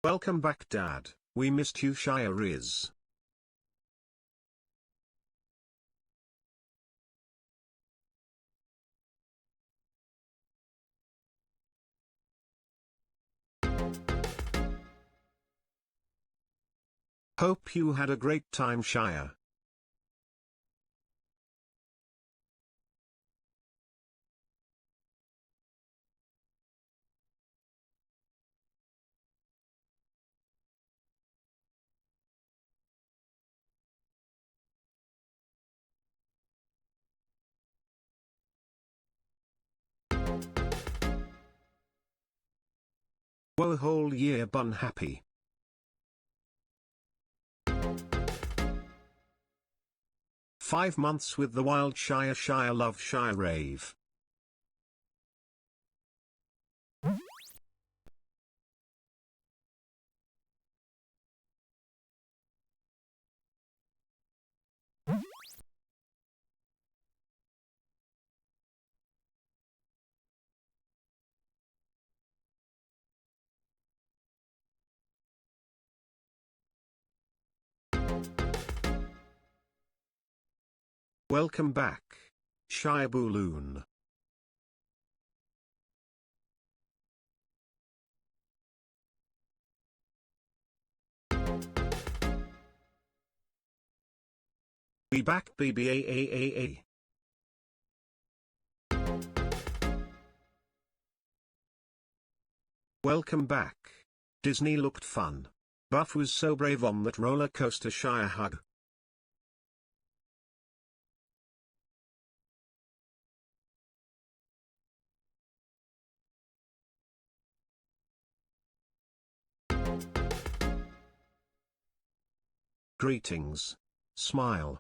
Welcome back, Dad. We missed you, Shia Riz. Hope you had a great time, Shia. Whoa, whole year bun happy. "5 months with the wild Shia. Shia love Shia rave." Welcome back, ShiaBun. We back, baby. Welcome back. Disney looked fun. Buff was so brave on that roller coaster. Shia hug. Greetings. Smile.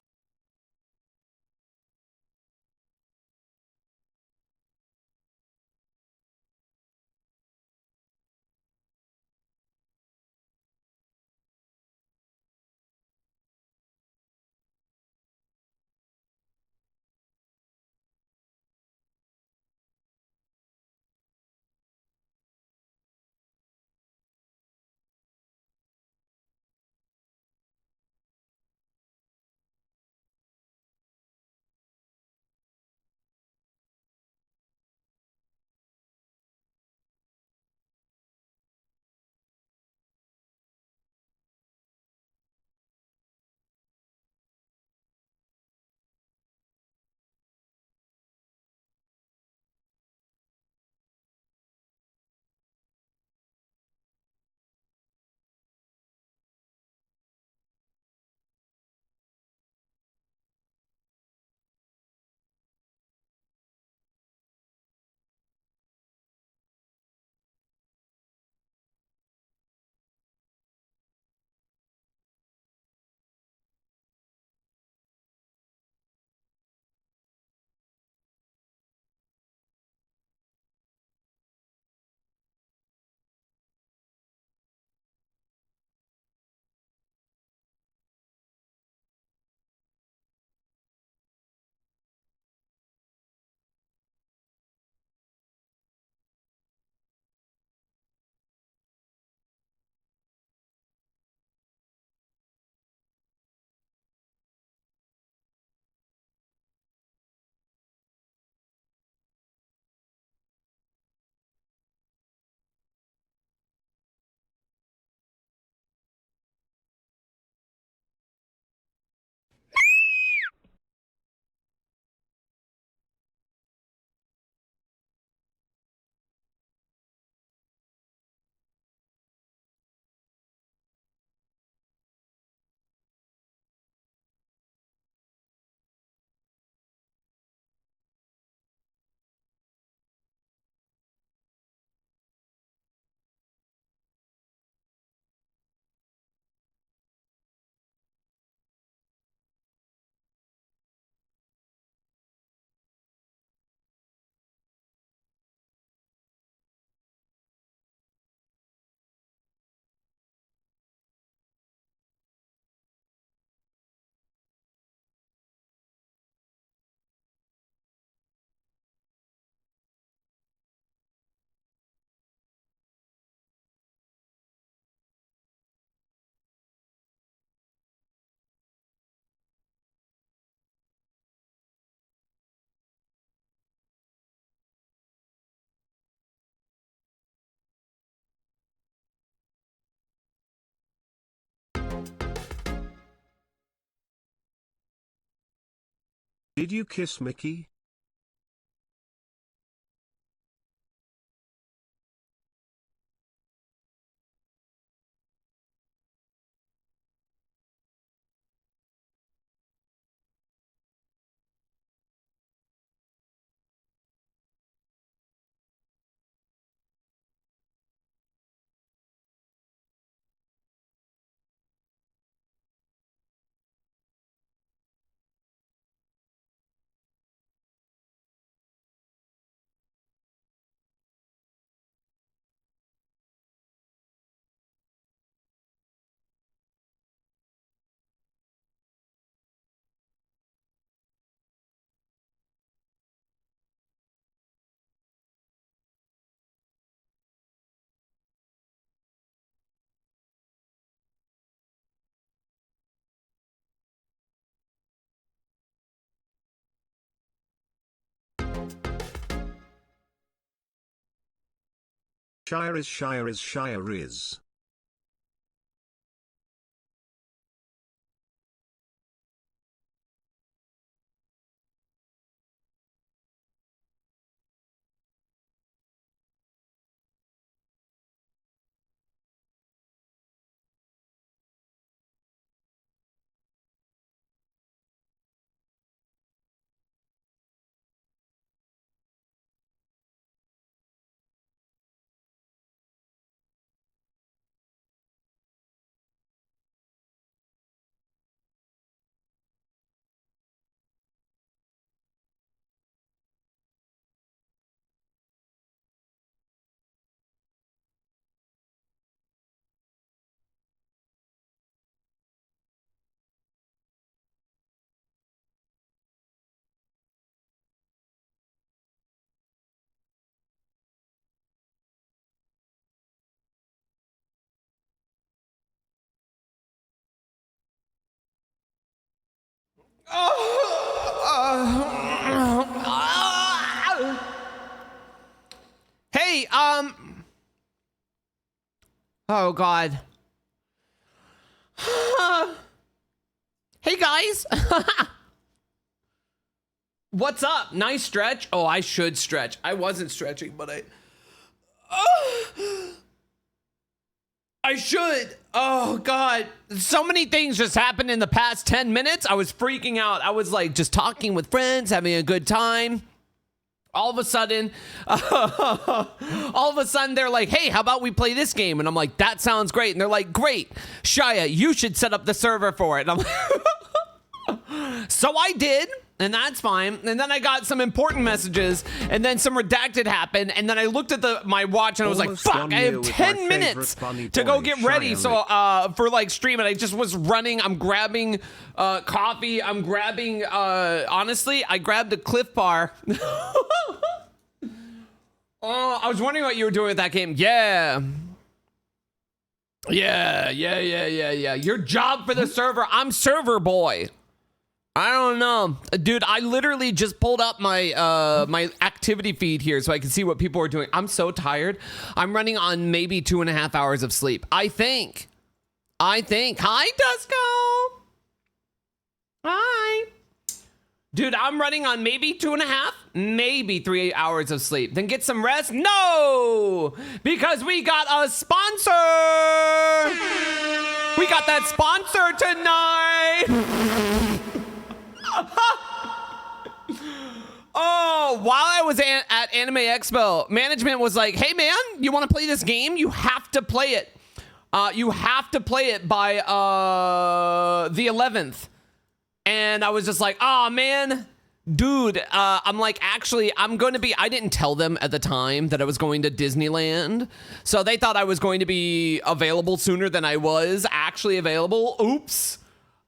Did you kiss Mickey? Shia is Shia is Shia is. Hey, oh God. Hey guys. What's up? Nice stretch. Oh, I should stretch. I wasn't stretching, but I should. Oh God. So many things just happened in the past 10 minutes. I was freaking out. I was like just talking with friends, having a good time. All of a sudden, they're like, hey, how about we play this game? And I'm like, that sounds great. And they're like, great, Shia, you should set up the server for it. And I'm like, so I did, and that's fine. And then I got some important messages, and then some redacted happened. And then I looked at my watch, and I was like, fuck, I have 10 minutes to go get ready. So for like stream, and I just was running. I'm grabbing coffee. I'm grabbing, honestly, I grabbed a Cliff Bar. Oh, I was wondering what you were doing with that game. Yeah. Your job for the server. I'm server boy. I don't know. Dude, I literally just pulled up my my activity feed here so I can see what people are doing. I'm so tired. I'm running on maybe 2.5 hours of sleep. I think. Hi, Dusko. Hi. Dude, I'm running on maybe 2.5, maybe 3 hours of sleep. Then get some rest? No! Because we got a sponsor! We got that sponsor tonight! Oh, while I was at Anime Expo, management was like, hey man, you want to play this game? You have to play it. You have to play it by the 11th. And I was just like, oh man, dude, I'm like, actually, I didn't tell them at the time that I was going to Disneyland. So they thought I was going to be available sooner than I was actually available. Oops.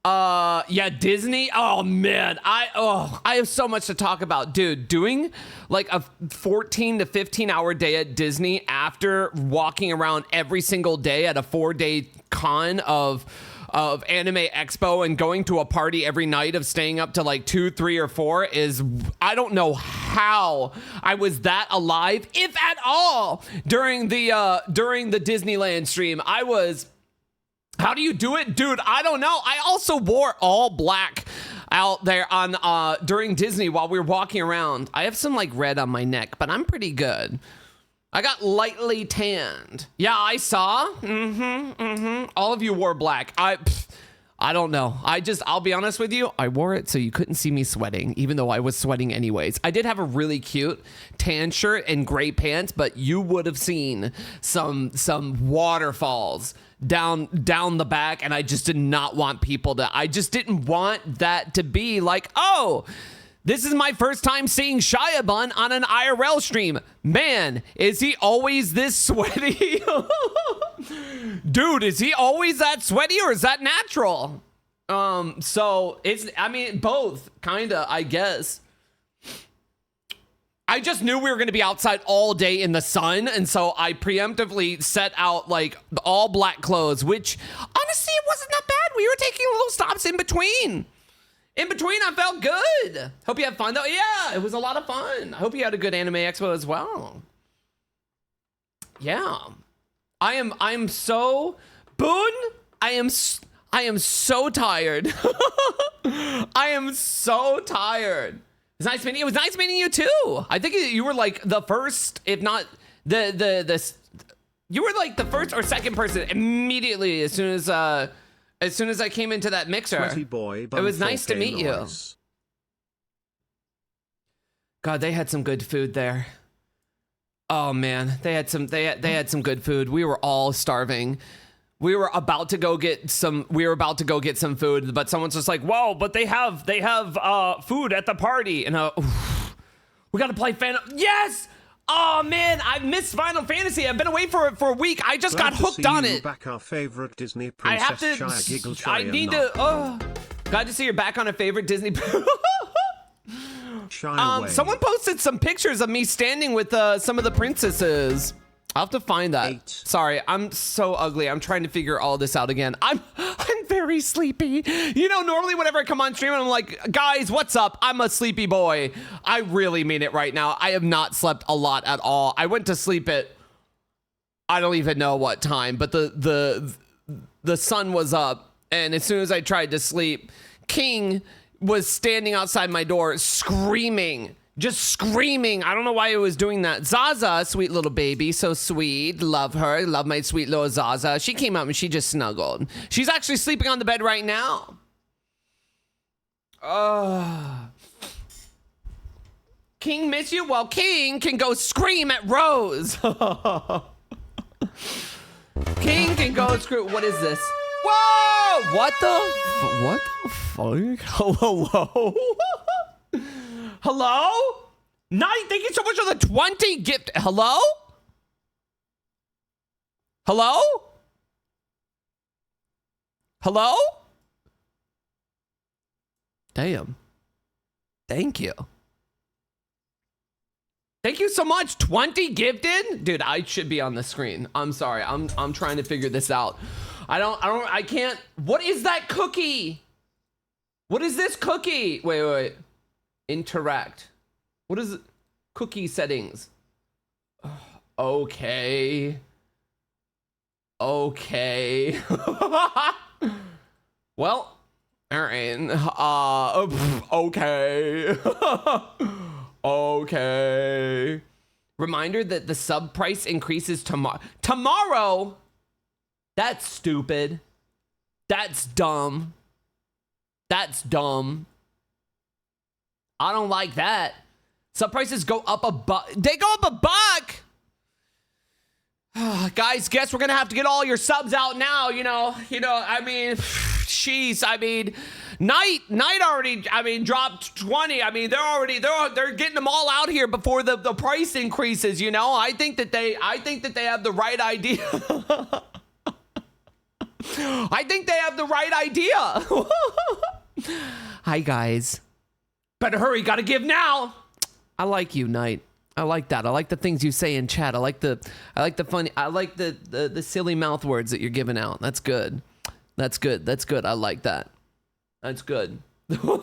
Yeah, Disney. Oh man, I have so much to talk about, dude. Doing like a 14 to 15 hour day at Disney after walking around every single day at a 4-day con of Anime Expo and going to a party every night of staying up to like 2, 3, or 4 is, I don't know how I was that alive, if at all, during the Disneyland stream. How do you do it? Dude, I don't know. I also wore all black out there on during Disney while we were walking around. I have some like red on my neck, but I'm pretty good. I got lightly tanned. Yeah, I saw. All of you wore black. I don't know. I'll be honest with you. I wore it so you couldn't see me sweating, even though I was sweating anyways. I did have a really cute tan shirt and gray pants, but you would have seen some waterfalls down the back, and I just did not want people to. I just didn't want that to be like, oh, this is my first time seeing ShiaBun on an IRL stream. Man, is he always this sweaty? Dude, is he always that sweaty, or is that natural? So it's, I mean, both, kinda, I guess. I just knew we were gonna be outside all day in the sun, and so I preemptively set out like all black clothes, which honestly, it wasn't that bad. We were taking little stops in between. I felt good. Hope you had fun though. Yeah, it was a lot of fun. I hope you had a good Anime Expo as well. Yeah. I am so Boon. I am so tired. I am so tired. It was nice meeting you. It was nice meeting you too. I think you were like the first, if not you were like the first or second person immediately as soon as I came into that mixer. It was nice to meet you. God, they had some good food there. Oh man, they had some good food. We were all starving. We were about to go get some food, but someone's just like, "Whoa, but they have food at the party." And we got to play Yes! Oh man, I missed Final Fantasy. I've been away for a week. I just got hooked on it. Back our favorite Disney princess. I have to. Shia, giggle, I need to. Oh, glad to see you're back on a favorite Disney. Someone posted some pictures of me standing with some of the princesses. I'll have to find that. 8. Sorry, I'm so ugly. I'm trying to figure all this out again. I'm very sleepy. You know, normally whenever I come on stream, I'm like, guys, what's up? I'm a sleepy boy. I really mean it right now. I have not slept a lot at all. I went to sleep at, I don't even know what time, but the sun was up, and as soon as I tried to sleep, King was standing outside my door screaming. Just screaming. I don't know why he was doing that. Zaza, sweet little baby, so sweet. Love her. Love my sweet little Zaza. She came up and she just snuggled. She's actually sleeping on the bed right now. King miss you? Well, King can go scream at Rose. King can go scream. What is this? Whoa! What the fuck? Hello? Hello? Knight, thank you so much for the 20 gift. Hello? Hello? Hello? Damn. Thank you. Thank you so much. 20 gifted? Dude, I should be on the screen. I'm sorry. I'm trying to figure this out. I can't. What is that cookie? What is this cookie? Wait. Interact. What is it? Cookie settings. Okay. Okay. Well, all right. Okay. Okay. Reminder that the sub price increases tomorrow. Tomorrow? That's stupid. That's dumb. That's dumb. I don't like that. Sub prices go up $1. They go up $1. Guys, guess we're gonna have to get all your subs out now. You know. I mean, jeez. I mean, Night already. I mean, dropped 20. I mean, they're getting them all out here before the price increases. You know. I think that they have the right idea. I think they have the right idea. Hi guys. Better hurry, gotta give now. I like you, Knight. I like that. I like the things you say in chat. I like the funny, I like the silly mouth words that you're giving out. That's good. That's good. That's good. I like that. That's good. Yo,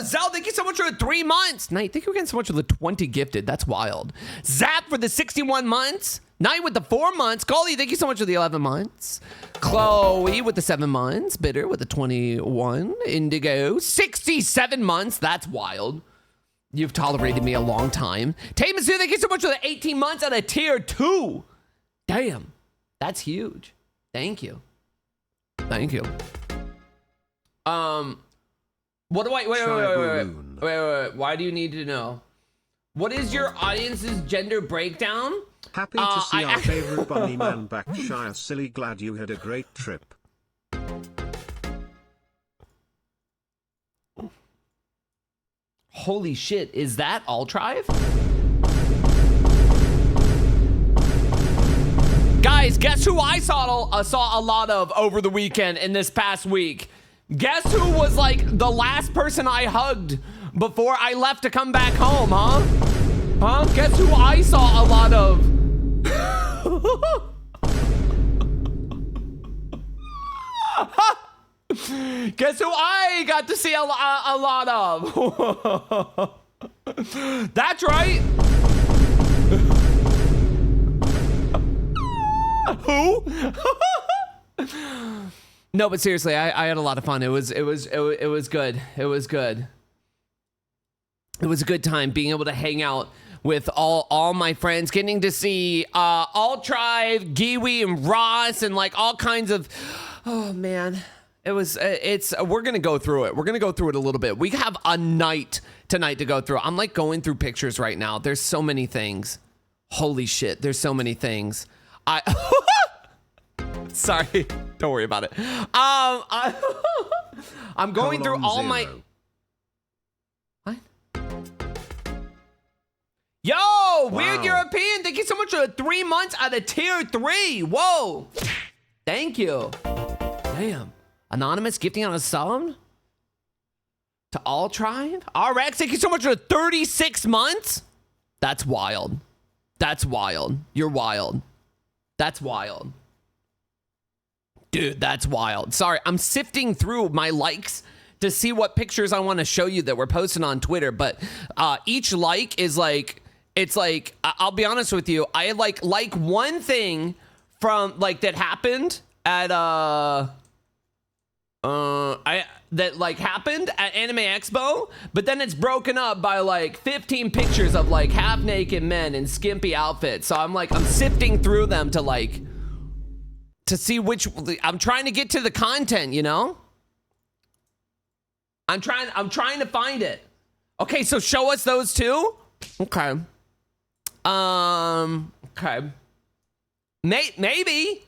Zell, thank you so much for the 3 months. Knight, thank you again so much for the 20 gifted. That's wild. Zap for the 61 months. Night with the 4 months. Golly, thank you so much for the 11 months. Chloe with the 7 months. Bitter with the 21. Indigo, 67 months. That's wild. You've tolerated me a long time. Tamasu, thank you so much for the 18 months on a tier 2. Damn, that's huge. Thank you. Thank you. What do I, wait. Why do you need to know? What is your audience's gender breakdown? Happy to see our favorite bunny man back, Shia. Silly, glad you had a great trip. Holy shit, is that Altrive? Guys, guess who I saw a lot of over the weekend in this past week? Guess who was like the last person I hugged before I left to come back home, huh? Huh? Guess who I saw a lot of? Guess who I got to see a lot of? That's right. Who? No, but seriously, I had a lot of fun. It was good. It was good. It was a good time being able to hang out with all my friends, getting to see Altrive, Giwi, and Ross, and like all kinds of. Oh man, we're gonna go through it. We're gonna go through it a little bit. We have a night tonight to go through. I'm like going through pictures right now. There's so many things. Holy shit, there's so many things. Sorry, don't worry about it. I'm going through all my. What? Yo, Weird European, thank you so much for 3 months out of tier 3. Whoa, thank you. Damn, anonymous gifting on a sub to Altrive. RX, thank you so much for 36 months. That's wild. That's wild. You're wild. That's wild. Dude, that's wild. Sorry, I'm sifting through my likes to see what pictures I want to show you that we're posting on Twitter, but each like is like, it's like, I'll be honest with you, I like one thing from like that happened at that like happened at Anime Expo, but then it's broken up by like 15 pictures of like half naked men in skimpy outfits. So I'm sifting through them to like to see which. I'm trying to get to the content, you know? I'm trying to find it. Okay, so show us those two. Okay. Okay. Maybe.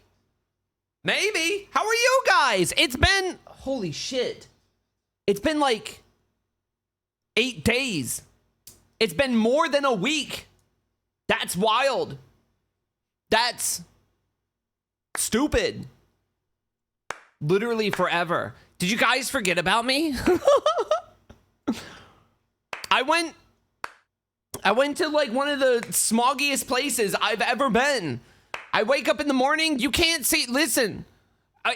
How are you guys? It's been, holy shit. It's been like 8 days. It's been more than a week. That's wild. That's stupid. Literally forever. Did you guys forget about me? I went to like one of the smoggiest places I've ever been. I wake up in the morning, you can't see, listen,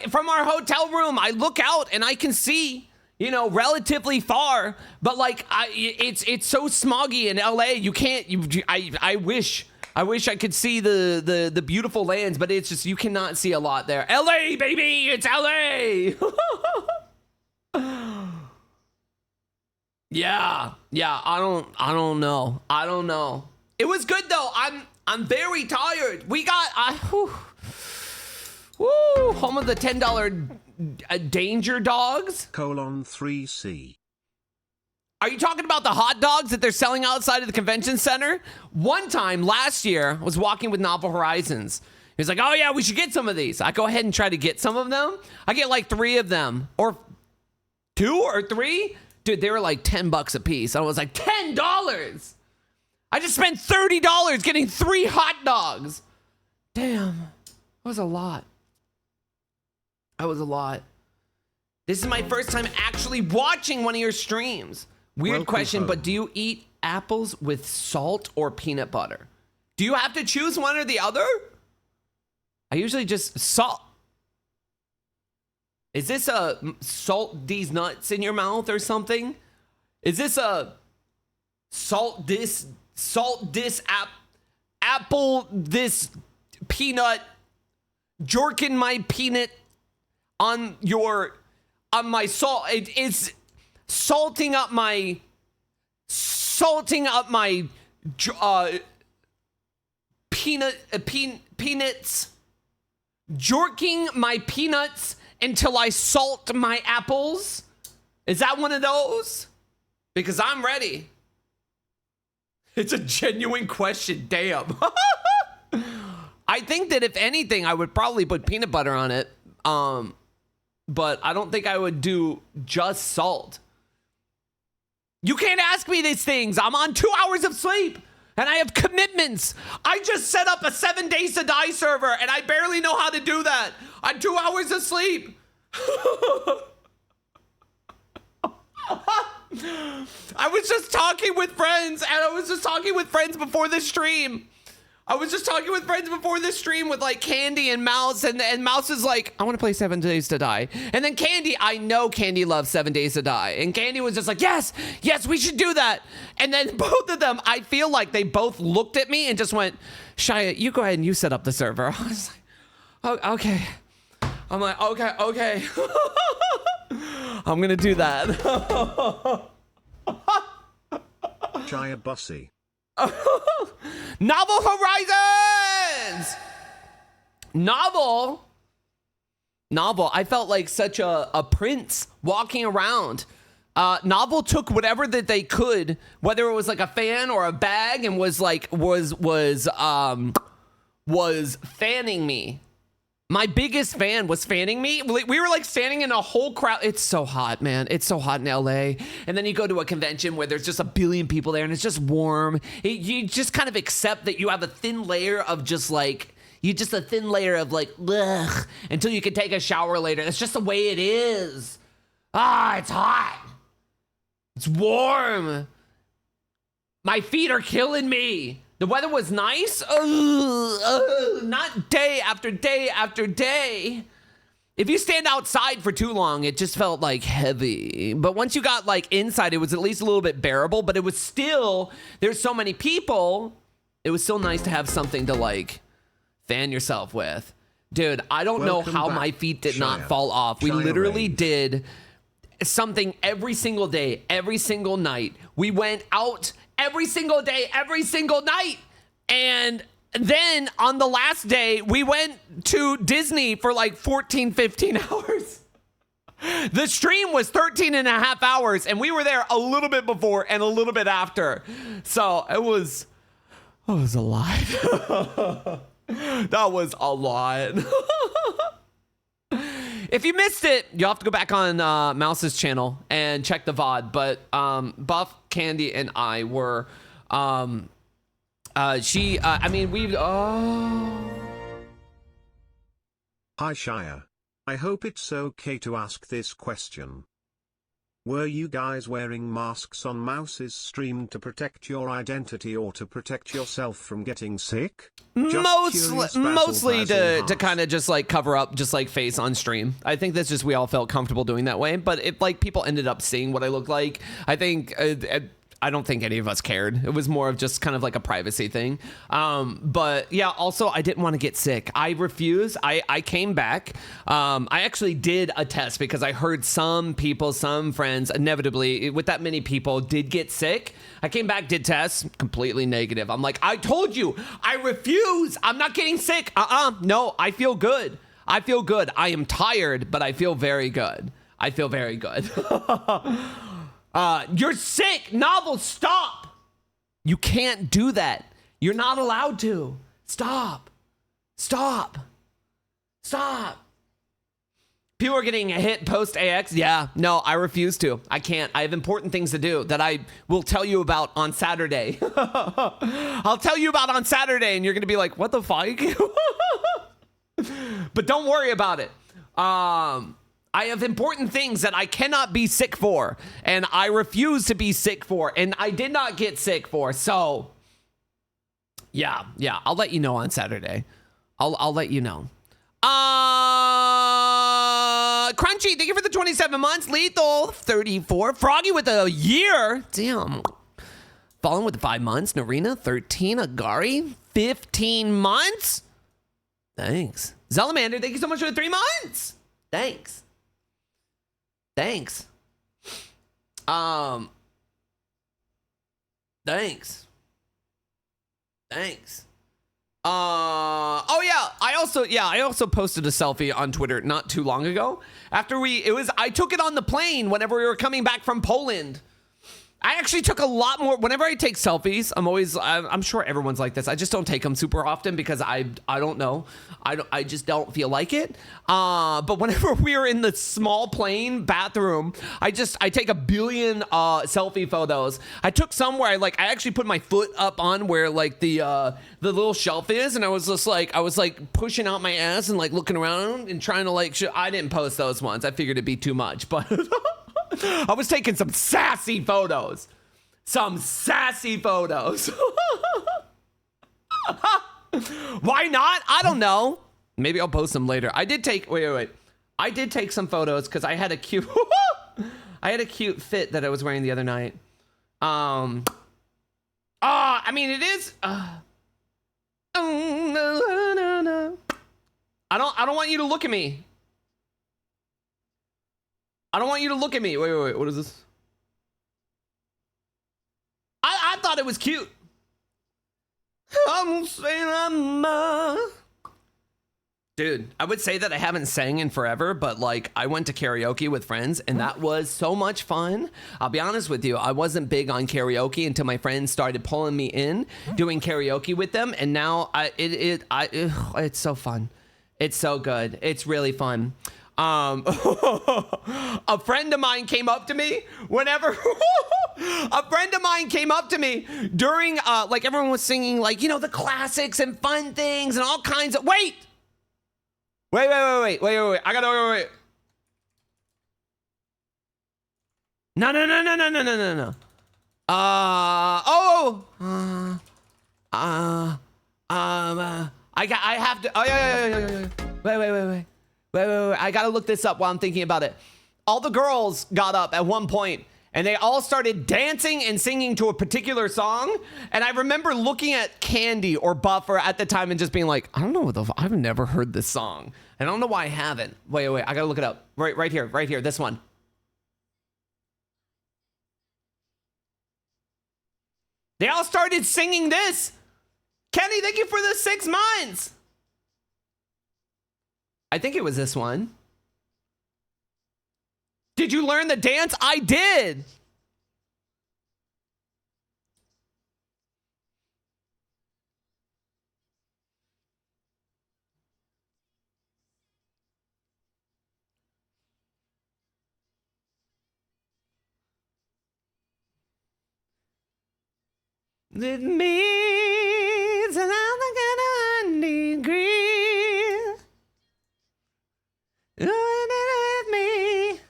from our hotel room, I look out and I can see, you know, relatively far, but like, it's so smoggy in LA, you can't, I wish I could see the beautiful lands, but it's just, you cannot see a lot there. LA, baby, it's LA. Yeah, I don't know. It was good though. I'm very tired. We got home of the $10 danger dogs. :3C. Are you talking about the hot dogs that they're selling outside of the convention center? One time last year, I was walking with Novel Horizons. He was like, "Oh yeah, we should get some of these." I go ahead and try to get some of them. I get like 3 of them, or 2 or 3. Dude, they were like $10 a piece. I was like, $10. I just spent $30 getting 3 hot dogs. Damn, that was a lot. This is my first time actually watching one of your streams. Weird question, but do you eat apples with salt or peanut butter? Do you have to choose one or the other? I usually just salt. Is this a salt these nuts in your mouth or something? Is this a apple this peanut, jorking my peanut on my salt. It's salting up my peanuts, jorking my peanuts until I salt my apples. Is that one of those? Because I'm ready. It's a genuine question. Damn. I think that if anything, I would probably put peanut butter on it. But I don't think I would do just salt. You can't ask me these things. I'm on 2 hours of sleep and I have commitments. I just set up a 7 days to die server and I barely know how to do that on 2 hours of sleep. I was just talking with friends before this stream. With like Candy and Mouse, and Mouse is like, I want to play 7 Days to Die. And then Candy, I know Candy loves 7 Days to Die. And Candy was just like, yes, we should do that. And then both of them, I feel like they both looked at me and just went, Shia, you go ahead and you set up the server. I was like, oh, okay. I'm like, okay. I'm going to do that. Shia Bussy. Novel Horizons! Novel, I felt like such a prince walking around. Novel took whatever that they could, whether it was like a fan or a bag, and was fanning me. My biggest fan was fanning me. We were like standing in a whole crowd. It's so hot, man. It's so hot in LA. And then you go to a convention where there's just a billion people there and it's just warm. You just kind of accept that you have a thin layer of just like, ugh, until you can take a shower later. That's just the way it is. It's hot. It's warm. My feet are killing me. The weather was nice. Not day after day after day. If you stand outside for too long, it just felt like heavy. But once you got like inside, it was at least a little bit bearable. But it was still, there's so many people. It was still nice to have something to like fan yourself with. Dude, I don't know how my feet did not fall off. We literally did something every single day, every single night. We went out every single day, every single night. And then on the last day, we went to Disney for like 14, 15 hours. The stream was 13 and a half hours, and we were there a little bit before and a little bit after. So it was a lot. That was a lot. If you missed it, you'll have to go back on Mouse's channel and check the VOD. But Buff, Candy, and I were, Hi, Shia. I hope it's okay to ask this question. Were you guys wearing masks on Mouse's stream to protect your identity or to protect yourself from getting sick? Mostly to kind of just like cover up just like face on stream. I think that's just we all felt comfortable doing that way. But if like people ended up seeing what I looked like, I think I don't think any of us cared. It was more of just kind of like a privacy thing. But yeah, also I didn't want to get sick. I refused. I came back. I actually did a test because I heard some people, some friends, inevitably with that many people did get sick. I came back, did tests, completely negative. I'm like, I told you, I refuse. I'm not getting sick. No, I feel good. I am tired, but I feel very good. You're sick. Novel, stop. You can't do that. You're not allowed to. Stop. People are getting a hit post AX. Yeah, no, I refuse to. I can't. I have important things to do that I will tell you about on Saturday. I'll tell you about on Saturday, and you're going to be like, what the fuck? But don't worry about it. I have important things that I cannot be sick for, and I refuse to be sick for, and I did not get sick for. So, yeah, I'll let you know on Saturday. I'll let you know. Crunchy, thank you for the 27 months. Lethal, 34. Froggy with a year. Damn. Fallen with the 5 months. Narina, 13. Agari, 15 months. Thanks. Zelamander, thank you so much for the 3 months. Thanks. Thanks. Thanks. Thanks. Oh yeah, I also posted a selfie on Twitter not too long ago. I took it on the plane whenever we were coming back from Poland. I actually took a lot more. Whenever I take selfies, I'm sure everyone's like this. I just don't take them super often because I don't know. I just don't feel like it. But whenever we are in the small plane bathroom, I take a billion selfie photos. I took some where I actually put my foot up on where like the little shelf is, and I was pushing out my ass and like looking around and trying to I didn't post those ones. I figured it'd be too much, but I was taking some sassy photos. Why not? I don't know. Maybe I'll post them later. I did take I did take some photos because I had a cute fit that I was wearing the other night. I mean it is I don't want you to look at me. I don't want you to look at me. Wait. What is this? I thought it was cute. Dude, I would say that I haven't sang in forever, but like I went to karaoke with friends and that was so much fun. I'll be honest with you. I wasn't big on karaoke until my friends started pulling me in doing karaoke with them. And now it's so fun. It's so good. It's really fun. A friend of mine came up to me during like everyone was singing like, you know, the classics and fun things and all kinds of wait. I gotta wait. No. I have to. Oh yeah. Wait. I gotta look this up while I'm thinking about it. All the girls got up at one point and they all started dancing and singing to a particular song. And I remember looking at Candy or Buffer at the time and just being like, I don't know I've never heard this song. I don't know why I haven't. Wait. I gotta look it up. Right here. This one. They all started singing this. Kenny, thank you for the 6 months. I think it was this one. Did you learn the dance? I did. It means that I'm not gonna need grief. Me.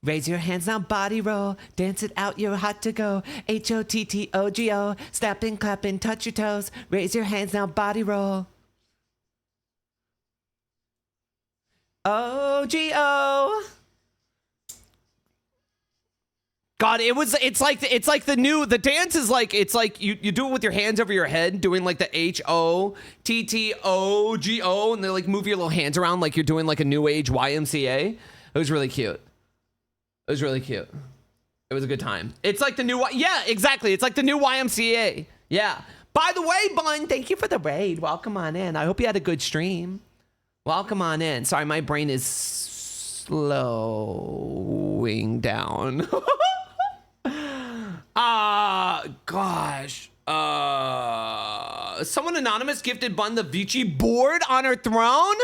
Raise your hands now, body roll. Dance it out, you're hot to go. HOTTOGO. Snapping, clapping, touch your toes. Raise your hands now, body roll. OGO. God, it's like the dance is like, it's like you do it with your hands over your head, doing like the HOTTOGO, and they like move your little hands around like you're doing like a new age YMCA. It was really cute. It was a good time. It's like the new, yeah, exactly. It's like the new YMCA. Yeah. By the way, Bun, thank you for the raid. Welcome on in. I hope you had a good stream. Welcome on in. Sorry, my brain is slowing down. Gosh. Someone anonymous gifted Bun the Vici board on her throne.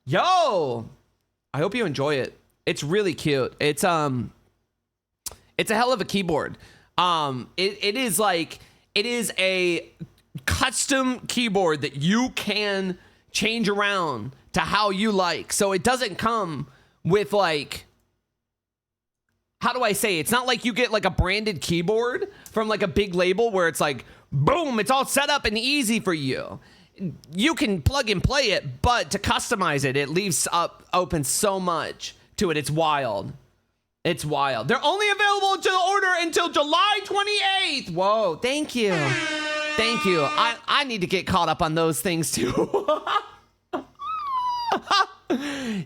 Yo, I hope you enjoy it. It's really cute. It's a hell of a keyboard. It is a custom keyboard that you can change around to how you like. So it doesn't come with like, how do I say? It's not like you get like a branded keyboard from like a big label where it's like, boom, it's all set up and easy for you. You can plug and play it, but to customize it, it leaves open so much to it. It's wild. It's wild. They're only available to order until July 28th. Whoa, thank you. Thank you. I need to get caught up on those things too.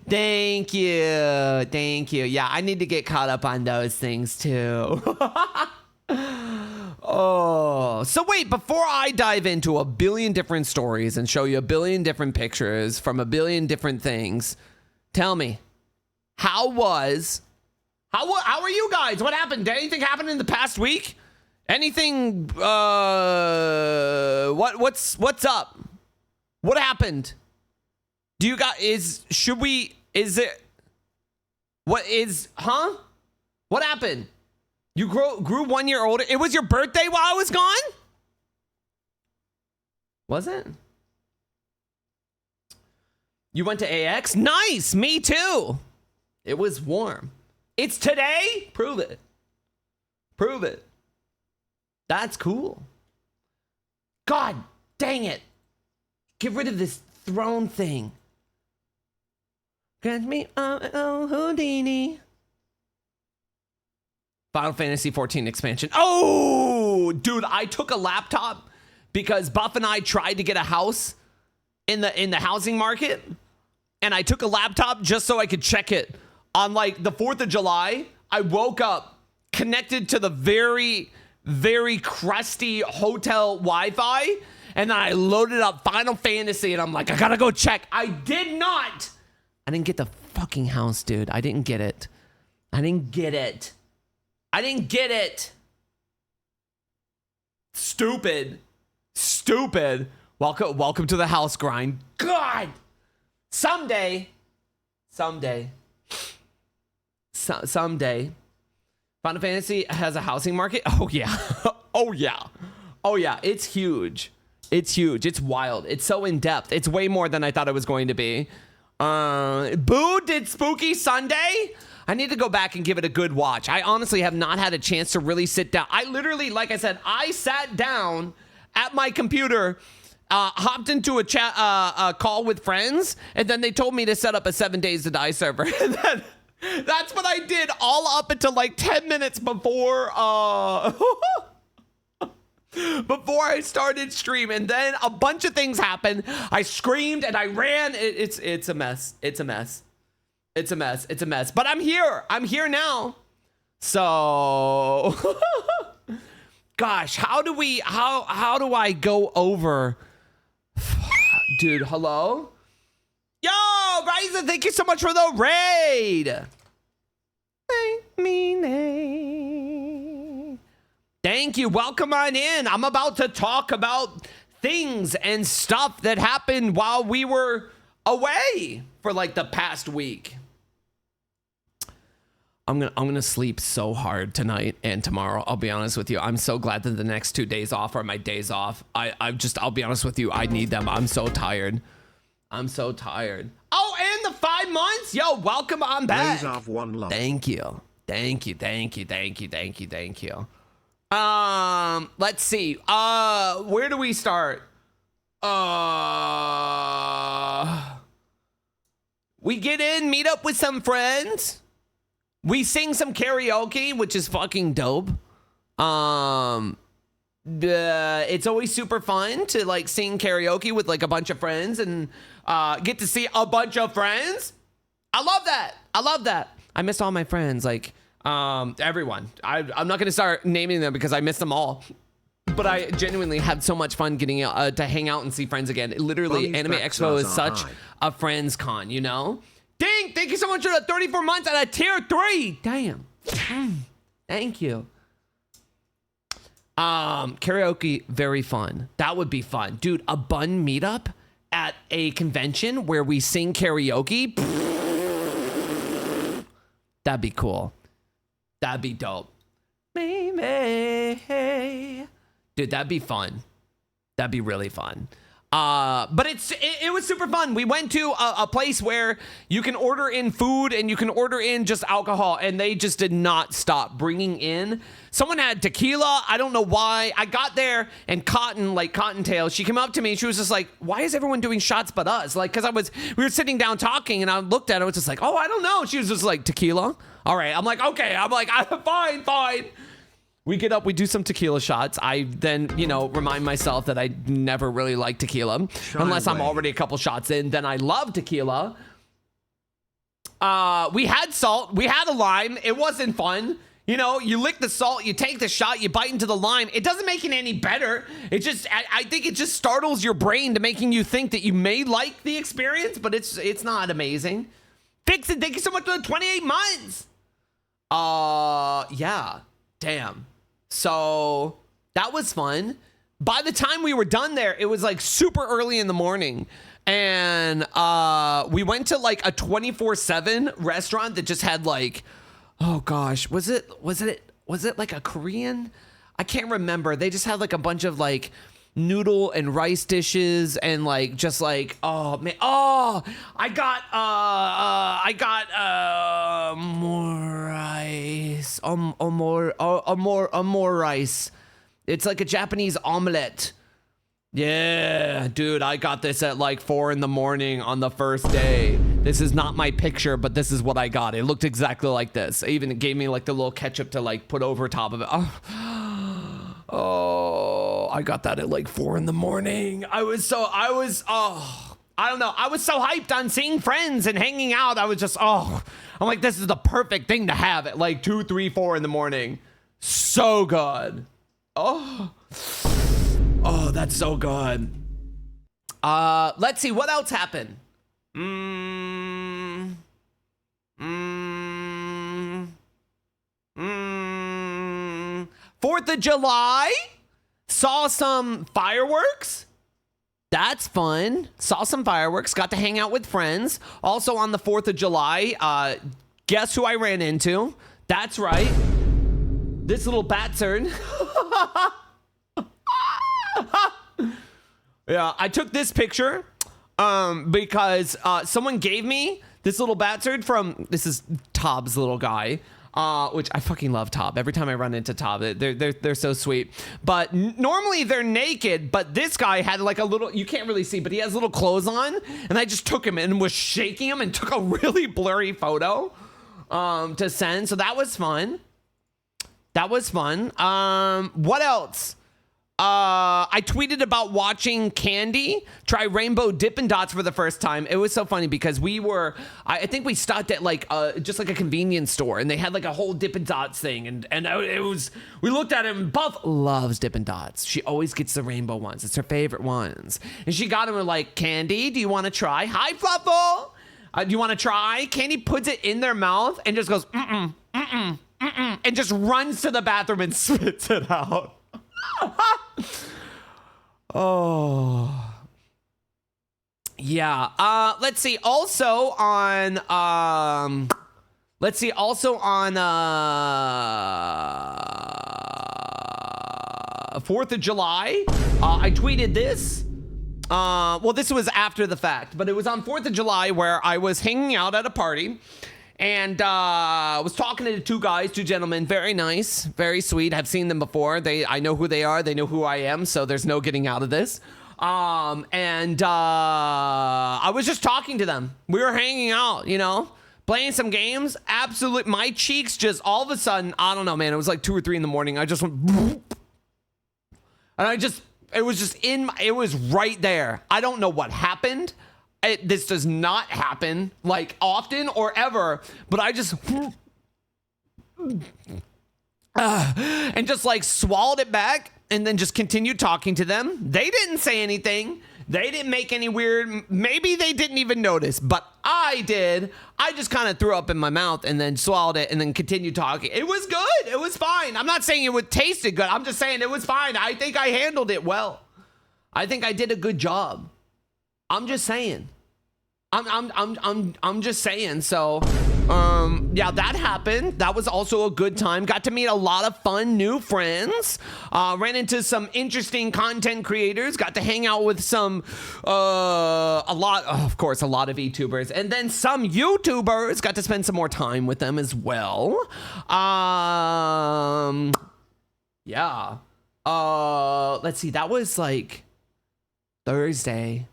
Thank you. Thank you. Yeah, I need to get caught up on those things too. Oh, so wait, before I dive into a billion different stories and show you a billion different pictures from a billion different things, tell me, how are you guys? What happened? Did anything happen in the past week? Anything, what's up? What happened? Do you guys, What happened? You grew 1 year older. It was your birthday while I was gone? Was it? You went to AX? Nice, me too. It was warm. It's today? Prove it. Prove it. That's cool. God dang it. Get rid of this throne thing. Grant me, Houdini. Final Fantasy 14 expansion. Oh, dude, I took a laptop because Buff and I tried to get a house in the housing market, and I took a laptop just so I could check it on like the 4th of July. I woke up connected to the very, very crusty hotel Wi-Fi, and then I loaded up Final Fantasy, and I'm like, I gotta go check. I did not. I didn't get the fucking house, dude. I didn't get it. I didn't get it. Stupid. Welcome to the house grind. God. Someday. Final Fantasy has a housing market. Oh yeah. Oh yeah. It's huge. It's wild. It's so in depth. It's way more than I thought it was going to be. Boo did Spooky Sunday. I need to go back and give it a good watch. I honestly have not had a chance to really sit down. I literally, like I said, I sat down at my computer, hopped into a chat, call with friends, and then they told me to set up a 7 Days to Die server. And then that's what I did all up until like 10 minutes before, before I started stream. And then a bunch of things happened. I screamed and I ran. It's a mess. It's a mess. But I'm here now. So gosh, how do I go over? Dude, hello? Yo, Ryza, thank you so much for the raid. Thank you. Welcome on in. I'm about to talk about things and stuff that happened while we were away for like the past week. I'm gonna sleep so hard tonight and tomorrow. I'll be honest with you. I'm so glad that the next 2 days off are my days off. I'll be honest with you. I need them. I'm so tired. Oh, and the 5 months. Yo, welcome on back. One love. Thank you. Let's see. Where do we start? We get in, meet up with some friends. We sing some karaoke, which is fucking dope. It's always super fun to like sing karaoke with like a bunch of friends and get to see a bunch of friends. I love that. I missed all my friends, like everyone. I'm not gonna start naming them because I missed them all. But I genuinely had so much fun getting to hang out and see friends again. Literally, Anime Expo is such a friends con, you know? Ding! Thank you so much for the 34 months at a tier 3. Damn. Thank you. Karaoke, very fun. That would be fun. Dude, a bun meetup at a convention where we sing karaoke. That'd be cool. That'd be dope. Maybe. Dude, that'd be fun. That'd be really fun. But it was super fun. We went to a place where you can order in food and you can order in just alcohol, and they just did not stop bringing in. Someone had tequila. I don't know why. I got there and Cottontail, she came up to me and she was just like, why is everyone doing shots but us? Like, cause we were sitting down talking and I looked at her, I was just like, oh, I don't know. She was just like, tequila. All right. I'm like, okay. I'm like, fine. We get up, we do some tequila shots. I then, you know, remind myself that I never really like tequila unless I'm already a couple shots in. Then I love tequila. We had salt, we had a lime. It wasn't fun. You know, you lick the salt, you take the shot, you bite into the lime. It doesn't make it any better. It just, I think it just startles your brain to making you think that you may like the experience, but it's not amazing. Fix it. Thank you so much for the 28 months. Yeah. Damn. So that was fun. By the time we were done there, it was like super early in the morning. And we went to like a 24/7 restaurant that just had like, oh gosh, was it like a Korean? I can't remember. They just had like a bunch of like noodle and rice dishes and like just like, oh man, oh, I got more rice, more rice. It's like a Japanese omelet. Yeah, dude, I got this at like 4 in the morning on the first day. This is not my picture, but this is what I got. It looked exactly like this. It even gave me like the little ketchup to like put over top of it. Oh, I got that at like 4 in the morning. I don't know. I was so hyped on seeing friends and hanging out. I was just, I'm like, this is the perfect thing to have at like 2, 3, 4 in the morning. So good. Oh, that's so good. Let's see what else happened. 4th of July, saw some fireworks. That's fun. Saw some fireworks, got to hang out with friends. Also on the 4th of July, guess who I ran into? That's right. This little bastard. Yeah, I took this picture because someone gave me this little bastard from, this is Tob's little guy. Which I fucking love Tob. Every time I run into Tob, they're so sweet. But normally they're naked, but this guy had like a little, you can't really see, but he has little clothes on. And I just took him and was shaking him and took a really blurry photo to send. So that was fun. That was fun. What else? I tweeted about watching Candy try rainbow Dippin' Dots for the first time. It was so funny because I think we stopped at like just like a convenience store and they had like a whole Dippin' Dots thing and we looked at it and Buff loves Dippin' Dots. She always gets the rainbow ones. It's her favorite ones. And she got him and like, Candy, do you want to try? Hi, Fluffle. Do you want to try? Candy puts it in their mouth and just goes, and just runs to the bathroom and spits it out. Oh yeah. Let's see. Also on 4th of July, I tweeted this. Well, this was after the fact, but it was on 4th of July where I was hanging out at a party. And was talking to two gentlemen, very nice, very sweet. I've seen them before. I know who they are. They know who I am. So there's no getting out of this. I was just talking to them. We were hanging out, you know, playing some games. Absolutely. My cheeks just all of a sudden, I don't know, man. It was like 2 or 3 in the morning. I just went, and it was right there. I don't know what happened. This does not happen like often or ever, but I just and just like swallowed it back and then just continued talking to them. They didn't say anything. They didn't make any weird, maybe they didn't even notice, but I did. I just kind of threw up in my mouth and then swallowed it and then continued talking. It was good. It was fine. I'm not saying it would tasted good. I'm just saying it was fine. I think I handled it well. I think I did a good job. I'm just saying. I'm just saying. So, yeah, that happened. That was also a good time. Got to meet a lot of fun new friends. Ran into some interesting content creators. Got to hang out with some, of course, a lot of VTubers, and then some YouTubers. Got to spend some more time with them as well. Yeah. Let's see. That was like Thursday.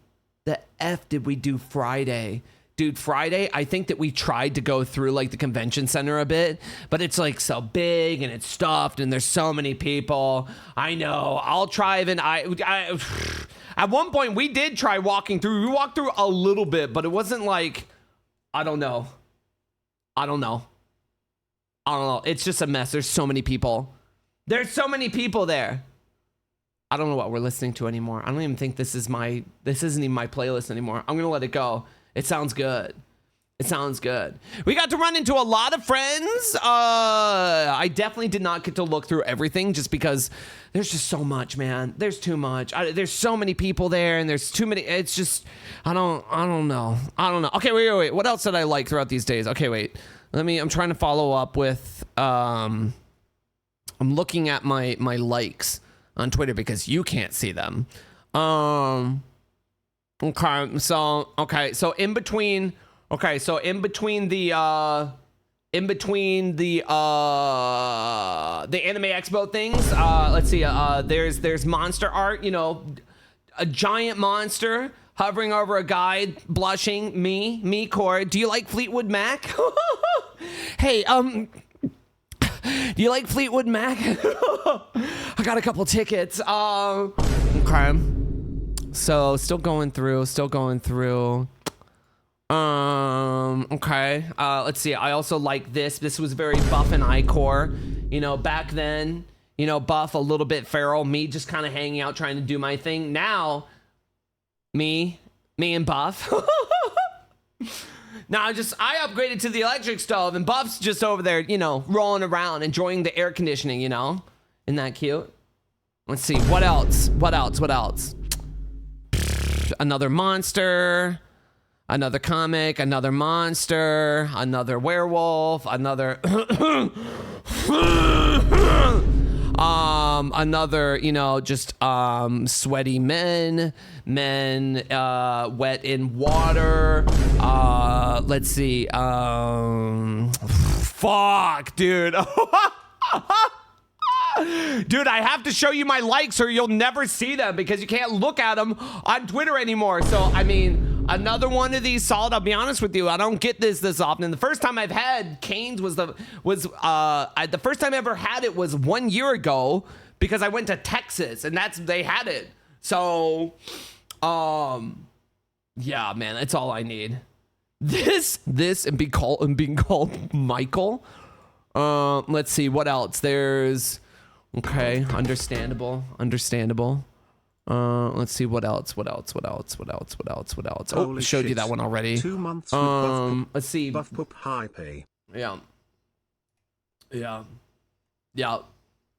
The F did we do Friday? dude, Friday, I think that we tried to go through like the convention center a bit, but it's like so big and it's stuffed and there's so many people. I know. I'll try and I at one point we did try walking through. We walked through a little bit, but it wasn't like, I don't know. It's just a mess. There's so many people. There's so many people there. I don't know what we're listening to anymore. I don't even think this isn't even my playlist anymore. I'm gonna let it go. It sounds good. It sounds good. We got to run into a lot of friends. I definitely did not get to look through everything just because there's just so much, man. There's too much. There's so many people there and there's too many. It's just, I don't know. Okay, wait. What else did I like throughout these days? Okay, wait. I'm trying to follow up with, I'm looking at my likes on Twitter because you can't see them. So in between the Anime Expo things, let's see, there's monster art, you know, a giant monster hovering over a guy, blushing, me, Core. Do you like Fleetwood Mac? Hey, do you like Fleetwood Mac? I got a couple tickets. Okay. So still going through. Okay. Let's see. I also like this. This was very Buff and I-Core. You know, back then, you know, Buff a little bit feral. Me just kind of hanging out, trying to do my thing. Now, me and Buff. Now I upgraded to the electric stove and Buff's just over there, you know, rolling around, enjoying the air conditioning, you know? Isn't that cute? Let's see. What else? Another monster, another comic, another monster, another werewolf, another another, you know, just sweaty men wet in water. Let's see. Fuck, dude. Dude, I have to show you my likes or you'll never see them because you can't look at them on Twitter anymore. So, I mean, another one of these solid. I'll be honest with you. I don't get this often. The first time I've had Canes the first time I ever had it was 1 year ago because I went to Texas and they had it. So, yeah, man, that's all I need. This and being called Michael. Let's see what else. There's okay, understandable. Let's see what else. Oh, showed you that one already. 2 months with Buff. Let's see. Buff Pup High Pay. Yeah.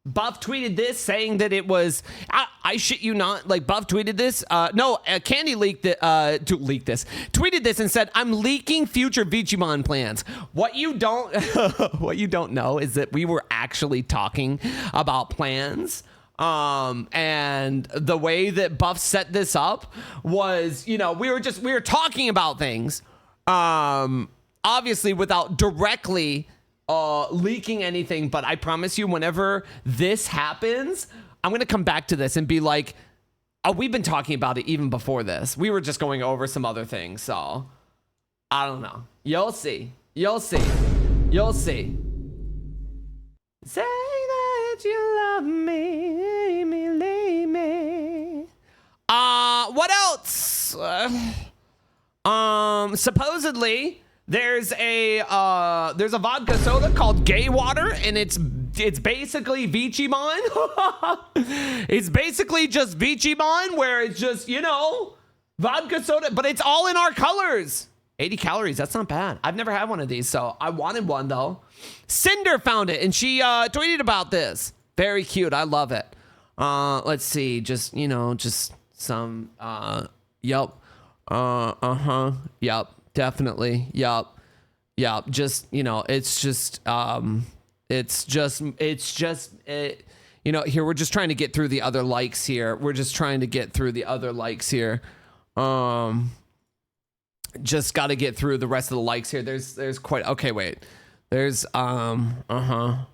Buff tweeted this saying that it was, I shit you not, like Buff tweeted this. Candy tweeted this and said, I'm leaking future Vichimon plans. What you don't know is that we were actually talking about plans. And the way that Buff set this up was, you know, we were talking about things, obviously without directly leaking anything, but I promise you whenever this happens, I'm gonna come back to this and be like, oh, we've been talking about it even before this. We were just going over some other things, so I don't know. You'll see. Say that you love me, leave me. What else? Supposedly there's a vodka soda called Gay Water, and it's basically Vichimon. It's basically just Vichimon, where it's just, you know, vodka soda, but it's all in our colors. 80 calories, that's not bad. I've never had one of these, so I wanted one though. Cinder found it, and she tweeted about this. Very cute, I love it. Let's see, just, you know, just some, yep. Yep. Definitely. Yup. Just, you know, it's just, you know, here, we're just trying to get through the other likes here. Just got to get through the rest of the likes here. There's quite, okay, wait. There's, yeah.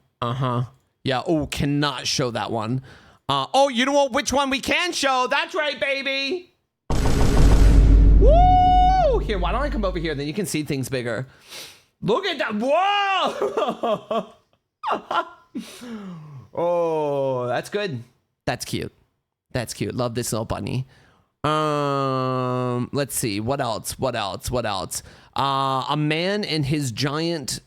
Oh, cannot show that one. Oh, you know what? Which one we can show? That's right, baby. Woo! here, why don't I come over here? Then you can see things bigger. Look at that. Whoa. Oh, that's good. That's cute. That's cute. Love this little bunny. Let's see. What else? A man and his giant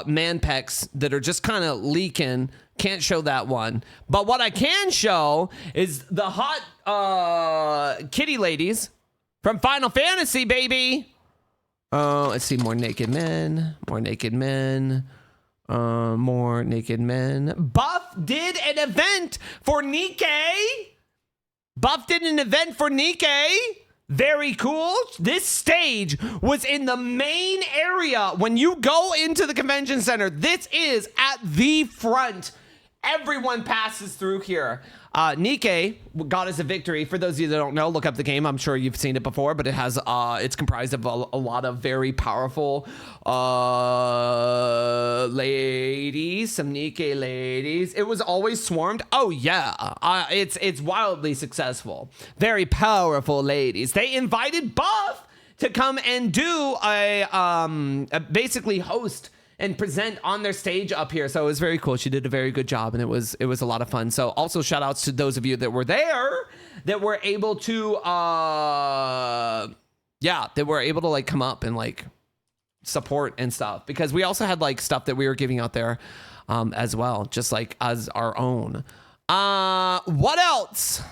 man pecs that are just kind of leaking. Can't show that one. But what I can show is the hot kitty ladies from Final Fantasy, baby. Let's see. More naked men. Buff did an event for Nikkei. Very cool. This stage was in the main area. When you go into the convention center, this is at the front. Everyone passes through here. Nikkei got us a victory. For those of you that don't know, look up the game. I'm sure you've seen it before, but it has it's comprised of a lot of very powerful ladies, some Nikkei ladies. It was always swarmed. Oh yeah, it's wildly successful. Very powerful ladies. They invited Buff to come and do a basically host and present on their stage up here. So it was very cool. She did a very good job, and it was a lot of fun. So also shout outs to those of you that were there that were able to like come up and like support and stuff, because we also had like stuff that we were giving out there as well, just like as our own. What else?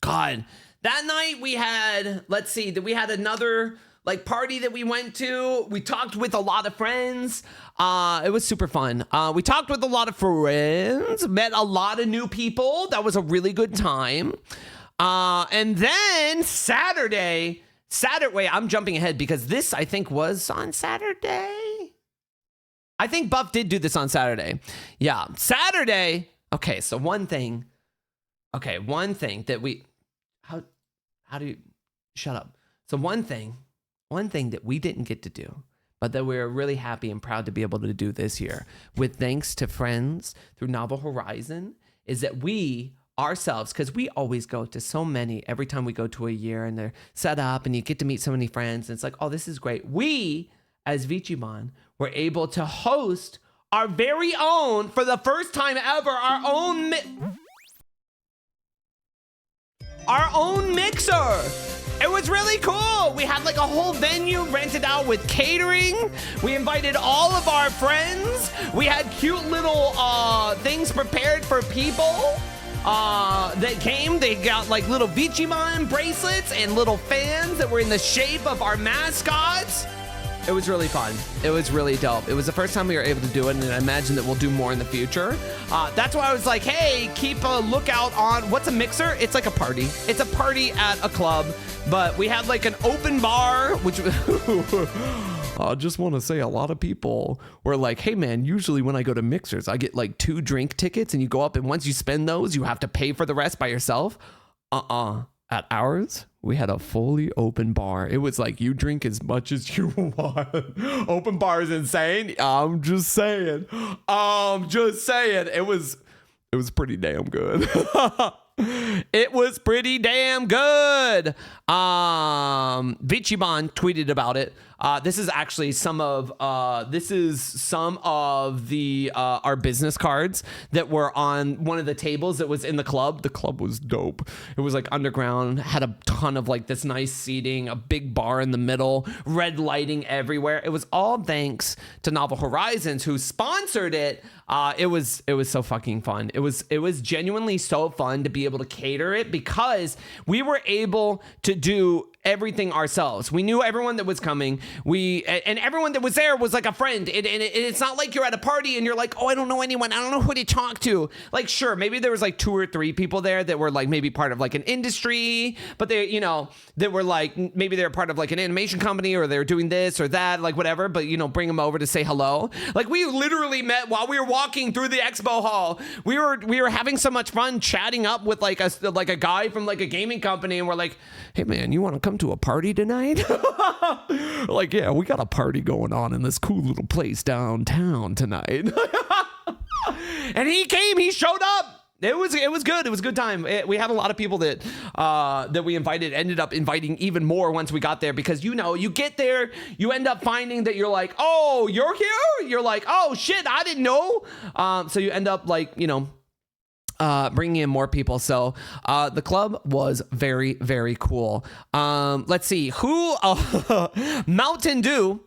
God, that night we had, let's see, we had another like party that we went to. We talked with a lot of friends. It was super fun. We talked with a lot of friends, met a lot of new people. That was a really good time. And then Saturday, wait, I'm jumping ahead because this I think was on Saturday. I think Buff did do this on Saturday. Yeah, Saturday. Okay, so one thing that we, how do you, shut up. So one thing that we didn't get to do, but that we're really happy and proud to be able to do this year, with thanks to friends through Novel Horizon, is that we ourselves, because we always go to so many every time we go to a year, and they're set up and you get to meet so many friends, and it's like, oh, this is great. We, as ShiaBun, were able to host our very own, for the first time ever, our own mixer. It was really cool. We had like a whole venue rented out with catering. We invited all of our friends. We had cute little things prepared for people that came. They got like little ShiaBun bracelets and little fans that were in the shape of our mascots. It was really fun. It was really dope. It was the first time we were able to do it, and I imagine that we'll do more in the future. That's why I was like, hey, keep a lookout on, what's a mixer? It's like a party. It's a party at a club, but we had like an open bar, which I just want to say a lot of people were like, hey man, usually when I go to mixers, I get like 2 drink tickets, and you go up, and once you spend those, you have to pay for the rest by yourself. At ours, we had a fully open bar. It was like, you drink as much as you want. Open bar is insane. I'm just saying. It was pretty damn good. It was pretty damn good. ShiaBun tweeted about it. This is actually some of the our business cards that were on one of the tables that was in the club. The club was dope. It was like underground, had a ton of like this nice seating, a big bar in the middle, red lighting everywhere. It was all thanks to Novel Horizons, who sponsored it. It was so fucking fun. It was genuinely so fun to be able to cater it, because we were able to do everything ourselves. We knew everyone that was coming. And everyone that was there was like a friend. It's not like you're at a party and you're like, oh, I don't know anyone. I don't know who to talk to. Like, sure, maybe there was like 2 or 3 people there that were like maybe part of like an industry, but they, you know, that were like, maybe they're part of like an animation company, or they're doing this or that, like whatever, but you know, bring them over to say hello. Like, we literally met while we were walking through the expo hall. We were having so much fun chatting up with like a guy from like a gaming company, and we're like, hey man, you want to come to a party tonight? Like, yeah, we got a party going on in this cool little place downtown tonight. And he came, he showed up. It was good. It was a good time. We had a lot of people that we invited, ended up inviting even more once we got there, because you get there, you end up finding that you're like, oh, you're here? You're like, oh shit, I didn't know. So you end up like, bringing in more people. So the club was very, very cool. Let's see who Mountain Dew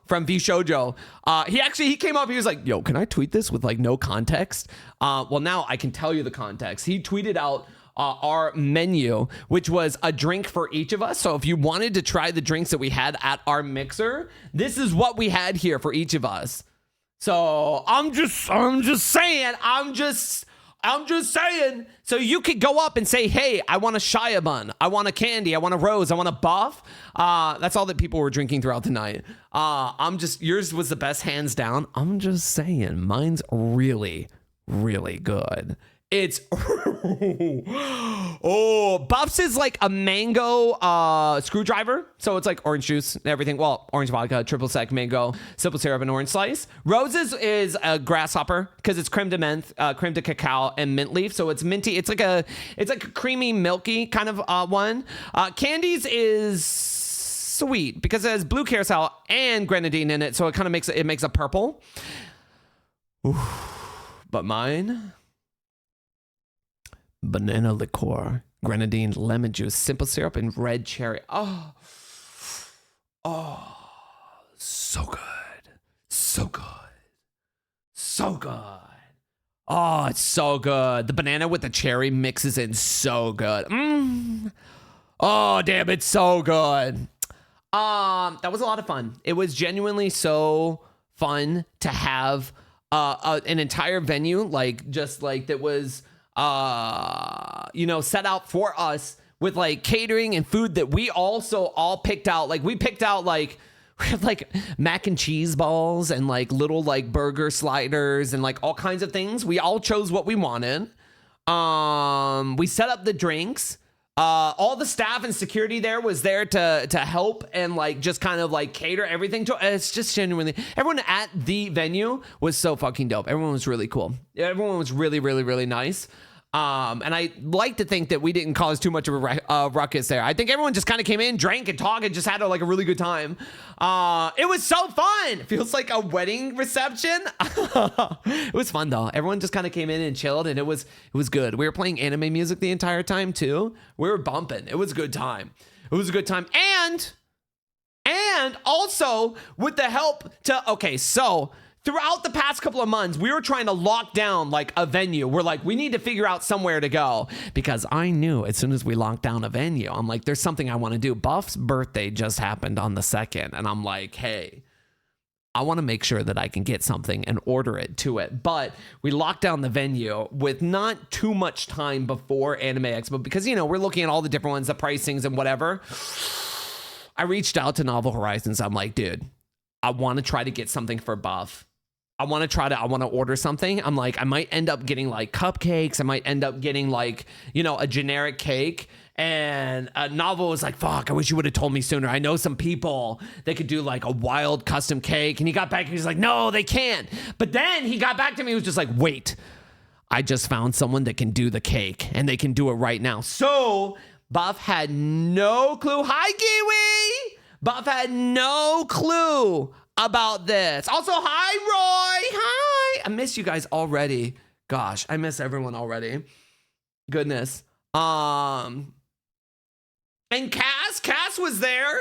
from V Shoujo. He came up, he was like, yo, can I tweet this with like no context? Well, now I can tell you the context. He tweeted out our menu, which was a drink for each of us. So if you wanted to try the drinks that we had at our mixer, this is what we had here for each of us. So I'm just saying. So you could go up and say, hey, I want a ShiaBun, I want a candy, I want a rose, I want a buff. That's all that people were drinking throughout the night. Yours was the best, hands down. I'm just saying, mine's really, really good. It's Buffs is like a mango screwdriver, so it's like orange juice and everything. Well, orange vodka, triple sec, mango, simple syrup, and orange slice. Roses is a grasshopper because it's creme de menthe, creme de cacao, and mint leaf, so it's minty. It's like a creamy, milky kind of one. Candies is sweet because it has blue carousel and grenadine in it, so it kind of makes a purple. But mine, banana liqueur, grenadine, lemon juice, simple syrup, and red cherry. Oh, so good. So good. So good. Oh, it's so good. The banana with the cherry mixes in so good. Oh, damn, it's so good. That was a lot of fun. It was genuinely so fun to have an entire venue that was set out for us with like catering and food that we also all picked out. Like we picked out we had like mac and cheese balls and like little like burger sliders and like all kinds of things. We all chose what we wanted. We set up the drinks. All the staff and security there was there to help and like just kind of like cater everything to. It's just genuinely, everyone at the venue was so fucking dope. Everyone was really cool. Everyone was really, really, really nice. And I like to think that we didn't cause too much of a ruckus there. I think everyone just kind of came in, drank and talked and just had a really good time. It was so fun. It feels like a wedding reception. It was fun though. Everyone just kind of came in and chilled, and it was good. We were playing anime music the entire time too. We were bumping. It was a good time. And also with the help so throughout the past couple of months, we were trying to lock down like a venue. We're like, we need to figure out somewhere to go, because I knew as soon as we locked down a venue, I'm like, there's something I want to do. Buff's birthday just happened on the 2nd, and I'm like, hey, I want to make sure that I can get something and order it to it. But we locked down the venue with not too much time before Anime Expo, because, we're looking at all the different ones, the pricings and whatever. I reached out to Novel Horizons. I'm like, dude, I want to try to get something for Buff. I want to order something. I'm like, I might end up getting like cupcakes. I might end up getting like, a generic cake. And Novel was like, fuck, I wish you would have told me sooner. I know some people that could do like a wild custom cake. And he got back and he's like, no, they can't. But then he got back to me. He was just like, wait, I just found someone that can do the cake and they can do it right now. So Buff had no clue. Hi, Kiwi. Buff had no clue about this. Also, hi, Roy. Hi. I miss you guys already. Gosh, I miss everyone already. Goodness. And Cass was there.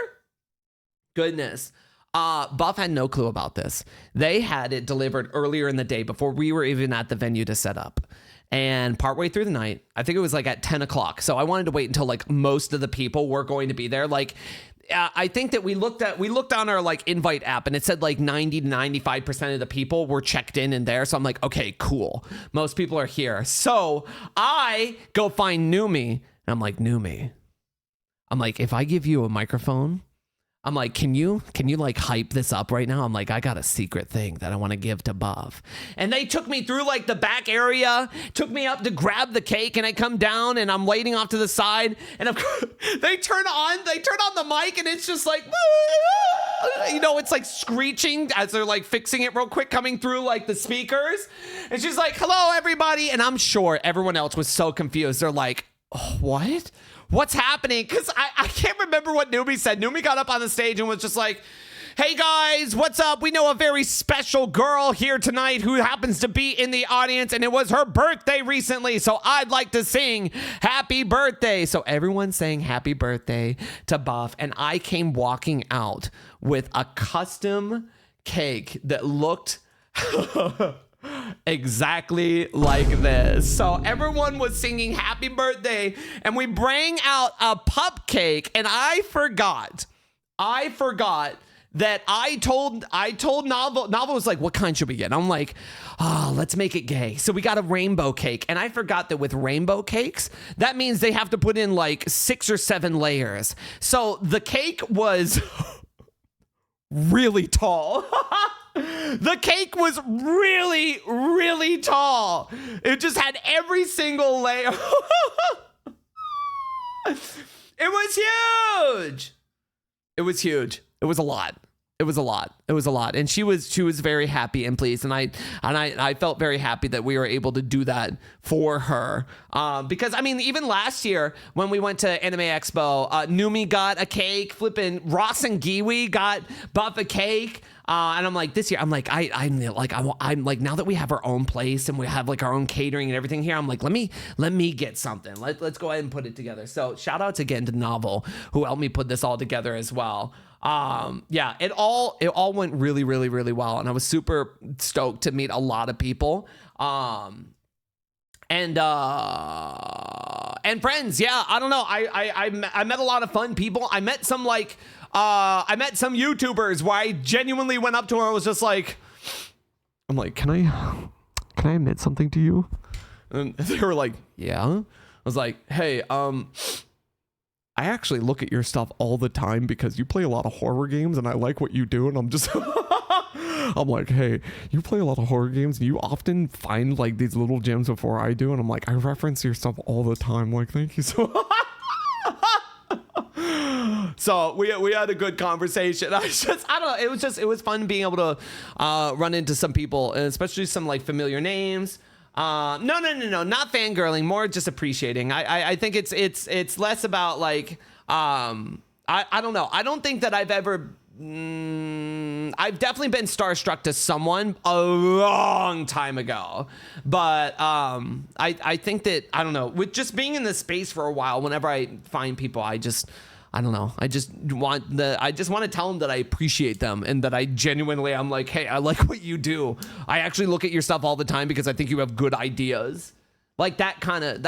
Goodness. Buff had no clue about this. They had it delivered earlier in the day before we were even at the venue to set up. And partway through the night, I think it was like at 10 o'clock. So I wanted to wait until like most of the people were going to be there. Like, I think that we looked on our like invite app and it said like 90 to 95% of the people were checked in there. So I'm like, okay, cool. Most people are here. So I go find Numi and I'm like, Numi, if I give you a microphone, I'm like, can you like hype this up right now? I'm like, I got a secret thing that I want to give to Buff. And they took me through like the back area, took me up to grab the cake, and I come down and I'm waiting off to the side, and they turn on the mic and it's just like, You know, it's like screeching as they're like fixing it real quick, coming through like the speakers. And she's like, hello, everybody. And I'm sure everyone else was so confused. They're like, oh, what? What's happening? Because I can't remember what Numi said. Numi got up on the stage and was just like, hey guys, what's up? We know a very special girl here tonight who happens to be in the audience, and it was her birthday recently, so I'd like to sing happy birthday. So everyone sang happy birthday to Buff, and I came walking out with a custom cake that looked exactly like this. So everyone was singing happy birthday, and we bring out a pup cake, and I forgot that I told Novel was like, what kind should we get? And I'm like, oh, let's make it gay. So we got a rainbow cake. And I forgot that with rainbow cakes, that means they have to put in like 6 or 7 layers. So the cake was really tall. The cake was really, really tall. It just had every single layer. It was huge. It was huge. It was a lot. It was a lot. It was a lot. And she was very happy and pleased. And I felt very happy that we were able to do that for her. Because I mean, even last year when we went to Anime Expo, Numi got a cake, flipping Ross and Giwi got Buff a cake. And I'm like, this year, I'm like, I'm like, now that we have our own place and we have like our own catering and everything here, I'm like, let me get something. Let's go ahead and put it together. So shout outs again to Novel, who helped me put this all together as well. Yeah, it all went really, really, really well. And I was super stoked to meet a lot of people. And friends. Yeah, I don't know. I met a lot of fun people. I met some YouTubers where I genuinely went up to her and was just like, I'm like, can I admit something to you? And they were like, yeah. I was like, hey, I actually look at your stuff all the time because you play a lot of horror games and I like what you do. And I'm just, I'm like, hey, you play a lot of horror games and you often find like these little gems before I do. And I'm like, I reference your stuff all the time. Like, thank you so much. So we had a good conversation. I don't know. It was fun being able to run into some people, and especially some like familiar names. No, not fangirling, more just appreciating. I think it's less about like, I don't know. I don't think that I've ever, I've definitely been starstruck to someone a long time ago, but I think that, I don't know, with just being in this space for a while, whenever I find people, I don't know. I just want to tell them that I appreciate them and that I genuinely, I'm like, hey, I like what you do. I actually look at your stuff all the time because I think you have good ideas. Like that kind of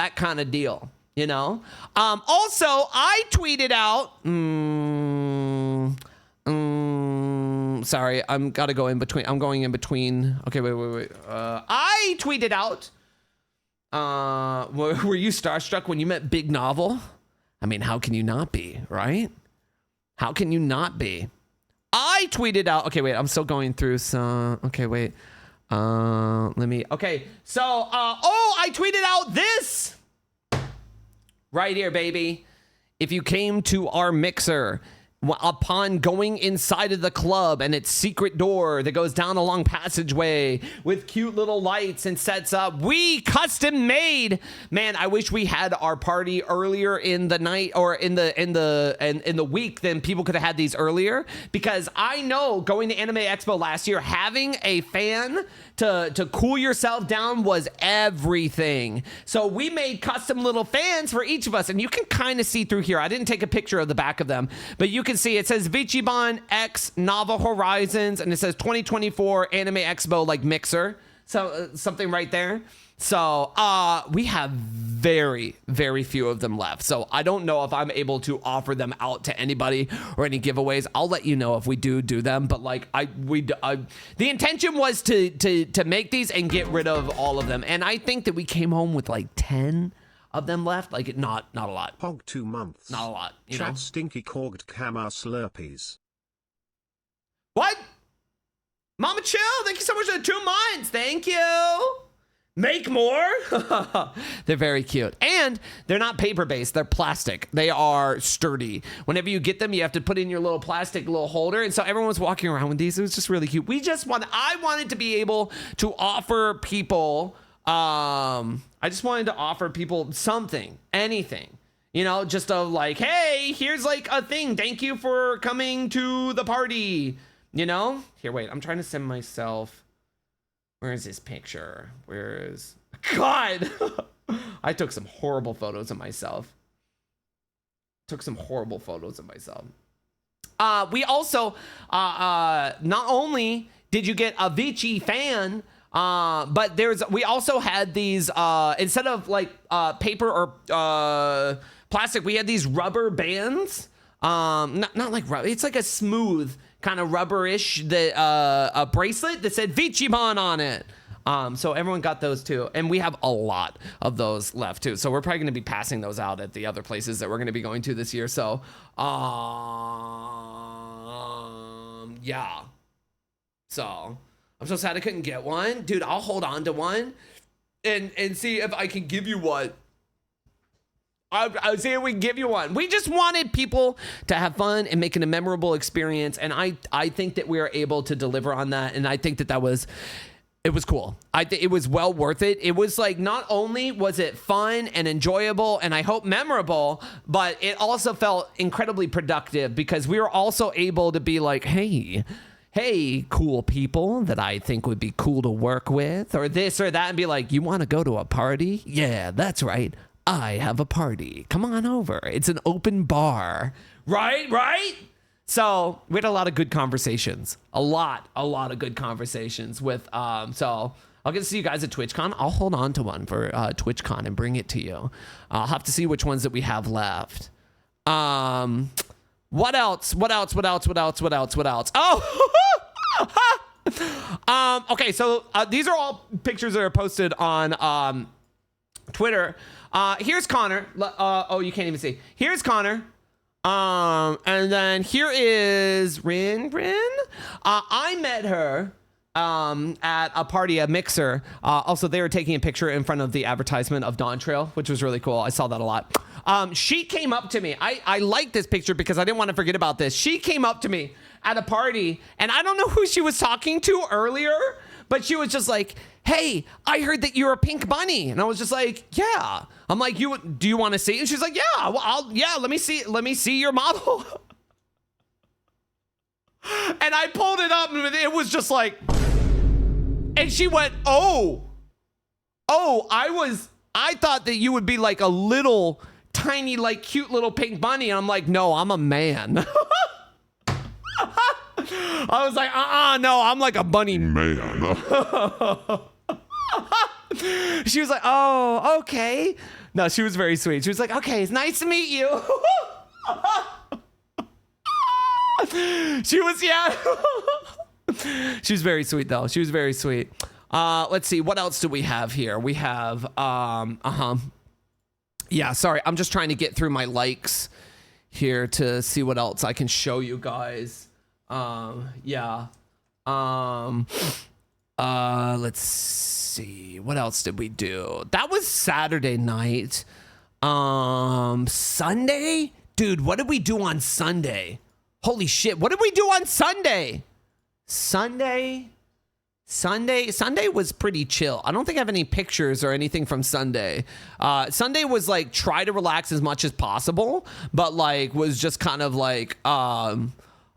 deal, you know? Also, I tweeted out, sorry, I'm going in between. Okay, wait. I tweeted out, were you starstruck when you met Big Novel? I mean, how can you not be, right? How can you not be? I tweeted out, okay, wait, I'm still going through some, okay, wait. Okay, so, I tweeted out this right here, baby. If you came to our mixer upon going inside of the club and its secret door that goes down a long passageway with cute little lights and sets up, we custom made. Man, I wish we had our party earlier in the night or in the week, then people could have had these earlier, because I know going to Anime Expo last year, having a fan to cool yourself down was everything. So we made custom little fans for each of us, and you can kind of see through here. I didn't take a picture of the back of them, but you can see it says ShiaBun X Novel Horizons, and it says 2024 Anime Expo like mixer. So something right there. So we have very, very few of them left. So I don't know if I'm able to offer them out to anybody or any giveaways. I'll let you know if we do them. But like the intention was to make these and get rid of all of them. And I think that we came home with like 10 of them left. Like not a lot. Pog 2 months. Not a lot. You Chat know? stinky corged Kama Slurpees. What? Mama Chill, thank you so much for the 2 months. Thank you. Make more? They're very cute. And they're not paper-based. They're plastic. They are sturdy. Whenever you get them, you have to put in your little plastic little holder. And so everyone was walking around with these. It was just really cute. I wanted to be able to offer people, I just wanted to offer people something, anything. You know, just a like, hey, here's like a thing. Thank you for coming to the party. You know? Here, wait. I'm trying to send myself... Where is this picture? God! I took some horrible photos of myself. We also, not only did you get a Vici fan, but we also had these, instead of like paper or plastic, we had these rubber bands. Not like rubber, it's like a smooth kind of rubberish a bracelet that said ShiaBun on it. So everyone got those too, and we have a lot of those left too. So we're probably going to be passing those out at the other places that we're going to be going to this year. So yeah. So I'm so sad I couldn't get one, dude. I'll hold on to one and see if I can give you one. I was saying we can give you one. We just wanted people to have fun and make it a memorable experience, and I think that we are able to deliver on that, and I think that it was cool. I think it was well worth it. It was like, not only was it fun and enjoyable, and I hope memorable, but it also felt incredibly productive because we were also able to be like, hey, cool people that I think would be cool to work with, or this or that, and be like, you want to go to a party? Yeah, that's right. I have a party. Come on over. It's an open bar. Right? So we had a lot of good conversations. A lot of good conversations with, so I'll get to see you guys at TwitchCon. I'll hold on to one for TwitchCon and bring it to you. I'll have to see which ones that we have left. What else? Oh, okay. So these are all pictures that are posted on Twitter. Here's Connor. Oh, you can't even see. Here's Connor. And then here is Rin. I met her at a party, a mixer. Also, they were taking a picture in front of the advertisement of Dawn Trail, which was really cool. I saw that a lot. She came up to me. I like this picture because I didn't want to forget about this. She came up to me at a party, and I don't know who she was talking to earlier, but she was just like, hey, I heard that you're a pink bunny. And I was just like, yeah. I'm like, do you want to see? And she's like, yeah, well, let me see your model. And I pulled it up, and it was just like, and she went, oh, I thought that you would be like a little tiny, like cute little pink bunny. And I'm like, no, I'm a man. I was like, no, I'm like a bunny man. She was like, oh, okay. No, she was very sweet. She was like, okay, it's nice to meet you. She was very sweet though. She was very sweet. Let's see, what else do we have here? We have, yeah, sorry. I'm just trying to get through my likes here to see what else I can show you guys. Let's see. What else did we do? That was Saturday night. Sunday? Dude, what did we do on Sunday? Holy shit. What did we do on Sunday? Sunday was pretty chill. I don't think I have any pictures or anything from Sunday. Sunday was like, try to relax as much as possible, but like was just kind of like, I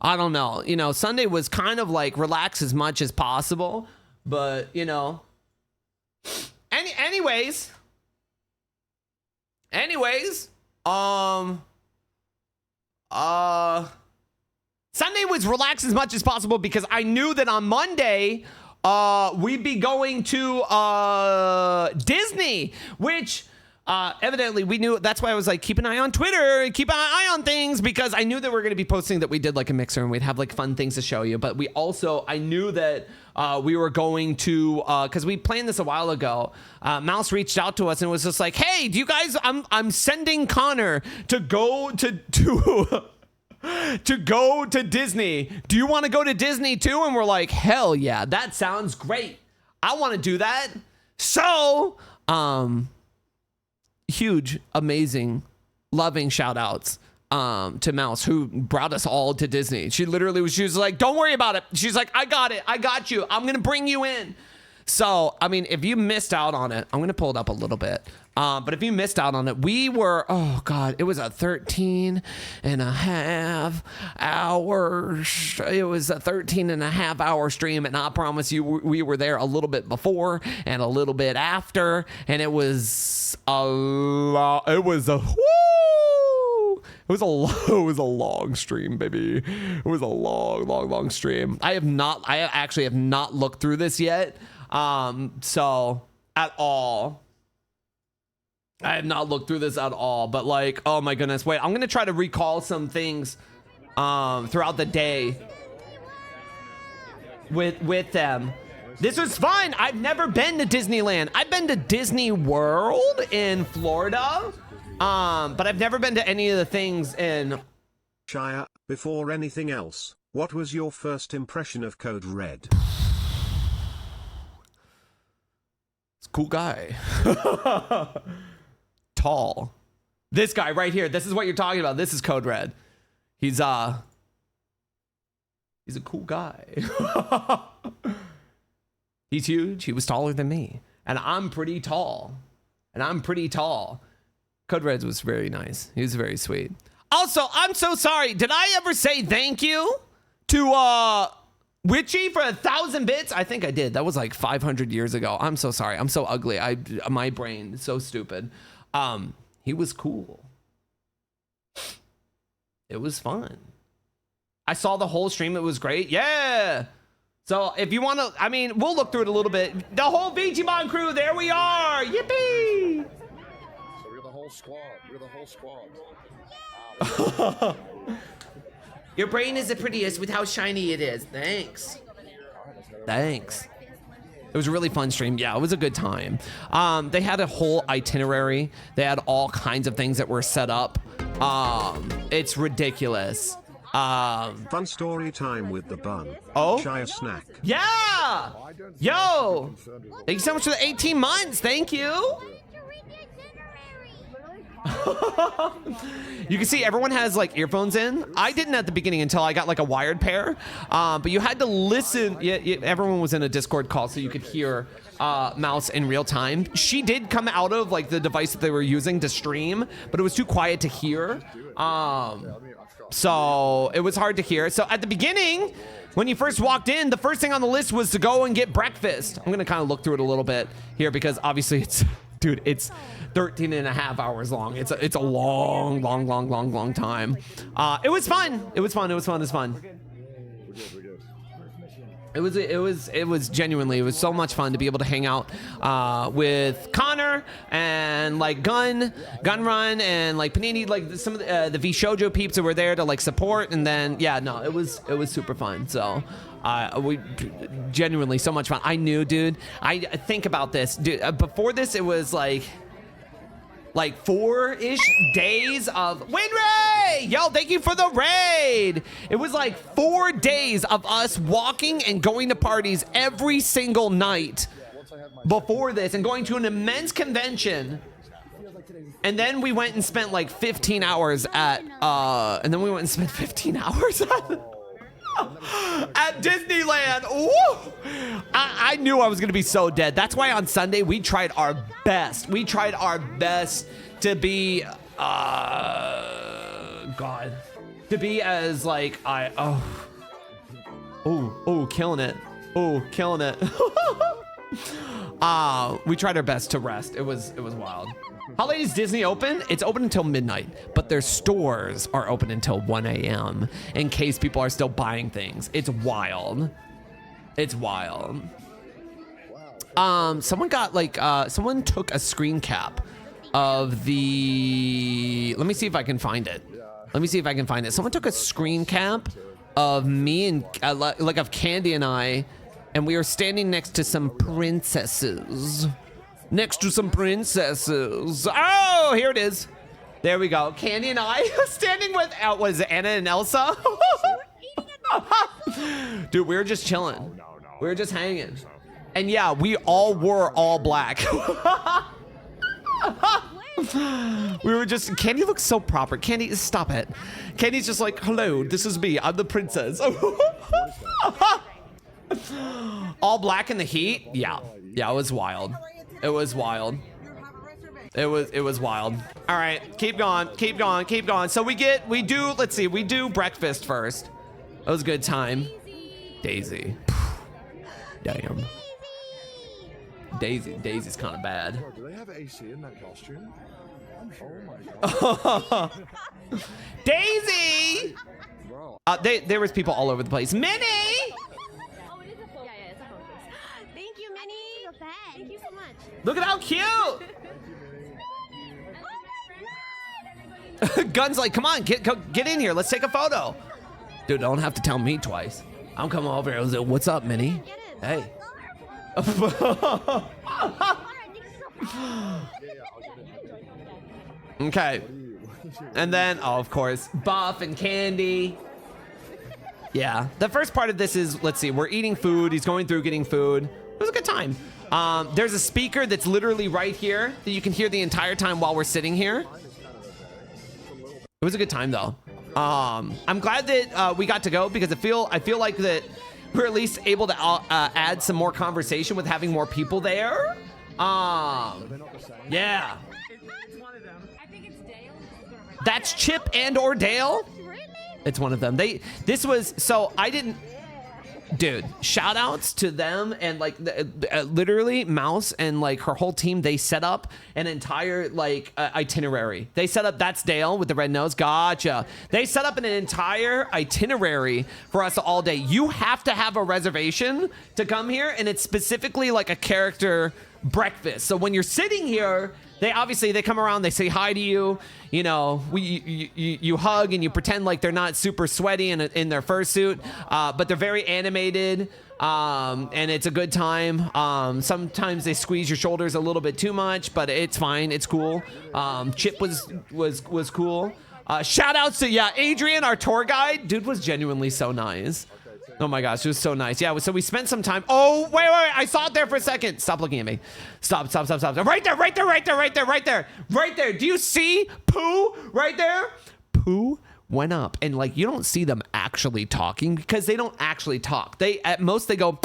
don't know. You know, Sunday was kind of like relax as much as possible, but you know, anyways, Sunday was relax as much as possible because I knew that on Monday, we'd be going to Disney, which evidently we knew. That's why I was like, keep an eye on Twitter, keep an eye on things, because I knew that we were going to be posting that we did like a mixer and we'd have like fun things to show you. But we also, I knew that we were going to, because we planned this a while ago. Mouse reached out to us and was just like, hey, do you guys, I'm sending Connor to go to go to Disney. Do you want to go to Disney too? And we're like, hell yeah, that sounds great. I want to do that. So, huge, amazing, loving shout outs to Mouse, who brought us all to Disney. She was like, don't worry about it. She's like, I got it. I got you. I'm going to bring you in. So, I mean, if you missed out on it, I'm going to pull it up a little bit. But if you missed out on it, we were, oh God, it was a 13 and a half hours. It was a 13 and a half hour stream. And I promise you, we were there a little bit before and a little bit after. And it was a lot. It was a, woo! It was a long stream, baby. It was a long stream. I actually have not looked through this yet. So at all. I have not looked through this at all, but like, oh my goodness. Wait, I'm going to try to recall some things, throughout the day with them. This was fun. I've never been to Disneyland. I've been to Disney World in Florida. But I've never been to any of the things in Shia. Before anything else, what was your first impression of Code Red? It's a cool guy. Tall. This guy right here. This is what you're talking about. This is Code Red. He's a cool guy. He's huge. He was taller than me. And I'm pretty tall. Code Red was very nice. He was very sweet. Also, I'm so sorry. Did I ever say thank you to Witchy for 1,000 bits? I think I did. That was like 500 years ago. I'm so sorry. I'm so ugly. My brain is so stupid. He was cool. It was fun. I saw the whole stream. It was great. Yeah. So if you want to, I mean, we'll look through it a little bit. The whole VGBon crew, there we are. Yippee. So we're the whole squad. Your brain is the prettiest with how shiny it is. Thanks. It was a really fun stream. Yeah, it was a good time. They had a whole itinerary. They had all kinds of things that were set up. It's ridiculous. Fun story time with the bun. Oh? Shia snack. Yeah! Yo! Thank you so much for the 18 months. Thank you. You can see everyone has like earphones in. I didn't at the beginning until I got like a wired pair. But you had to listen. Everyone was in a Discord call so you could hear Mouse in real time. She did come out of like the device that they were using to stream, but it was too quiet to hear. So it was hard to hear. So at the beginning, when you first walked in, the first thing on the list was to go and get breakfast. I'm gonna kind of look through it a little bit here because obviously it's, dude, it's 13 and a half hours long. It's a long time. It was fun. It was genuinely, it was so much fun to be able to hang out with Connor and like Gun Run and like Panini, like some of the V Shoujo peeps that were there to like support. And then it was super fun. So we genuinely so much fun. I knew, dude, I think about this, dude, before this it was like 4-ish days of Winray! Yo, thank you for the raid! It was like 4 days of us walking and going to parties every single night before this and going to an immense convention. And then we went and spent like 15 hours at at Disneyland. Woo! I knew I was gonna be so dead. That's why on Sunday we tried our best. We tried our best to be to be as like killing it. We tried our best to rest. It was wild. How late is Disney open? It's open until midnight, but their stores are open until 1 a.m. in case people are still buying things. It's wild. Someone got like, someone took a screen cap of the, let me see if I can find it. Someone took a screen cap of me and like of Candy and I, and we were standing next to some princesses. Oh, here it is. There we go. Candy and I standing with, was it Anna and Elsa? Dude, we were just chilling. We were just hanging. And yeah, we all were all black. We were just, Candy looks so proper. Candy, stop it. Candy's just like, hello, this is me. I'm the princess. All black in the heat? Yeah. Yeah, it was wild. It was wild. It was wild. All right, keep going, keep going, keep going. So we do breakfast first. That was a good time. Daisy. Damn. Daisy's kind of bad. Bro, do they have AC in that costume? Oh my god. Daisy! Bro. There was people all over the place. Minnie! Oh, it is a focus. Yeah, it's a focus. Thank you, Minnie. Thank you so much. Look at how cute! Gun's like, come on, get in here. Let's take a photo. Dude, don't have to tell me twice. I'm coming over here. I was like, what's up, Minnie? Hey. Okay. And then, oh, of course, Buff and Candy. Yeah. The first part of this is, let's see, we're eating food. He's going through getting food. It was a good time. There's a speaker that's literally right here that you can hear the entire time while we're sitting here. It was a good time though. I'm glad that we got to go because I feel like that we're at least able to add some more conversation with having more people there. Yeah. That's Chip and or Dale. It's one of them. Dude, shout outs to them and like literally Mouse and like her whole team. They set up an entire like itinerary. They set up, that's Dale with the red nose. Gotcha. They set up an entire itinerary for us all day. You have to have a reservation to come here, and it's specifically like a character breakfast. So when you're sitting here, they come around, they say hi to you, you know, you hug and you pretend like they're not super sweaty in their fursuit, but they're very animated, and it's a good time. Sometimes they squeeze your shoulders a little bit too much, but it's fine, it's cool. Chip was cool. Shout outs to, Adrian, our tour guide. Dude was genuinely so nice. Oh my gosh, it was so nice. Yeah, so we spent some time. Oh, wait, I saw it there for a second. Stop looking at me. Stop. Right there. Do you see Pooh right there? Pooh went up, and like, you don't see them actually talking because they don't actually talk. At most they go,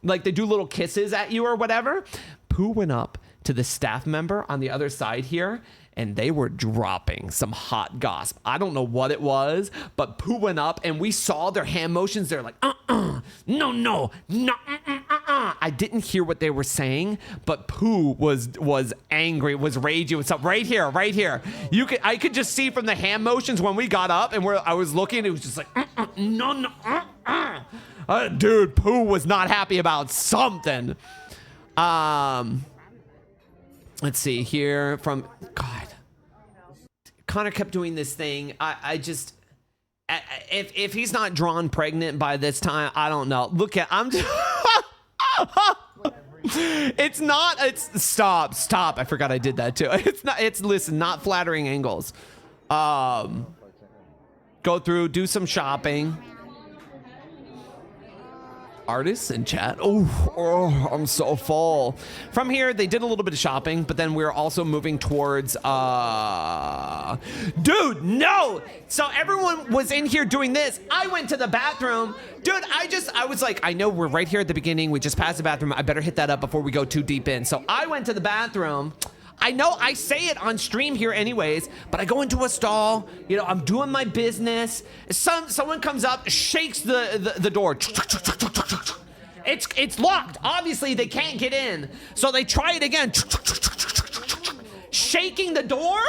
like they do little kisses at you or whatever. Pooh went up to the staff member on the other side here, and they were dropping some hot gossip. I don't know what it was, but Pooh went up and we saw their hand motions. They're like, no. I didn't hear what they were saying, but Pooh was angry, was raging with something. Right here. I could just see from the hand motions when we got up and I was looking, it was just like, no. Dude, Pooh was not happy about something. Let's see here from, God, Connor kept doing this thing. If he's not drawn pregnant by this time, I don't know. Stop. I forgot I did that too. Listen, not flattering angles. Go through, do some shopping. Artists in chat. Oh, I'm so full. From here, they did a little bit of shopping, but then we're also moving towards, dude, no! So everyone was in here doing this. I went to the bathroom. Dude, I was like, I know we're right here at the beginning. We just passed the bathroom. I better hit that up before we go too deep in. So I went to the bathroom. I know I say it on stream here anyways, but I go into a stall, you know, I'm doing my business. Someone comes up, shakes the door. It's locked. Obviously they can't get in. So they try it again. Shaking the door.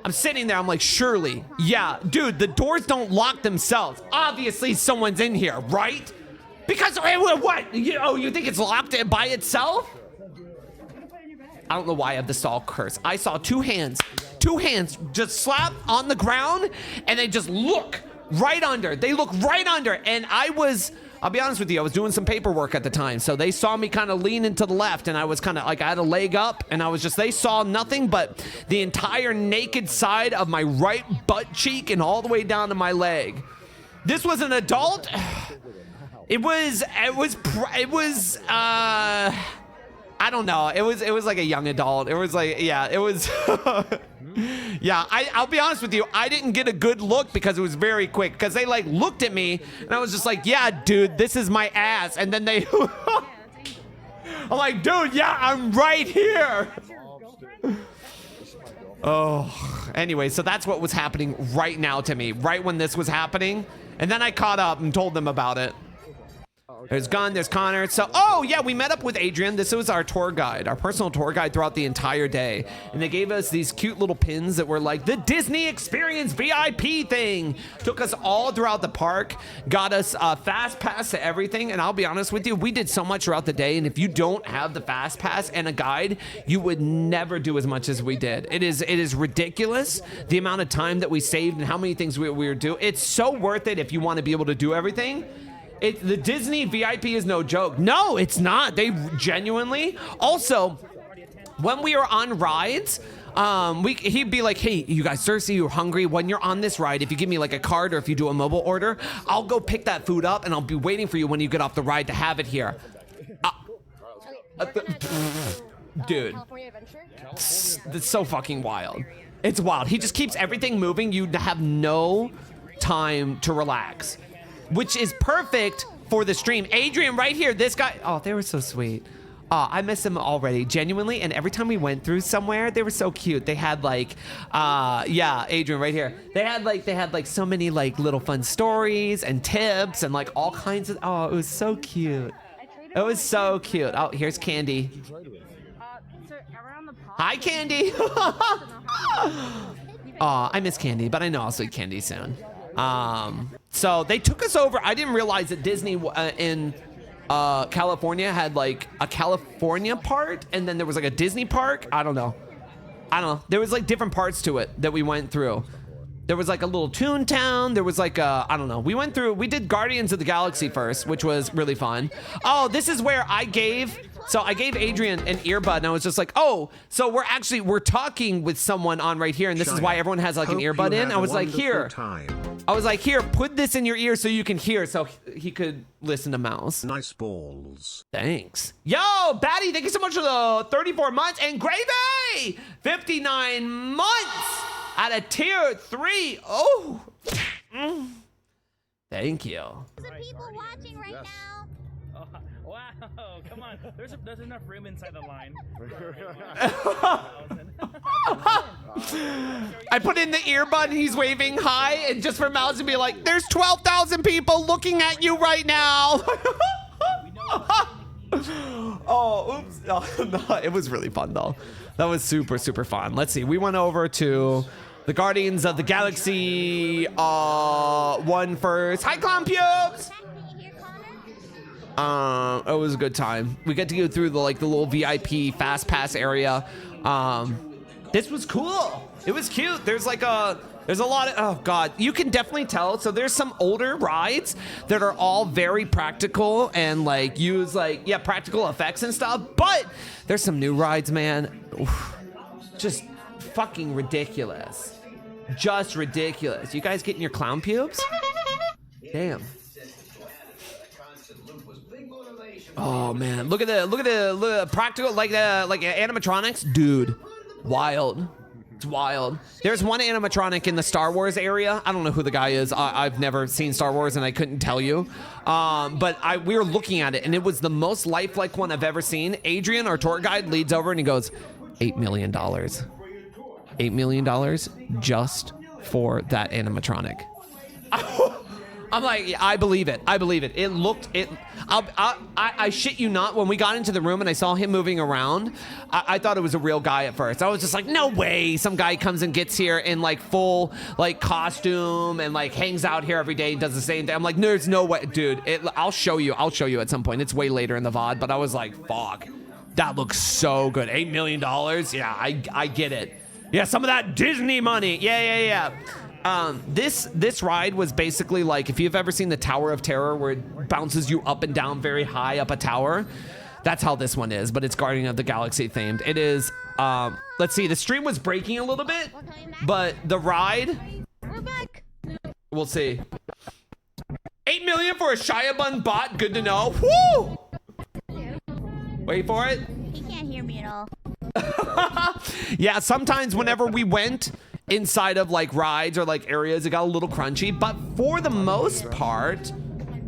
I'm sitting there, I'm like, surely. Yeah, dude, the doors don't lock themselves. Obviously someone's in here, right? Because, what? You think it's locked by itself? I don't know why I have the stall curse. I saw two hands just slap on the ground, and they just look right under. They look right under, and I'll be honest with you, I was doing some paperwork at the time, so they saw me kind of leaning to the left, and I was kind of like, I had a leg up, and they saw nothing but the entire naked side of my right butt cheek and all the way down to my leg. This was an adult. It was I don't know. It was like a young adult. It was like, yeah, it was yeah, I'll be honest with you. I didn't get a good look because it was very quick, because they like looked at me and I was just like, yeah, dude, this is my ass. And then they I'm like, dude, yeah, I'm right here. Oh, anyway, so that's what was happening right now to me, right when this was happening. And then I caught up and told them about it. There's Gunn, there's Connor. So, oh yeah, we met up with Adrian. This was our tour guide, our personal tour guide throughout the entire day. And they gave us these cute little pins that were like the Disney Experience VIP thing. Took us all throughout the park, got us a fast pass to everything. And I'll be honest with you, we did so much throughout the day. And if you don't have the fast pass and a guide, you would never do as much as we did. It is ridiculous the amount of time that we saved and how many things we were doing. It's so worth it if you want to be able to do everything. The Disney VIP is no joke. No, it's not. They genuinely. Also, when we were on rides, he'd be like, hey, you guys thirsty, you're hungry? When you're on this ride, if you give me like a card or if you do a mobile order, I'll go pick that food up and I'll be waiting for you when you get off the ride to have it here. Dude, that's so fucking wild. It's wild. He just keeps everything moving. You have no time to relax, which is perfect for the stream. Adrian right here, this guy, oh, they were so sweet. I miss them already, genuinely. And every time we went through somewhere, they were so cute. They had like, yeah, Adrian right here. They had like so many like little fun stories and tips and like all kinds of, oh, it was so cute. It was so cute. Oh, here's Candy. Hi, Candy. Oh, I miss Candy, but I know I'll see Candy soon. So they took us over. I didn't realize that Disney in California had like a California part, and then there was like a Disney park. I don't know. There was like different parts to it that we went through. There was like a little Toontown. There was like I don't know. We did Guardians of the Galaxy first, which was really fun. Oh, this is where I gave Adrian an earbud, and I was just like, oh, so we're talking with someone on right here, and this is why everyone has like an earbud in. I was like, here, put this in your ear so you can hear, so he could listen to Mouse. Nice balls. Thanks. Yo, Batty, thank you so much for the 34 months, and Gravy, 59 months at a tier 3. Oh, thank you. There's people watching right now. Wow, come on. There's enough room inside the line. I put in the earbud and he's waving hi, and just for Mouse to be like, there's 12,000 people looking at you right now. Oh, oops. Oh, no, it was really fun though. That was super, super fun. Let's see. We went over to the Guardians of the Galaxy one first. Hi, Clown Pubes. It was a good time. We get to go through the little VIP fast pass area. This was cool. It was cute. There's a lot of, oh God, you can definitely tell. So there's some older rides that are all very practical and use practical effects and stuff. But there's some new rides, man. Oof. Just fucking ridiculous. Just ridiculous. You guys getting your clown pubes? Damn. Oh man, look at the practical animatronics, dude. Wild. It's wild. There's one animatronic in the Star Wars area. I don't know who the guy is. I've never seen Star Wars and I couldn't tell you. But we were looking at it and it was the most lifelike one I've ever seen. Adrian, our tour guide, leads over and he goes, $8 million. $8 million just for that animatronic. I'm like, yeah, I believe it. I believe it. I shit you not. When we got into the room and I saw him moving around, I thought it was a real guy at first. I was just like, no way. Some guy comes and gets here in full costume and hangs out here every day and does the same thing. I'm like, there's no way, dude. I'll show you at some point. It's way later in the VOD, but I was like, fuck, that looks so good. $8 million. Yeah, I get it. Yeah, some of that Disney money. Yeah. This ride was basically if you've ever seen the Tower of Terror where it bounces you up and down very high up a tower, that's how this one is, but it's Guardian of the Galaxy themed. It is, let's see, the stream was breaking a little bit, but the ride, We're back. we'll see. $8 million for a ShiaBun bot. Good to know. Woo! Wait for it. He can't hear me at all. Yeah, sometimes whenever we went inside of like rides or like areas, it got a little crunchy, but for the most part,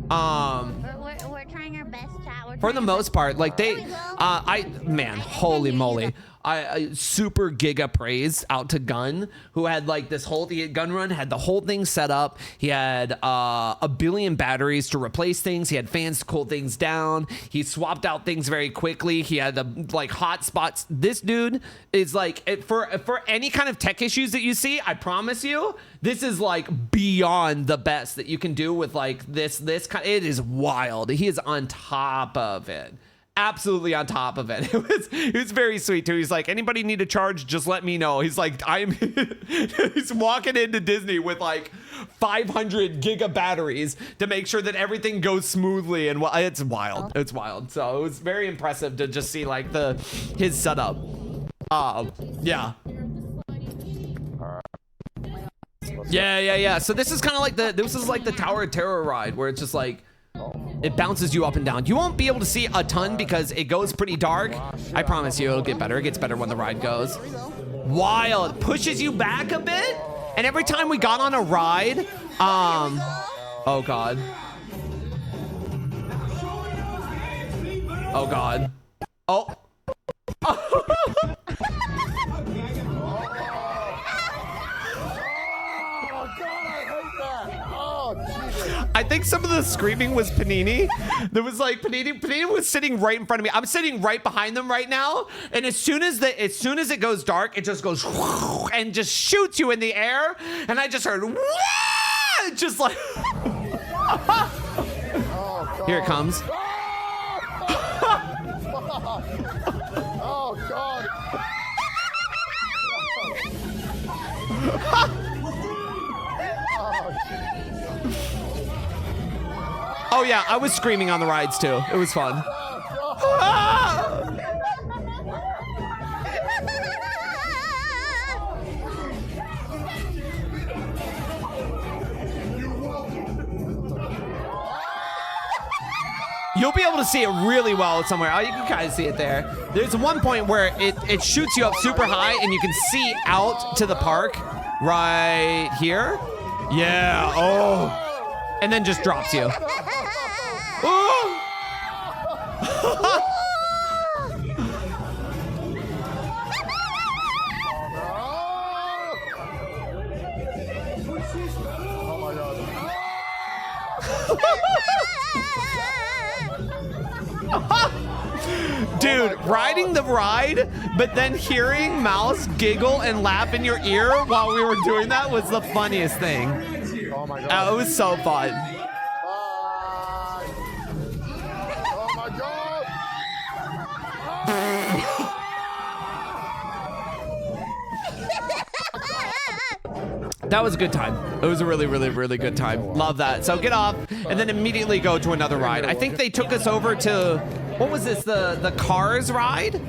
We're trying our best, chat. for the most part, like they, There we go. man, holy moly. I super giga praise out to Gun, who had like this whole Gun Run had the whole thing set up. He had a billion batteries to replace things. He had fans to cool things down. He swapped out things very quickly. He had the like hot spots. This dude is like for any kind of tech issues that you see, I promise you, this is like beyond the best that you can do with like this kind. It is wild. He is on top of it. Absolutely on top of it. It was very sweet too. He's like, anybody need a charge? Just let me know. He's like, he's walking into Disney with like 500 giga batteries to make sure that everything goes smoothly, and it's wild. It's wild. So it was very impressive to just see like his setup. Yeah. Yeah. So this is kind of like the Tower of Terror ride where it's just like, it bounces you up and down. You won't be able to see a ton because it goes pretty dark. I promise you it'll get better. It gets better when the ride goes. Wild. Pushes you back a bit. And every time we got on a ride, oh God. Oh God. Oh. I think some of the screaming was Panini. There was like Panini was sitting right in front of me. I'm sitting right behind them right now. And as soon as it goes dark, it just goes and just shoots you in the air. And I just heard just like here it comes. Oh God. Oh yeah, I was screaming on the rides too. It was fun. You'll be able to see it really well somewhere. Oh, you can kind of see it there. There's one point where it shoots you up super high and you can see out to the park right here. Yeah, oh. And then just drops you. Oh. Dude, riding the ride, but then hearing Mouse giggle and laugh in your ear while we were doing that was the funniest thing. Oh my God. It was so fun. Oh my God. That was a good time. It was a really, really, really good time. Love that. So get off and then immediately go to another ride. I think they took us over to, what was this? The Cars ride?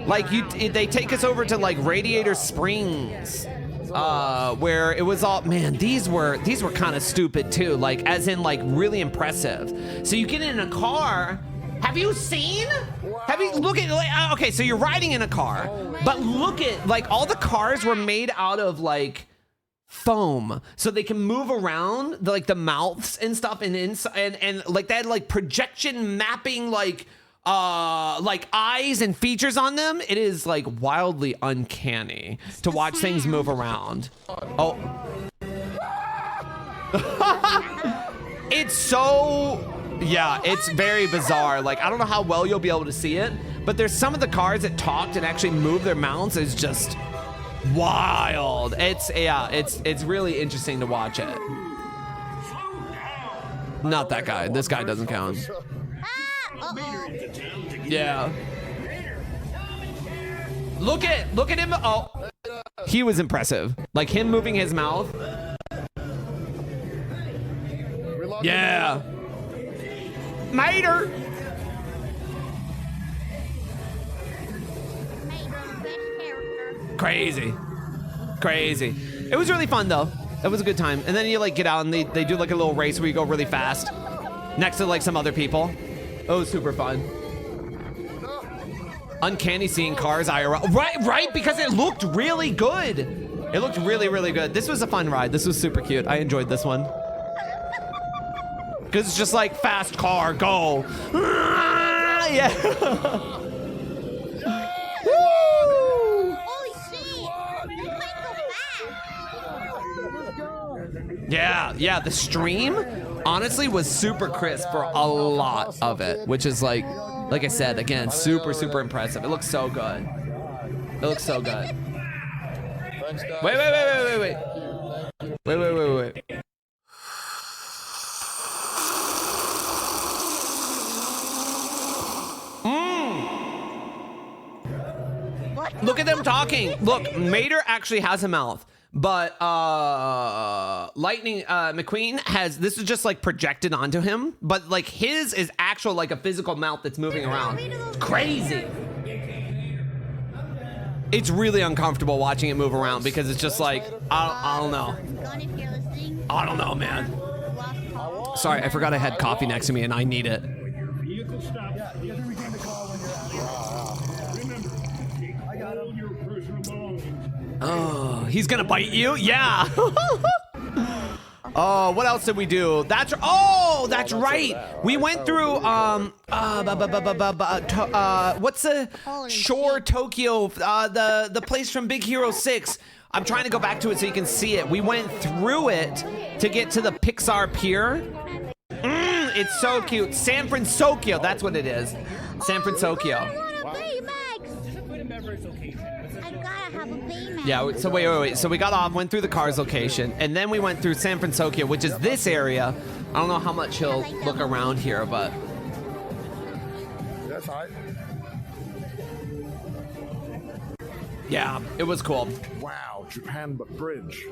Like they take us over to like Radiator Springs. Where it was all, man, these were kind of stupid too, like as in like really impressive. So you get in a car. Have you look at like, okay, so you're riding in a car, but look at like all the cars were made out of like foam, so they can move around like the mouths and stuff, and inside and like they had like projection mapping like eyes and features on them. It is like wildly uncanny to watch things move around. Oh. It's so, yeah, it's very bizarre. Like, I don't know how well you'll be able to see it, but there's some of the cars that talked and actually moved their mounts. Is just wild. It's really interesting to watch it. Not that guy. This guy doesn't count. Yeah. Look at him. Oh, he was impressive. Like him moving his mouth. Yeah. Mater. Crazy. It was really fun though. It was a good time. And then you like get out and they do like a little race where you go really fast. next to like some other people. It was super fun. Uncanny seeing cars IRL. Right, because it looked really good. It looked really, really good. This was a fun ride. This was super cute. I enjoyed this one. Because it's just like fast car, go. Yeah. Holy shit! Yeah, the stream honestly was super crisp for a lot of it, which is like I said, again, super, super impressive. It looks so good. It looks so good. Wait. Look at them talking. Look, Mater actually has a mouth, but Lightning McQueen has, this is just like projected onto him, but like his is actual like a physical mouth that's moving around. Crazy. It's really uncomfortable watching it move around because it's just like, I don't know. I don't know, man. Sorry, I forgot I had coffee next to me and I need it. Oh, he's gonna bite you? Yeah. Oh, what else did we do? That's right. We went through what's the Shore Tokyo, the place from Big Hero 6. I'm trying to go back to it so you can see it. We went through it to get to the Pixar Pier. It's so cute. San Francisco, that's what it is. San Francisco. Yeah, so wait. So we got off, went through the Cars location, and then we went through San Francisco, which is this area. I don't know how much he'll look around here, but... That's hot. Yeah, it was cool. Wow, Japan but bridge.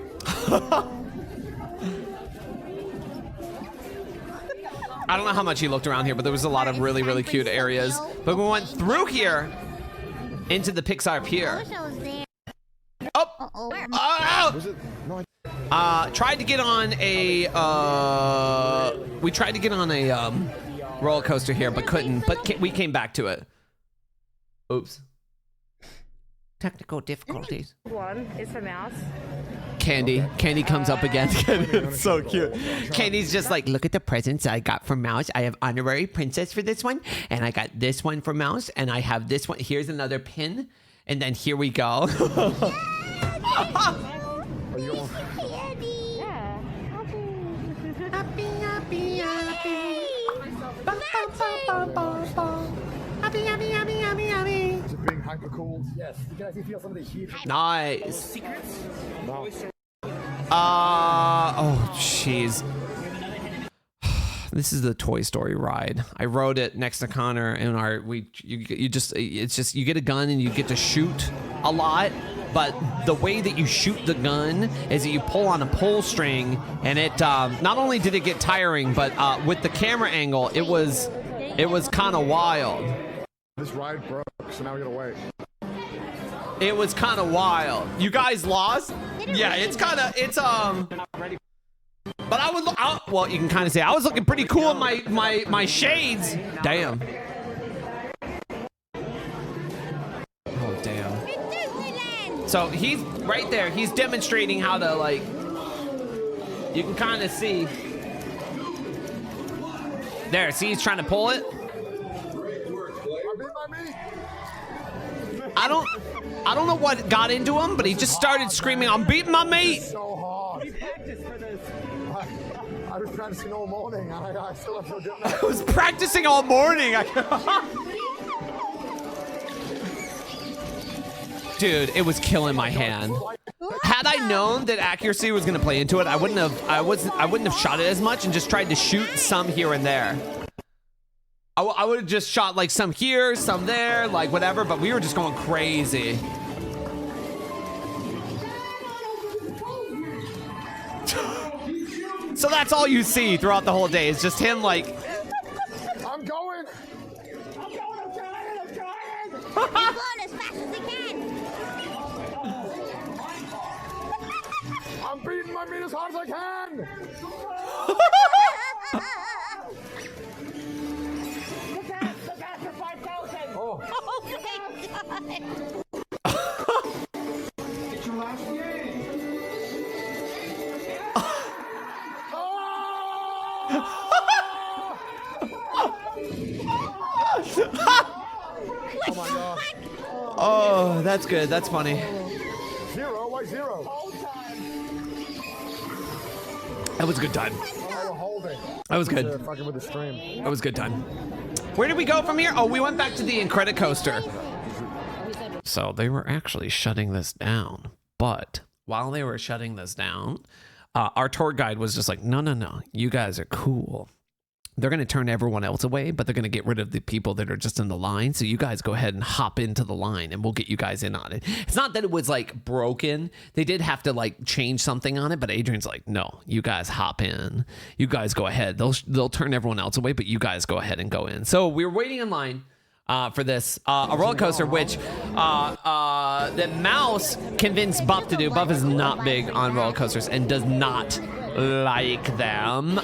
I don't know how much he looked around here, but there was a lot of really, really cute areas. But we went through here into the Pixar Pier. Tried to get on a we tried to get on a roller coaster here, but couldn't. But we came back to it. Oops. Technical difficulties. One is for mouse. Candy comes up again. It's so cute. Candy's just like, look at the presents I got for Mouse. I have honorary princess for this one, and I got this one for Mouse, and I have this one. Here's another pin, and then here we go. Is it being hyper cool? Yes. You can actually feel some of the heat. Nice. No. Oh, jeez. This is the Toy Story ride. I rode it next to Connor, and you get a gun and you get to shoot a lot. But the way that you shoot the gun is that you pull on a pull string, and it not only did it get tiring, but with the camera angle, it was kind of wild. This ride broke, so now we gotta wait. It was kind of wild. You guys lost? Yeah, it's but well, you can kind of say I was looking pretty cool in my shades. Damn. Oh, damn. So he's right there. He's demonstrating how to, like, you can kind of see. There, see, he's trying to pull it. I don't know what got into him, but he just started screaming, "I'm beating my mate!" So hard. I was practicing all morning, and I still have no good now. I was practicing all morning. Dude, it was killing my hand. Had I known that accuracy was going to play into it, I wouldn't have shot it as much and just tried to shoot some here and there. I would have just shot like some here, some there, like whatever, but we were just going crazy. So that's all you see throughout the whole day is just him like... I'm going! I'm going as fast as I can. I'm beating my meat as hard as I can! that's good. That's funny. 0, why 0? That was a good time. Oh, holding. That was good. Fucking with the stream. That was a good time. Where did we go from here? Oh, we went back to the Incredit Coaster. So they were actually shutting this down. But while they were shutting this down, our tour guide was just like, no, you guys are cool. They're going to turn everyone else away, but they're going to get rid of the people that are just in the line. So you guys go ahead and hop into the line and we'll get you guys in on it. It's not that it was like broken. They did have to like change something on it, but Adrian's like, no, you guys hop in. You guys go ahead. They'll turn everyone else away, but you guys go ahead and go in. So we were waiting in line for this, a roller coaster, which that Mouse convinced Buff to do. Buff is not big on roller coasters and does not like them.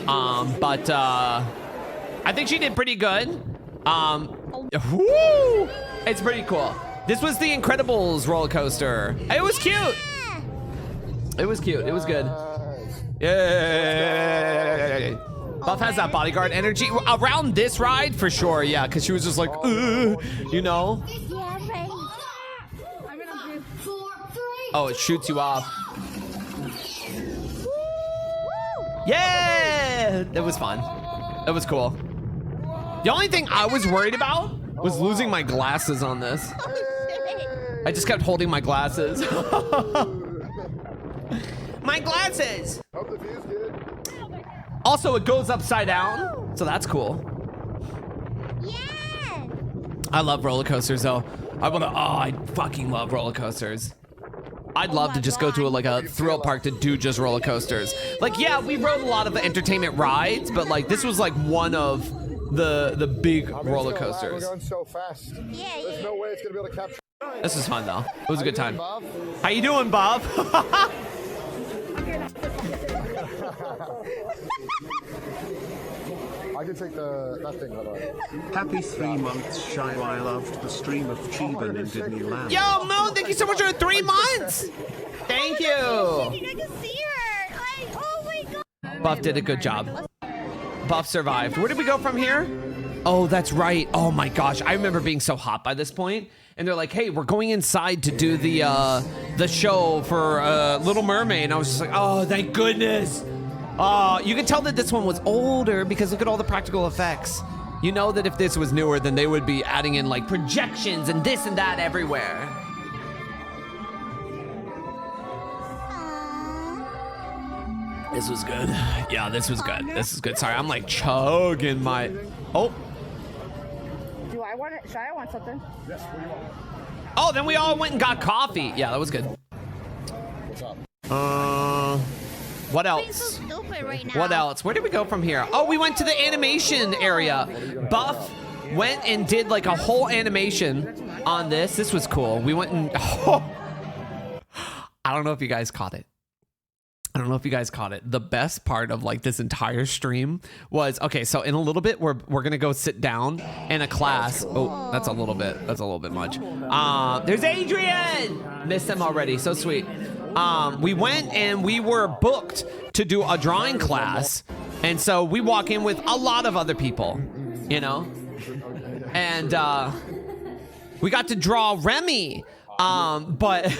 But I think she did pretty good. Woo! It's pretty cool. This was the Incredibles roller coaster. It was cute. It was cute. It was good. Yay! Buff has that bodyguard energy around this ride for sure. Yeah, because she was just like, you know. Oh, it shoots you off. Yeah, that was fun. That was cool. The only thing I was worried about was losing my glasses on this. I just kept holding my glasses. My glasses! Also, it goes upside down, so that's cool. Yeah. I love roller coasters, though. I fucking love roller coasters. I'd love to just go to a thrill park to do just roller coasters. Like, yeah, we rode a lot of entertainment rides, but like this was like one of the big roller coasters. We're going so fast. There's no way it's gonna be able to capture. This was fun though. It was a good time. How you doing, Bob? I can take that thing. Happy 3 months, Shy. I loved the stream of ShiaBun in Disneyland. Yo, Mo, thank you so much for 3 months. Thank you. I can see her. Oh my god. Buff did a good job. Buff survived. Where did we go from here? Oh, that's right. Oh my gosh, I remember being so hot by this point. And they're like, hey, we're going inside to do the show for Little Mermaid. And I was just like, oh, thank goodness. You can tell that this one was older because look at all the practical effects. You know that if this was newer, then they would be adding in like projections and this and that everywhere. This was good. Yeah, this was good. This is good. Sorry, I'm like chugging my... Oh. Do I want it? Should I want something? Yes, what do you want? Oh, then we all went and got coffee. Yeah, that was good. What's up? What I'm so else? stupid right now. What else? Where did we go from here? Oh, we went to the animation area. Buff went and did like a whole animation on this. This was cool. We went and... Oh, I don't know if you guys caught it. The best part of like this entire stream was, okay, so in a little bit, we're gonna go sit down in a class. Oh, that's a little bit much. There's Adrian! Missed him already, so sweet. We went and we were booked to do a drawing class. And so we walk in with a lot of other people, you know? And we got to draw Remy. But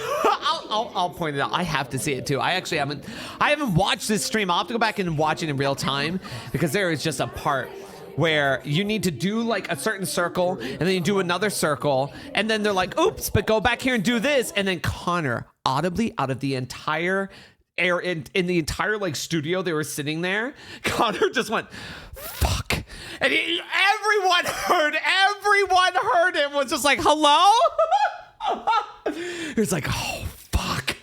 I'll point it out. I have to see it too. I haven't watched this stream. I'll have to go back and watch it in real time because there is just a part where you need to do like a certain circle and then you do another circle and then they're like, oops, but go back here and do this. And then Connor audibly out of the entire air in the entire like studio, they were sitting there. Connor just went, fuck. And everyone heard him was just like, hello? It's like, oh, fuck.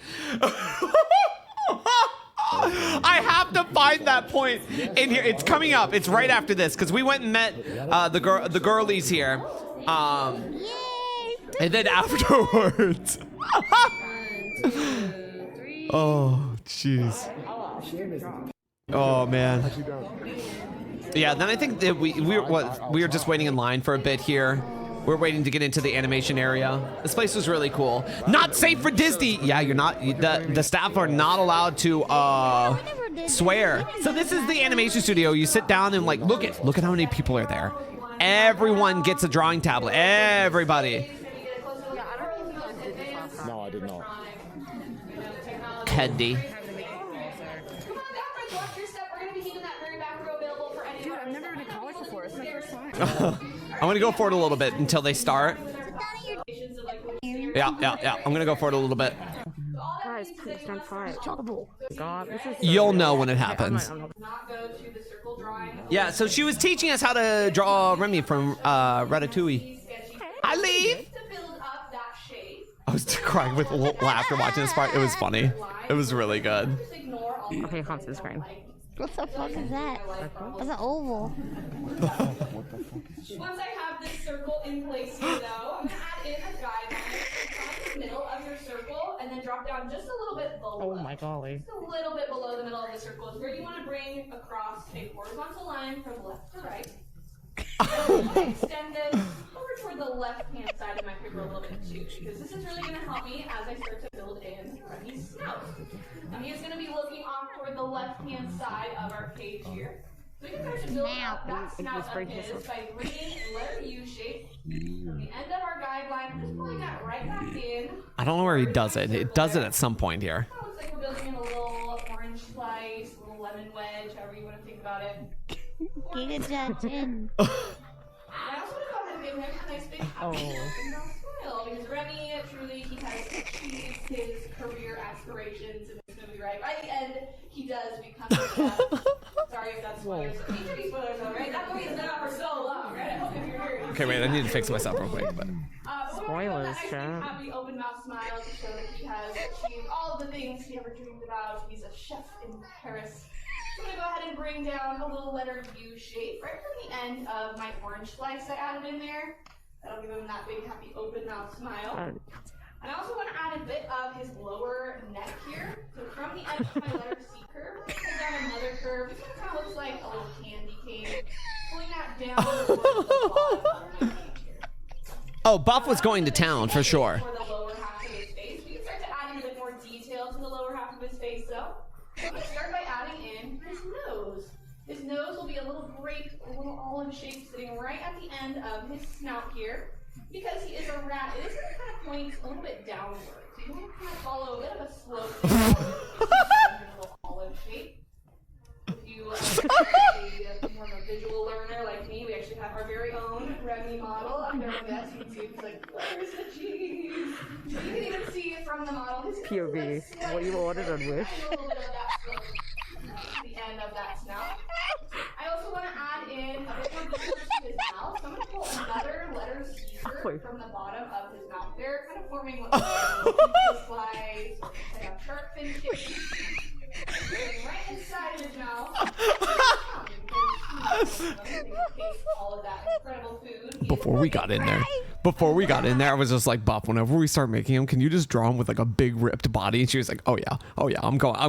I have to find that point in here. It's coming up. It's right after this because we went and met the girlies here. And then afterwards. Oh, jeez. Oh, man. Yeah, then I think that we were just waiting in line for a bit here. We're waiting to get into the animation area. This place was really cool. Not safe for Disney. Yeah, you're not. The staff are not allowed to swear. So this is the animation studio. You sit down and like look at how many people are there. Everyone gets a drawing tablet. Everybody. No, I did not. Teddy. Dude, I've never been to college before. It's my first time. I'm gonna go for it a little bit until they start. Yeah. I'm gonna go for it a little bit. Guys, please stand quiet. God, this is so You'll good. know when it Okay, happens. I'm not- Yeah, so she was teaching us how to draw Remy from Ratatouille. I leave. I was crying with laughter watching this part. It was funny. It was really good. Okay, come to the screen. What the fuck is that? That's an oval. Once I have this circle in place here, though, I'm going to add in a guideline. Find the middle of your circle and then drop down just a little bit below. Oh my golly. Just a little bit below the middle of the circle is where you want to bring across a horizontal line from left to right. Extend this over toward the left-hand side of my figure a little bit too, because this is really going to help me as I start to build in Remy's snout. Now he is going to be looking off toward the left-hand side of our page here. So we can start to build up that snout of his by bringing a letter U shape from the end of our guideline, just pulling that right back in. I don't know where he does it. It does it at some point here. It looks like we're building in a little orange slice, a little lemon wedge, however you want to think about it. Giga Judge. I also want to go ahead and give him a nice big happy smile because Remy, truly, he has achieved his career aspirations in this movie, right? By the end, he does become sorry if that's spoilers. These should be spoilers, though, right? That movie has been out for so long, right? I hope if you're here. Okay, wait, I need to fix myself real quick. But Spoilers, Chad. Happy open mouth smile to show that he has achieved all the things he ever dreamed about. He's a chef in Paris. I'm going to go ahead and bring down a little letter U shape right from the end of my orange slice I added in there. That'll give him that big, happy, open mouth smile. And I also want to add a bit of his lower neck here. So from the end of my letter C curve, pull down another curve. This one kind of looks like a little candy cane. Pulling that down towards the bottom of my page here. oh, Buff was going to town for sure. For the lower half of his face. We can start to add in a bit more detail to the lower half of his face, though. I'm going to start by adding in his nose. His nose will be a little grape, a little olive shape sitting right at the end of his snout here. Because he is a rat, it is going to kind of point a little bit downward. So you want to kind of follow a bit of a slope downward. A little olive shape. If you are more of a visual learner like me, we actually have our very own Remy model up there with us. You can see it's like, where's the cheese? You can even see it from the model. His POV, what you ordered on Wish. a little bit of that slope to the end of that snout. I also want to add in a bit more detail to his mouth. So I'm going to pull another letter C from the bottom of his mouth there, kind of forming what looks like a slice, like a shark fin shape. Right inside his mouth. All of that incredible food. Before we got in there, I was just like, Buff, whenever we start making him, can you just draw him with like a big ripped body? And she was like, oh yeah, I'm gonna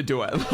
do it. He's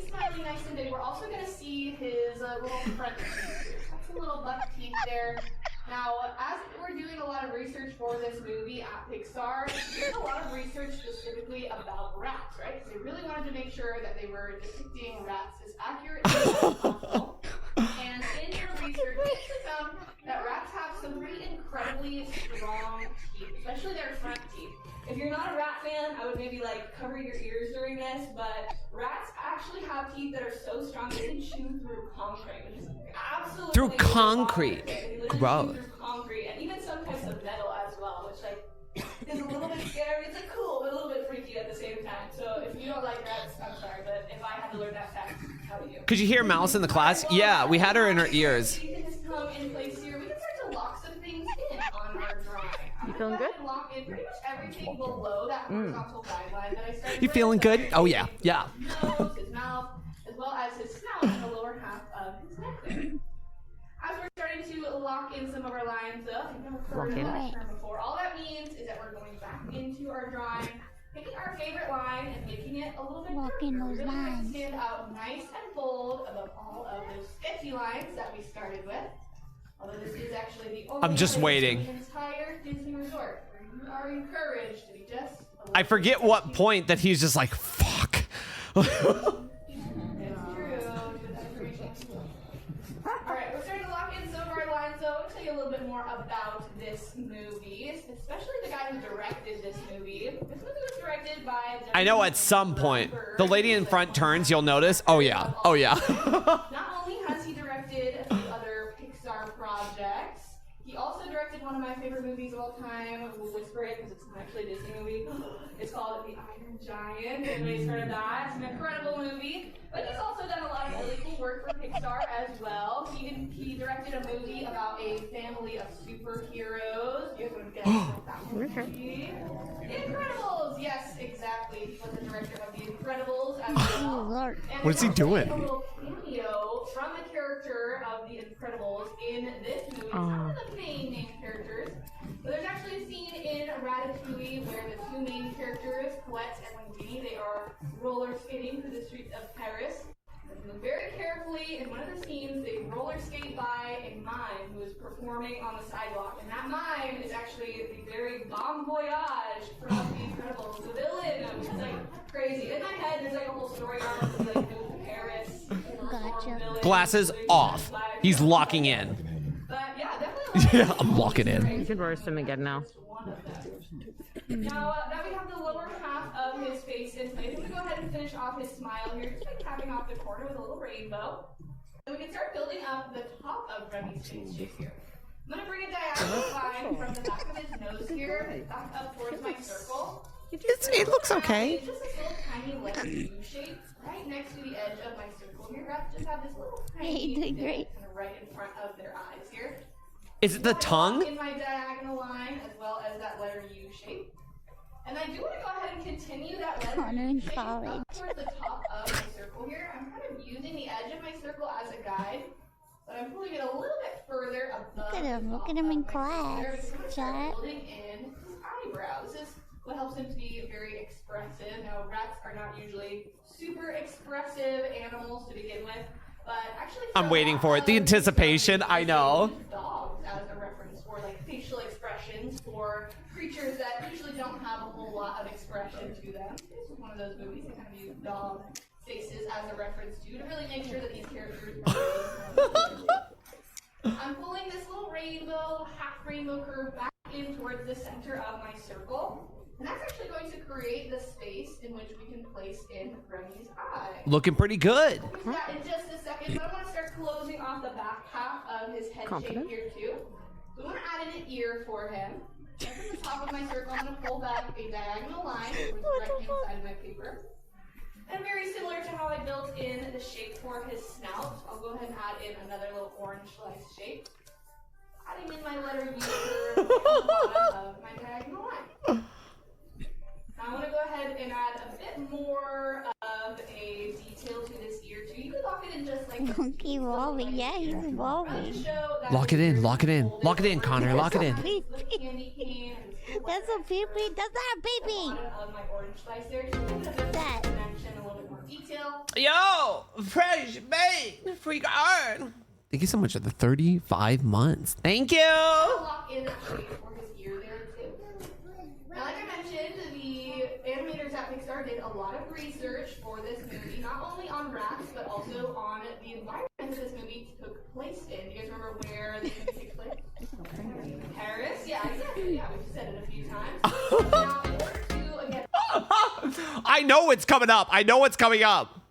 smiling nice and big. We're also gonna see his little front teeth. That's some little buck teeth there. Now, as we're doing a lot of research for this movie at Pixar, we did a lot of research specifically about rats, right? Because they really wanted to make sure that they were depicting rats as accurately as possible. And in their research, they actually found that rats have some pretty incredibly strong teeth, especially their front teeth. If you're not a rat fan, I would maybe like cover your ears during this, but rats actually have teeth that are so strong they can chew through concrete, which is absolutely Through concrete. Gross. Through concrete, and even some types of metal as well, which like is a little bit scary. It's like cool, but a little bit freaky at the same time. So if you don't like rats, I'm sorry, but if I had to learn that fact, how do you? Could you hear Mouse in the class? Yeah, we had her in her ears. We can just come in place here. We can start to lock some things in on our drawing. You feeling good? Lock in pretty much everything below that horizontal guideline that I started You with. feeling good? Oh yeah. His nose, his mouth, as well as his snout and the lower half of his neck there. As we're starting to lock in some of our lines, though, I think I've heard of that term before. All that means is that we're going back into our drawing, picking our favorite line and making it a little bit Walking darker. those Really make it lines. stand out nice and bold above all of those sketchy lines that we started with. Although this is actually the only I'm just place waiting. in the entire Disney resort where you are encouraged to be just a little I forget what point that he's just like, fuck. Alright, we're starting to lock in some of our lines, so I'll tell you a little bit more about this this movie, especially the guy who directed this movie. This movie was directed by... I know at some point, the lady in front turns, you'll notice. Oh, yeah. Oh, yeah. Not only has he directed a few other Pixar projects, he also directed one of my favorite movies of all time. We'll whisper it because it's not actually a Disney movie. It's called The Iron Giant. Anybody's heard of that? It's an incredible movie. But he's also done a lot of really cool work for Pixar as well. He directed a movie about a family of superheroes. You guys want to guess what that movie? Incredibles! Yes, exactly. He was the director of The Incredibles as well. What is he doing? A little cameo from the character of The Incredibles in this movie. It's not one of the main characters. But there's actually a scene in Ratatouille where the two main characters, Colette and Linguini, they are roller skating through the streets of Paris. And very carefully, in one of the scenes, they roller skate by a mime who is performing on the sidewalk. And that mime is actually the very bon voyage from The Incredibles, the villain, which is like crazy. In my head, there's like a whole story arc of like move to Paris. Gotcha. Glasses off. He's locking in. But yeah, definitely. Yeah, I'm locking in. You should roast him again now. Now that we have the lower half of his face in place, I'm going to go ahead and finish off his smile here, just by tapping off the corner with a little rainbow. And we can start building up the top of Remy's face shape here. I'm going to bring a diagonal line from the back of his nose here, back up towards my circle. It looks okay. It's just this little tiny letter U shape right next to the edge of my circle here. Reps just have this little tiny doing great. kind of right in front of their eyes here. Is it the tongue? In my diagonal line, as well as that letter U shape. And I do want to go ahead and continue that letter Connor U in shape college. up towards the top of my circle here. I'm kind of using the edge of my circle as a guide, but I'm pulling it a little bit further above. Look at him in class, Start chat. building in his eyebrows. This is what helps him to be very expressive. Now, rats are not usually super expressive animals to begin with, but actually, I'm waiting for it. The anticipation, I know. Dogs as a reference for like facial expressions for creatures that usually don't have a whole lot of expression to them. This is one of those movies that kind of use dog faces as a reference to really make sure that these characters are I'm pulling this little rainbow, half rainbow curve back in towards the center of my circle. And that's actually going to create the space in which we can place in Remy's eye. Looking pretty good. We'll do that in just a second, but I want to start closing off the back half of his head shape here too. So we want to add in an ear for him. And from the top of my circle, I'm going to pull back a diagonal line towards the right-hand side of my paper. And very similar to how I built in the shape for his snout, I'll go ahead and add in another little orange slice shape. Adding in my letter U curve at the bottom of my diagonal line. Now I want to go ahead and add a bit more of a detail to this ear too. You can lock it in just like Keep evolving. Yeah, he's evolving. Lock it in, lock it in. Lock it in, Connor, lock it in. That's a pee-pee. That's not a pee-pee. That. Yo, fresh baked, freak on. Thank you so much for the 35 months. Thank you. Lock in that shape for his ear there too. Now, like I mentioned, the animators at Pixar did a lot of research for this movie, not only on rats, but also on the environment that this movie took place in. Do you guys remember where the movie takes place? Paris? Yeah, exactly. Yeah, we've said it a few times. Now, in order to, again... I know what's coming up. I know what's coming up.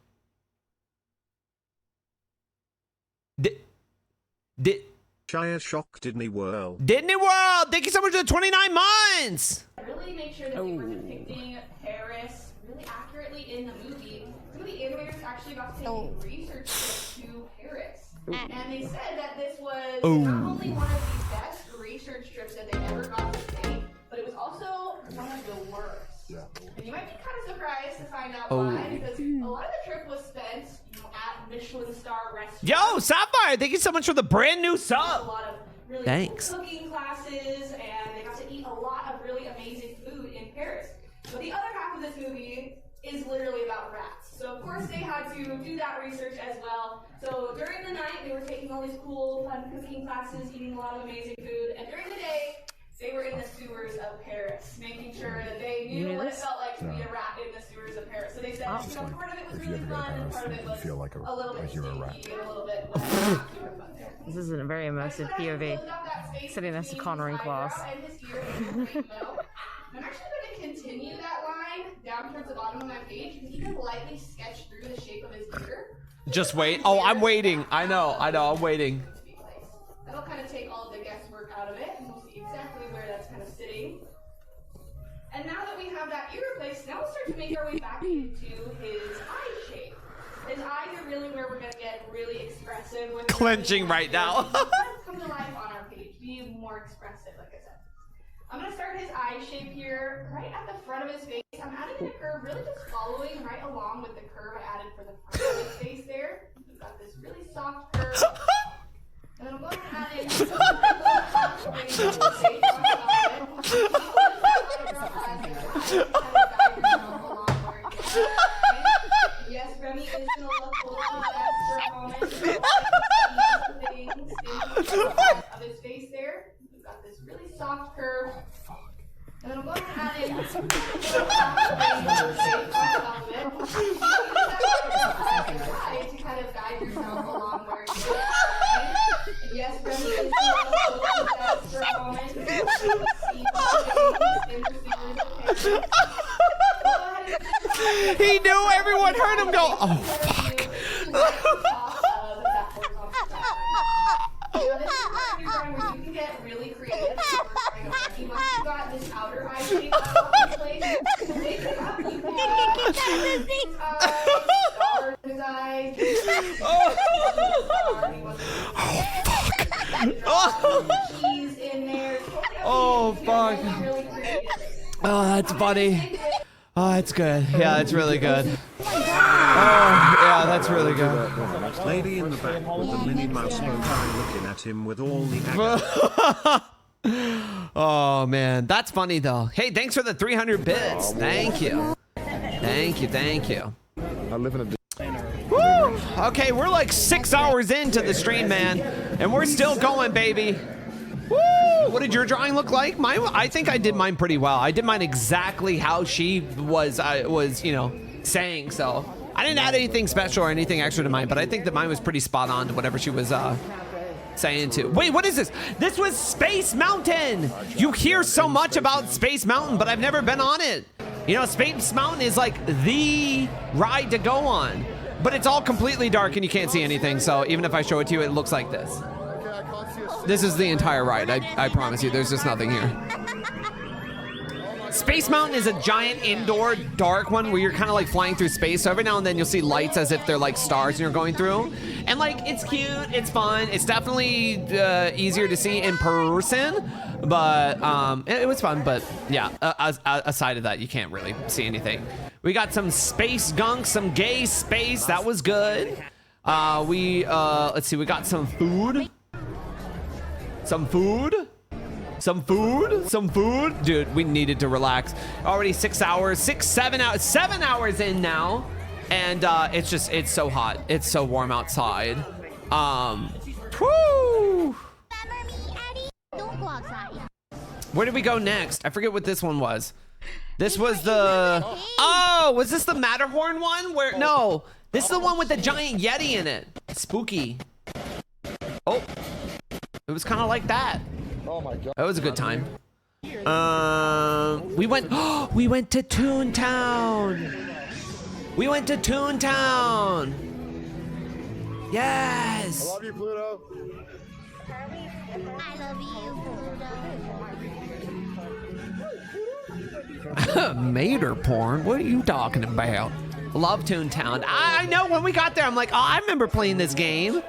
Shia Shock Disney World. Disney World. Thank you so much for the 29 months. Really make sure that we were depicting Paris really accurately in the movie. Some of the animators actually got to take research trips to Paris. And they said that this was not only one of the best research trips that they ever got to take, but it was also one of the worst. And you might be kind of surprised to find out why, because a lot of the trip was spent, at Michelin star restaurants. Yo, Sapphire, thank you so much for the brand new A sub. lot of really Thanks. cool cooking classes, and they got to eat a lot of really amazing food in Paris. But the other half of this movie is literally about rats. So of course they had to do that research as well. So during the night, they were taking all these cool, fun cooking classes, eating a lot of amazing food, and during the day, they were in the sewers of Paris, making sure that they knew what it felt like to be a rat in the sewers of Paris. So they said, you know, part of it was really fun, and part of it was feel like a little bit stinky, and a little bit less super fun there. This is a very immersive POV. Sitting next to Connor in class. I'm actually going to continue that line down towards the bottom of my page and even lightly sketch through the shape of his ear. Just wait. Oh, I'm waiting. I know, I'm waiting. That'll kind of take all the guesswork out of it, and we'll see exactly where that's kind of sitting. And now that we have that ear replaced, now we'll start to make our way back into his eye shape. His eyes are really where we're going to get really expressive. Clenching right now. Come to life on our page, be more expressive, like I said. I'm going to start his eye shape here, right at the front of his face. I'm adding the curve, really just following right along with the curve I added for the front of his face there. We've got this really soft curve. And then I'm going to add in a little soft wing to the shape Yes, Remy is going to look a little bit for a moment. Of his face there. We've got this really soft curve. And then I'm going to add in a little soft wing to the shape on top of it. To kind of guide yourself along where you're going. Yes, Remy is going to look a little bit for a moment. He knew everyone heard him go, oh, fuck. You can get really creative. Once you got this outer eye shape in place, make it up. You can stars in his eyes. Cheese in there. Oh, fuck. Oh, that's funny. Oh, that's good. Yeah, that's really good. Oh, yeah, that's really good. Lady in the back with the Minnie Mouse mobile looking at him with all the Oh, man. That's funny, though. Hey, thanks for the 300 bits. Thank you. Thank you, thank you. I live in a... Woo! Okay, we're like 6 hours into the stream, man. And we're still going, baby. Woo! What did your drawing look like? Mine, I think I did mine pretty well. I did mine exactly how she was, you know, saying. So I didn't add anything special or anything extra to mine, but I think that mine was pretty spot on to whatever she was saying to. Wait, what is this? This was Space Mountain. You hear so much about Space Mountain, but I've never been on it. You know, Space Mountain is like the ride to go on, but it's all completely dark and you can't see anything. So even if I show it to you, it looks like this. This is the entire ride. I promise you, there's just nothing here. Space Mountain is a giant indoor dark one where you're kind of like flying through space. So every now and then you'll see lights as if they're like stars and you're going through. And like, it's cute, it's fun. It's definitely easier to see in person, but it was fun. But yeah, aside of that, you can't really see anything. We got some space gunk, some gay space. That was good. Let's see, we got some food. Some food? Some food? Some food? Dude, we needed to relax. Already 6 hours, 7 hours, 7 hours in now. And it's so hot. It's so warm outside. Whoo! Where did we go next? I forget what this one was. This was the, oh, was this the Matterhorn one? Where, no, this is the one with the giant Yeti in it. Spooky. Oh. It was kind of like that. Oh my god. That was a good time. We went to Toontown. We went to Toontown. Yes. I love you, Pluto. I love you, Pluto. Mater porn? What are you talking about? Love Toontown. I know when we got there, I'm like, oh, I remember playing this game.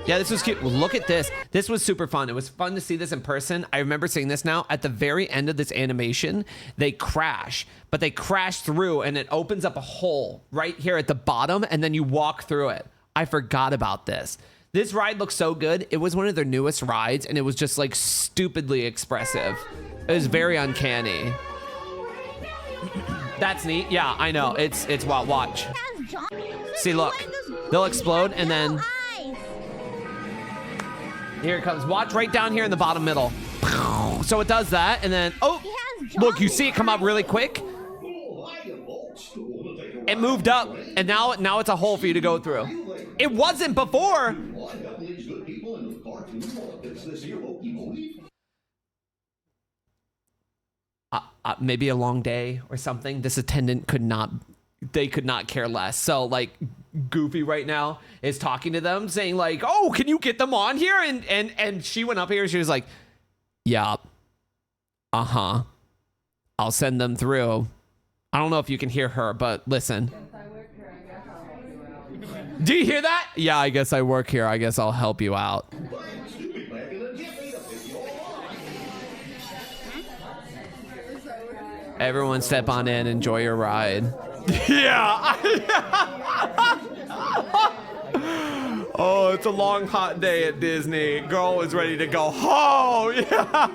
Yeah, this was cute. Well, look at this. This was super fun. It was fun to see this in person. I remember seeing this now. At the very end of this animation, they crash, but they crash through and it opens up a hole right here at the bottom and then you walk through it. I forgot about this. This ride looks so good. It was one of their newest rides and it was just like stupidly expressive. It was very uncanny. That's neat. Yeah, I know. It's wild. Watch. See, look. They'll explode and then... Here it comes. Watch right down here in the bottom middle. So it does that, and then, oh, look, you see it come up really quick? It moved up, and now it's a hole for you to go through. It wasn't before. Maybe a long day or something. This attendant could not care less. So like Goofy right now is talking to them saying like, oh, can you get them on here? And she went up here. She was like, yeah, I'll send them through. I don't know if you can hear her, but listen. Do you hear that? Yeah, I guess I work here. I guess I'll help you out. Everyone step on in, enjoy your ride. Yeah. Oh, it's a long, hot day at Disney. Girl is ready to go home. Yeah.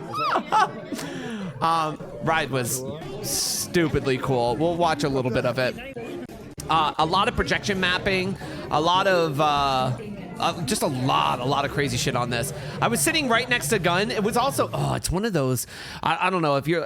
Ride was stupidly cool. We'll watch a little bit of it. A lot of projection mapping, a lot of just a lot of crazy shit on this. I was sitting right next to Gun. It was also, it's one of those, I don't know if you're,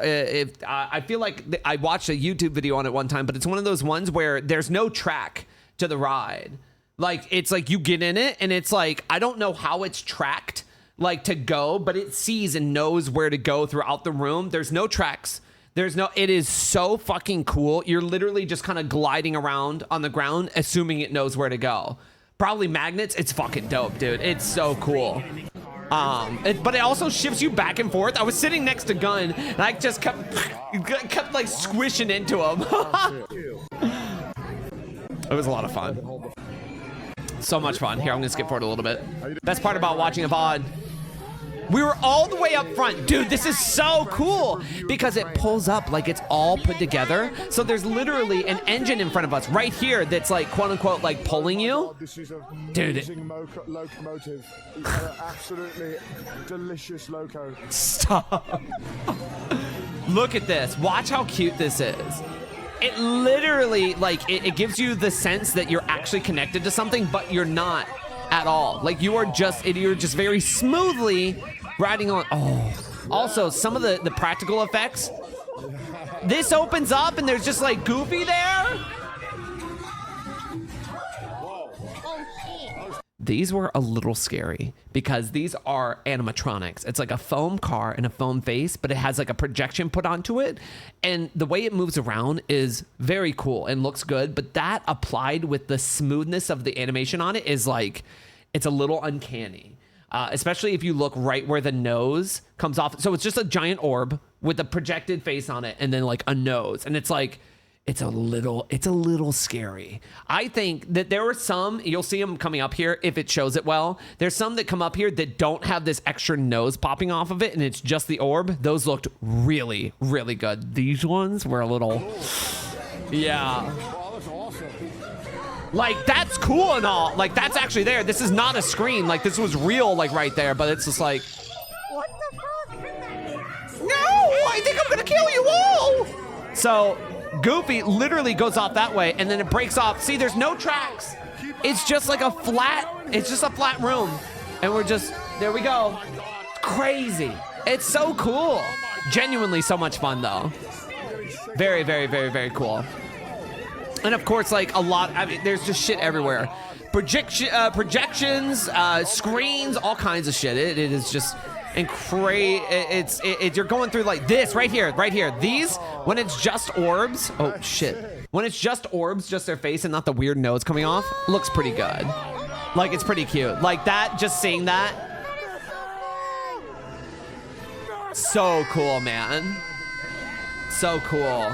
I feel like I watched a YouTube video on it one time, but it's one of those ones where there's no track to the ride. Like, it's like you get in it and it's like, I don't know how it's tracked, like to go, but it sees and knows where to go throughout the room. There's no tracks. It is so fucking cool. You're literally just kind of gliding around on the ground, assuming it knows where to go. Probably magnets. It's fucking dope, dude. It's so cool. But it also shifts you back and forth. I was sitting next to Gun, and I just kept like squishing into him. It was a lot of fun. So much fun. Here, I'm gonna skip forward a little bit. Best part about watching a VOD. We were all the way up front. Dude, this is so cool because it pulls up like it's all put together. So there's literally an engine in front of us right here that's like, quote unquote, like pulling you. This is a amazing locomotive. Absolutely delicious loco. Stop. Look at this. Watch how cute this is. It literally, like, it gives you the sense that you're actually connected to something, but you're not at all. Like, you're just very smoothly riding on. Oh, also some of the practical effects. This opens up and there's just like Goofy there. These were a little scary because these are animatronics. It's like a foam car and a foam face, but it has like a projection put onto it. And the way it moves around is very cool and looks good. But that applied with the smoothness of the animation on it is like, it's a little uncanny. Especially if you look right where the nose comes off. So it's just a giant orb with a projected face on it and then like a nose. And it's like, it's a little scary. I think that there are some, you'll see them coming up here if it shows it well. There's some that come up here that don't have this extra nose popping off of it and it's just the orb. Those looked really, really good. These ones were a little, yeah. Like, that's cool and all. Like, that's actually there. This is not a screen. Like, this was real, like, right there. But it's just like... What the fuck? No! I think I'm gonna kill you all! So, Goofy literally goes off that way, and then it breaks off. See, there's no tracks. It's just like a flat... It's just a flat room. And we're just... There we go. Crazy. It's so cool. Genuinely so much fun, though. Very, very, very, very cool. And of course, like a lot, I mean, there's just shit everywhere. Projections, screens, all kinds of shit. It is just incredible. You're going through like this right here. These, when it's just orbs, oh shit. When it's just orbs, just their face and not the weird nose coming off, looks pretty good. Like, it's pretty cute. Like that, just seeing that. So cool, man. So cool.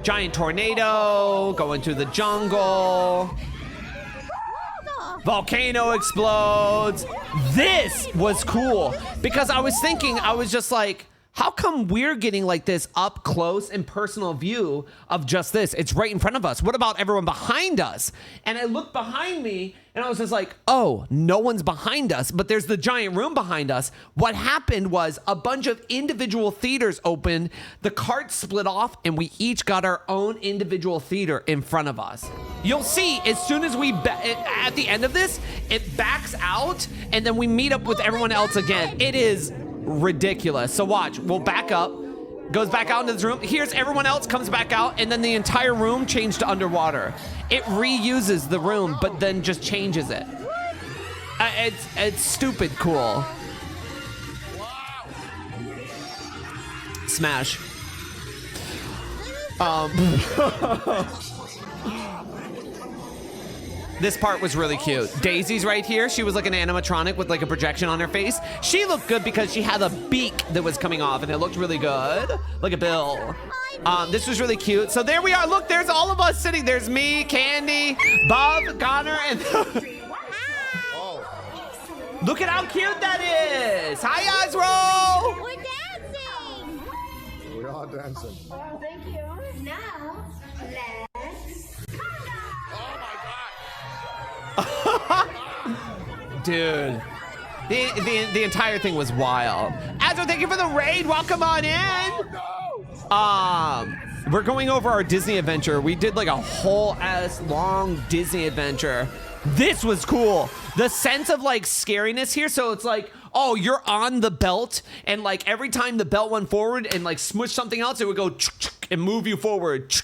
Giant tornado, going through the jungle. Volcano explodes. This was cool because I was thinking, I was just like, how come we're getting like this up close and personal view of just this? It's right in front of us. What about everyone behind us? And I look behind me And I was just like, oh, no one's behind us, but there's the giant room behind us. What happened was a bunch of individual theaters opened, the cart split off, and we each got our own individual theater in front of us. You'll see as soon as at the end of this, it backs out, and then we meet up with everyone else again. It is ridiculous. So watch, we'll back up, goes back out into this room. Here's everyone else, comes back out, and then the entire room changed to underwater. It reuses the room, but then just changes it. It's stupid cool. Smash. This part was really cute. Daisy's right here. She was like an animatronic with like a projection on her face. She looked good because she had a beak that was coming off and it looked really good. Like a bill. This was really cute. So there we are. Look, there's all of us sitting. There's me, Candy, Bob, Connor, and... Look at how cute that is. Hi, Azro. We're dancing. We are dancing. Well, thank you. Now, let's Dude, the entire thing was wild. Azro, thank you for the raid. Welcome on in. We're going over our Disney adventure. We did like a whole ass long Disney adventure. This was cool. The sense of like scariness here. So it's like, oh, you're on the belt, and like every time the belt went forward and like smushed something else, it would go and move you forward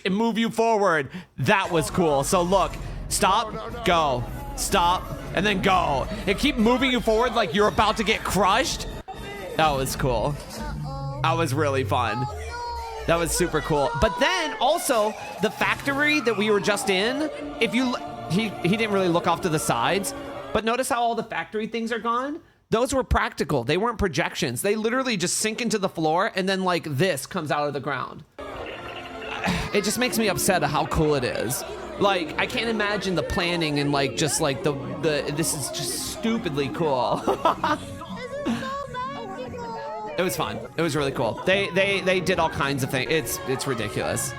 and move you forward. That was cool. So look, stop, go, stop, and then go. And keep moving you forward like you're about to get crushed. That was cool. That was really fun. That was super cool. But then also the factory that we were just in, if you, he didn't really look off to the sides, but notice how all the factory things are gone? Those were practical. They weren't projections. They literally just sink into the floor and then like this comes out of the ground. It just makes me upset at how cool it is. Like, I can't imagine the planning and like just like the this is just stupidly cool. It was fun. It was really cool. They did all kinds of things. It's ridiculous.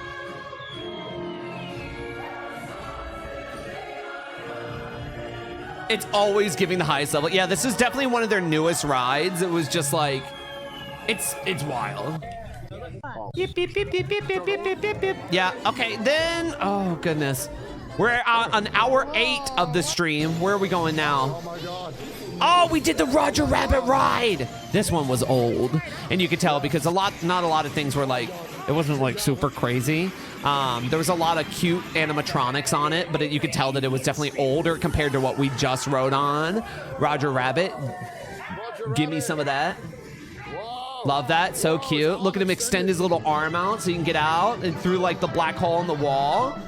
It's always giving the highest level. Yeah, this is definitely one of their newest rides. It was just like, it's wild. Beep, beep, beep, beep, beep, beep, beep, beep, beep, beep. Yeah, okay, then, oh goodness. We're on hour 8 of the stream. Where are we going now? Oh my God. Oh, we did the Roger Rabbit ride. This one was old, and you could tell because not a lot of things were like, it wasn't like super crazy. There was a lot of cute animatronics on it, but you could tell that it was definitely older compared to what we just rode on. Roger Rabbit. Give me some of that. Love that, so cute. Look at him extend his little arm out so you can get out and through like the black hole in the wall.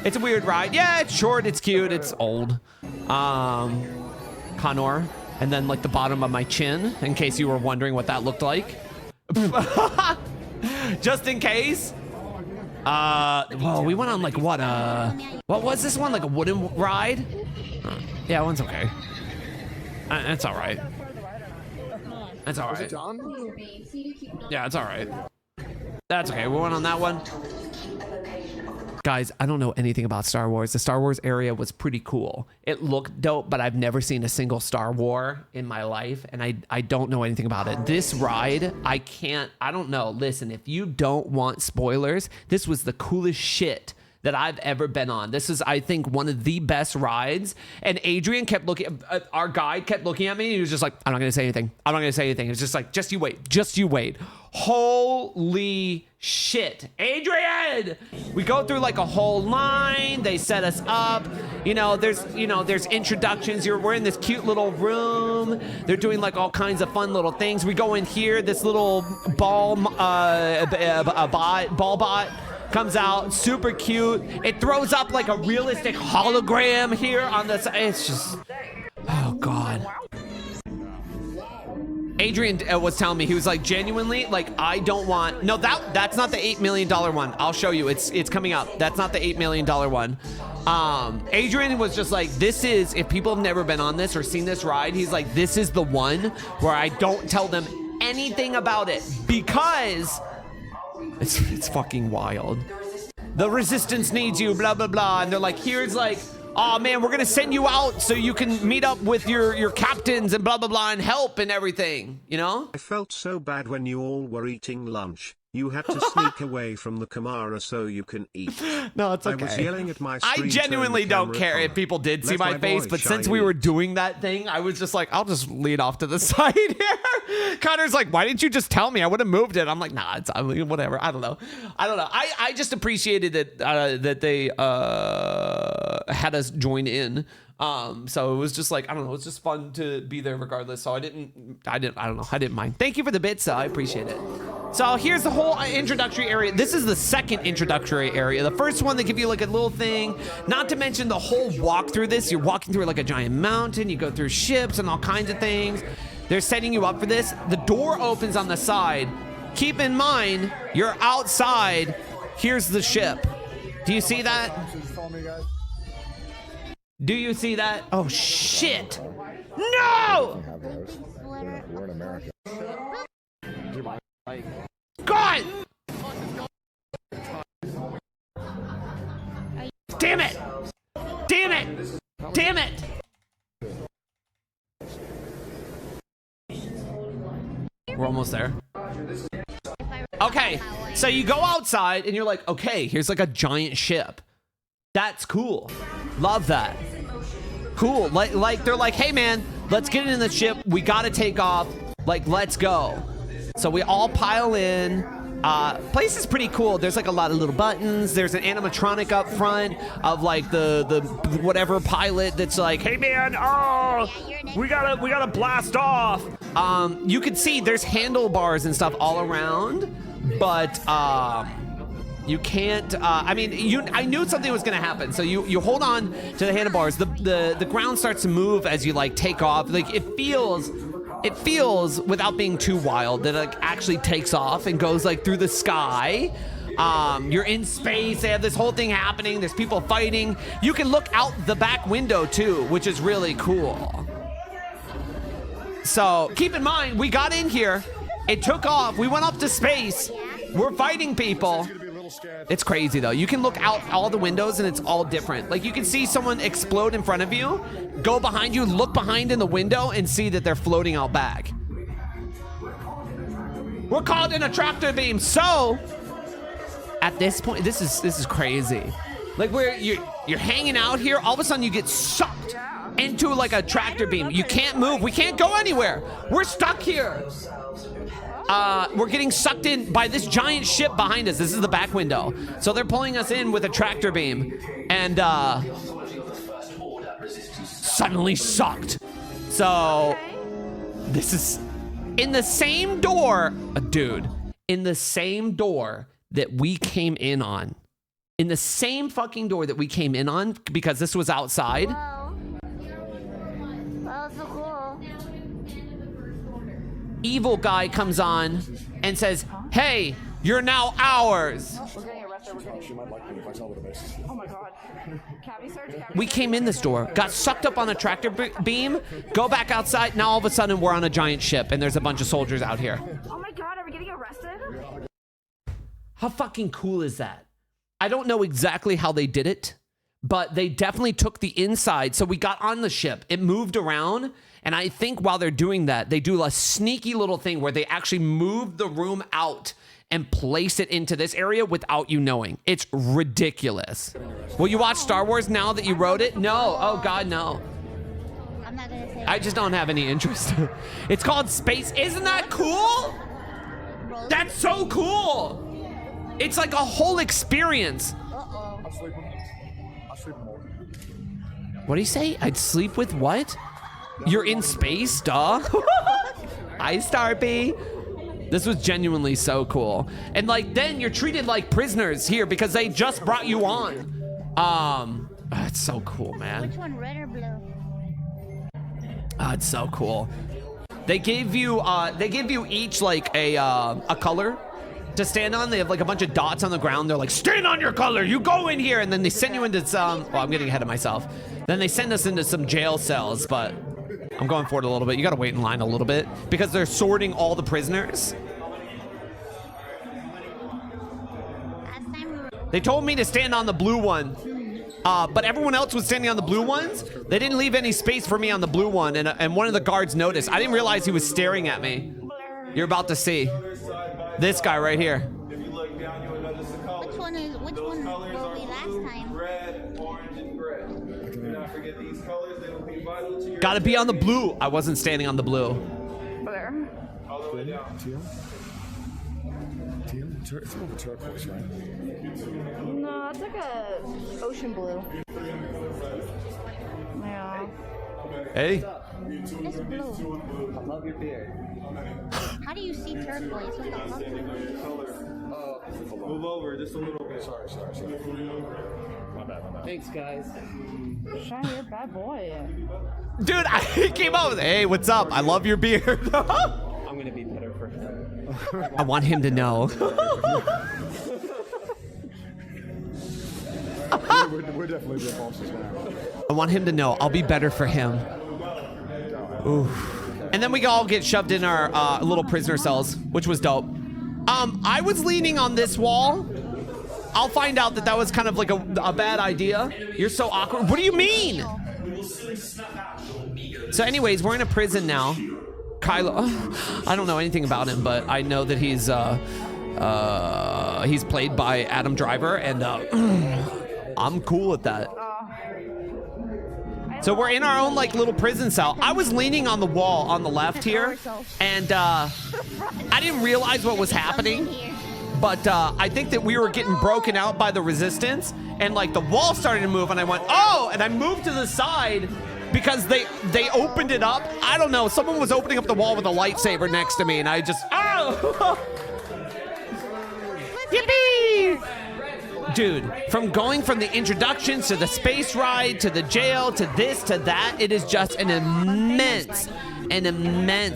It's a weird ride. Yeah, it's short, it's cute, it's old. Connor, and then like the bottom of my chin, in case you were wondering what that looked like. Just in case. Well, we went on like what was this one? Like a wooden ride? Yeah, that one's okay. It's all right. That's all right. Yeah, it's all right. That's okay. We went on that one. Guys, I don't know anything about Star Wars. The Star Wars area was pretty cool. It looked dope, but I've never seen a single Star Wars in my life, and I don't know anything about it. This ride, I don't know. Listen, if you don't want spoilers, this was the coolest shit that I've ever been on. This is, I think, one of the best rides. And Adrian kept looking, our guide kept looking at me, and he was just like, I'm not gonna say anything. I'm not gonna say anything. It's just like, just you wait. Just you wait. Holy shit. Adrian! We go through like a whole line. They set us up. There's introductions. We're in this cute little room. They're doing like all kinds of fun little things. We go in here, this little ball bot comes out, super cute. It throws up like a realistic hologram here on the side. It's just, oh God. Adrian was telling me, he was like, genuinely, like, I don't want, no, that's not the $8 million one. I'll show you, it's coming up. That's not the $8 million one. Adrian was just like, this is, if people have never been on this or seen this ride, he's like, this is the one where I don't tell them anything about it because it's fucking wild. The resistance needs you, blah, blah, blah. And they're like, here's like oh man, we're gonna send you out so you can meet up with your captains and blah blah blah and help and everything, you know? I felt so bad when you all were eating lunch. You had to sneak away from the camera so you can eat. No, it's okay. I was yelling at my I screen, genuinely turn the don't camera care if on. people did see Let my my face, boy but since shine we in. were doing that thing, I was just like, I'll just lean off to the side here. Connor's like, why didn't you just tell me? I would have moved it. I'm like, nah, I mean, whatever. I don't know. I just appreciated that they had us join in. So it was just like, I don't know, it's just fun to be there regardless. So I don't know, I didn't mind. Thank you for the bits, I appreciate it. So here's the whole introductory area. This is the second introductory area. The first one, they give you like a little thing, not to mention the whole walk through this. You're walking through like a giant mountain, you go through ships and all kinds of things. They're setting you up for this. The door opens on the side. Keep in mind, you're outside. Here's the ship. Do you see that? Do you see that? Oh shit! No! We're in America. God! Damn it! Damn it! Damn it! We're almost there. Okay, so you go outside and you're like, okay, here's like a giant ship. That's cool. Love that. Cool. Like they're like, hey man, let's get in the ship. We gotta take off. Like, let's go. So we all pile in. Place is pretty cool. There's like a lot of little buttons. There's an animatronic up front of like the whatever pilot that's like, hey man, oh, we gotta blast off. You can see there's handlebars and stuff all around, but you can't. I mean, I knew something was gonna happen. So you hold on to the handlebars. The ground starts to move as you like take off. Like it feels, without being too wild, that it like actually takes off and goes like through the sky. You're in space. They have this whole thing happening. There's people fighting. You can look out the back window too, which is really cool. So keep in mind, we got in here. It took off. We went up to space. We're fighting people. It's crazy though. You can look out all the windows and it's all different. Like you can see someone explode in front of you, go behind you, look behind in the window and see that they're floating out back. We're called in a tractor beam. So at this point, this is crazy. Like where you're hanging out here, all of a sudden you get sucked into like a tractor beam. You can't move. We can't go anywhere. We're stuck here. We're getting sucked in by this giant ship behind us. This is the back window. So they're pulling us in with a tractor beam and suddenly sucked. So this is in the same door, dude, in the same door that we came in on. In the same fucking door that we came in on because this was outside. Wow. Wow, so cool. Evil guy comes on and says, hey, you're now ours. Oh my god. Cabby search, cabby We came in this door, got sucked up on a tractor beam, go back outside. Now all of a sudden we're on a giant ship and there's a bunch of soldiers out here. Oh my god, are we getting arrested? How fucking cool is that? I don't know exactly how they did it, but they definitely took the inside. So we got on the ship, it moved around. And I think while they're doing that, they do a sneaky little thing where they actually move the room out and place it into this area without you knowing. It's ridiculous. Will you watch Star Wars now that you wrote it? No. Oh, God, no. I'm not gonna say I just don't have any interest. It's called Space. Isn't that cool? That's so cool. It's like a whole experience. What do you say? I'd sleep with what? You're in space, duh. Hi, Starpy. This was genuinely so cool. And like then you're treated like prisoners here because they just brought you on. It's so cool, man. which one, red or blue. It's so cool. They gave you each like a color to stand on. They have like a bunch of dots on the ground. They're like, stand on your color, you go in here. And then they send you into some, well, I'm getting ahead of myself. Then they send us into some jail cells, but I'm going forward a little bit. You gotta wait in line a little bit because they're sorting all the prisoners. Last time we were They told me to stand on the blue one. But everyone else was standing on the blue ones. They didn't leave any space for me on the blue one, and one of the guards noticed. I didn't realize he was staring at me. You're about to see this guy right here. If you look down, you'll notice the colors. Which one were we last time? Red, orange, and gray. Do not forget these colors. They will be vital to your... Gotta be on the blue. I wasn't standing on the blue. Blur. All the way down. Teal? Teal? It's more of a turquoise, right? No, it's like a ocean blue. Yeah. Hey. It's blue. I love your beard. How do you see turquoise? What the fuck? Move over just a little bit. Sorry. My bad. Thanks, guys. Shine, you're a bad boy. Dude, I came out with, hey, what's up? I love your beard. I'm gonna be better for him. I want him to know. We're definitely the bosses now. I want him to know I'll be better for him. Ooh. And then we all get shoved in our little prisoner cells, which was dope. I was leaning on this wall. I'll find out that was kind of like a bad idea. You're so awkward. What do you mean? So anyways, we're in a prison now. Kylo, I don't know anything about him, but I know that he's played by Adam Driver, and I'm cool with that. So we're in our own like little prison cell. I was leaning on the wall on the left here, and I didn't realize what was happening, but I think that we were getting broken out by the resistance, and like the wall started to move, and I went, oh, and I moved to the side because they opened it up. I don't know, someone was opening up the wall with a lightsaber next to me, and I just, oh! Yippee! Dude, from going from the introductions to the space ride to the jail to this to that, it is just an immense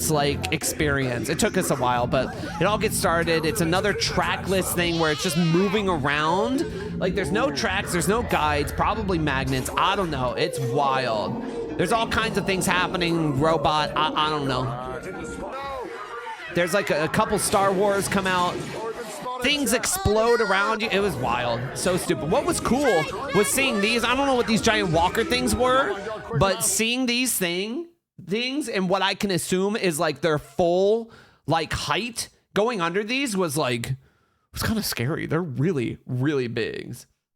like experience. It took us a while, but it all gets started. It's another trackless thing where it's just moving around. Like there's no tracks, there's no guides, probably magnets. I don't know. It's wild. There's all kinds of things happening. Robot, I don't know. There's like a couple Star Wars come out. Things explode around you. It was wild. So stupid. What was cool was seeing these. I don't know what these giant walker things were, but seeing these things and what I can assume is like their full like height going under these was like, it was kind of scary. They're really, really big.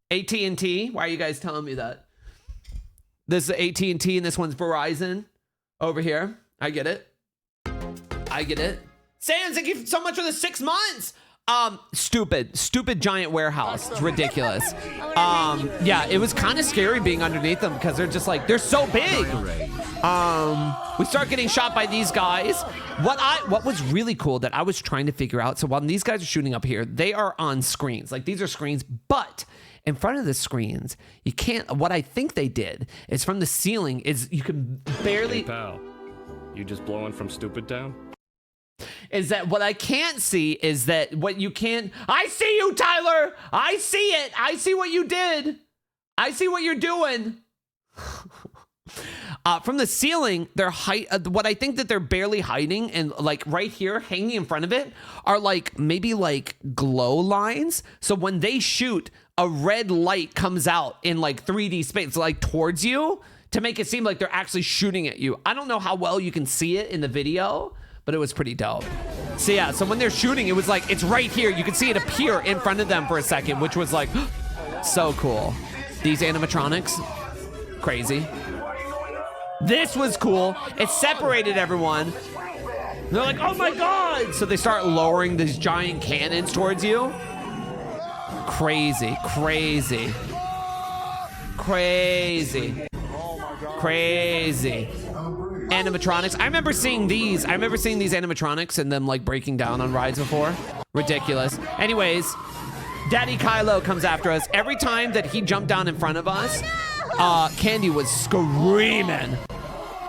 AT&T. Why are you guys telling me that? This is AT&T and this one's Verizon over here. I get it. Sans, thank you so much for the 6 months. Stupid giant warehouse. It's ridiculous. Yeah, it was kind of scary being underneath them because they're just like, they're so big. We start getting shot by these guys. What was really cool that I was trying to figure out, so while these guys are shooting up here, they are on screens. Like these are screens, but in front of the screens, you can't, what I think they did is from the ceiling is you can barely. Hey pal, you just blowing from Stupid Town? Is that what I can't see is that what you can't. I see you, Tyler. I see it. I see what you did. I see what you're doing. From the ceiling, their height, what I think that they're barely hiding and like right here hanging in front of it are like maybe like glow lines. So when they shoot, a red light comes out in like 3D space, like towards you to make it seem like they're actually shooting at you. I don't know how well you can see it in the video, but it was pretty dope. So yeah, so when they're shooting, it was like, it's right here. You can see it appear in front of them for a second, which was like, so cool. These animatronics, crazy. This was cool. It separated everyone. They're like, oh my God. So they start lowering these giant cannons towards you. Crazy. Animatronics. I remember seeing these animatronics and them like breaking down on rides before. Ridiculous. Anyways, Daddy Kylo comes after us. Every time that he jumped down in front of us, Candy was screaming.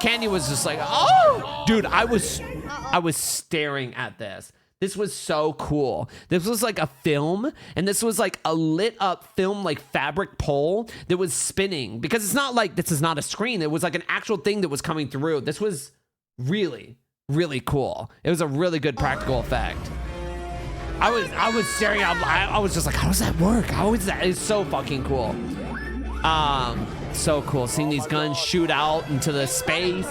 Candy was just like, oh! Dude, I was staring at this. This was so cool. This was like a film, and this was like a lit up film, like fabric pole that was spinning, because it's not like, this is not a screen. It was like an actual thing that was coming through. This was really, really cool. It was a really good practical effect. I was staring out. I was just like, how does that work? How is that? It's so fucking cool. So cool. Seeing these guns shoot out into the space.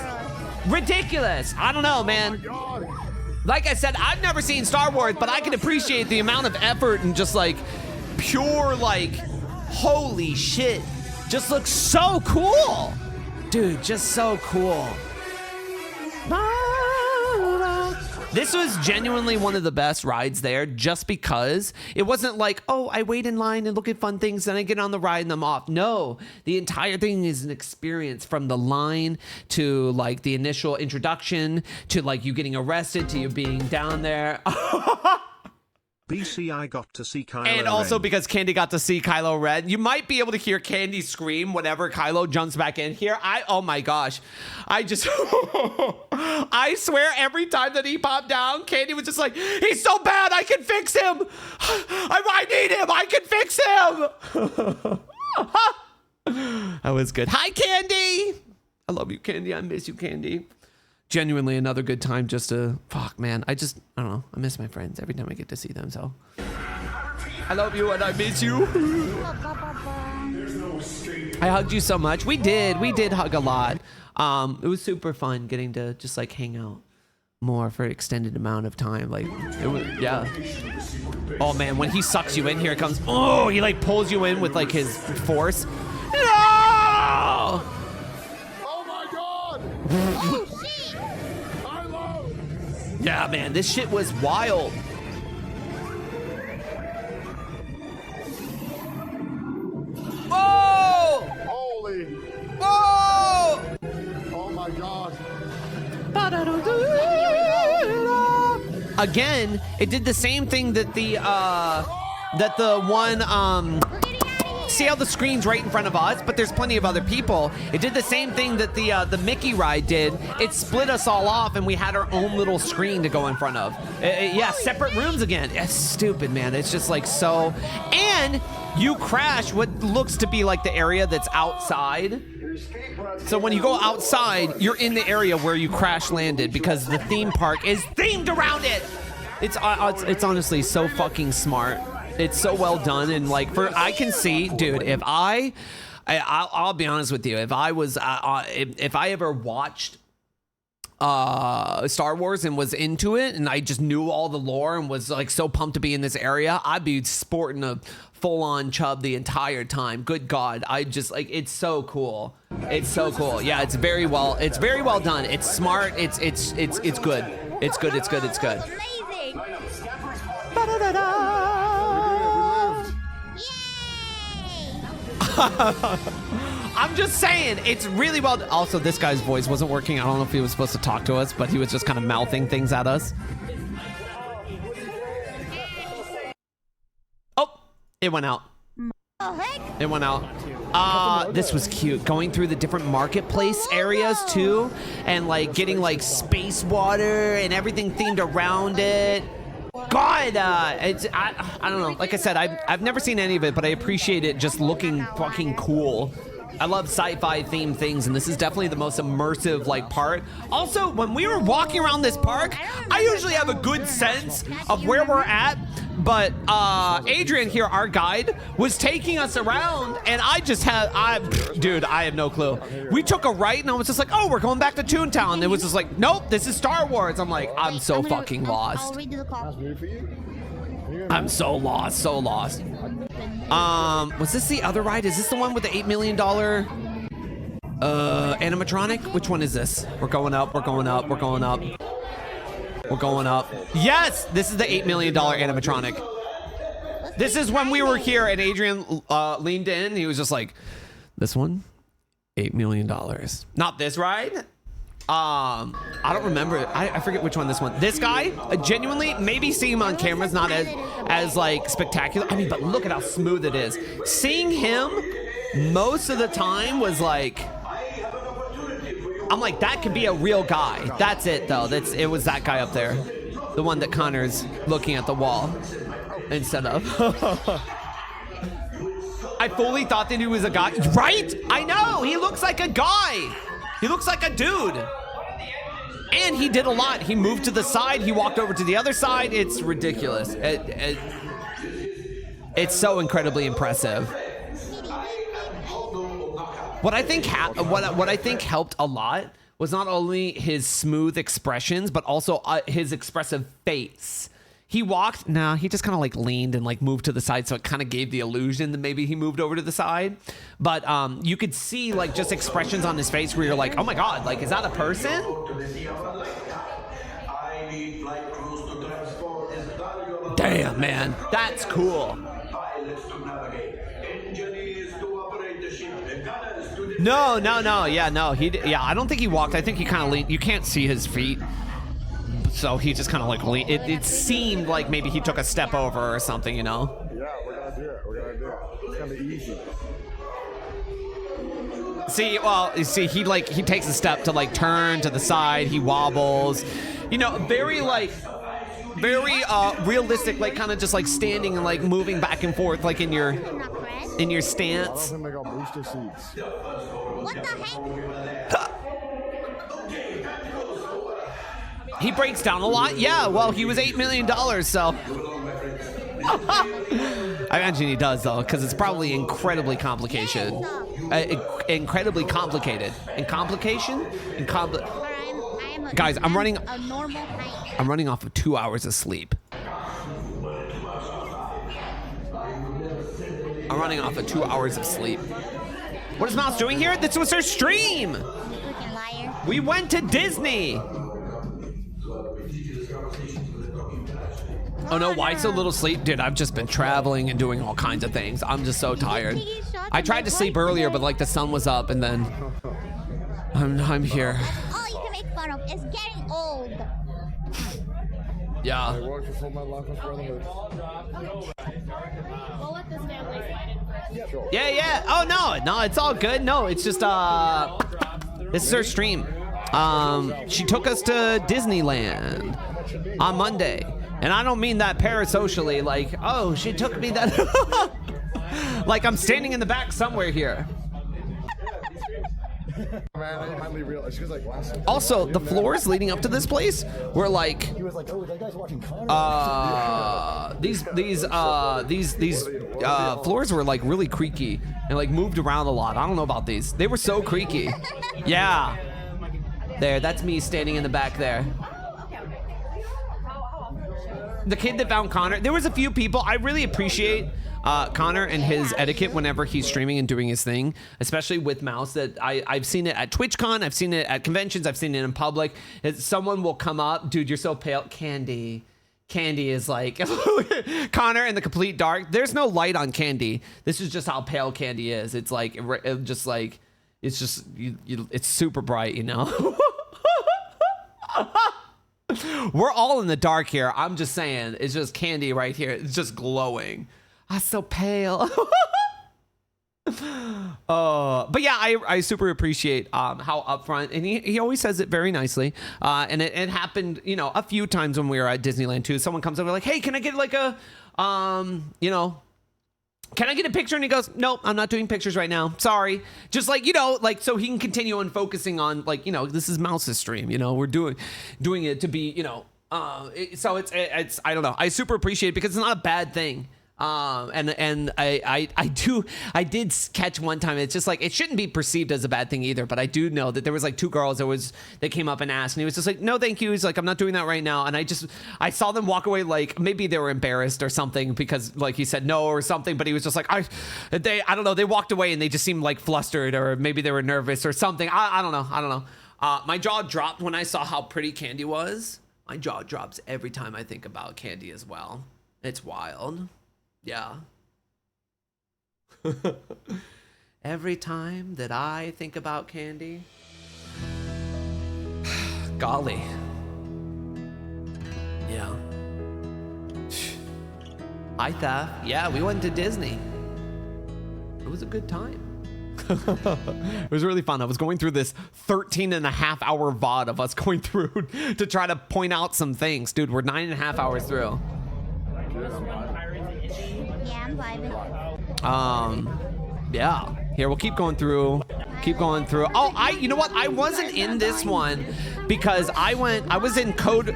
Ridiculous. I don't know, man. Like I said, I've never seen Star Wars, but I can appreciate the amount of effort and just like pure like, holy shit. Just looks so cool. Dude, just so cool. This was genuinely one of the best rides there just because it wasn't like, oh, I wait in line and look at fun things and I get on the ride and I'm off. No, the entire thing is an experience from the line to like the initial introduction to like you getting arrested to you being down there. BC, I got to see Kylo And also Ren. because Candy got to see Kylo Ren, you might be able to hear Candy scream whenever Kylo jumps back in here. Oh my gosh. I just, I swear every time that he popped down, Candy was just like, he's so bad, I can fix him. I need him, I can fix him. That was good. Hi, Candy. I love you, Candy. I miss you, Candy. Genuinely another good time just to, fuck, man. I don't know. I miss my friends every time I get to see them, so. I love you and I miss you. I hugged you so much. We did hug a lot. It was super fun getting to just like hang out more for an extended amount of time. Like, it was, yeah. Oh man, when he sucks you in, here it comes. Oh, he like pulls you in with like his force. No! Oh my God! Oh shit! Yeah, man, this shit was wild. Whoa! Holy! Whoa! Oh my God! Again, it did the same thing that the one see how the screen's right in front of us, but there's plenty of other people. It did the same thing that the Mickey ride did. It split us all off and we had our own little screen to go in front of. Yeah, separate rooms again. It's stupid, man. It's just like so. And you crash what looks to be like the area that's outside. So when you go outside, you're in the area where you crash landed because the theme park is themed around it. It's honestly so fucking smart. It's so well done, and like I can see, dude. If I'll be honest with you, if I was if I ever watched Star Wars and was into it, and I just knew all the lore and was like so pumped to be in this area, I'd be sporting a full-on chub the entire time. Good God, I just like it's so cool. It's so cool. Yeah, it's very well done. It's smart. It's good. It's good. It's good. I'm just saying, it's really well done. Also, this guy's voice wasn't working. I don't know if he was supposed to talk to us, but he was just kind of mouthing things at us. Oh, it went out. It went out. This was cute. Going through the different marketplace areas too, and like getting like space water and everything themed around it. God, I don't know. Like I said, I've never seen any of it, but I appreciate it just looking fucking cool. I love sci-fi themed things, and this is definitely the most immersive like part. Also, when we were walking around this park, I usually have a good sense of where we're at, but Adrian here, our guide, was taking us around, and I had no clue. We took a right, and I was just like, oh, we're going back to Toontown. It was just like, nope, this is Star Wars. I'm like, I'm so fucking lost. I'm so lost. Was this the other ride? Is this the one with the $8 million animatronic? Which one is this? We're going up. Yes, this is the $8 million animatronic. This is when we were here and Adrian leaned in. He was just like, this one, $8 million. Not this ride. I don't remember. I forget which one this one. This guy, genuinely, maybe seeing him on camera is not as like spectacular. I mean, but look at how smooth it is. Seeing him most of the time was like, I'm like, that could be a real guy. That's it though. It was that guy up there, the one that Connor's looking at the wall instead of. I fully thought that he was a guy, right? I know. He looks like a guy. He looks like a dude. And he did a lot. He moved to the side. He walked over to the other side. It's ridiculous. It's so incredibly impressive. What I think what I think helped a lot was not only his smooth expressions, but also his expressive face. He walked, he just kind of like leaned and like moved to the side, so it kind of gave the illusion that maybe he moved over to the side. But you could see like just expressions on his face where you're like, oh my God, like, is that a person? Damn, man, that's cool. No, I don't think he walked. I think he kind of leaned. You can't see his feet. So he just kind of like leaned. It seemed like maybe he took a step over or something, you know? Yeah, we're gonna do it. It's gonna be easy. See, he takes a step to like turn to the side. He wobbles. You know, very realistic, like kind of just like standing and like moving back and forth, like in your stance. What the heck? He breaks down a lot. Yeah, well, he was $8 million, so. I imagine he does, though, because it's probably incredibly complicated. Incredibly complicated. And complication? Guys, I'm running off of 2 hours of sleep. I'm running off of 2 hours of sleep. What is Mouse doing here? This was her stream. We went to Disney. Oh no, why so little sleep? Dude, I've just been traveling and doing all kinds of things. I'm just so tired. I tried to sleep earlier, but like the sun was up and then I'm here. That's all you can make fun of. It's getting old. Yeah. We'll let this family slide in first. Yeah. Oh no, it's all good. No, it's just this is her stream. She took us to Disneyland on Monday. And I don't mean that parasocially, like, oh, she took me that. Like I'm standing in the back somewhere here. Also, the floors leading up to this place were like, these floors were like really creaky and like moved around a lot. I don't know about these. They were so creaky. Yeah. There, that's me standing in the back there. The kid that found Connor, there was a few people. I really appreciate Connor and his etiquette whenever he's streaming and doing his thing, especially with Mouse. That I've seen it at TwitchCon, I've seen it at conventions, I've seen it in public. Someone will come up, dude, you're so pale. Candy is like Connor in the complete dark. There's no light on Candy. This is just how pale Candy is. It's like it's super bright, you know. We're all in the dark here. I'm just saying, it's just Candy right here. It's just glowing. I'm so pale. But yeah, I super appreciate how upfront, and he always says it very nicely. And it happened, you know, a few times when we were at Disneyland too. Someone comes over like, hey, can I get like a, can I get a picture? And he goes, nope, I'm not doing pictures right now. Sorry. Just like, you know, like, so he can continue on focusing on, like, you know, this is Mouse's stream, you know, we're doing it to be, you know, so it's, I don't know. I super appreciate it because it's not a bad thing. And I did catch one time. It's just like, it shouldn't be perceived as a bad thing either, but I do know that there was like two girls that came up and asked, and he was just like, no, thank you. He's like, I'm not doing that right now. And I saw them walk away, like maybe they were embarrassed or something because like he said no or something, but he was just like, I don't know. They walked away and they just seemed like flustered, or maybe they were nervous or something. I don't know. My jaw dropped when I saw how pretty Candy was. My jaw drops every time I think about Candy as well. It's wild. Yeah. Every time that I think about Candy, golly. Yeah. Hi, Theft. Yeah, we went to Disney. It was a good time. It was really fun. I was going through this 13.5-hour VOD of us going through to try to point out some things. Dude, we're 9.5 hours through. Yeah, I'm vibing. Yeah. Here, we'll keep going through. Keep going through. Oh, you know what? I wasn't in this one because I was in Code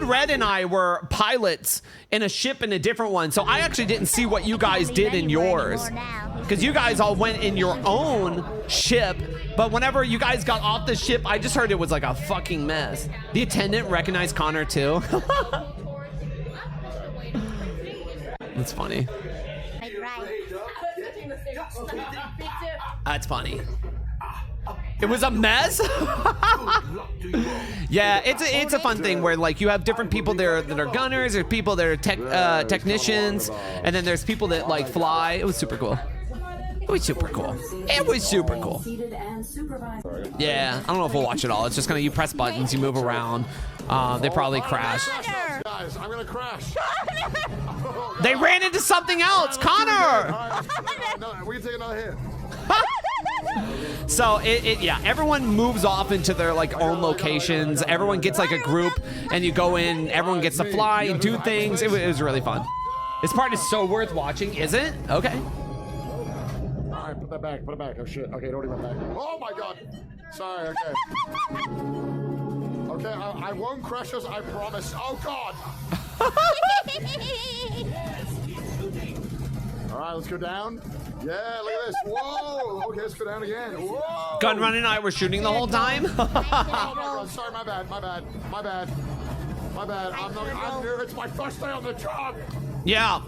Red, and I were pilots in a ship in a different one. So I actually didn't see what you guys did in yours, because you guys all went in your own ship. But whenever you guys got off the ship, I just heard it was like a fucking mess. The attendant recognized Connor too. That's funny. That's funny. It was a mess. Yeah, it's a fun thing where like you have different people there that are gunners, there's people that are technicians, and then there's people that like fly. It was super cool. It was super cool. It was super cool. Yeah, I don't know if we'll watch it all. It's just kind of you press buttons, you move around. They probably crash. Guys, I'm gonna crash. They ran into something else, Connor. We can take another hit. So yeah, everyone moves off into their like own locations. Everyone gets like a group, and you go in. Everyone gets to fly and do things. It was really fun. This part is so worth watching, is it? Okay. All right, put that back. Put it back. Oh shit. Okay, don't even back. Oh my god. Sorry. Okay. Okay, I won't crash us. I promise. Oh god. All right, let's go down. Yeah, look at this. Whoa. Okay, let's go down again. Whoa. Gunrun and I were shooting the whole time. Oh my god. Sorry, my bad. I'm new. It's my first day on the job. Yeah.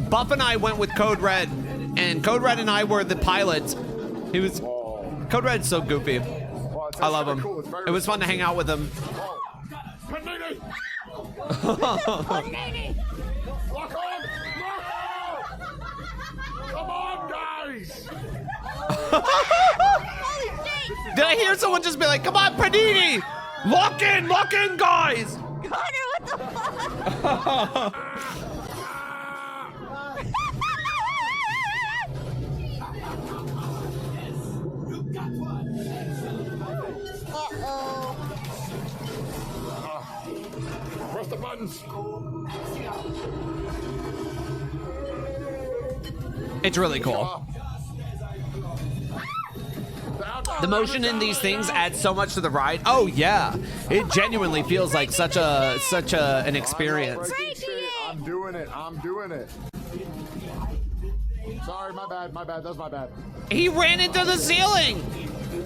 Buff and I went with Code Red, and Code Red and I were the pilots. Code Red's so goofy. I love him. Cool. It was fun to hang out with him. Panini! Panini! Lock on! Come on, guys! Did I hear someone just be like, "Come on, Panini! Lock in, guys!" Connor, what the fuck? Press the buttons. It's really cool. The motion in these things adds so much to the ride. Oh yeah, it genuinely feels like such an experience. I'm doing it. Sorry, my bad. That's my bad. He ran into the ceiling.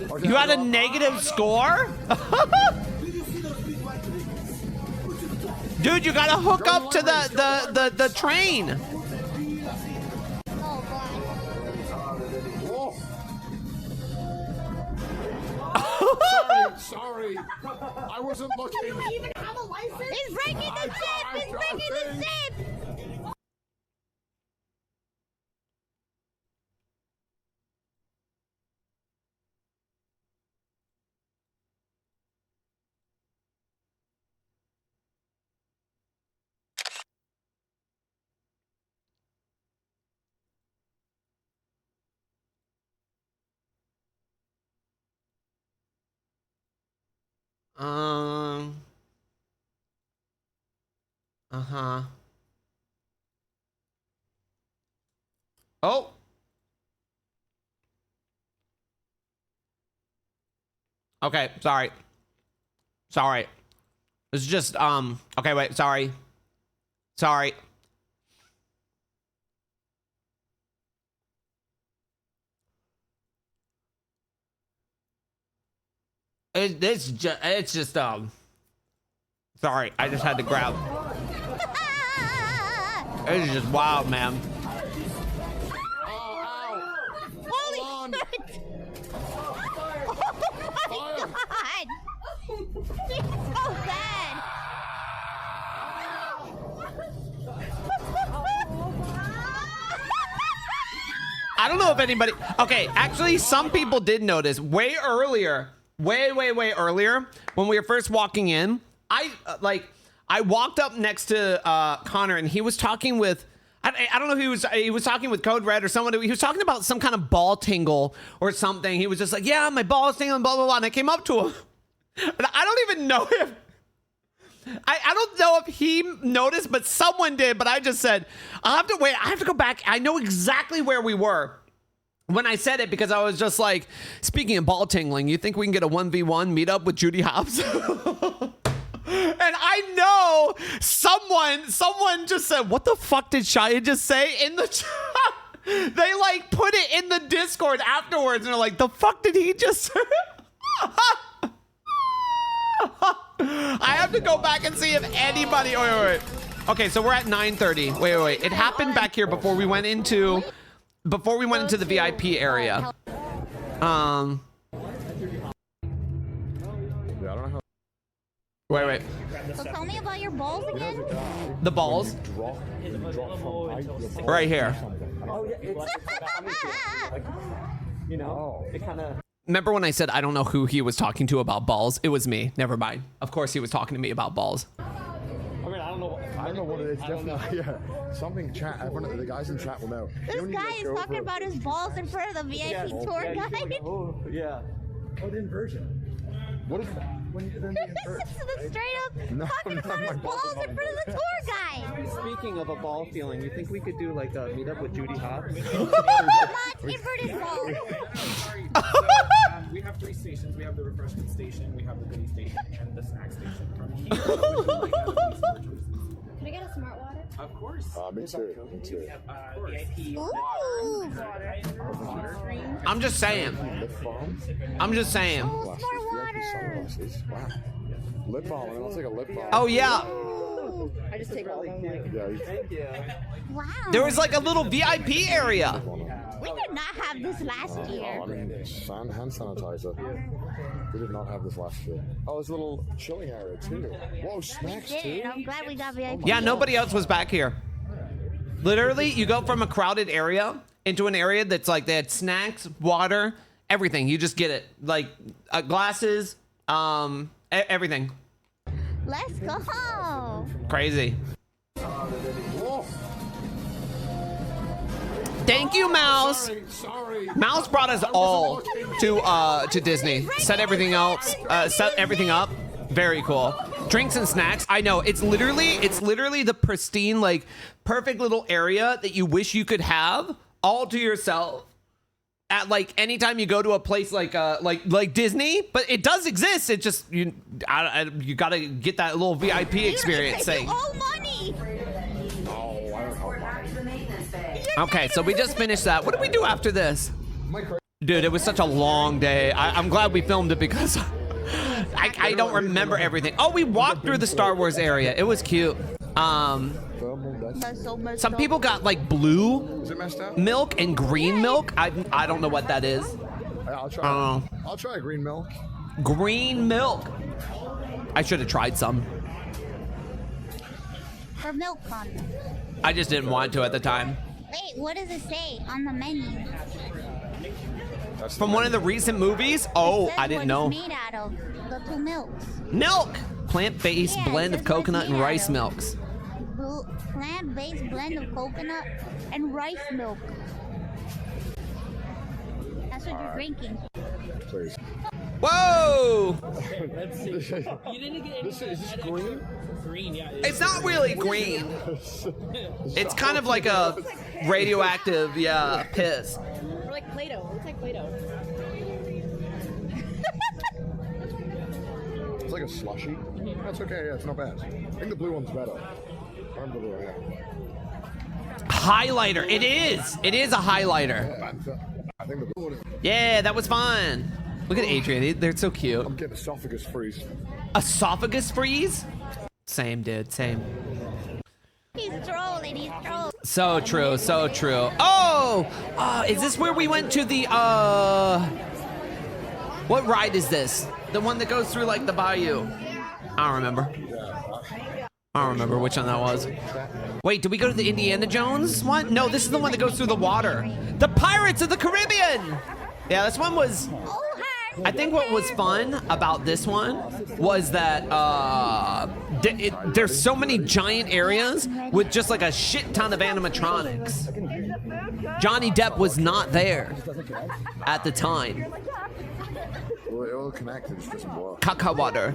Okay, You had a negative score? Dude, you gotta hook up to the train. Sorry. I wasn't looking. You don't even have a license? He's breaking the ship! He's breaking the ship! Oh. Okay, sorry. It's just, okay, wait, sorry. It's just, sorry, I just had to grab. It's just wild, man. Holy shit! Oh my god! It's so bad! I don't know if anybody, okay, actually some people did notice way earlier, way earlier, when we were first walking in, I walked up next to Connor, and he was talking with, I don't know if he was talking with Code Red or someone. He was talking about some kind of ball tingle or something. He was just like, yeah, my ball's tingling, blah, blah, blah. And I came up to him. And I don't even know if, I don't know if he noticed, but someone did. But I just said, I'll have to wait. I have to go back. I know exactly where we were. when I said it because I was just like, speaking of ball tingling, you think we can get a 1v1 meetup with Judy Hopps? And I know someone just said, what the fuck did Shia just say in the chat? They like put it in the Discord afterwards and they're like, the fuck did he just say? I have to go back and see if anybody, wait. Okay, so we're at 9:30. Wait. It happened back here before we went into the VIP area. Yeah, I don't know. Wait. So tell me about your balls again. The balls? Right here. Oh, yeah, it's like, you know, it kind of... Remember when I said I don't know who he was talking to about balls? It was me. Never mind. Of course he was talking to me about balls. I mean, I don't know what it is. Definitely, yeah. Something chat. Everyone, the guys in chat will know. This guy is talking about his balls in front of the VIP tour guide. Oh, yeah. Oh, the inversion. What is that? When you then the inversion. This is the straight up No, talking about his balls in front of the tour guide. Speaking of a ball feeling, you think we could do like a meetup with Judy Hopps? Inverted balls. We have 3 stations. We have the refreshment station, we have the goodie station, and the snack station. Can I get a smart water? Of course. Me too. VIP Ooh. I'm just saying. Smart water. Wow. Lip balm. I'll take a lip balm. Oh yeah. I just take all of them. Yeah. Thank you. Wow. There was like a little VIP area. We did not have this last year. I mean, hand sanitizer. We did not have this last year. Oh, there's a little chilling area too. Whoa, snacks too. I'm glad we got VIP. Yeah, nobody else was back here. Literally, you go from a crowded area into an area that's like they had snacks, water, everything. You just get it. Like glasses, everything. Let's go. Crazy. Thank you, Mouse. Sorry. Mouse brought us all to Disney. Set everything else. Set everything up. Very cool. Drinks and snacks. I know it's literally the pristine, like perfect little area that you wish you could have all to yourself. At like anytime you go to a place like Disney, but it does exist. It just you gotta get that little VIP experience thing. Oh, money. Okay, so we just finished that. What did we do after this? Dude, it was such a long day. I'm glad we filmed it because I don't remember everything. Oh, we walked through the Star Wars area. It was cute. Some people got like blue milk and green milk. I don't know what that is. I'll try green milk. Green milk. I should have tried some. For milk content. I just didn't want to at the time. Wait, what does it say on the menu? From one of the recent movies? Oh, I didn't know. It's made out of the 2 milks. Milk! Plant-based blend of coconut and rice milks. Plant-based blend of coconut and rice milk. That's what you're drinking. Please. Whoa! You didn't get Is this green? green, yeah. It's not really green. It's kind of like a radioactive, yeah, piss. Or like Play-Doh. It's like Play-Doh. It's like a slushy. That's okay, yeah, it's not bad. I think the blue one's better. I'm the blue, yeah. Highlighter. It is. It is a highlighter. I think the blue one is... Yeah, that was fun. Look at Adrian. They're so cute. I'm getting esophagus freeze. Esophagus freeze? Same, dude. Same. He's trolling. He's trolling. So true. So true. Oh! Is this where we went to the, what ride is this? The one that goes through, like, the bayou. I don't remember. I don't remember which one that was. Wait, did we go to the Indiana Jones one? No, this is the one that goes through the water. The Pirates of the Caribbean! Yeah, this one was... I think what was fun about this one was that there's so many giant areas with just like a shit ton of animatronics. Johnny Depp was not there at the time. Well, it all connected, it just doesn't work. Caca water.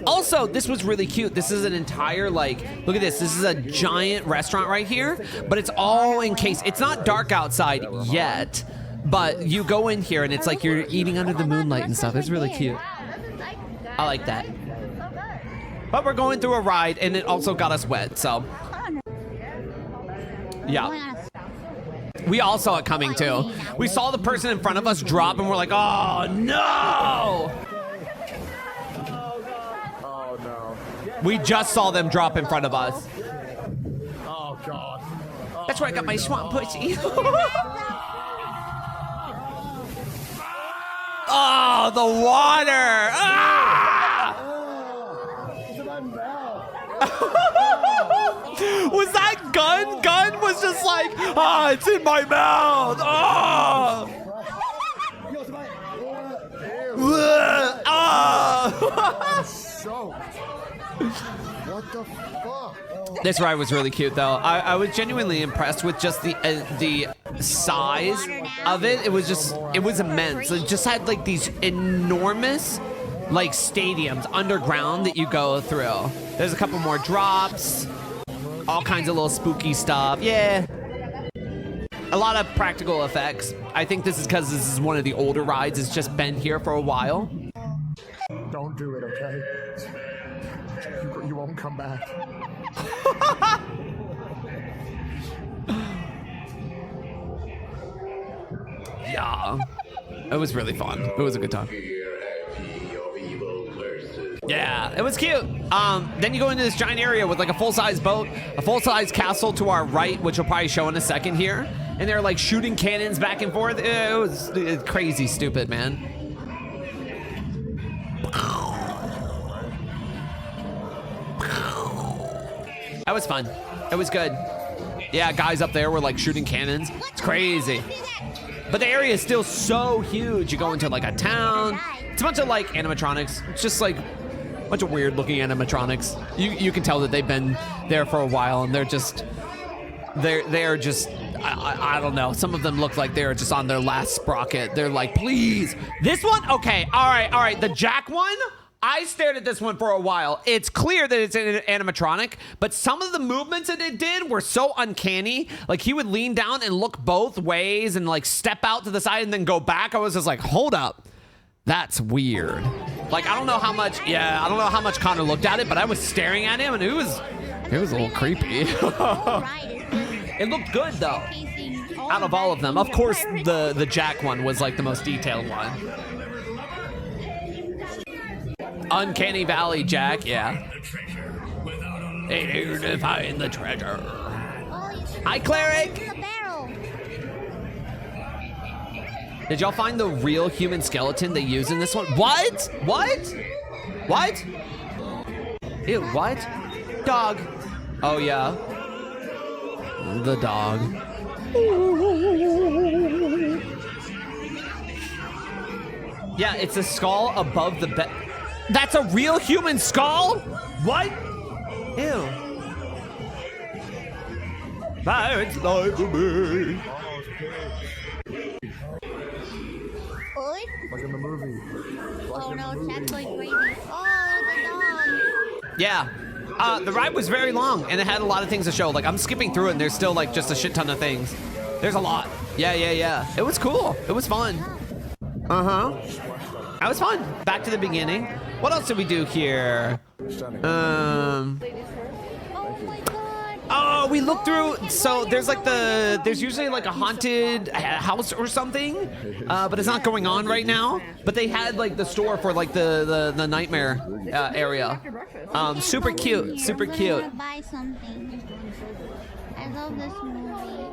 Also, this was really cute. This is an entire, like, look at this. This is a giant restaurant right here, but it's all encased. It's not dark outside yet, But you go in here and it's like you're eating under the moonlight and stuff. It's really cute. I like that. But we're going through a ride and it also got us wet, so. Yeah. We all saw it coming too. We saw the person in front of us drop and we're like, oh no! Oh no. We just saw them drop in front of us. Oh god. That's where I got my swamp pussy. Oh, the water! Ah! Was that Gun? Gun was just like, ah, it's in my mouth. Oh! What the fuck? This ride was really cute, though. I was genuinely impressed with just the size of it. It was immense. It just had like these enormous like stadiums underground that you go through. There's a couple more drops, all kinds of little spooky stuff. Yeah. A lot of practical effects. I think this is because this is one of the older rides. It's just been here for a while. Don't do it, okay? You won't come back. Yeah. It was really fun. It was a good time. Yeah, it was cute. Then you go into this giant area with like a full-size boat, a full-size castle to our right, which will probably show in a second here. And they're like shooting cannons back and forth. It was crazy stupid, man. That was fun. It was good. Yeah, guys up there were like shooting cannons. It's crazy. But the area is still so huge. You go into like a town. It's a bunch of like animatronics. It's just like a bunch of weird looking animatronics. You can tell that they've been there for a while and they're just I don't know. Some of them look like they're just on their last sprocket. They're like, please. This one? Okay. All right. The Jack one? I stared at this one for a while. It's clear that it's an animatronic, but some of the movements that it did were so uncanny. Like he would lean down and look both ways and like step out to the side and then go back. I was just like, hold up. That's weird. Like, I don't know how much Connor looked at it, but I was staring at him and it was a little creepy. It looked good though. Out of all of them. Of course, the Jack one was like the most detailed one. Uncanny Valley Jack, yeah. Here to find the treasure. Hi, Cleric. Did y'all find the real human skeleton they use in this one? What? Ew, what? Dog. Oh, yeah. The dog. Yeah, it's a skull above the bed. That's a real human skull? What? Ew. That's life for me. Like in the movie. Oh no, that's going crazy. Oh, the dog. Yeah. The ride was very long and it had a lot of things to show. Like I'm skipping through it and there's still like just a shit ton of things. There's a lot. Yeah. It was cool. It was fun. That was fun. Back to the beginning. What else did we do here? Oh, we looked through. So there's usually like a haunted house or something, but it's not going on right now. But they had like the store for like the nightmare area. Super cute, super cute. Buy something. I love this movie.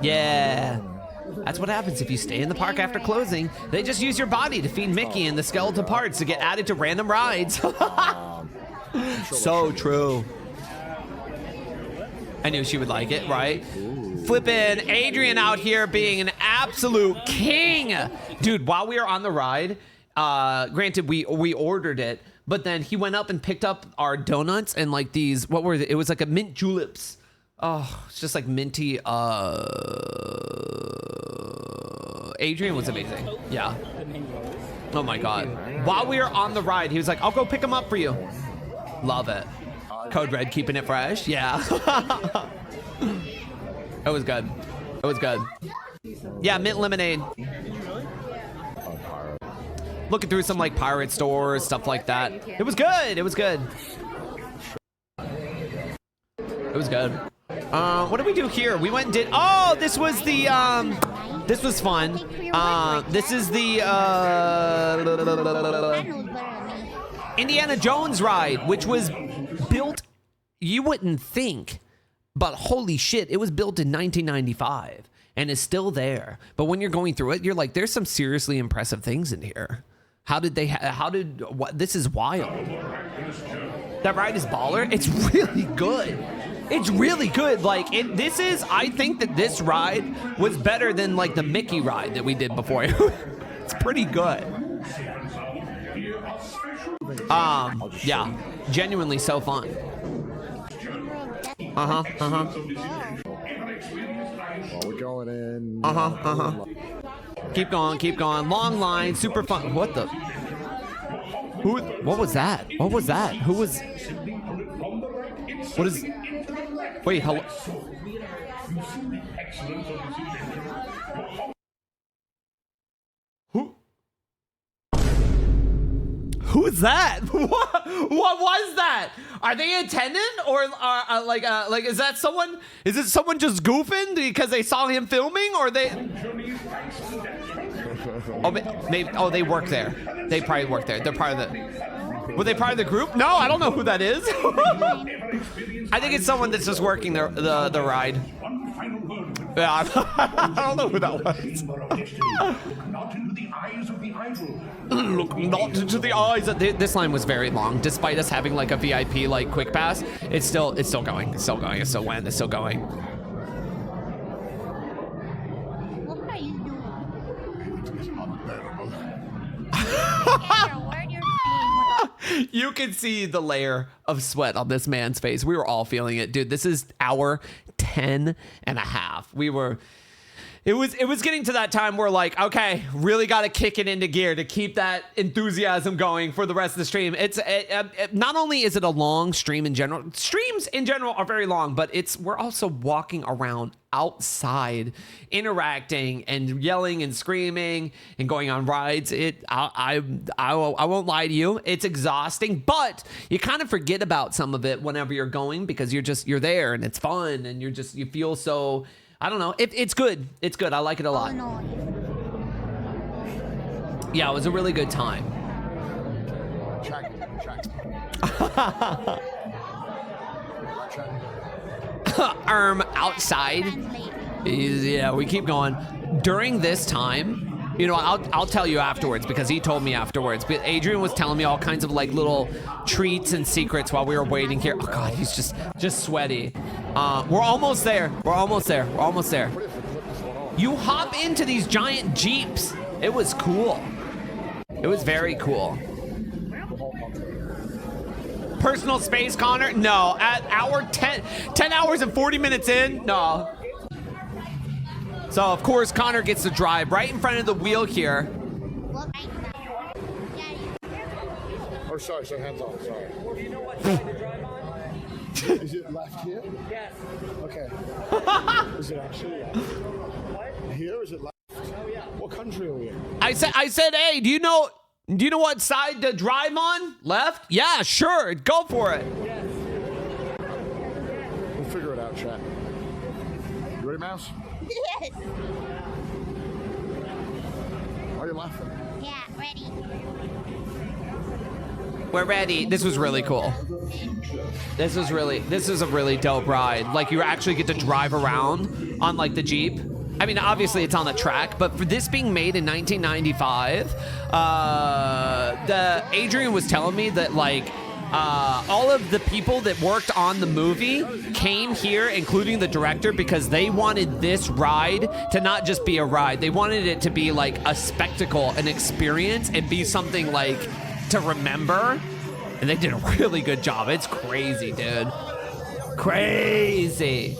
Yeah. That's what happens if you stay in the park after closing. They just use your body to feed Mickey and the skeletal parts to get added to random rides. So true. I knew she would like it, right? Flippin' Adrian out here being an absolute king. Dude, while we were on the ride, granted we ordered it, but then he went up and picked up our donuts and like these, what were they? It was like a mint juleps. Oh, it's just like minty. Adrian was amazing. Yeah. Oh my God. While we were on the ride, he was like, I'll go pick them up for you. Love it. Code Red keeping it fresh. Yeah. It was good. It was good. Yeah, mint lemonade. Looking through some like pirate stores, stuff like that. It was good. It was good. It was good. What did we do here? We went and did. Oh, this was the. This was fun. This is the Indiana Jones ride, which was built. You wouldn't think, but holy shit, it was built in 1995 and is still there. But when you're going through it, you're like, there's some seriously impressive things in here. How did they? What? This is wild. That ride is baller. It's really good. It's really good. Like this is. I think that this ride was better than like the Mickey ride that we did before. It's pretty good. Yeah, genuinely so fun. Well, we're going in. Keep going, keep going. Long line, super fun. What the? Who? What was that? What was that? Who was? What is? Wait, hello. Who? Who is that? What was that? Are they attendant or like is that someone? Is it someone just goofing because they saw him filming or they? Oh, maybe. Oh, they work there. They probably work there. They're part of the. Were they part of the group? No, I don't know who that is. I think it's someone that's just working the ride. Yeah, I don't know who that was. Not into the eyes of the idol. Look not into the eyes. This line was very long, despite us having like a VIP like quick pass. It's still going. It's still going. It's still went. It's still going. What are you doing? You can see the layer of sweat on this man's face. We were all feeling it, dude. This is hour 10 and a half. It was getting to that time where like, okay, really got to kick it into gear to keep that enthusiasm going for the rest of the stream. It's not only is it a long stream in general, streams in general are very long, but we're also walking around outside, interacting and yelling and screaming and going on rides. I won't lie to you, it's exhausting, but you kind of forget about some of it whenever you're going because you're there and it's fun and you feel so. I don't know. It's good. It's good. I like it a lot. Oh, no. Yeah, it was a really good time. Outside. Yeah, we keep going. During this time, you know, I'll tell you afterwards because he told me afterwards. But Adrian was telling me all kinds of like little treats and secrets while we were waiting here. Oh God, he's just sweaty. We're almost there. We're almost there. We're almost there. You hop into these giant Jeeps. It was cool. It was very cool. Personal space, Connor? No. At hour 10 hours and 40 minutes in? No. So, of course, Connor gets to drive right in front of the wheel here. Oh, sorry, hands off, sorry. Do you know what side to drive on? Is it left here? Yes. Okay. Is it actually left? What? Here, is it left? Oh, yeah. What country are we in? I said, hey, do you know what side to drive on? Left? Yeah, sure. Go for it. Yes. We'll figure it out, chat. You ready, Mouse? Yes. Why are you laughing? Yeah, ready. We're ready. This was really cool. This is a really dope ride. Like you actually get to drive around on like the Jeep. I mean, obviously it's on the track, but for this being made in 1995, Adrian was telling me that like all of the people that worked on the movie came here, including the director, because they wanted this ride to not just be a ride. They wanted it to be like a spectacle, an experience, and be something like to remember. And they did a really good job. It's crazy, dude. Crazy.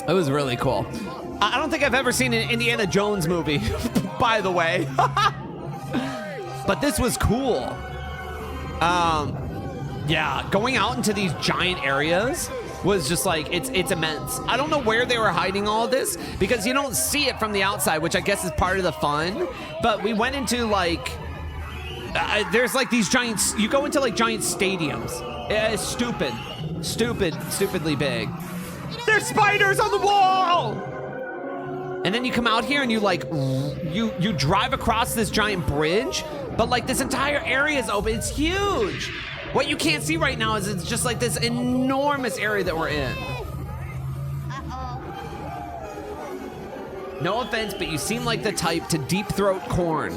It was really cool. I don't think I've ever seen an Indiana Jones movie, by the way. But this was cool. Yeah, going out into these giant areas was just like, it's immense. I don't know where they were hiding all of this because you don't see it from the outside, which I guess is part of the fun. But we went into like, there's like these giant, you go into like giant stadiums. It's stupidly big. There's spiders on the wall! And then you come out here and you like, you drive across this giant bridge, but like this entire area is open. It's huge. What you can't see right now is it's just like this enormous area that we're in. No offense, but you seem like the type to deep throat corn.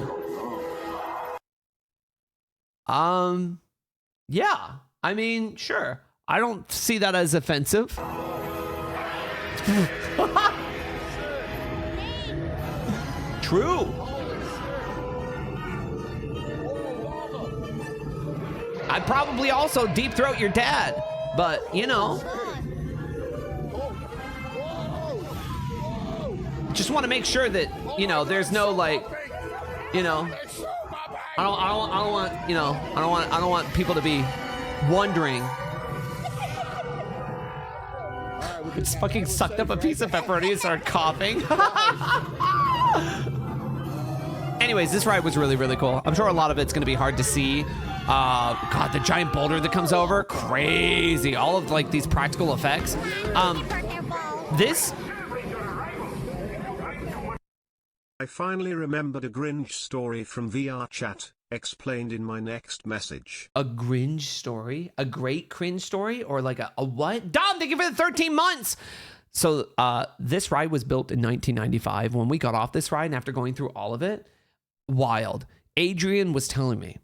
Yeah, I mean, sure. I don't see that as offensive. True. I'd probably also deep throat your dad, but you know. Just want to make sure that, you know, there's no like, you know, I don't want, you know, I don't want people to be wondering. Just fucking sucked up a piece of pepperoni and started coughing. Anyways, this ride was really, really cool. I'm sure a lot of it's going to be hard to see. God, the giant boulder that comes over, crazy. All of like these practical effects. I finally remembered a Grinch story from VR chat, explained in my next message. A Grinch story? A great cringe story? Or like a what? Dom, thank you for the 13 months! So this ride was built in 1995. When we got off this ride and after going through all of it, wild. Adrian was telling me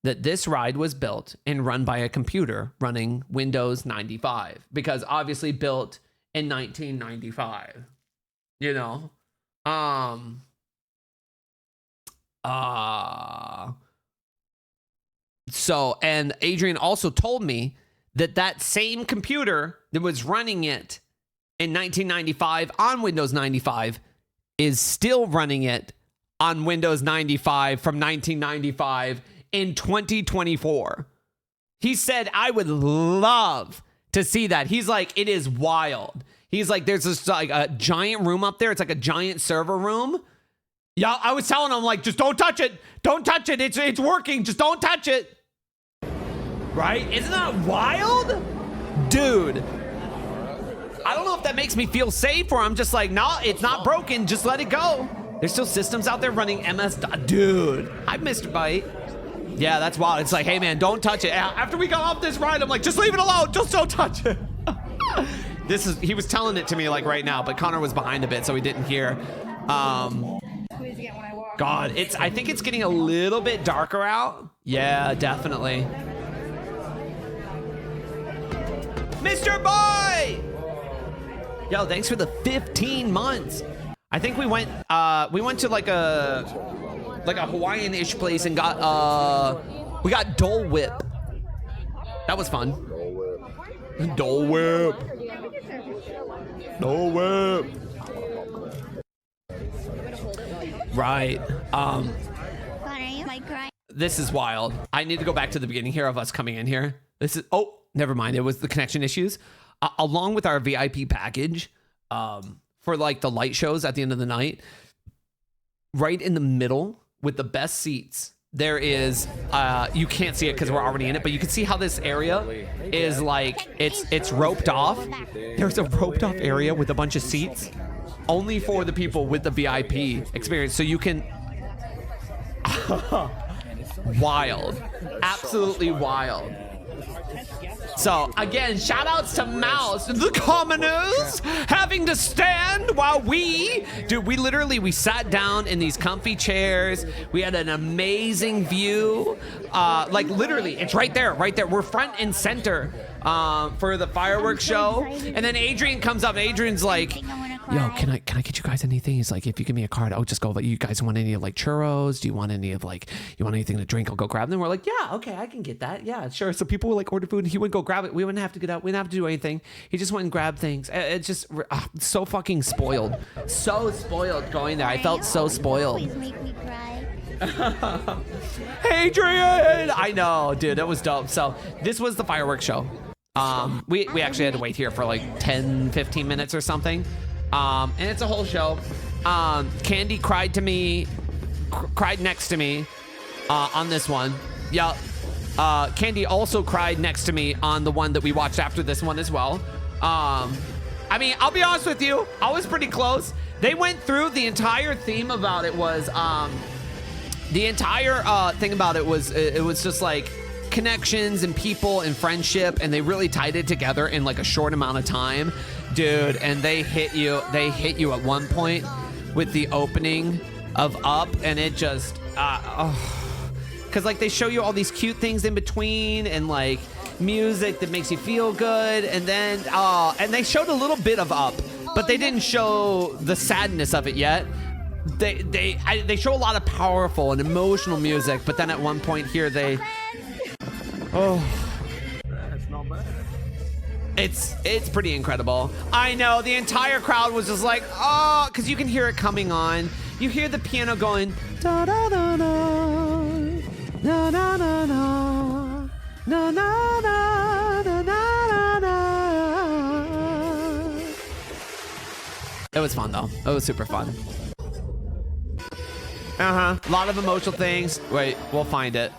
that this ride was built and run by a computer running Windows 95. Because obviously built in 1995. You know? So, and Adrian also told me that that same computer that was running it in 1995 on Windows 95 is still running it on Windows 95 from 1995 in 2024. He said, I would love to see that. He's like, it is wild. He's like, there's this like a giant room up there. It's like a giant server room. Yeah, I was telling him, like, just don't touch it. Don't touch it. It's working. Just don't touch it. Right? Isn't that wild? Dude. I don't know if that makes me feel safe or I'm just like, no, it's not broken. Just let it go. There's still systems out there running MS. Dude, I Mr. Byte. Yeah, that's wild. It's like, hey, man, don't touch it. After we got off this ride, I'm like, just leave it alone. Just don't touch it. He was telling it to me like right now, but Connor was behind a bit, so he didn't hear. God, I think it's getting a little bit darker out. Yeah, definitely. Mr. Boy! Yo, thanks for the 15 months. I think we went to like a Hawaiian-ish place and we got Dole Whip. That was fun. Dole Whip. Dole Whip. Right. This is wild. I need to go back to the beginning here of us coming in here. Oh, never mind. It was the connection issues. Along with our VIP package for like the light shows at the end of the night, right in the middle with the best seats, there is, you can't see it because we're already in it, but you can see how this area is like, it's roped off. There's a roped off area with a bunch of seats only for the people with the VIP experience. So you can, wild, absolutely wild. So again, shout outs to Mouse, the commoners having to stand while we sat down in these comfy chairs. We had an amazing view. Like literally, it's right there. We're front and center for the fireworks show. And then Adrian comes up and Adrian's like, yo, can I get you guys anything? He's like, if you give me a card, I'll just go, but you guys want any of like churros? Do you want any of like, you want anything to drink? I'll go grab them. We're like, yeah, okay, I can get that. Yeah, sure. So people would like order food and he would go grab it. We wouldn't have to get out. We didn't have to do anything. He just went and grabbed things. It's just so fucking spoiled. So spoiled going there. I felt so spoiled. Please make me cry. Adrian! I know, dude, that was dope. So this was the fireworks show. We actually had to wait here for like 10, 15 minutes or something. And it's a whole show. Candy cried cried next to me on this one. Yeah. Candy also cried next to me on the one that we watched after this one as well. I mean, I'll be honest with you, I was pretty close. They went through the entire theme about it was, the entire thing about it was just like connections and people and friendship, and they really tied it together in like a short amount of time, dude. And they hit you at one point with the opening of Up, and it just, because like they show you all these cute things in between and like music that makes you feel good, and then and they showed a little bit of Up, but they didn't show the sadness of it yet. They show a lot of powerful and emotional music, but then at one point here that's not bad. It's pretty incredible. I know the entire crowd was just like, oh, because you can hear it coming on. You hear the piano going da da da da na na na na na na na na na na. It was fun though. It was super fun. A lot of emotional things. Wait, we'll find it.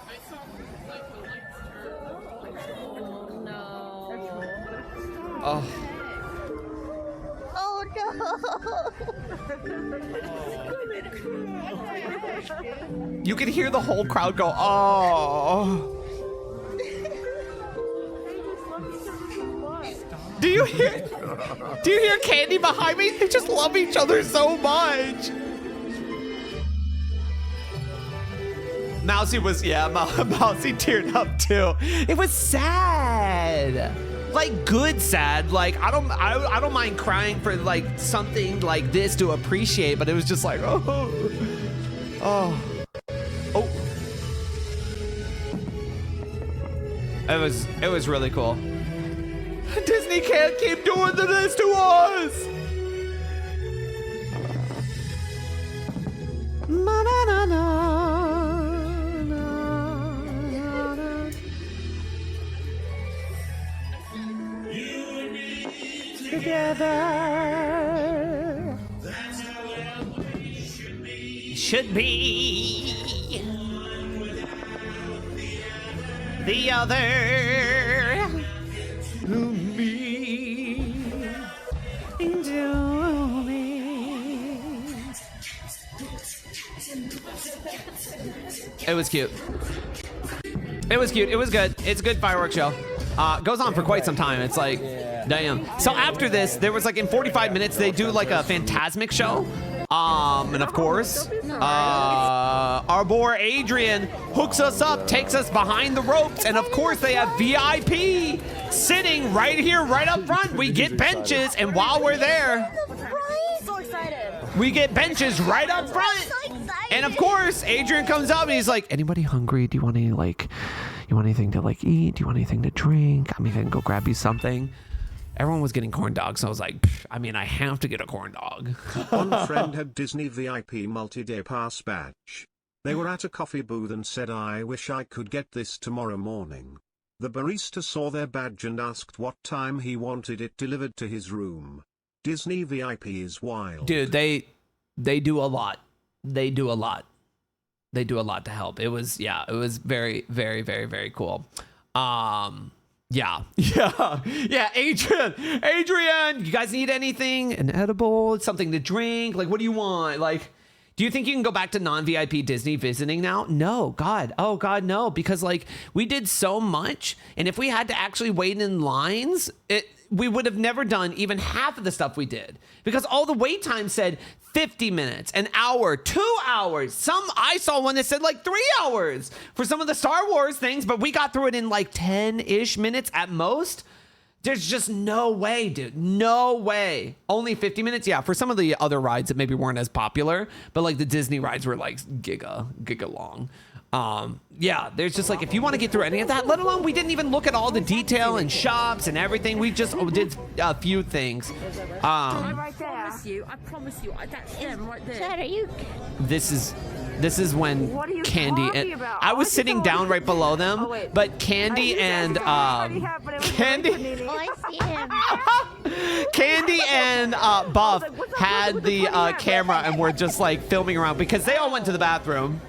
Oh. Oh no. You can hear the whole crowd go, oh. Do you hear Candy behind me? They just love each other so much. Mousy was, Mousy teared up too. It was sad. Like good sad. Like I don't mind crying for like something like this to appreciate, but it was just like, oh. It was really cool. Disney can't keep doing this to us. Na, na, na, na, na. Together. That's how it should be. The other me into me. It was cute. It was cute. It was good. It's a good fireworks show. Goes on for quite some time. It's like, damn. So after this, there was like in 45 minutes, they do like a Phantasmic show. And of course, our boy Adrian hooks us up, takes us behind the ropes, and of course they have VIP sitting right here, right up front. We get benches, and while we're there, we get benches right up front. And of course, Adrian comes up and he's like, "Anybody hungry? Do you want any you want anything to like eat? Do you want anything to drink? I mean, I can go grab you something." Everyone was getting corn dogs, so I was like, I have to get a corn dog. One friend had Disney VIP multi-day pass badge. They were at a coffee booth and said, "I wish I could get this tomorrow morning." The barista saw their badge and asked what time he wanted it delivered to his room. Disney VIP is wild. Dude, they do a lot. They do a lot. They do a lot to help. It was very, very, very, very cool. Yeah, Adrian, you guys need anything? An edible, something to drink? Like, what do you want? Like, do you think you can go back to non-VIP Disney visiting now? No, oh God, no, because like we did so much, and if we had to actually wait in lines, we would have never done even half of the stuff we did, because all the wait time said 50 minutes, an hour, 2 hours. I saw one that said like 3 hours for some of the Star Wars things, but we got through it in like 10-ish minutes at most. There's just no way, dude. No way. Only 50 minutes? Yeah, for some of the other rides that maybe weren't as popular, but like the Disney rides were like giga long. Yeah, there's just like, if you want to get through any of that, let alone we didn't even look at all the detail and shops and everything. We just did a few things. Right there. I promise you, that's them right there. Chad, are you? This is when What are you Candy talking and about? I was I sitting just down told- right below them, Oh, wait. but Candy and Candy Oh, I see him. Candy and Buff had the camera and were just like filming around because they all went to the bathroom.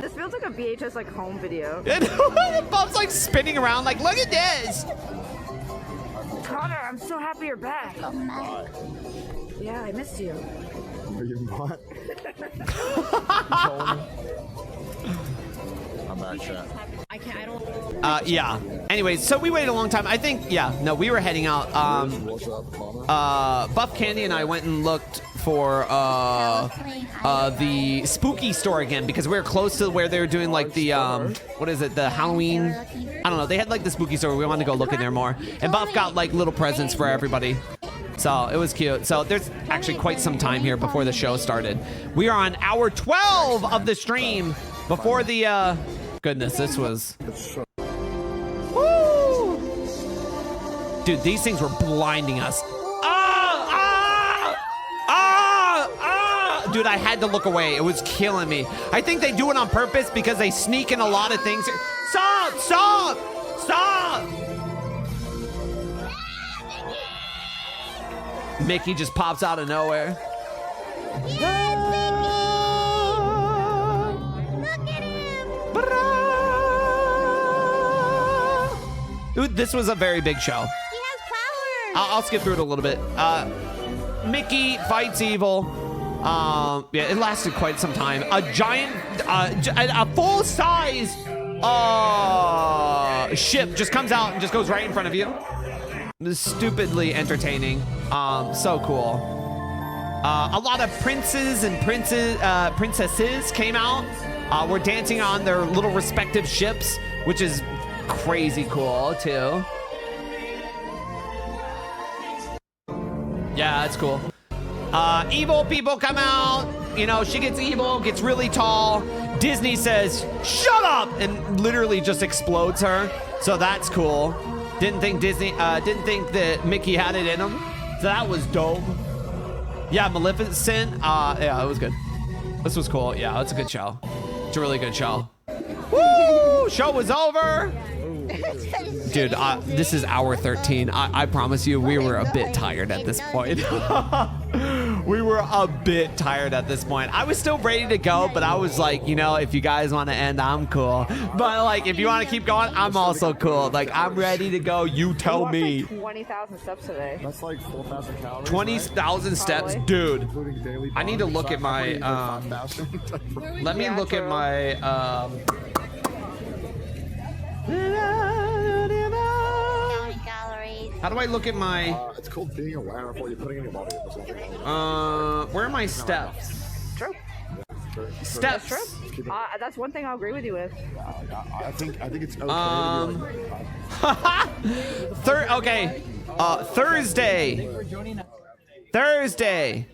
This feels like a VHS like home video. And Buff's like spinning around like, look at this. Connor, I'm so happy you're back. Yeah, I missed you. Are you not? I'm back, chat. I can't. I don't. Yeah. Anyways, so we waited a long time. I think, yeah, no, we were heading out. What's up, Connor? Buff, Candy, and I went and looked for the spooky store again because we were close to where they were doing like the what is it, the Halloween, I don't know, they had like the spooky store. We wanted to go look in there more, and Buff got like little presents for everybody, so it was cute. So there's actually quite some time here before the show started. We are on hour 12 of the stream before the goodness, this was woo! Dude, these things were blinding us. Dude, I had to look away. It was killing me. I think they do it on purpose because they sneak in a lot of things. Stop! Stop! Stop! Mickey just pops out of nowhere. Look at him. Dude, this was a very big show. He has powers. I'll skip through it a little bit. Mickey fights evil. Yeah, it lasted quite some time. A giant, a full-size ship just comes out and just goes right in front of you. Stupidly entertaining. So cool. A lot of princes and princesses came out. Were dancing on their little respective ships, which is crazy cool too. Yeah, that's cool. Evil people come out. You know, she gets evil, gets really tall. Disney says, "Shut up!" and literally just explodes her. So that's cool. Didn't think that Mickey had it in him. So that was dope. Yeah, Maleficent. Yeah, it was good. This was cool. Yeah, it's a good show. It's a really good show. Woo! Show was over. Dude, this is hour 13. I promise you, we were a bit tired at this point. We were a bit tired at this point. I was still ready to go, but I was like, you know, if you guys want to end, I'm cool. But like, if you want to keep going, I'm also cool. Like, I'm ready to go. You tell me. 20,000 steps today. That's like 4,000 calories. 20,000 steps, dude. I need to look at my. Let me look at my. How do I look at my? It's called being aware of what you're putting in your body. Where are my steps? True. Steps. That's true. That's one thing I'll agree with you with. I think it's okay. Okay. Thursday.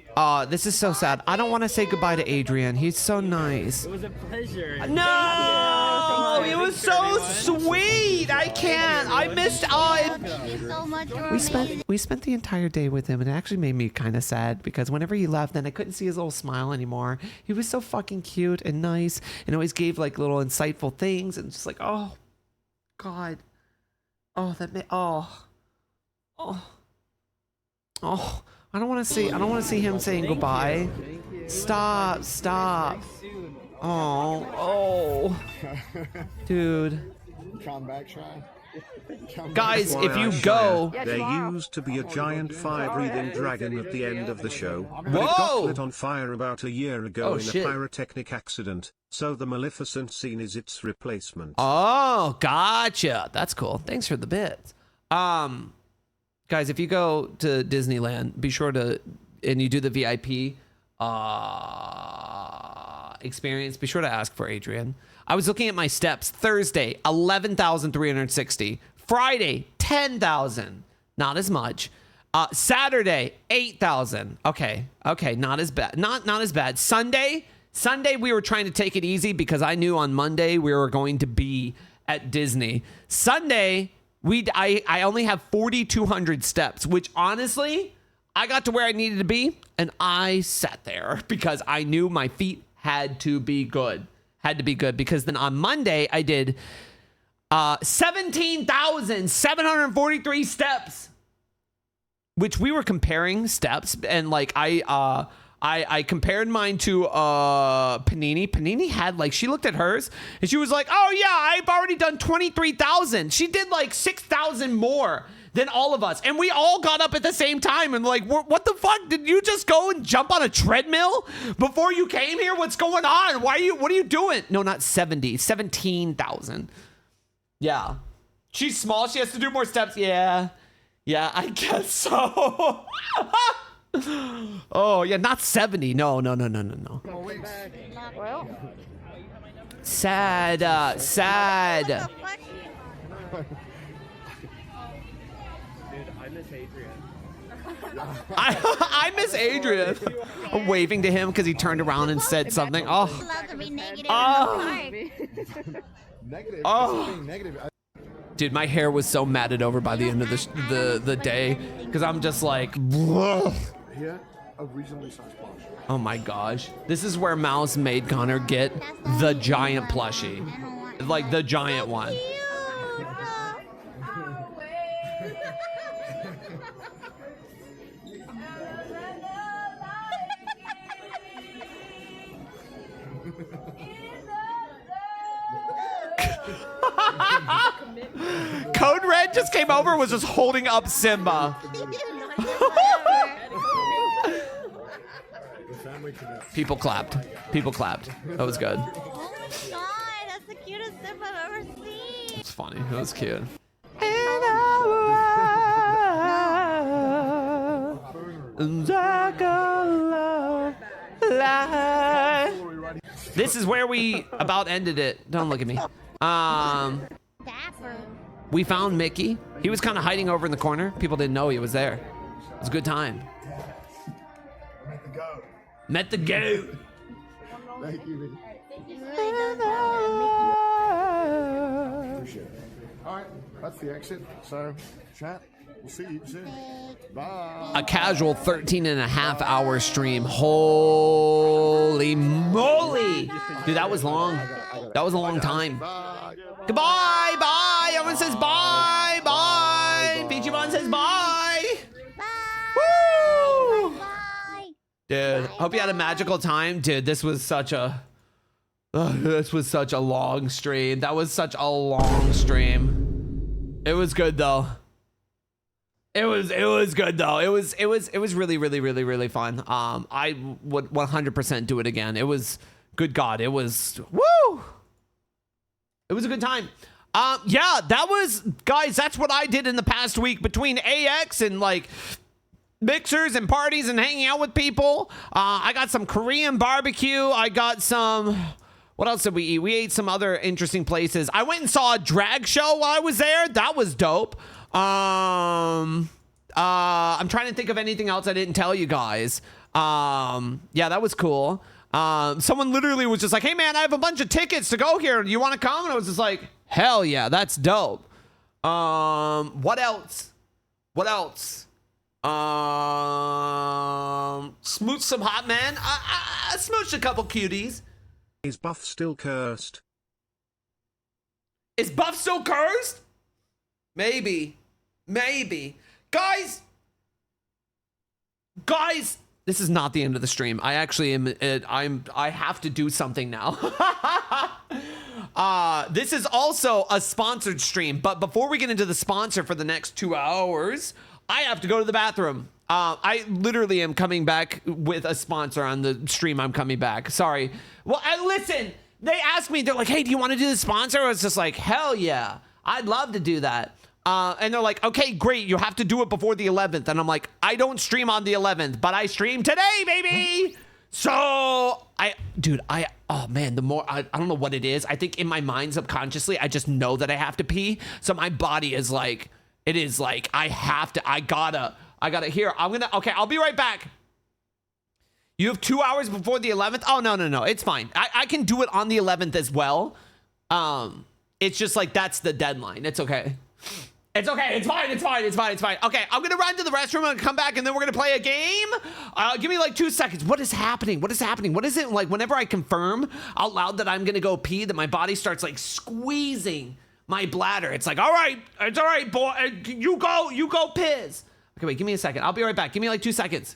This is so sad. I don't want to say goodbye to Adrian. He's so nice. It was a pleasure. No, it was so sweet. I can't. I missed. So much. We spent the entire day with him, and it actually made me kind of sad because whenever he left, then I couldn't see his little smile anymore. He was so fucking cute and nice, and always gave like little insightful things, and just like, oh, God, oh oh. I don't want to see him saying goodbye. Stop. Oh. Dude. Come back, try. Guys, if you go... There used to be a giant fire-breathing dragon at the end of the show, but it Whoa! got lit on fire about a year ago in shit. a pyrotechnic accident, so the Maleficent scene is its replacement. Oh, gotcha. That's cool. Thanks for the bits. Guys, if you go to Disneyland, be sure to, and you do the VIP experience, be sure to ask for Adrian. I was looking at my steps. Thursday, 11,360. Friday, 10,000. Not as much. Saturday, 8,000. Okay, not as bad. Not as bad. Sunday, Sunday, we were trying to take it easy because I knew on Monday we were going to be at Disney. Sunday, I only have 4,200 steps, which honestly, I got to where I needed to be, and I sat there because I knew my feet had to be good. Had to be good because then on Monday, I did 17,743 steps, which we were comparing steps, and like I compared mine to Panini. Panini had like, she looked at hers and she was like, oh yeah, I've already done 23,000. She did like 6,000 more than all of us. And we all got up at the same time and like, what the fuck? Did you just go and jump on a treadmill before you came here? What's going on? What are you doing? No, not 17,000. Yeah. She's small. She has to do more steps. Yeah. Yeah, I guess so. Oh, yeah, not 70. No. Well, sad. Dude, I miss Adrian. I miss Adrian. I'm waving to him because he turned around and said something. Oh. Dude, my hair was so matted over by the end of the day because I'm just like, Here, a reasonably sized plush. oh my gosh. This is where Mouse made Connor get the giant plushie. Like the giant one. Code Red just came over and was just holding up Simba. People clapped. That was good. Oh my god, that's the cutest Simba I've ever seen. It's funny. That was cute. This is where we about ended it. Don't look at me. We found Mickey. He was kind of hiding over in the corner. People didn't know he was there. It was a good time. Met the goat. Thank you. Appreciate it. All right, that's the exit. So, chat, we'll see you soon. Bye. A casual 13.5-hour stream. Holy moly. Dude, that was long. That was a long time. Goodbye. Bye. Everyone says bye. Bye. BGBon says bye. Woo. Dude, hope you had a magical time. Dude, this was such a long stream. That was such a long stream. It was good though. It was good though. It was really fun. I would 100% do it again. It was, good God, it was, woo! It was a good time. Yeah, that was, guys, that's what I did in the past week between AX and like mixers and parties and hanging out with people. I got some Korean barbecue. I got some, what else did we eat? We ate some other interesting places. I went and saw a drag show while I was there. That was dope. I'm trying to think of anything else I didn't tell you guys. Yeah, that was cool. Someone literally was just like, hey man, I have a bunch of tickets to go here. Do you want to come? And I was just like, hell yeah, that's dope. What else? Smooch some hot man. I smooched a couple cuties. Is Buff still cursed? Is Buff still cursed? Maybe. Guys, this is not the end of the stream. I actually am. I have to do something now. This is also a sponsored stream, but before we get into the sponsor for the next 2 hours, I have to go to the bathroom. I literally am coming back with a sponsor on the stream. I'm coming back. Sorry. Well, listen. They asked me. They're like, "Hey, do you want to do the sponsor?" I was just like, "Hell yeah, I'd love to do that." And they're like, okay, great. You have to do it before the 11th. And I'm like, I don't stream on the 11th, but I stream today, baby. So oh man, the more, I don't know what it is. I think in my mind, subconsciously, I just know that I have to pee. So my body is like, it is like, I gotta here. Okay, I'll be right back. You have 2 hours before the 11th? Oh, no. It's fine. I can do it on the 11th as well. It's just like that's the deadline. It's okay. It's okay. It's fine. Okay, I'm going to run to the restroom and come back, and then we're going to play a game. Give me like 2 seconds. What is happening? What is it like whenever I confirm out loud that I'm going to go pee, that my body starts like squeezing my bladder? It's like, all right, it's all right, boy. You go piss. Okay, wait, give me a second. I'll be right back. Give me like 2 seconds.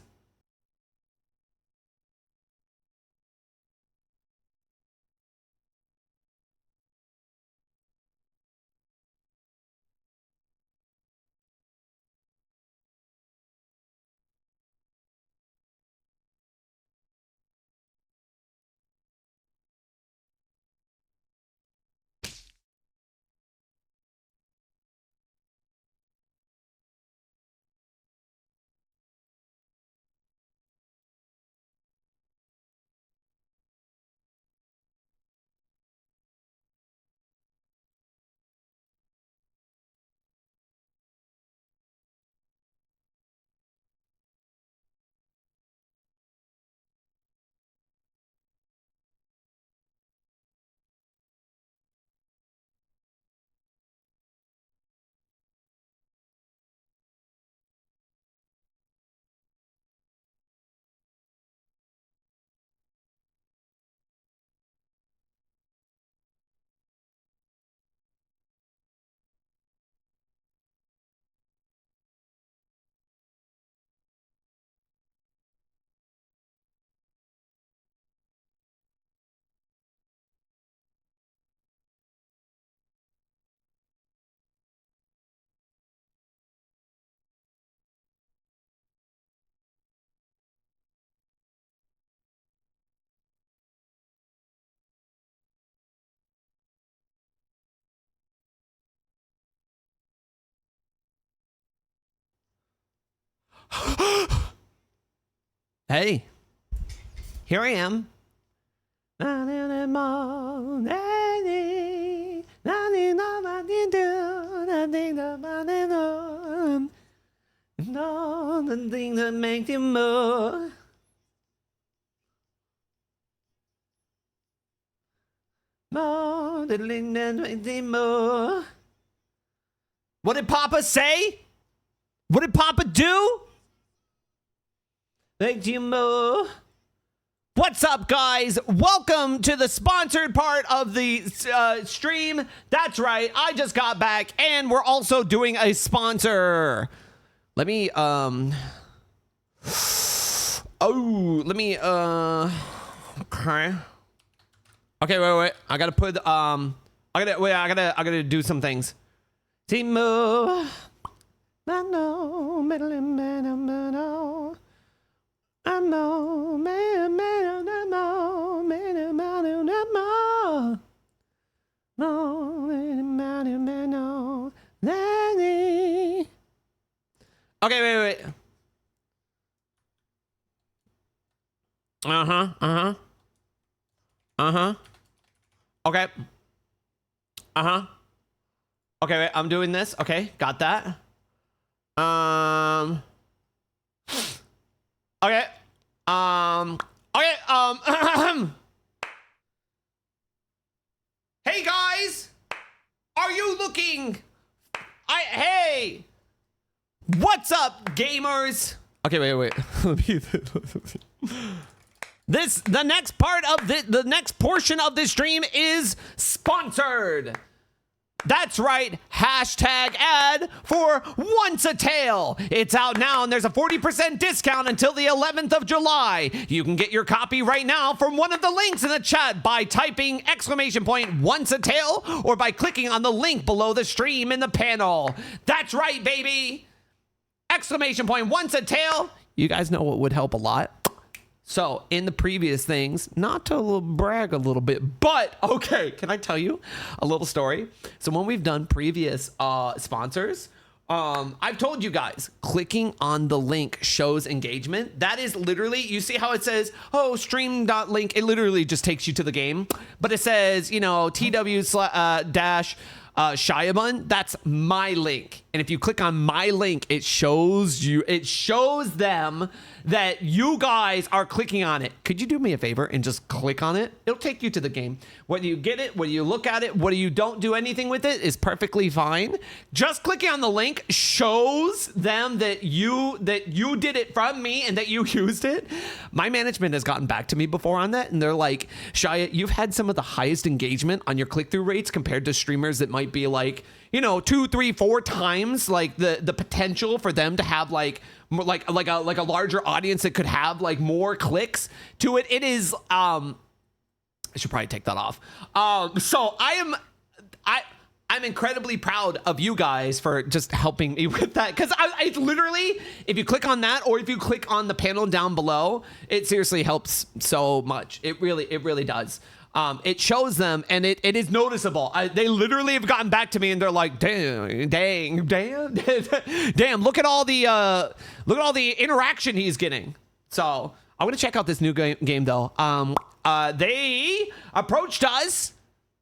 Hey, here I am. The thing that makes you move. More, the thing that makes you move. What did Papa say? What did Papa do? Makes you move. What's up, guys? Welcome to the sponsored part of the stream. That's right, I just got back, and we're also doing a sponsor. Let me, okay. Okay, wait. I gotta put, I gotta do some things. Timo. I know, okay, wait. Okay. Okay, wait, I'm doing this. Okay, got that. Okay. Hey guys, are you looking? Hey, what's up, gamers? Okay, wait. The next part of the next portion of this stream is sponsored. That's right, hashtag ad for Once a Tale. It's out now, and there's a 40% discount until the 11th of July. You can get your copy right now from one of the links in the chat by typing !Once a Tale or by clicking on the link below the stream in the panel. That's right, baby. !Once a Tale. You guys know what would help a lot? So in the previous things, not to brag a little bit, but okay, can I tell you a little story? So when we've done previous sponsors, I've told you guys, clicking on the link shows engagement. That is literally, you see how it says, oh, stream.link, it literally just takes you to the game. But it says, you know, TW dash ShiaBun, that's my link. And if you click on my link, it shows them that you guys are clicking on it. Could you do me a favor and just click on it? It'll take you to the game. Whether you get it, whether you look at it, whether you don't do anything with it is perfectly fine. Just clicking on the link shows them that you did it from me and that you used it. My management has gotten back to me before on that, and they're like, Shia, you've had some of the highest engagement on your click-through rates compared to streamers that might be like, 2, 3, 4 times like the potential for them to have like a larger audience that could have like more clicks to it. It is I should probably take that off. So I'm incredibly proud of you guys for just helping me with that, because I literally, if you click on that or if you click on the panel down below, it seriously helps so much. It really does. It shows them, and it is noticeable. They literally have gotten back to me, and they're like, damn, look at all the interaction he's getting. So I'm gonna check out this new game though. They approached us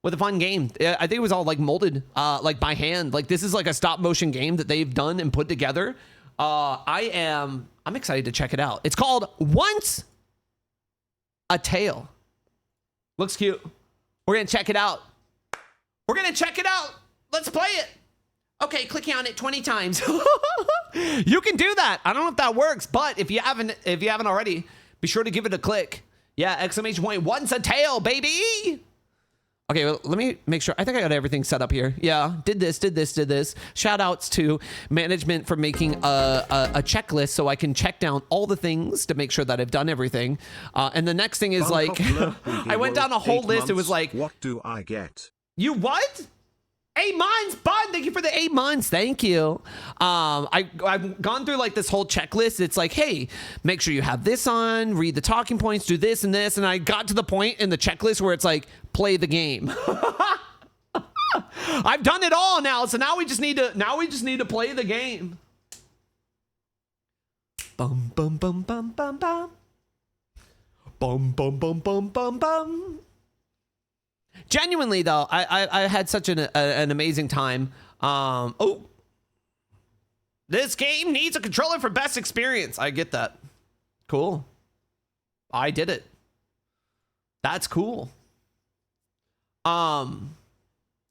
with a fun game. I think it was all like molded like by hand. Like this is like a stop motion game that they've done and put together. I'm excited to check it out. It's called Once a Tale. Looks cute. We're gonna check it out. Let's play it. Okay, clicking on it 20 times. You can do that. I don't know if that works, but if you haven't already, be sure to give it a click. Yeah, exclamation point, Once a Tale, baby. Okay, well, let me make sure. I think I got everything set up here. Yeah, did this. Shout outs to management for making a checklist so I can check down all the things to make sure that I've done everything. And the next thing is like, I went down a whole list. It was like, what do I get? You what? 8 months, Bud. Thank you for the 8 months. Thank you. I've gone through like this whole checklist. It's like, hey, make sure you have this on, read the talking points, do this and this. And I got to the point in the checklist where it's like, play the game. I've done it all now. So now we just need to play the game. Bum, bum, bum, bum, bum, bum. Bum, bum, bum, bum, bum, bum. Genuinely though, I had such an amazing time. This game needs a controller for best experience. I get that. Cool. I did it. That's cool. Yeah,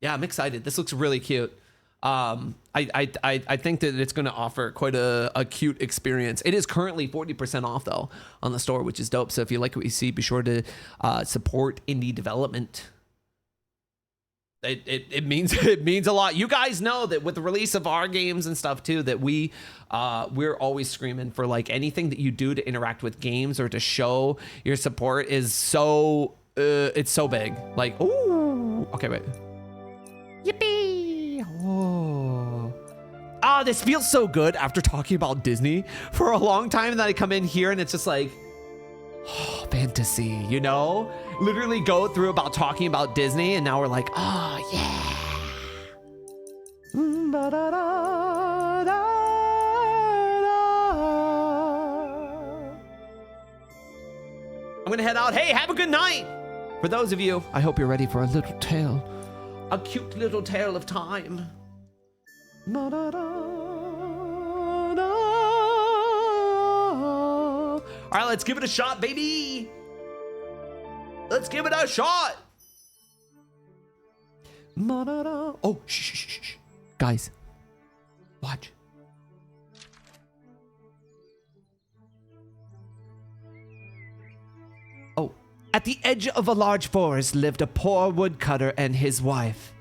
I'm excited. This looks really cute. I think that it's going to offer quite a cute experience. It is currently 40% off though on the store, which is dope. So if you like what you see, be sure to support indie development. It means a lot. You guys know that with the release of our games and stuff too, that we're always screaming for like anything that you do to interact with games or to show your support is so it's so big. Like, ooh, okay, wait. Yippee! Oh, this feels so good after talking about Disney for a long time, and then I come in here and it's just like, oh, fantasy, you know? Literally go through about talking about Disney, and now we're like, oh, yeah. I'm gonna head out. Hey, have a good night. For those of you, I hope you're ready for a little tale. A cute little tale of time. All right, let's give it a shot, baby. Let's give it a shot. Oh, shh. Guys, watch. Oh, at the edge of a large forest lived a poor woodcutter and his wife.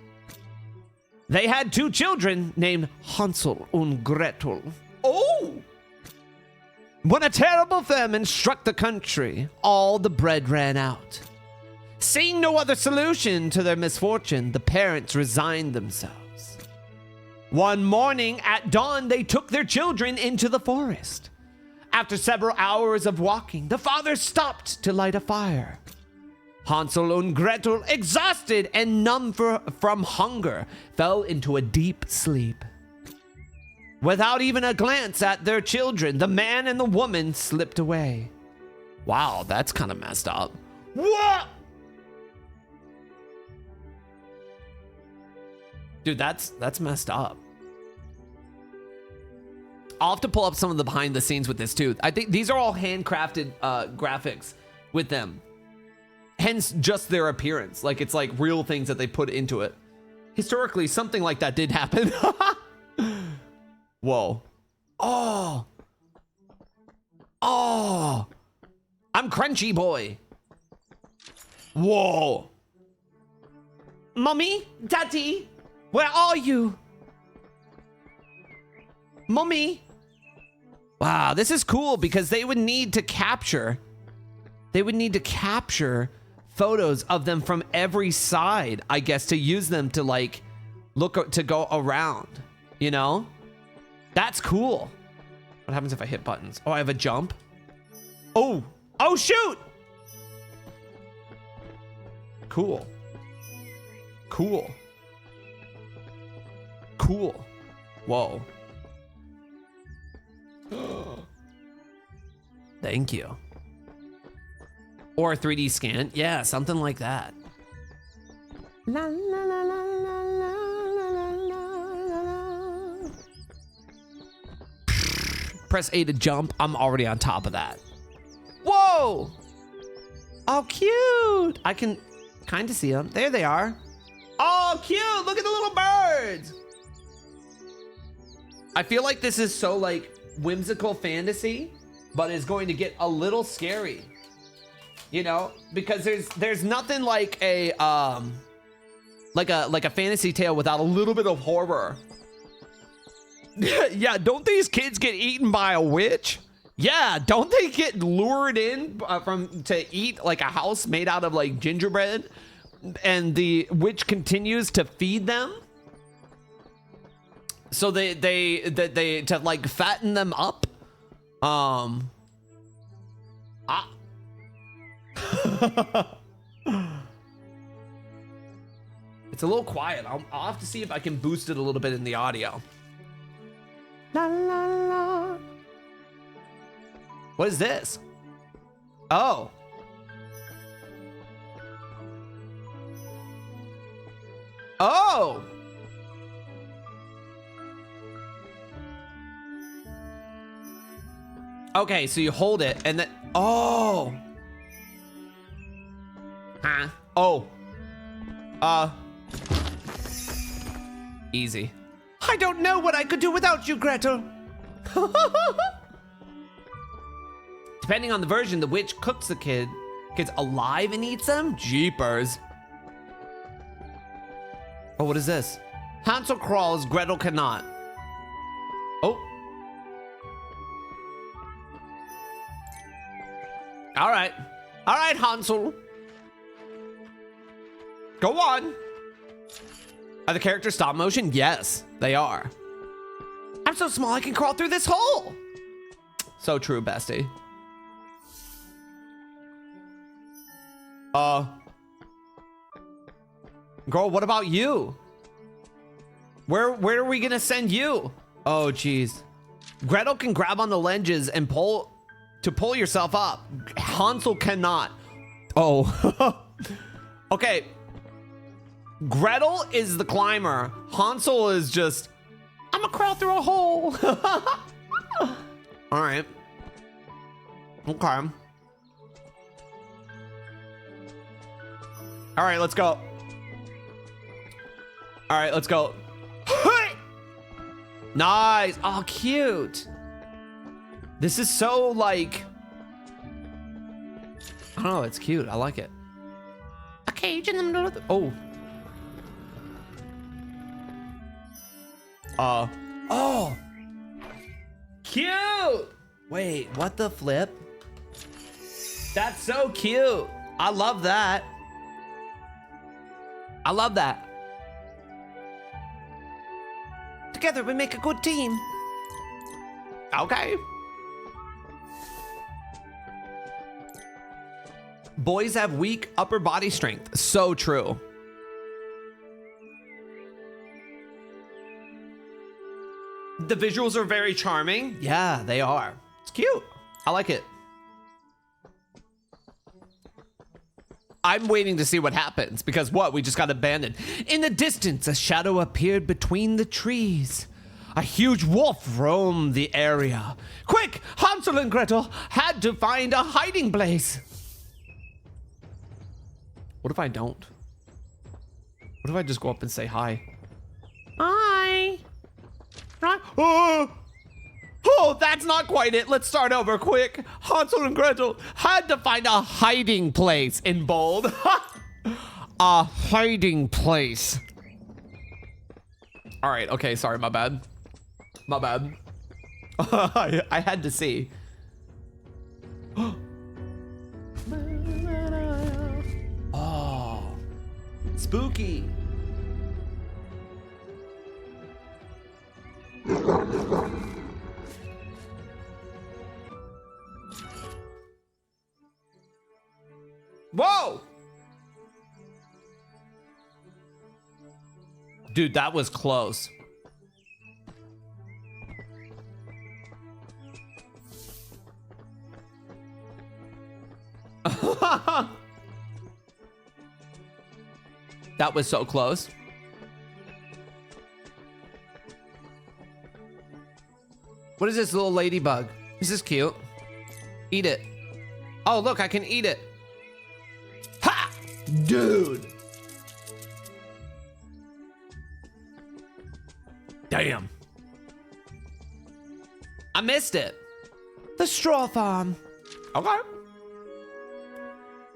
They had 2 children named Hansel and Gretel. Oh! When a terrible famine struck the country, all the bread ran out. Seeing no other solution to their misfortune, the parents resigned themselves. One morning at dawn, they took their children into the forest. After several hours of walking, the father stopped to light a fire. Hansel and Gretel, exhausted and numb from hunger, fell into a deep sleep. Without even a glance at their children, the man and the woman slipped away. Wow, that's kind of messed up. What? Dude, that's messed up. I'll have to pull up some of the behind the scenes with this too. I think these are all handcrafted graphics with them. Hence just their appearance. Like it's like real things that they put into it. Historically, something like that did happen. Whoa. Oh. Oh. I'm Crunchy Boy. Whoa. Mommy, Daddy, where are you? Mommy. Wow, this is cool because they would need to capture photos of them from every side, I guess, to use them to like look to go around, you know? That's cool. What happens if I hit buttons? Oh, I have a jump. Oh, oh shoot. Cool. Cool. Cool. Whoa. Thank you. Or a 3D scan. Yeah, something like that. La, la, la, la, la, la, la, la. Press A to jump. I'm already on top of that. Whoa! Oh, cute! I can kind of see them. There they are. Oh, cute! Look at the little birds! I feel like this is so like whimsical fantasy, but is going to get a little scary. You know, because there's nothing like a fantasy tale without a little bit of horror. Yeah, don't these kids get eaten by a witch? Yeah, don't they get lured in to eat like a house made out of like gingerbread, and the witch continues to feed them? So they to like fatten them up. It's a little quiet. I'll have to see if I can boost it a little bit in the audio. La, la, la. What is this? Oh. Oh. Okay, so you hold it and then, oh. Huh? Oh. Easy. I don't know what I could do without you, Gretel. Depending on the version, the witch cooks the kids alive and eats them? Jeepers. Oh, what is this? Hansel crawls, Gretel cannot. Oh. All right. All right, Hansel. Go on. Are the characters stop motion? Yes, they are. I'm so small I can crawl through this hole. So true, bestie. Girl, what about you? Where are we gonna send you? Oh, geez. Gretel can grab on the lenses and pull yourself up. Hansel cannot. Oh. Okay. Gretel is the climber. Hansel is just, I'm gonna crawl through a hole. All right. Okay. All right, let's go. All right, let's go. Nice. Oh, cute. This is so like, I don't know, it's cute. I like it. A cage in the middle of the, oh. Oh. Cute. Wait, what the flip? That's so cute. I love that. I love that. Together we make a good team. Okay. Boys have weak upper body strength. So true. The visuals are very charming. Yeah, they are. It's cute. I like it. I'm waiting to see what happens because what? We just got abandoned. In the distance, a shadow appeared between the trees. a huge wolf roamed the area. Quick! Hansel and Gretel had to find a hiding place. What if I don't? What if I just go up and say hi? Hi. Hi. Oh, that's not quite it. Let's start over quick. Hansel and Gretel had to find a hiding place in bold. A hiding place. All right, okay, sorry, my bad. My bad. I had to see. Oh, spooky. Whoa! Dude, that was close. That was so close. What is this little ladybug? This is cute. Eat it. Oh, look, I can eat it. Ha! Dude. Damn. I missed it. The straw farm. Okay.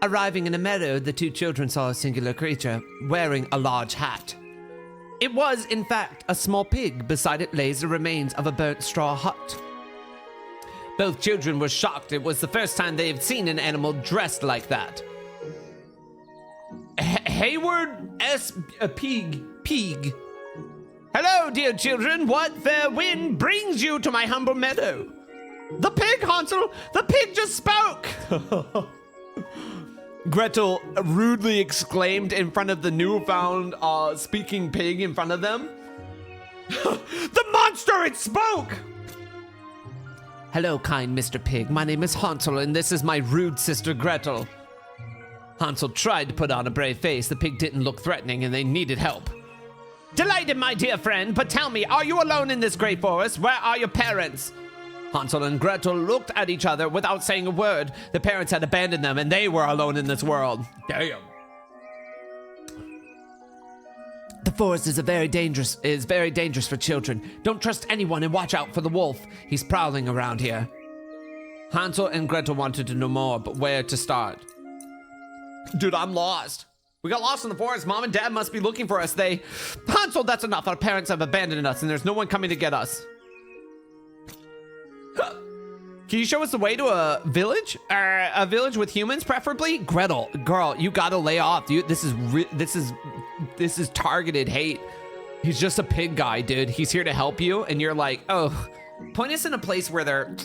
Arriving in a meadow, the two children saw a singular creature wearing a large hat. It was, in fact, a small pig. Beside it lays the remains of a burnt straw hut. Both children were shocked. It was the first time they had seen an animal dressed like that. Hayward S. Pig. Hello, dear children. What fair wind brings you to my humble meadow? The pig, Hansel! The pig just spoke! Gretel rudely exclaimed in front of the newfound speaking pig in front of them. The monster, it spoke! Hello, kind Mr. Pig. My name is Hansel, and this is my rude sister Gretel. Hansel tried to put on a brave face. The pig didn't look threatening, and they needed help. Delighted, my dear friend, but tell me, are you alone in this great forest? Where are your parents? Hansel and Gretel looked at each other without saying a word. The parents had abandoned them, and they were alone in this world. Damn. The forest is very dangerous for children. Don't trust anyone and watch out for the wolf. He's prowling around here. Hansel and Gretel wanted to know more, but where to start? Dude, I'm lost. We got lost in the forest. Mom and Dad must be looking for us. Hansel, that's enough. Our parents have abandoned us, and there's no one coming to get us. Can you show us the way to a village? A village with humans, preferably? Gretel, girl, you gotta lay off. This is targeted hate. He's just a pig guy, dude. He's here to help you, and you're like, oh, point us in a place where there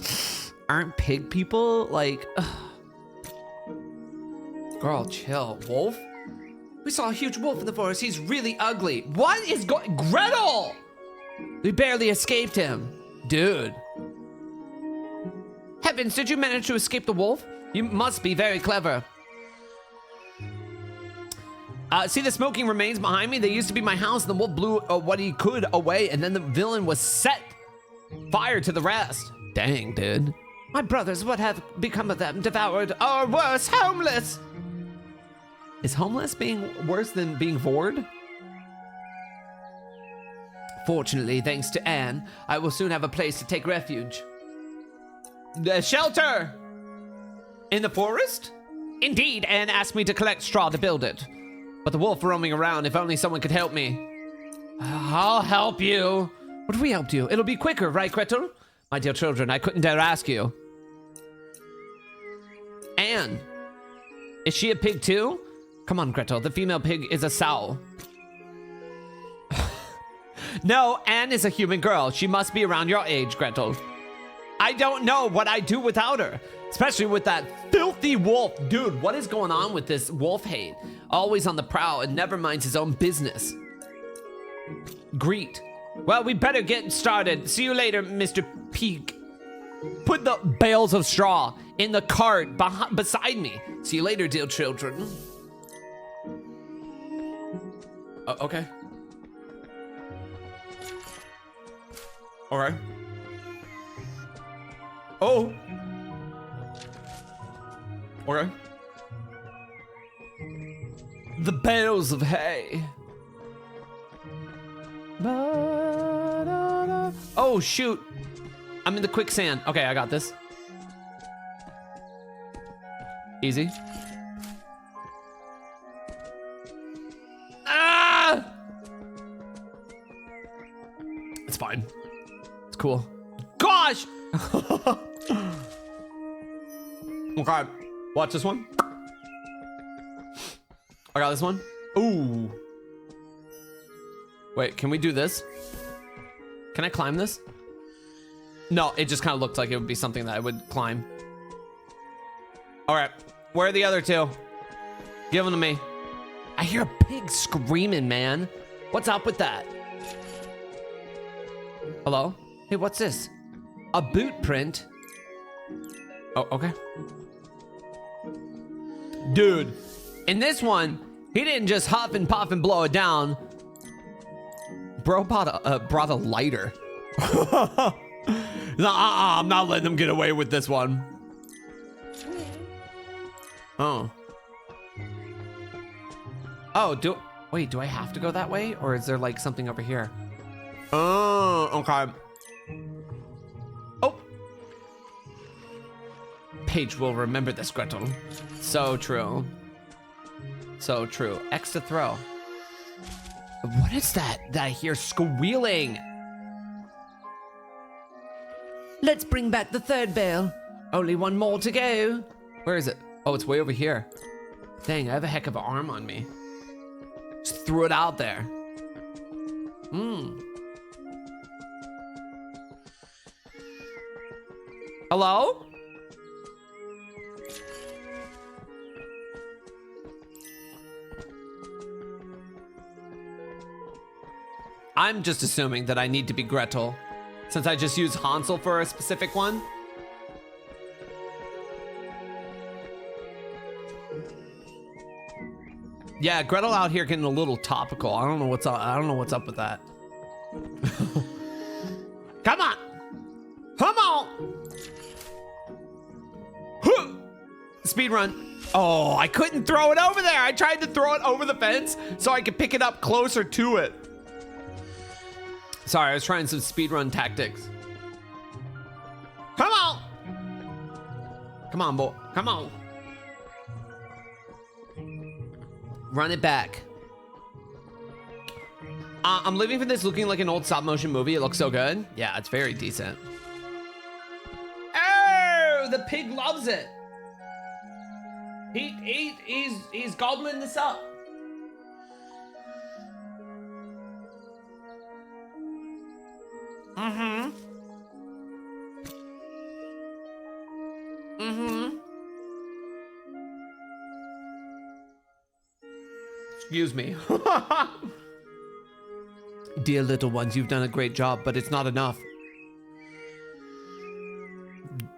aren't pig people. Like, girl, chill. Wolf? We saw a huge wolf in the forest. He's really ugly. What is going? Gretel! We barely escaped him, dude. Heavens, did you manage to escape the wolf? You must be very clever. See the smoking remains behind me? They used to be my house, and the wolf blew what he could away, and then the villain was set fire to the rest. Dang, dude. My brothers, what have become of them? Devoured, or worse, homeless. Is homeless being worse than being bored? Fortunately, thanks to Anne, I will soon have a place to take refuge. The shelter! In the forest? Indeed, Anne asked me to collect straw to build it. But the wolf roaming around, if only someone could help me. I'll help you. What if we helped you? It'll be quicker, right, Gretel? My dear children, I couldn't dare ask you. Anne, is she a pig too? Come on, Gretel, the female pig is a sow. No, Anne is a human girl. She must be around your age, Gretel. I don't know what I'd do without her, especially with that filthy wolf. Dude, what is going on with this wolf hate? Always on the prowl and never minds his own business. Greet. Well, we better get started. See you later, Mr. Pig. Put the bales of straw in the cart beside me. See you later, dear children. Okay. All right. Oh. Okay. The bales of hay. Oh, shoot. I'm in the quicksand. Okay, I got this. Easy. Ah! It's fine. It's cool. Gosh! Okay, watch this one. I got this one. Ooh. Wait, can we do this? Can I climb this? No, it just kind of looked like it would be something that I would climb. All right, where are the other two? Give them to me. I hear a pig screaming, man. What's up with that? Hello? Hey, what's this? A boot print? Oh, okay. Dude, in this one, he didn't just huff and puff and blow it down. Bro brought a lighter. No, I'm not letting them get away with this one. Oh. Oh, wait, do I have to go that way? Or is there like something over here? Oh, okay. Oh. Paige will remember this, Gretel. So true. So true. X to throw. What is that I hear squealing? Let's bring back the third bale. Only one more to go. Where is it? Oh, it's way over here. Dang, I have a heck of an arm on me. Just threw it out there. Hello? I'm just assuming that I need to be Gretel, since I just used Hansel for a specific one. Yeah, Gretel out here getting a little topical. I don't know what's up. I don't know what's up with that. Come on. Come on. Speed run. Oh, I couldn't throw it over there. I tried to throw it over the fence so I could pick it up closer to it. Sorry, I was trying some speedrun tactics. Come on! Come on, boy. Come on. Run it back. I'm living for this looking like an old stop motion movie. It looks so good. Yeah, it's very decent. Oh, the pig loves it. He's gobbling this up. Excuse me. Dear little ones, you've done a great job, but it's not enough.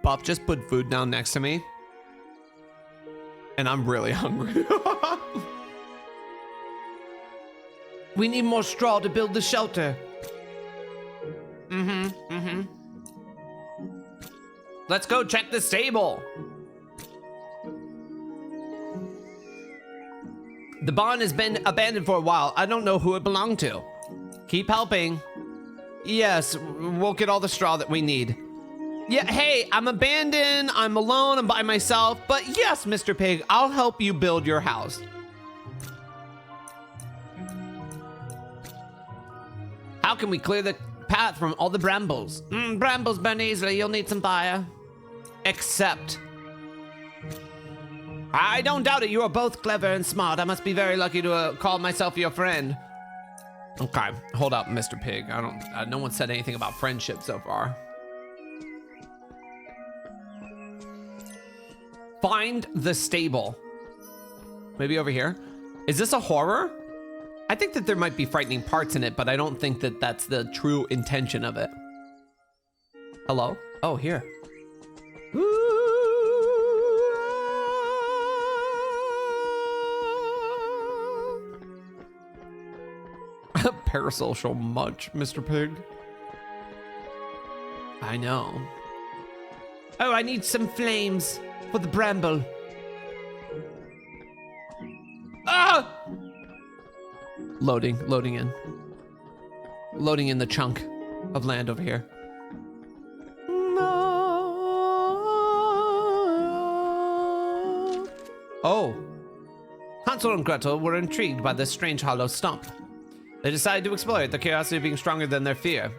Buff just put food down next to me. And I'm really hungry. We need more straw to build the shelter. Let's go check the stable. The barn has been abandoned for a while. I don't know who it belonged to. Keep helping. Yes, we'll get all the straw that we need. Yeah, hey, I'm abandoned, I'm alone, I'm by myself, but yes, Mr. Pig, I'll help you build your house. How can we clear the path from all the brambles? Brambles burn easily, you'll need some fire. Except... I don't doubt it, you are both clever and smart. I must be very lucky to call myself your friend. Okay, hold up, Mr. Pig. No one said anything about friendship so far. Find the stable. Maybe over here. Is this a horror? I think that there might be frightening parts in it, but I don't think that that's the true intention of it. Hello? Oh, here. Parasocial much, Mr. Pig. I know. Oh, I need some flames for the bramble. Ah! Loading in. Loading in the chunk of land over here. Oh. Hansel and Gretel were intrigued by this strange hollow stump. They decided to explore it, their curiosity being stronger than their fear.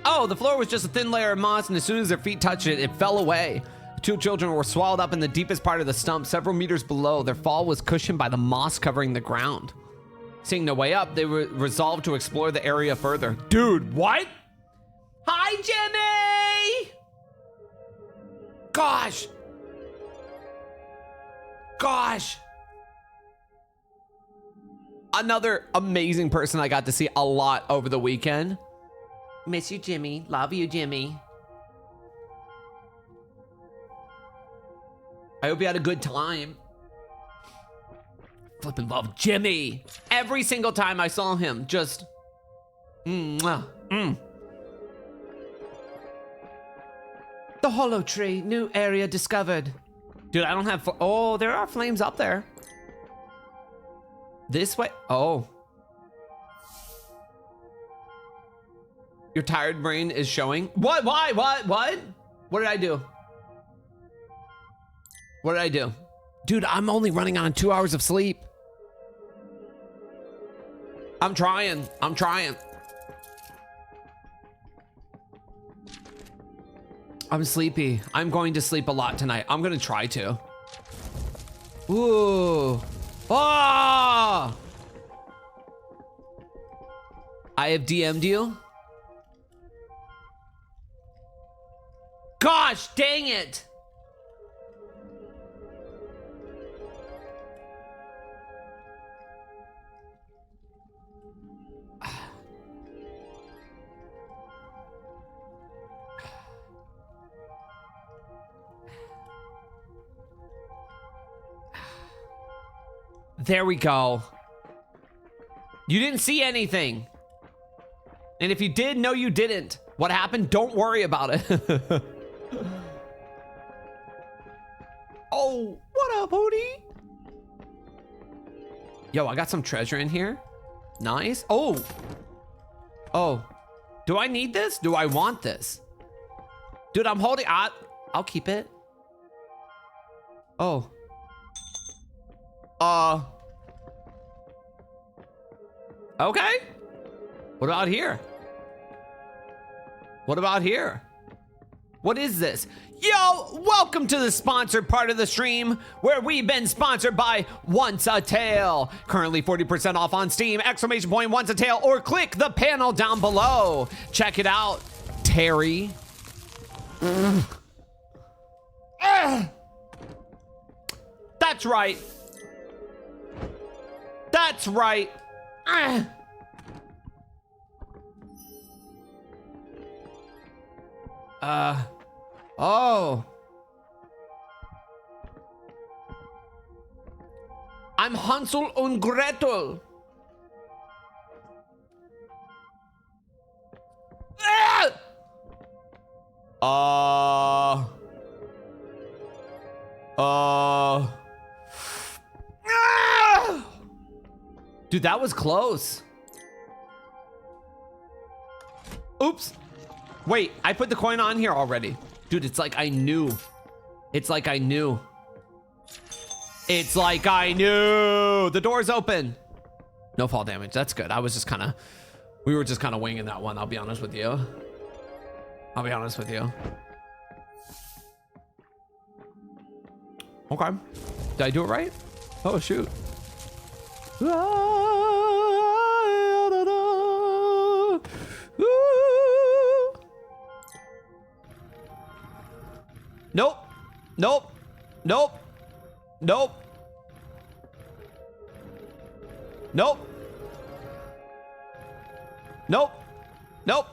Oh, the floor was just a thin layer of moss, and as soon as their feet touched it, it fell away. The two children were swallowed up in the deepest part of the stump, several meters below. Their fall was cushioned by the moss covering the ground. Seeing no way up, they were resolved to explore the area further. Dude, what? Hi, Jimmy! Gosh. Another amazing person I got to see a lot over the weekend. Miss you, Jimmy. Love you, Jimmy. I hope you had a good time. Flippin' love Jimmy. Every single time I saw him, just... The hollow tree, new area discovered. Dude, I don't have... Oh, there are flames up there. This way? Oh. Your tired brain is showing. What? Why? What? What did I do? What did I do? Dude, I'm only running on 2 hours of sleep. I'm trying. I'm sleepy. I'm going to sleep a lot tonight. I'm gonna try to. Ooh. Ah! I have DM'd you. Gosh, dang it. There we go. You didn't see anything. And if you did, no, you didn't. What happened? Don't worry about it. Oh, what up, Hootie? Yo, I got some treasure in here. Nice. Oh. Do I need this? Do I want this? Dude, I'm holding... I'll keep it. Oh. Okay. What about here? What is this? Yo, welcome to the sponsored part of the stream where we've been sponsored by Once a Tale. Currently 40% off on Steam, ! Once a Tale, or click the panel down below. Check it out, Terry. That's right. That's right. Oh. I'm Hansel und Gretel. Dude, that was close. Oops. Wait, I put the coin on here already. Dude, it's like I knew. The door's open. No fall damage. That's good. We were just kind of winging that one. I'll be honest with you. Okay. Did I do it right? Oh, shoot. Nope.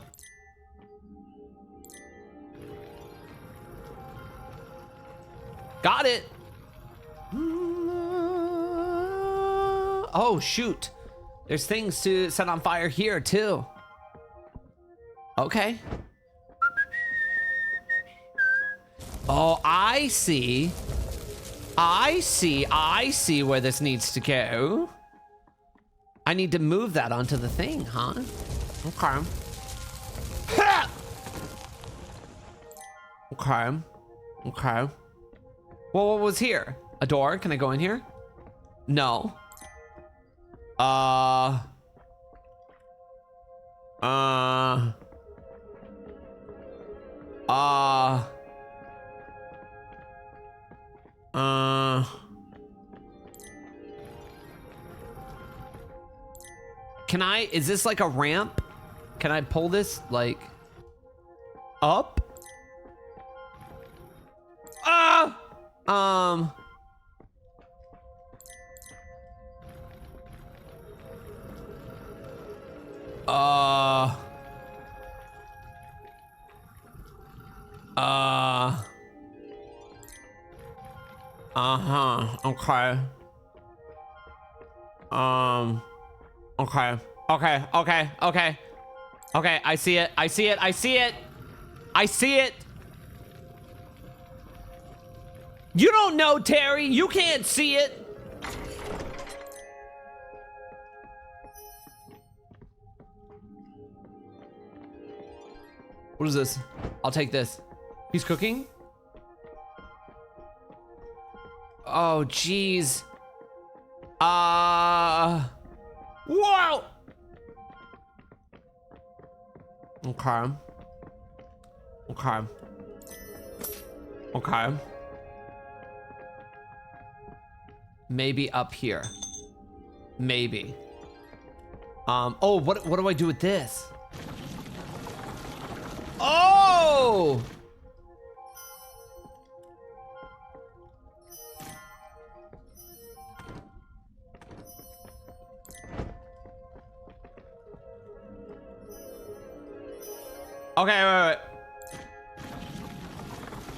Got it. Oh, shoot. There's things to set on fire here, too. Okay. Oh, I see. I see where this needs to go. I need to move that onto the thing, huh? Okay. Okay. Okay. Well, what was here? A door? Can I go in here? No. Can I, is this like a ramp? Can I pull this like up? Okay. Okay, I see it. I see it. I see it. I see it. You don't know, Terry. You can't see it. What is this? I'll take this. He's cooking? Oh, jeez. Whoa! Okay. Okay. Okay. Maybe up here. Maybe. Oh, what do I do with this? Oh! Okay, wait.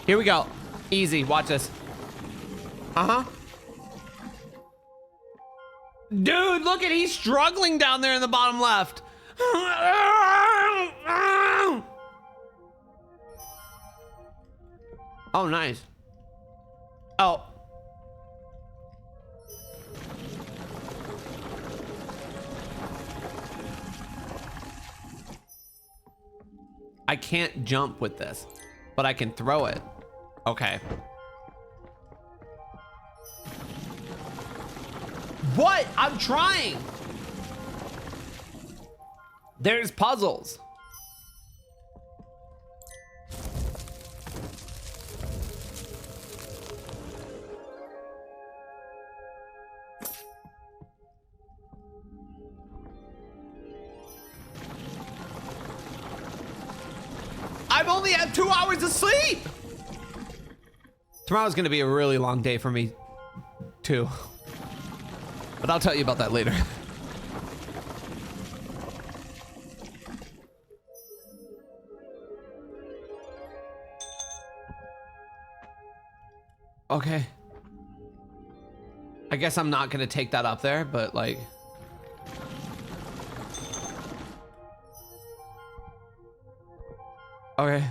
Here we go. Easy, watch this. Uh-huh. Dude, look at, he's struggling down there in the bottom left. Oh, nice. Oh. I can't jump with this, but I can throw it. Okay. What? I'm trying. There's puzzles. I've only had 2 hours of sleep. Tomorrow's gonna be a really long day for me, too. But I'll tell you about that later. Okay. I guess I'm not gonna take that up there, but like... Okay.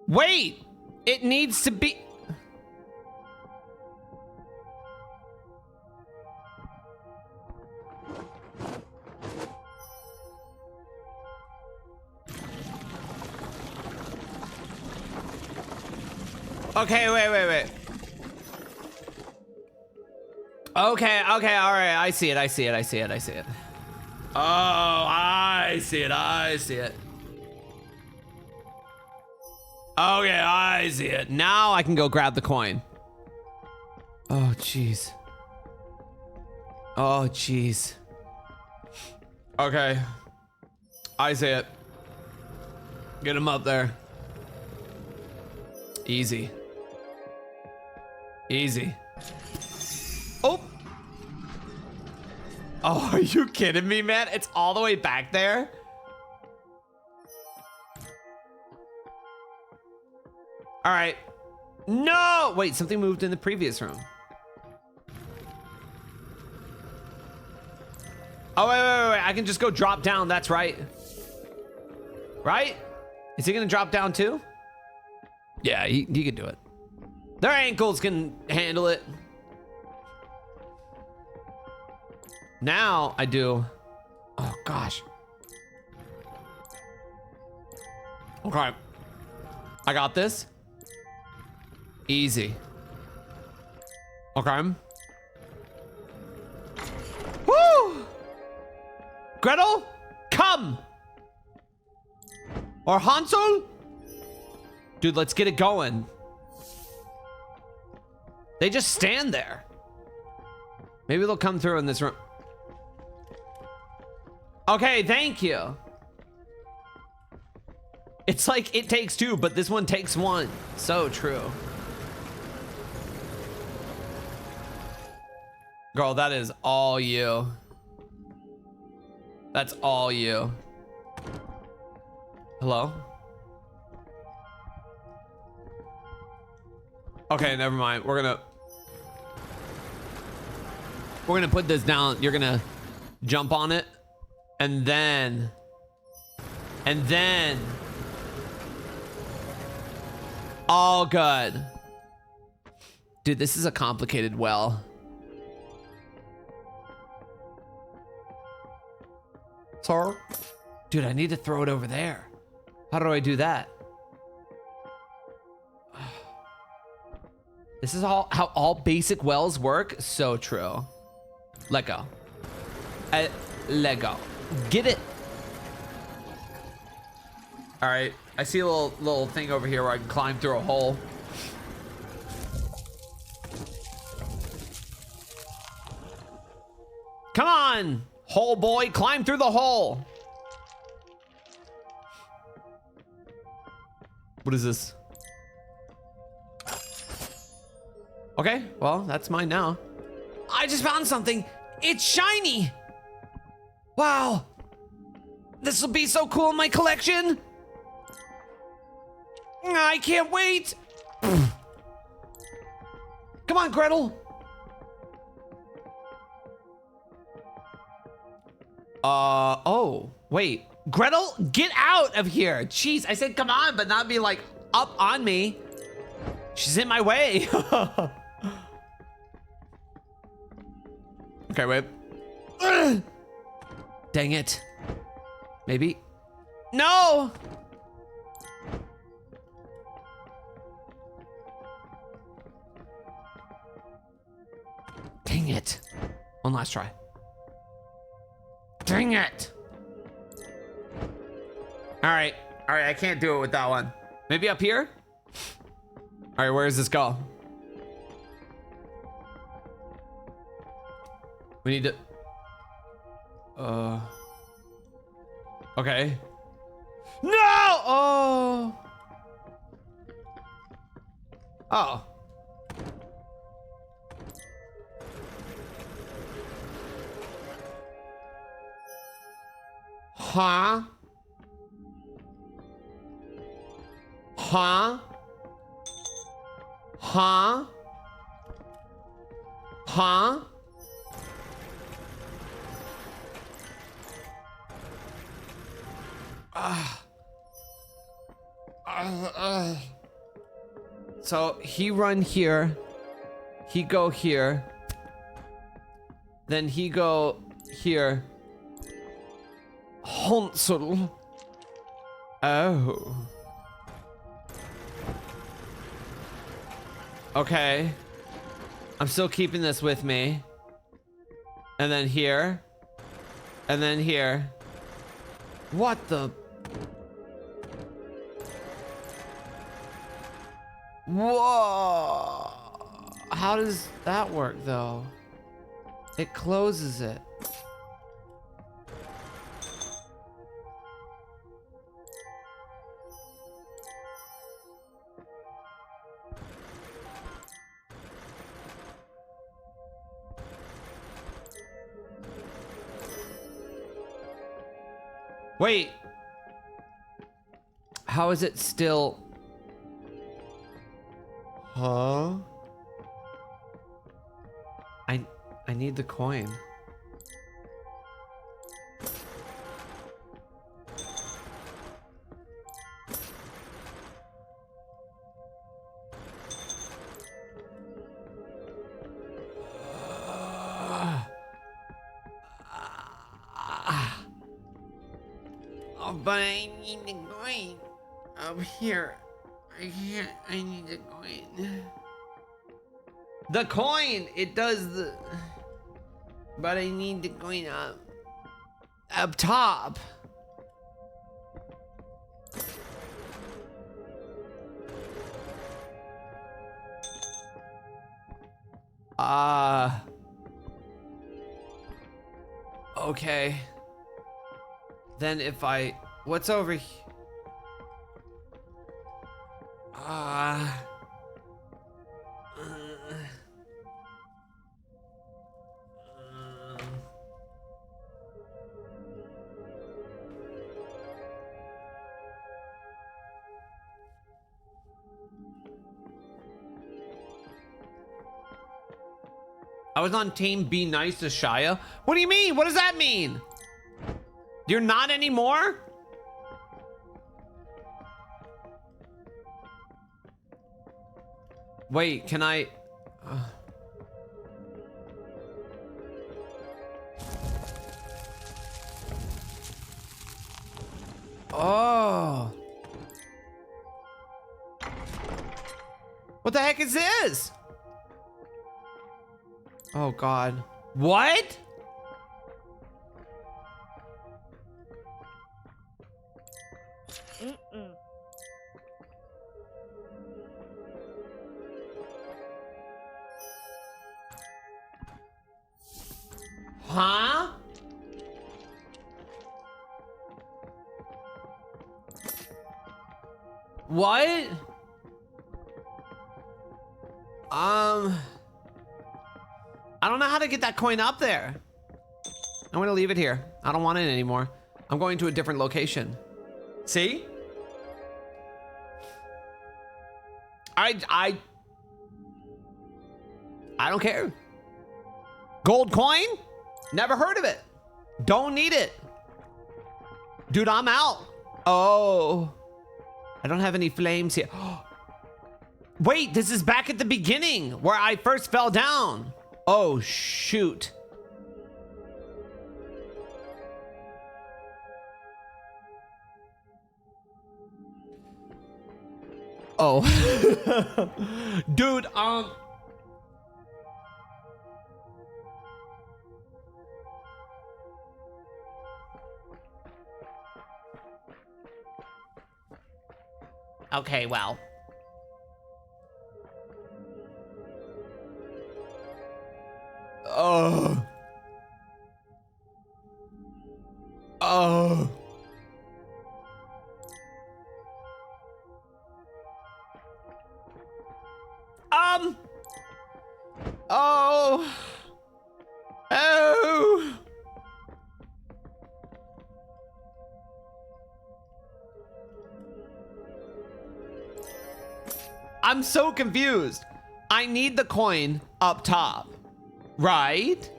Wait! It needs to be... Okay, wait. Okay, all right. I see it. Oh, I see it. Okay, I see it. Now I can go grab the coin. Oh, jeez. Okay. I see it. Get him up there. Easy. Oh! Oh, are you kidding me, man? It's all the way back there? All right. No! Wait, something moved in the previous room. Oh, wait. I can just go drop down. That's right. Right? Is he gonna drop down too? Yeah, he can do it. Their ankles can handle it. Now I do. Oh, gosh. Okay. I got this. Easy. Okay. Woo! Gretel, come! Or Hansel? Dude, let's get it going. They just stand there. Maybe they'll come through in this room. Okay, thank you. It's like it takes two, but this one takes one. So true. Girl, that is all you. That's all you. Hello? Okay, never mind. We're gonna put this down. You're gonna jump on it. And then all good. Dude, this is a complicated well. Sir? Dude, I need to throw it over there. How do I do that? This is how all basic wells work. So true. Let go. Let go. Get it. All right. I see a little thing over here where I can climb through a hole. Come on, hole boy, climb through the hole. What is this? Okay, well, that's mine now. I just found something. It's shiny. Wow. This will be so cool in my collection. I can't wait. Come on, Gretel. Oh, wait. Gretel, get out of here. Jeez, I said come on, but not be like up on me. She's in my way. Okay, wait. Ugh. Dang it. Maybe. No! Dang it. One last try. Dang it. All right, I can't do it with that one. Maybe up here? All right, where does this go? We need to... Okay. No! Oh! Oh. Huh? Huh? Huh? Huh? So he run here, he go here, then he go here. Hansel. Oh. Okay. I'm still keeping this with me. And then here. And then here. What the? Whoa. How does that work though? It closes it. Wait. How is it still? Huh? I need the coin. Oh, but I need the coin. Up here. I can't. I need the coin. The coin! It does the... But I need the coin up top. Okay. Then if I... What's over here? I was on team be nice to Shia. What do you mean? What does that mean? You're not anymore? Wait, can I... Oh. What the heck is this? Oh God. What? Huh? What? I don't know how to get that coin up there. I'm gonna leave it here. I don't want it anymore. I'm going to a different location. See? I don't care. Gold coin? Never heard of it. Don't need it. Dude, I'm out. Oh. I don't have any flames here. Wait, this is back at the beginning where I first fell down. Oh, shoot. Oh. Dude, okay, well. Oh. Oh. Oh. Oh. I'm so confused. I need the coin up top, right?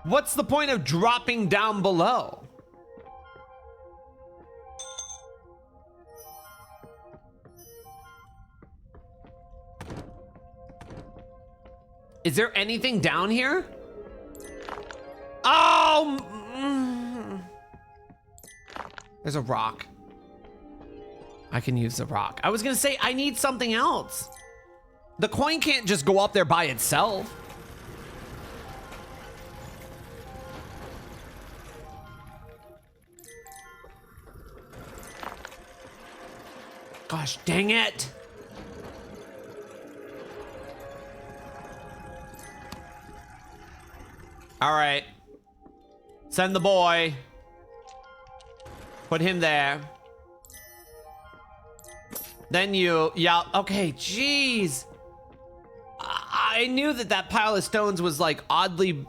What's the point of dropping down below? Is there anything down here? Oh! There's a rock. I can use the rock. I was gonna say, I need something else. The coin can't just go up there by itself. Gosh, dang it. All right. Send the boy. Put him there. Then you, yeah, okay, jeez. I knew that that pile of stones was like oddly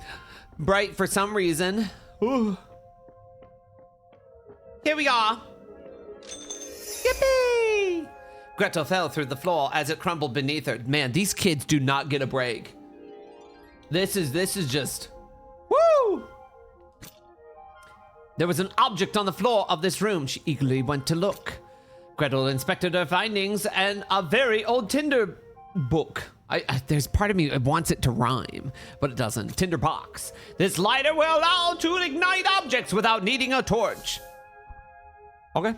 bright for some reason. Ooh. Here we are. Yippee! Gretel fell through the floor as it crumbled beneath her. Man, these kids do not get a break. This is just, woo! There was an object on the floor of this room. She eagerly went to look. Gretel inspected her findings and a very old Tinder book. There's part of me that wants it to rhyme, but it doesn't. Tinder box. This lighter will allow to ignite objects without needing a torch. Okay.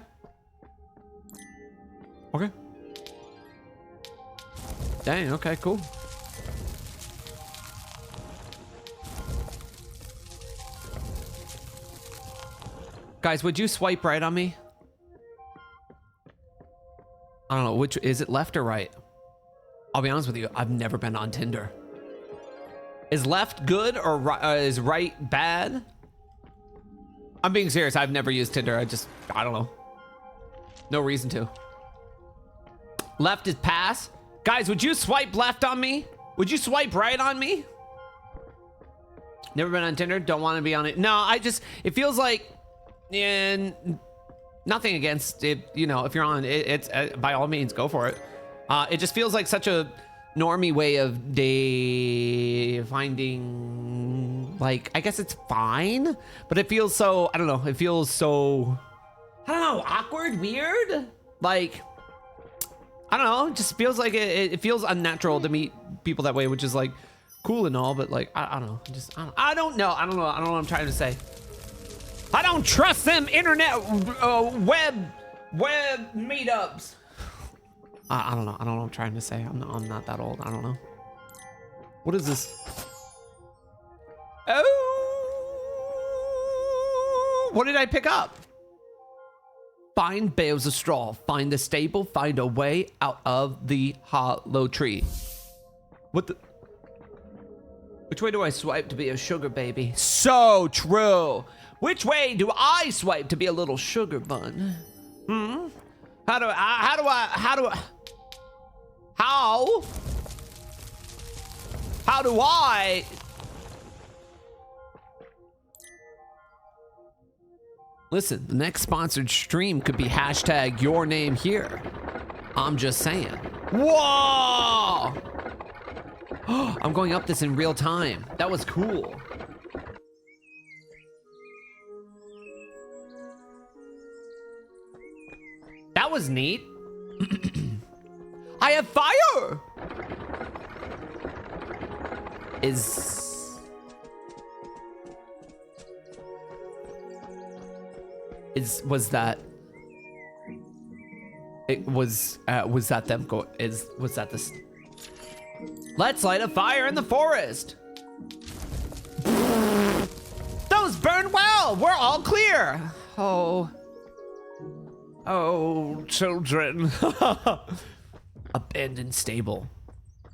Okay. Dang, okay, cool. Guys, would you swipe right on me? I don't know, which, is it left or right? I'll be honest with you, I've never been on Tinder. Is left good or is right bad? I'm being serious, I've never used Tinder, I don't know. No reason to. Left is pass. Guys, would you swipe left on me? Would you swipe right on me? Never been on Tinder, don't want to be on it. No, it feels like, nothing against it, you know, if you're on it, it's by all means, go for it. It just feels like such a normie way of finding, like, I guess it's fine, but it feels so, I don't know, it feels so, I don't know, awkward, weird, like, I don't know, it just feels like it feels unnatural to meet people that way, which is like cool and all, but like, I don't know, I don't know what I'm trying to say. I don't trust them internet web meetups. I don't know what I'm trying to say. I'm not that old. I don't know. What is this? Oh, what did I pick up? Find bales of straw. Find the stable. Find a way out of the hollow tree. What the? Which way do I swipe to be a sugar baby? So true. Which way do I swipe to be a little sugar bun? How do I? Listen, the next sponsored stream could be hashtag your name here. I'm just saying. Whoa! I'm going up this in real time. That was cool. That was neat. I have fire! Was that them go, was that this? Let's light a fire in the forest. Those burn well, we're all clear. Oh, children. Abandoned stable.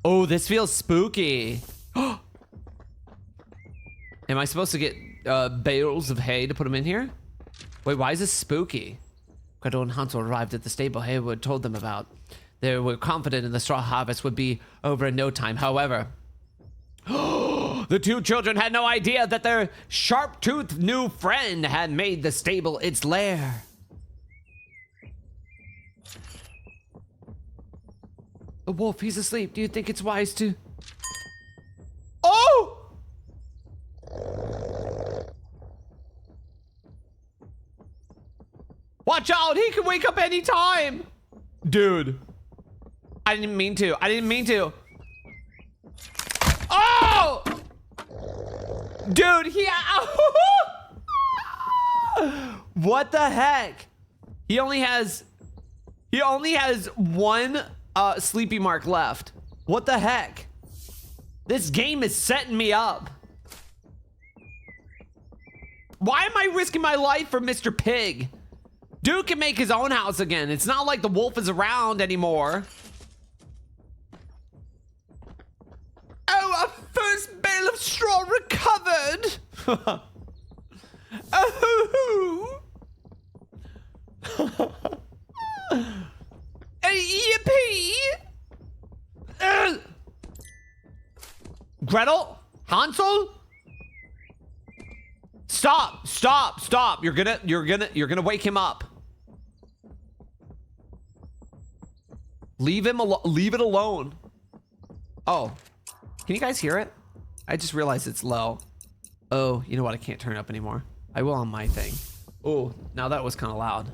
Oh, this feels spooky. Am I supposed to get bales of hay to put them in here? Wait, why is this spooky? Gretel and Hansel arrived at the stable Haywood told them about. They were confident in the straw harvest would be over in no time. However, the two children had no idea that their sharp-toothed new friend had made the stable its lair. A wolf, he's asleep. Do you think it's wise to... Oh! Watch out, he can wake up anytime! Dude. I didn't mean to. Oh! Dude, what the heck? He only has one sleepy mark left. What the heck? This game is setting me up. Why am I risking my life for Mr. Pig? Dude can make his own house again. It's not like the wolf is around anymore. Oh, our first bale of straw recovered. Oh. Yippee! Gretel? Hansel? Stop! You're gonna wake him up. Leave it alone. Oh, can you guys hear it? I just realized it's low. Oh, you know what? I can't turn it up anymore. I will on my thing. Oh, now that was kind of loud.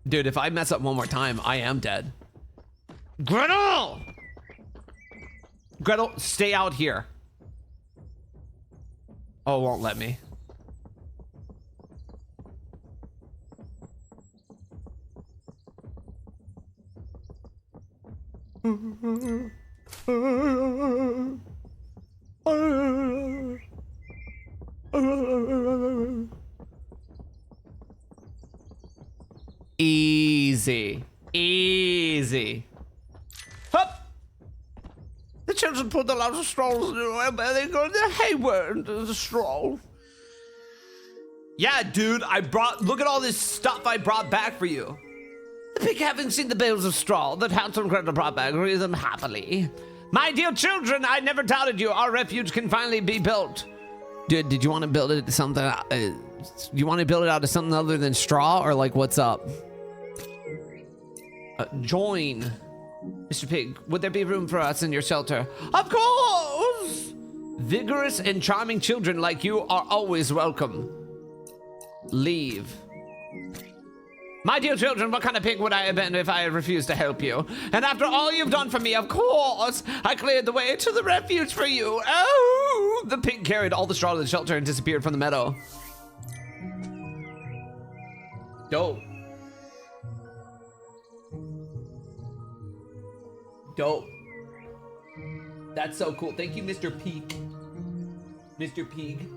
Dude, if I mess up one more time, I am dead. Gretel! Gretel, stay out here. Oh, it won't let me. Easy. Easy. Hup! The children put the lots of straws in the way, they go to Hayward into the straw. Yeah, dude, look at all this stuff I brought back for you. The pig, having seen the bales of straw that Hansel and Gretel brought back, read them happily. My dear children, I never doubted you. Our refuge can finally be built. Dude, did you want to build it something? You want to build it out of something other than straw, or like what's up? Join, Mr. Pig. Would there be room for us in your shelter? Of course. Vigorous and charming children like you are always welcome. Leave. My dear children, what kind of pig would I have been if I had refused to help you? And after all you've done for me, of course, I cleared the way to the refuge for you. Oh! The pig carried all the straw to the shelter and disappeared from the meadow. Dope. Dope. That's so cool. Thank you, Mr. Pig. Mr. Pig.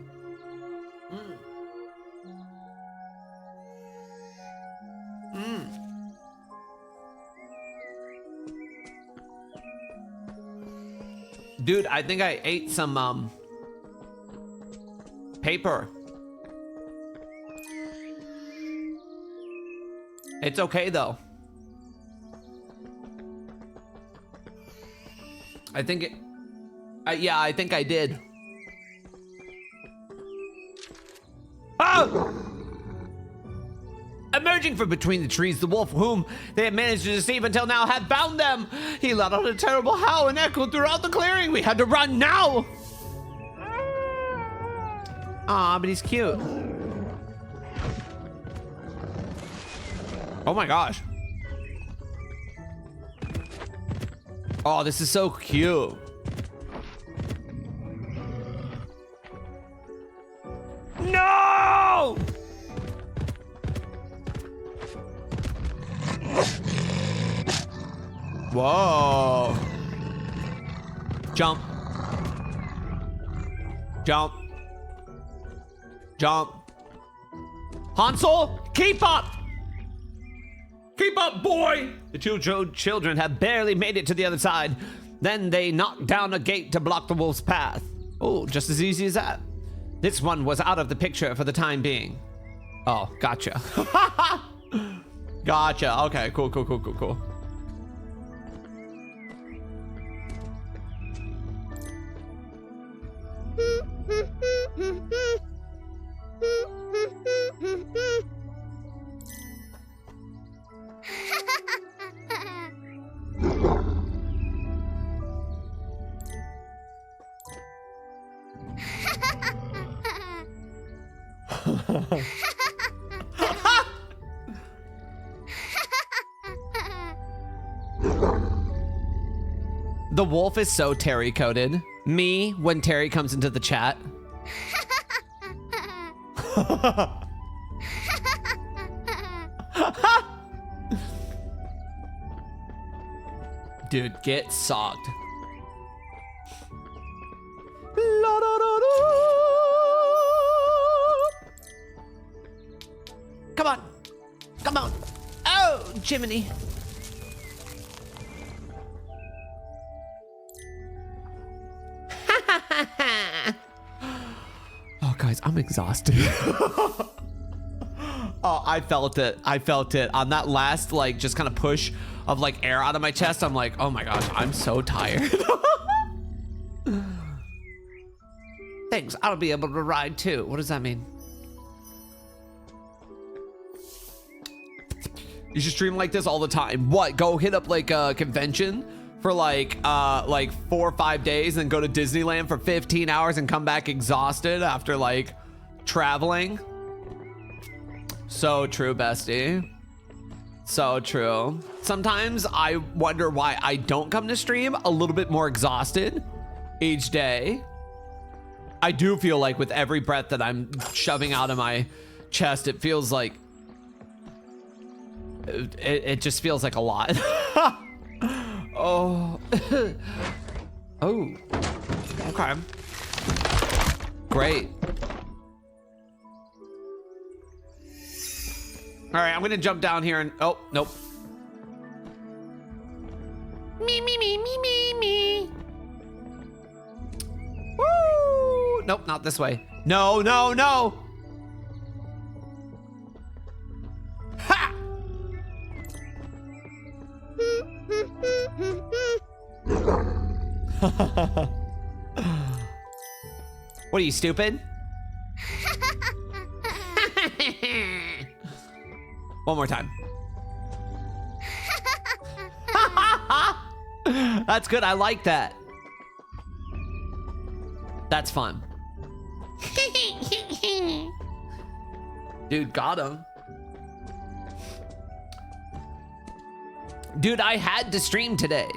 Dude, I think I ate some paper. It's okay though. I think it, yeah, I think I did. Oh! Emerging from between the trees, the wolf whom they had managed to deceive until now had found them. He let out a terrible howl and echoed throughout the clearing. We had to run now. Aw, but he's cute. Oh my gosh. Oh, this is so cute. No! Whoa. Jump. Jump. Jump. Hansel, keep up! Keep up, boy! The two children had barely made it to the other side. Then they knocked down a gate to block the wolf's path. Oh, just as easy as that. This one was out of the picture for the time being. Oh, gotcha. Gotcha. Okay, cool, cool, cool, cool, cool. The wolf is so Terry coded. Me when Terry comes into the chat. Dude, get socked. La, da, da, da. Come on. Come on. Oh, Jiminy. Oh, guys, I'm exhausted. Oh, I felt it. I felt it. On that last, like, just kind of push of, like, air out of my chest, I'm like, oh my gosh, I'm so tired. Thanks, I'll be able to ride too. What does that mean? You should stream like this all the time. What? Go hit up like a convention for like 4 or 5 days and go to Disneyland for 15 hours and come back exhausted after like traveling. So true, bestie. So true. Sometimes I wonder why I don't come to stream a little bit more exhausted each day. I do feel like with every breath that I'm shoving out of my chest, it feels like it just feels like a lot. Oh. Oh. Okay. Great. All right, I'm gonna jump down here and oh, nope. Me. Woo! Nope, not this way. No. Ha! What are you, stupid? One more time. That's good. I like that. That's fun. Dude, got him. Dude, I had to stream today.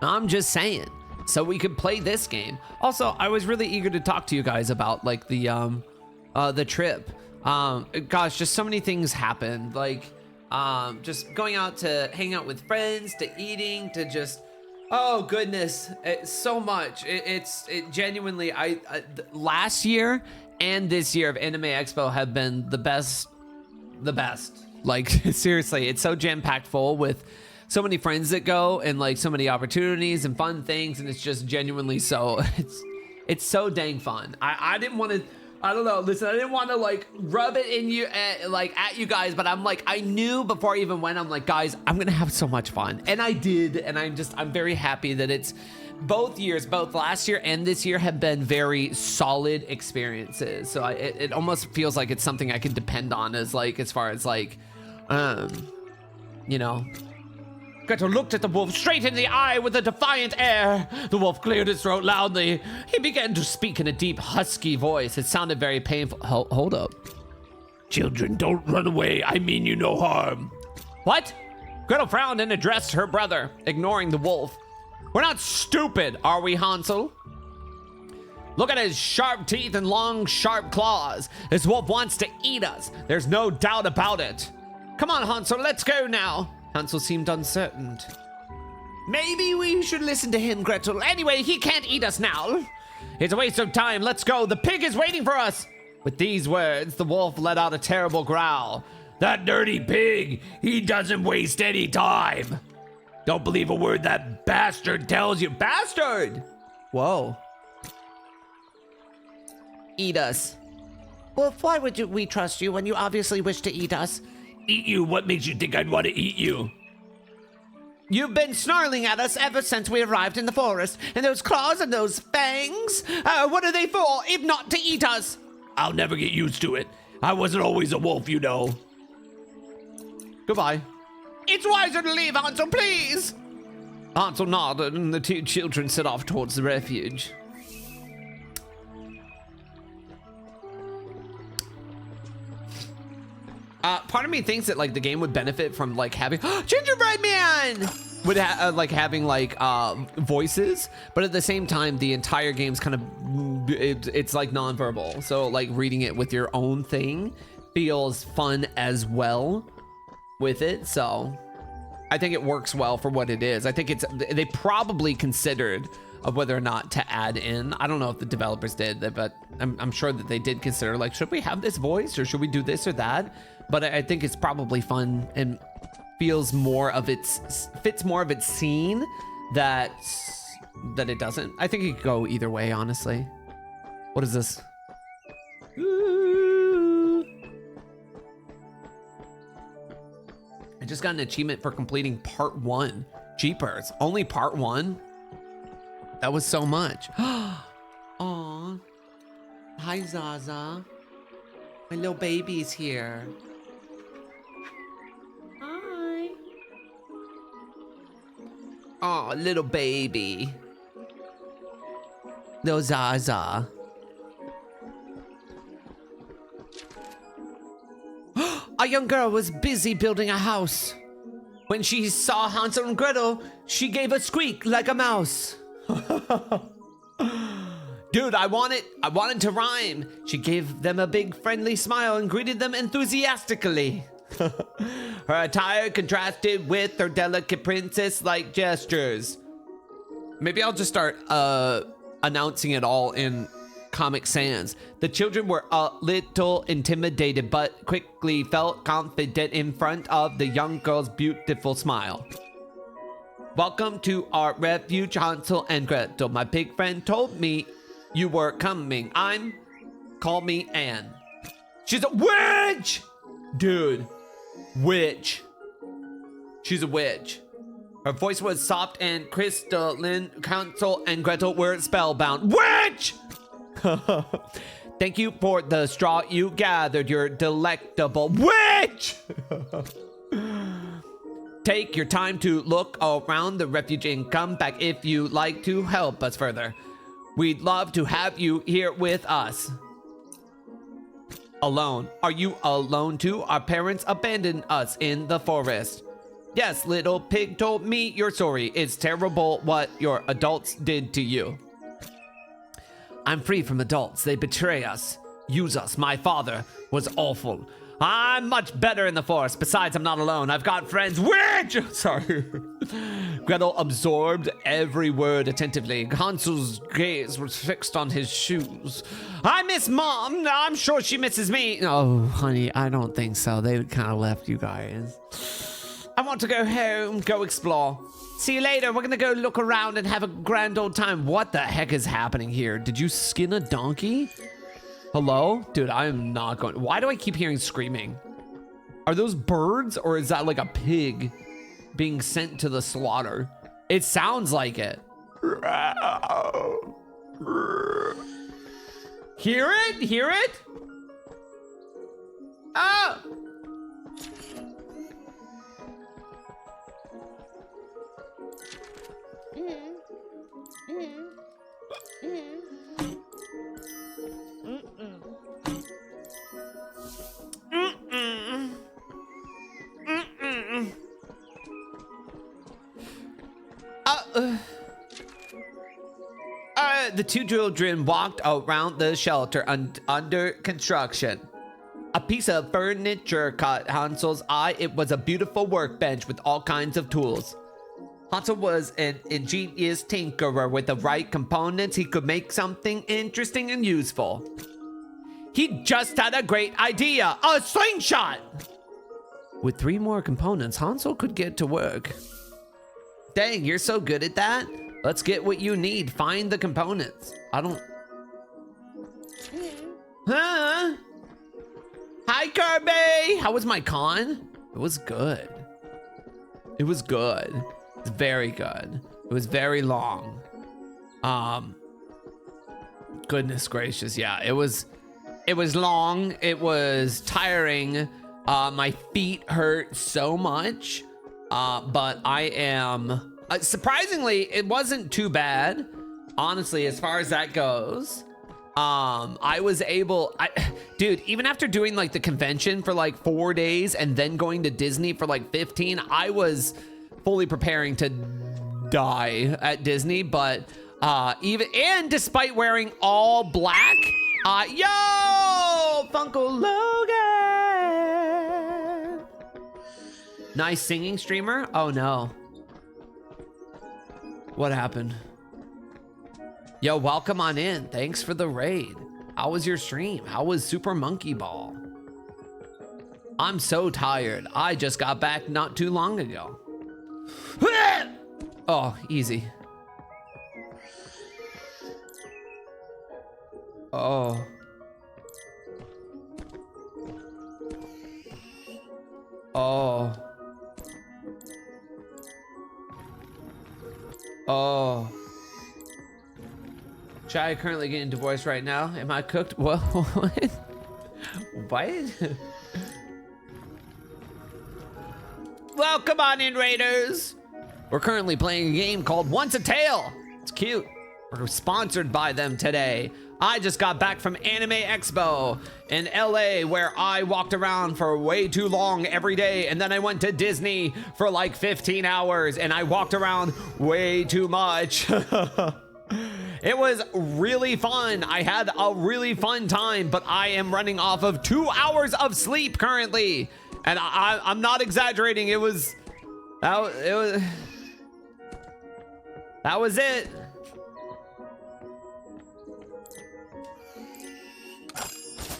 I'm just saying. So we could play this game. Also, I was really eager to talk to you guys about like the trip. Gosh, just so many things happened. Like, just going out to hang out with friends, to eating, to just, oh goodness, it's so much. It genuinely, last year and this year of Anime Expo have been the best. Like, seriously, it's so jam-packed full with so many friends that go and like so many opportunities and fun things, and it's just genuinely so, it's so dang fun. I didn't want to, I don't know, listen, I didn't want to like rub it in you, at you guys, but I'm like, I knew before I even went, I'm like, guys, I'm gonna have so much fun. And I did, and I'm very happy that it's both years, both last year and this year have been very solid experiences. So it almost feels like it's something I can depend on as far as like, you know. Gretel looked at the wolf straight in the eye with a defiant air. The wolf cleared his throat loudly. He began to speak in a deep, husky voice. It sounded very painful. Hold up. Children, don't run away. I mean you no harm. What? Gretel frowned and addressed her brother, ignoring the wolf. We're not stupid, are we, Hansel? Look at his sharp teeth and long, sharp claws. This wolf wants to eat us. There's no doubt about it. Come on, Hansel, let's go now. Hansel seemed uncertain. Maybe we should listen to him, Gretel. Anyway, he can't eat us now. It's a waste of time. Let's go. The pig is waiting for us. With these words, the wolf let out a terrible growl. That dirty pig. He doesn't waste any time. Don't believe a word that bastard tells you. Bastard! Whoa. Eat us. Wolf, why would we trust you when you obviously wish to eat us? Eat you? What makes you think I'd want to eat you? You've been snarling at us ever since we arrived in the forest. And those claws and those fangs, what are they for if not to eat us? I'll never get used to it. I wasn't always a wolf, you know. Goodbye. It's wiser to leave, Hansel, please. Hansel nodded and the two children set off towards the refuge. Part of me thinks that like the game would benefit from like having Gingerbread Man would like having like voices, but at the same time the entire game's kind of it's like nonverbal, so like reading it with your own thing feels fun as well with it. So I think it works well for what it is. I think they probably considered of whether or not to add in. I don't know if the developers did, but I'm sure that they did consider like, should we have this voice or should we do this or that? But I think it's probably fun and fits more of its scene that it doesn't. I think it could go either way, honestly. What is this? Ooh. I just got an achievement for completing part 1. Jeepers, only part 1? That was so much. Aw. Hi, My little baby's here. Hi. Oh, little baby. No Zaza. A young girl was busy building a house. When she saw Hansel and Gretel, she gave a squeak like a mouse. Dude, I wanted to rhyme. She gave them a big friendly smile and greeted them enthusiastically. Her attire contrasted with her delicate princess-like gestures. Maybe I'll just start announcing it all in Comic Sans. The children were a little intimidated, but quickly felt confident in front of the young girl's beautiful smile. Welcome to our refuge, Hansel and Gretel. My big friend told me you were coming. Call me Anne. She's a witch! Dude, witch. She's a witch. Her voice was soft and crystalline. Hansel and Gretel were spellbound. Witch! Thank you for the straw you gathered, your delectable witch! Take your time to look around the refuge and come back if you like to help us further. We'd love to have you here with us. Alone. Are you alone too? Our parents abandoned us in the forest. Yes, little pig told me your story. It's terrible what your adults did to you. I'm free from adults. They betray us, use us. My father was awful. I'm much better in the forest. Besides, I'm not alone. I've got friends. Witch! Sorry. Gretel absorbed every word attentively. Hansel's gaze was fixed on his shoes. I miss Mom. I'm sure she misses me. Oh, honey, I don't think so. They kind of left you guys. I want to go home, go explore. See you later. We're gonna go look around and have a grand old time. What the heck is happening here? Did you skin a donkey? Hello? Dude, I am not going. Why do I keep hearing screaming? Are those birds or is that like a pig being sent to the slaughter? It sounds like it. Hear it? Hear it? Oh! The two children walked around the shelter under construction. A piece of furniture caught Hansel's eye. It was a beautiful workbench with all kinds of tools. Hansel was an ingenious tinkerer. With the right components, he could make something interesting and useful. He just had a great idea, a slingshot! With 3 more components, Hansel could get to work. Dang, you're so good at that. Let's get what you need. Find the components. I don't... Huh? Hi, Kirby! How was my con? It was good. It was good. It's very good. It was very long. Goodness gracious, yeah. It was long. It was tiring. My feet hurt so much. But I am... surprisingly, it wasn't too bad. Honestly, as far as that goes. I was able... dude, even after doing like the convention for like 4 days and then going to Disney for like 15, I was fully preparing to die at Disney. But and despite wearing all black, yo, Funko Logan! Nice singing streamer? Oh no. What happened? Yo, welcome on in. Thanks for the raid. How was your stream? How was Super Monkey Ball? I'm so tired. I just got back not too long ago. Oh, easy. Oh. Oh. Oh. Chai currently getting divorced right now. Am I cooked? Well, what? What? Well, come on in, Raiders. We're currently playing a game called Once a Tale. It's cute. We're sponsored by them today. I just got back from Anime Expo in LA, where I walked around for way too long every day, and then I went to Disney for like 15 hours, and I walked around way too much. It was really fun. I had a really fun time, but I am running off of 2 hours of sleep currently, and I'm not exaggerating. That was it.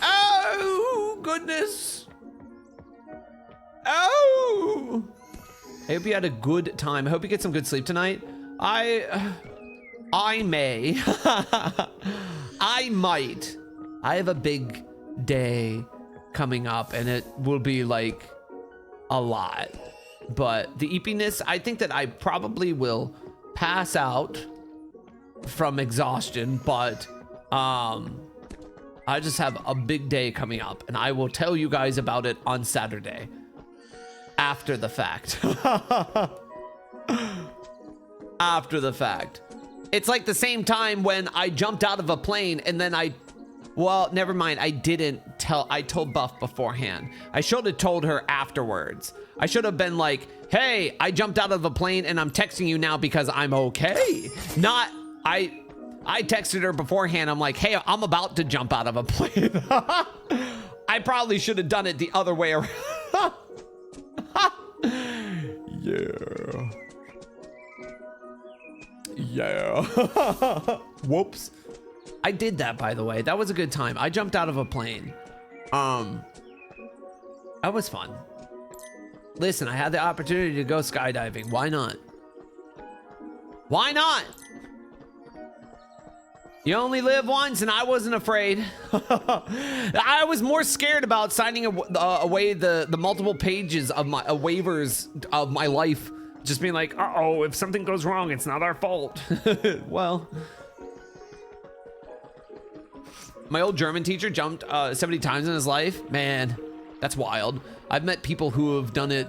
Oh, goodness. Oh. I hope you had a good time. I hope you get some good sleep tonight. I may. I might. I have a big day coming up, and it will be like a lot. But the eepiness, I think that I probably will pass out from exhaustion, but I just have a big day coming up, and I will tell you guys about it on Saturday after the fact. After the fact. It's like the same time when I jumped out of a plane and then well, never mind. I told Buff beforehand. I should have told her afterwards. I should have been like, hey, I jumped out of a plane and I'm texting you now because I'm okay. Not, I texted her beforehand. I'm like, hey, I'm about to jump out of a plane. I probably should have done it the other way around. Yeah. Yeah. Whoops. I did that, by the way. That was a good time. I jumped out of a plane. That was fun. Listen, I had the opportunity to go skydiving. Why not? Why not? You only live once, and I wasn't afraid. I was more scared about signing away the multiple pages of my waivers of my life. Just being like, uh-oh, if something goes wrong, it's not our fault. Well, my old German teacher jumped 70 times in his life. Man, that's wild. I've met people who have done it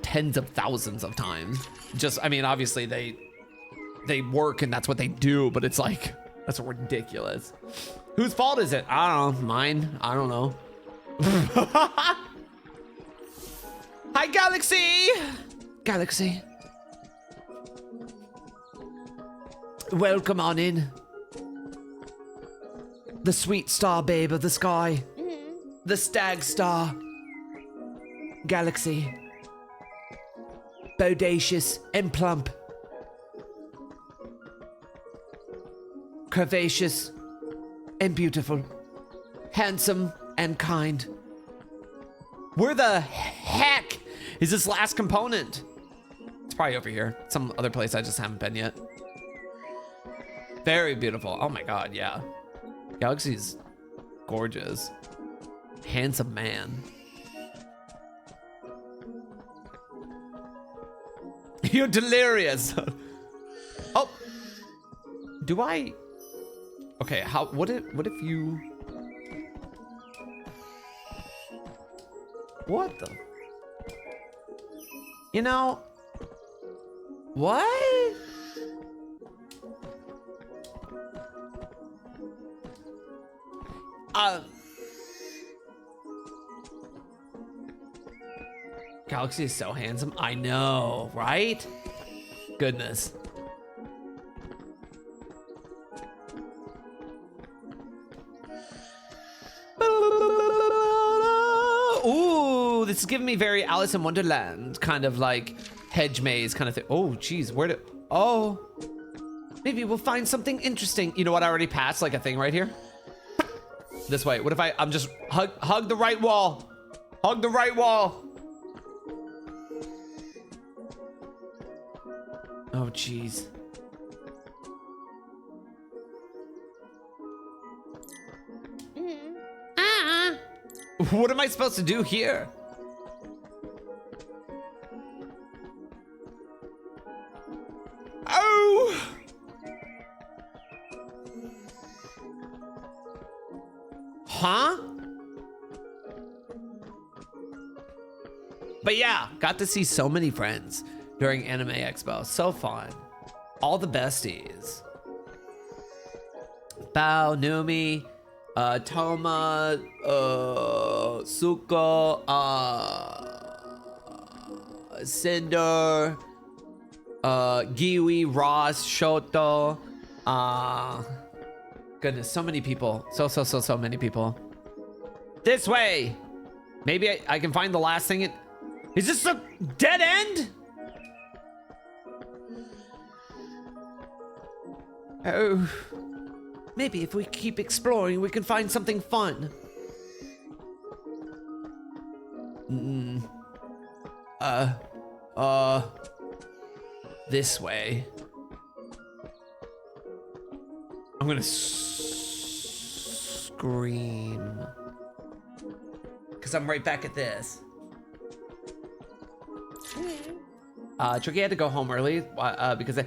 tens of thousands of times. I mean, obviously they work and that's what they do, but it's like, that's ridiculous. Whose fault is it? I don't know. Mine. I don't know. Hi, Galaxy. Galaxy. Welcome on in. The sweet star babe of the sky. The stag star. Galaxy. Bodacious and plump. Curvaceous and beautiful. Handsome and kind. Where the heck is this last component? It's probably over here. Some other place I just haven't been yet. Very beautiful. Oh my god, yeah. Galaxy's gorgeous. Handsome man. You're delirious. Oh. Do I? Okay, what if you? What the? You know? What? Galaxy is so handsome. I know, right? Goodness. Ooh, this is giving me very Alice in Wonderland kind of like hedge maze kind of thing. Oh, geez, oh, maybe we'll find something interesting. You know what? I already passed like a thing right here. This way. What if I'm just hug the right wall? Hug the right wall. Oh, geez. What am I supposed to do here? Oh! Huh? But yeah, got to see so many friends. during Anime Expo. So fun. All the besties. Bao, Numi, Toma, Suko, Cinder, Giwi, Ross, Shoto. Goodness, so many people. So many people. This way. Maybe I can find the last thing. Is this a dead end? Oh. Maybe if we keep exploring, we can find something fun. This way. I'm gonna scream. Because I'm right back at this. Tricky had to go home early because I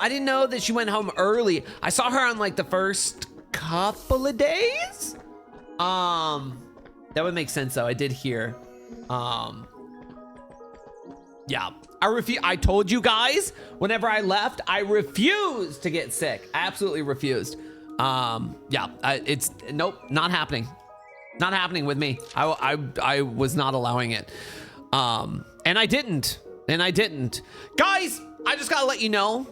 didn't know that she went home early. I saw her on like the first couple of days. That would make sense though. I did hear. Yeah, I told you guys whenever I left, I refused to get sick. I absolutely refused. It's nope, not happening. Not happening with me. I was not allowing it. And I didn't. Guys, I just gotta let you know.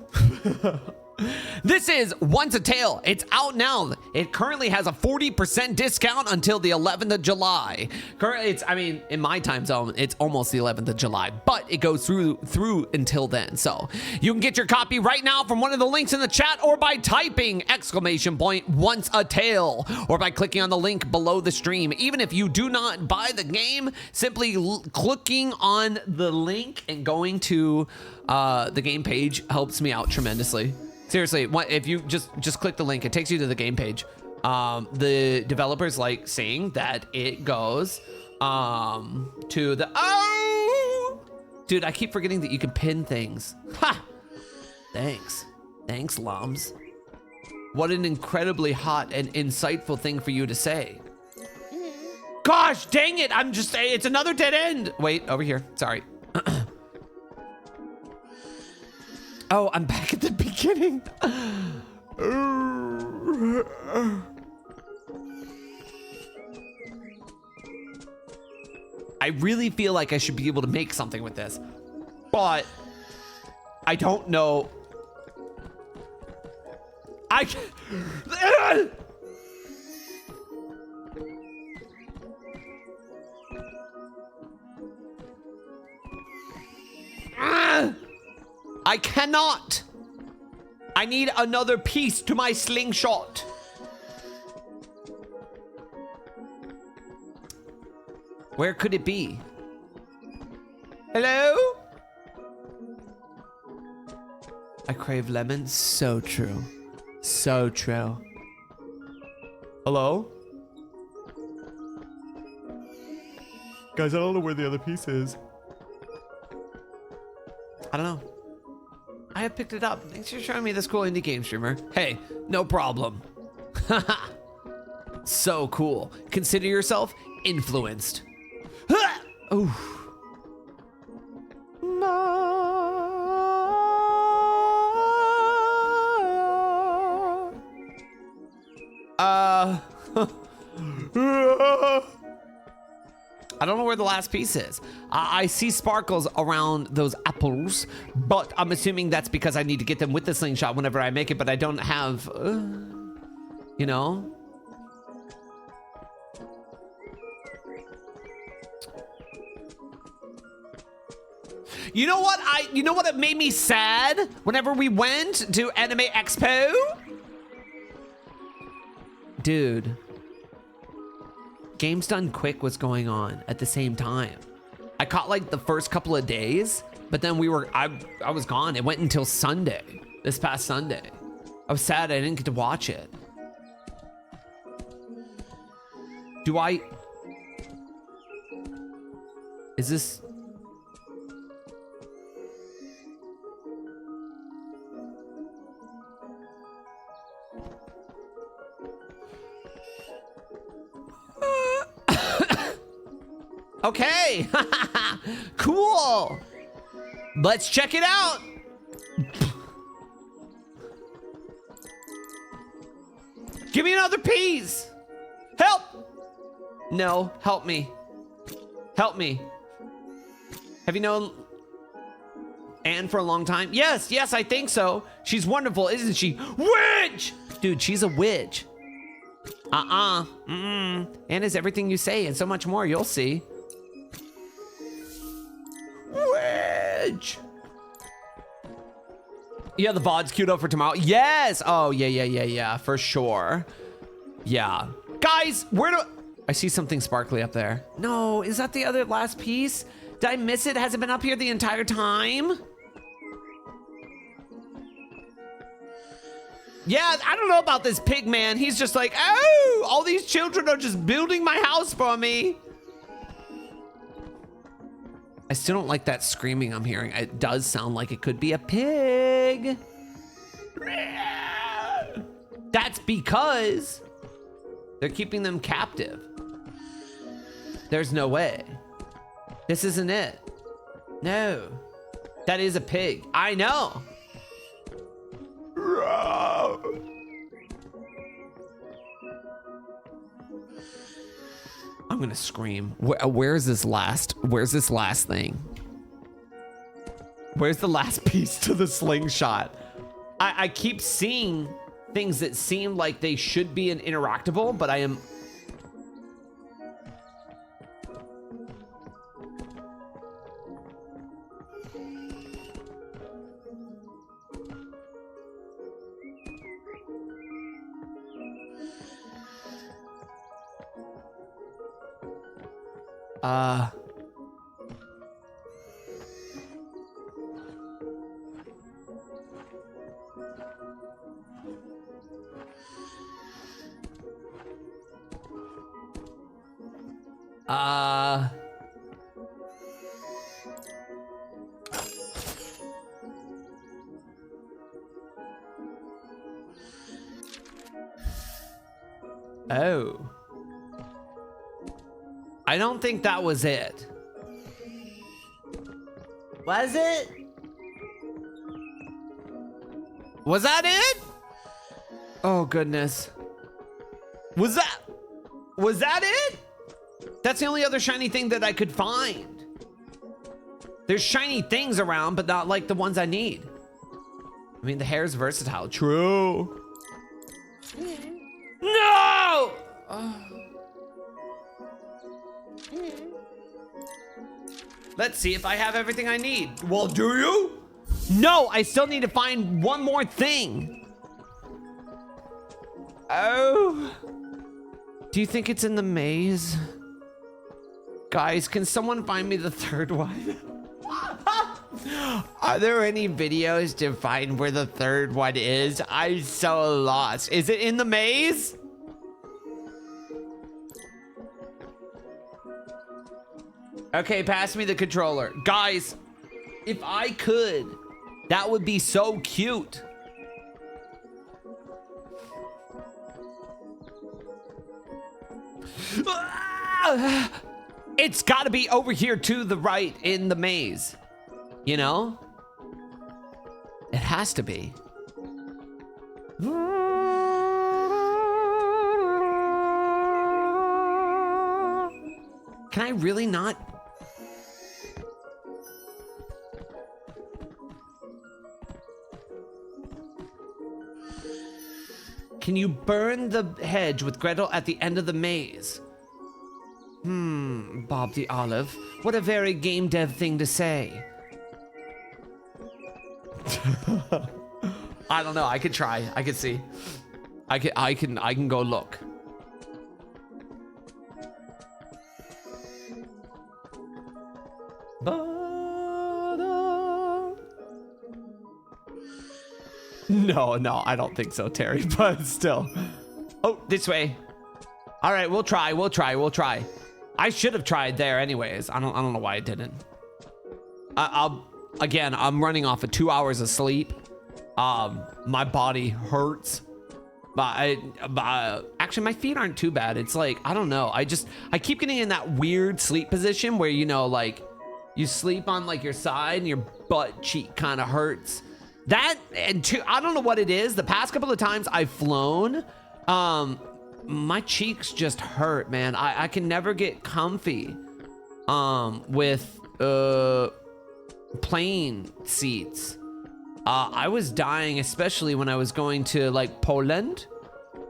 This is Once a Tale. It's out now. It currently has a 40% discount until the 11th of July. Currently, in my time zone, it's almost the 11th of July, but it goes through until then. So you can get your copy right now from one of the links in the chat or by typing !Once a Tale or by clicking on the link below the stream. Even if you do not buy the game, simply clicking on the link and going to the game page helps me out tremendously. Seriously, if you just click the link, it takes you to the game page. The developers like saying that it goes to the dude, I keep forgetting that you can pin things. Ha! Thanks, Lums. What an incredibly hot and insightful thing for you to say. Gosh, dang it! It's another dead end. Wait, over here. Sorry. Oh, I'm back at the beginning. I really feel like I should be able to make something with this, but I don't know. I cannot. I need another piece to my slingshot. Where could it be? Hello? I crave lemons. So true. So true. Hello? Guys, I don't know where the other piece is. I don't know. I have picked it up. Thanks for showing me this cool indie game streamer. Hey, no problem. So cool. Consider yourself influenced. Ooh. I don't know where the last piece is. I see sparkles around those apples, but I'm assuming that's because I need to get them with the slingshot whenever I make it, but I don't have, you know? You know what it made me sad whenever we went to Anime Expo? Dude. Games Done Quick was going on at the same time. I caught like the first couple of days, but then I was gone. It went until Sunday, this past Sunday. I was sad I didn't get to watch it. Is this? Okay. Cool. Let's check it out. Give me another piece. Help. No, help me. Help me. Have you known Anne for a long time? Yes, I think so. She's wonderful, isn't she? Witch! Dude, she's a witch. Anne is everything you say and so much more. You'll see. Witch! Yeah, the VOD's queued up for tomorrow. Yes! Oh, yeah, for sure. Yeah. Guys, where do... I see something sparkly up there. No, is that the other last piece? Did I miss it? Has it been up here the entire time? Yeah, I don't know about this pig man. He's just like, oh, all these children are just building my house for me. I still don't like that screaming I'm hearing. It does sound like it could be a pig. That's because they're keeping them captive. There's no way. This isn't it. No. That is a pig. I know. I'm gonna scream. Where's this last thing? Where's the last piece to the slingshot? I keep seeing things that seem like they should be an interactable, but I am... Oh. I don't think that was it. Was it? Was that it? Oh, goodness. Was that it? That's the only other shiny thing that I could find. There's shiny things around, but not like the ones I need. I mean, the hair's versatile. True. No! Let's see if I have everything I need. Well, do you? No, I still need to find one more thing. Oh. Do you think it's in the maze? Guys, can someone find me the third one? Are there any videos to find where the third one is? I'm so lost. Is it in the maze? Okay, pass me the controller. Guys, if I could, that would be so cute. It's gotta be over here to the right in the maze. You know? It has to be. Can I really not? Can you burn the hedge with Gretel at the end of the maze? Bob the Olive. What a very game dev thing to say. I don't know. I could try. I could see. I can go look. No, I don't think so, Terry, but still. Oh, this way. All right, we'll try. I should have tried there anyways. I don't know why I didn't. Again, I'm running off of 2 hours of sleep. My body hurts. But actually my feet aren't too bad. It's like, I don't know. I keep getting in that weird sleep position where, you know, like You sleep on like your side and your butt cheek kind of hurts. That, and two, I don't know what it is. The past couple of times I've flown, my cheeks just hurt, man. I can never get comfy with plane seats. I was dying, especially when I was going to like Poland.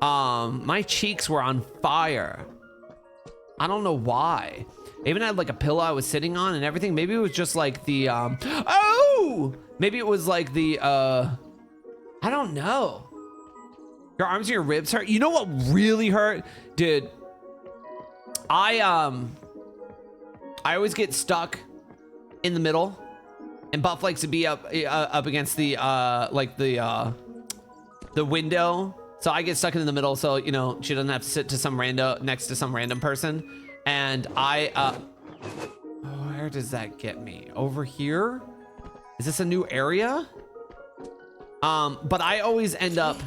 My cheeks were on fire. I don't know why. I even had like a pillow I was sitting on and everything. Maybe it was just like the oh, maybe it was like the I don't know. Your arms and your ribs hurt. You know what really hurt, dude? I always get stuck in the middle, and Buff likes to be up against the like the window. So I get stuck in the middle, so you know she doesn't have to sit to next to some random person. And where does that get me? Over here? Is this a new area? But I always end up.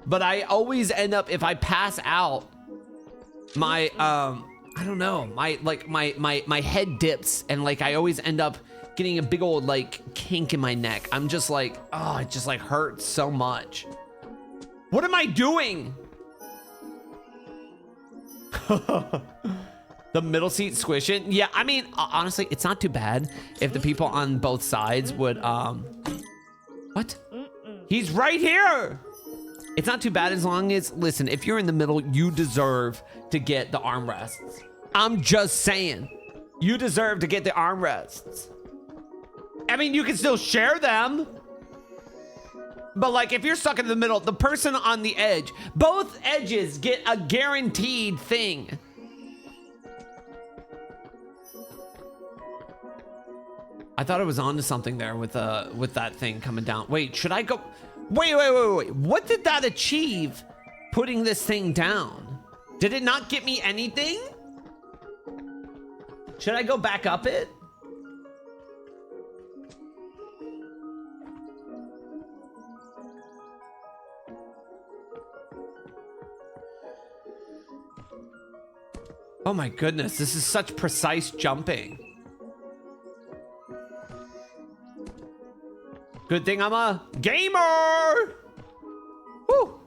But I always end up, if I pass out, my I don't know, my head dips, and like I always end up getting a big old like kink in my neck. I'm just like, oh, it just like hurts so much. What am I doing? The middle seat squishing. Yeah, I mean, honestly, it's not too bad if the people on both sides would what? He's right here. It's not too bad as long as, listen, if you're in the middle, you deserve to get the armrests. I'm just saying, you deserve to get the armrests. I mean, you can still share them. But like, if you're stuck in the middle, the person on the edge, both edges get a guaranteed thing. I thought I was onto something there with that thing coming down. Wait, should I go? Wait. What did that achieve putting this thing down? Did it not get me anything? Should I go back up it? Oh my goodness, this is such precise jumping. Good thing I'm a gamer. Woo.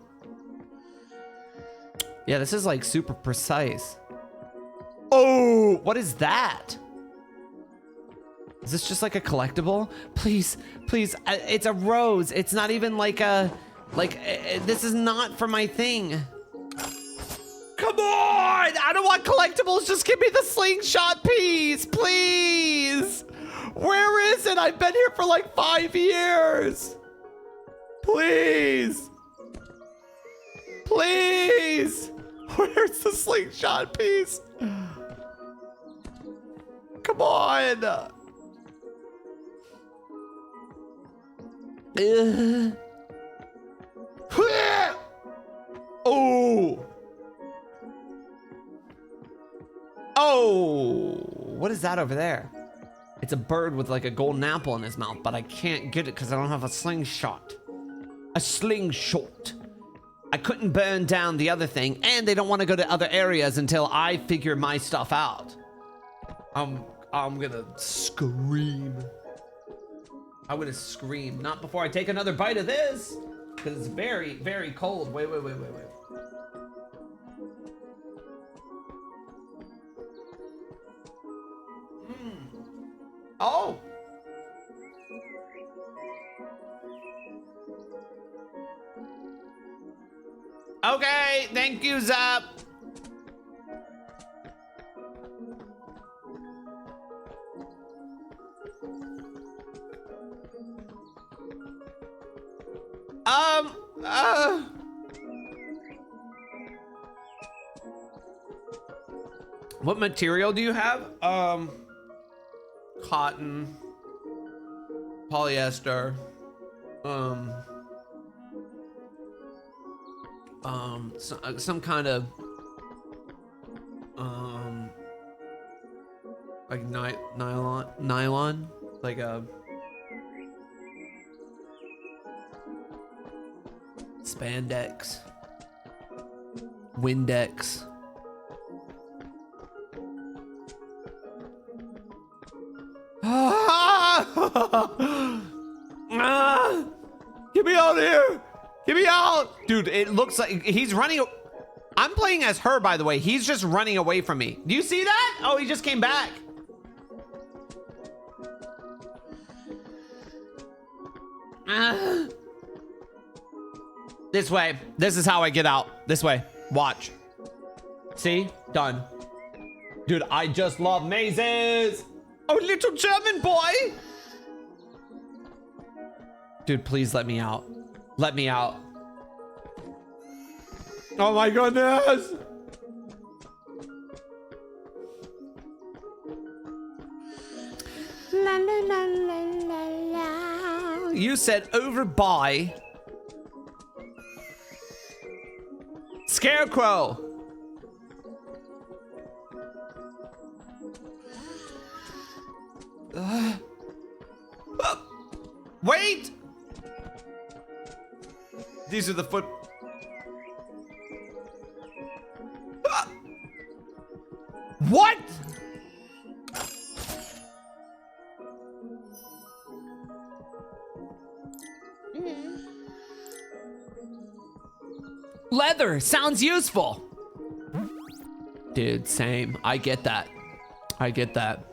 Yeah, this is like super precise. Oh, what is that? Is this just like a collectible? Please, please, it's a rose. It's not even like a, this is not for my thing. Come on, I don't want collectibles. Just give me the slingshot piece, please. Where is it? I've been here for like 5 years. Please. Please. Where's the slingshot piece? Come on. Oh. Oh. What is that over there? It's a bird with like a golden apple in his mouth, but I can't get it because I don't have a slingshot. A slingshot. I couldn't burn down the other thing, and they don't want to go to other areas until I figure my stuff out. I'm gonna scream. I'm gonna scream. Not before I take another bite of this, because it's very, very cold. Wait. Oh! Okay, thank you, Zap. What material do you have? Cotton, polyester, some kind of like nylon, like a spandex, Windex. Get me out of here! Get me out! Dude, it looks like he's running. I'm playing as her, by the way. He's just running away from me. Do you see that? Oh, he just came back. This way. This is how I get out. This way. Watch. See? Done. Dude, I just love mazes. Oh, little German boy. Dude, please let me out. Let me out. Oh my goodness. La, la, la, la, la, la. You said over by Scarecrow. Wait! These are the foot. What? Leather sounds useful. Dude, same. I get that. I get that.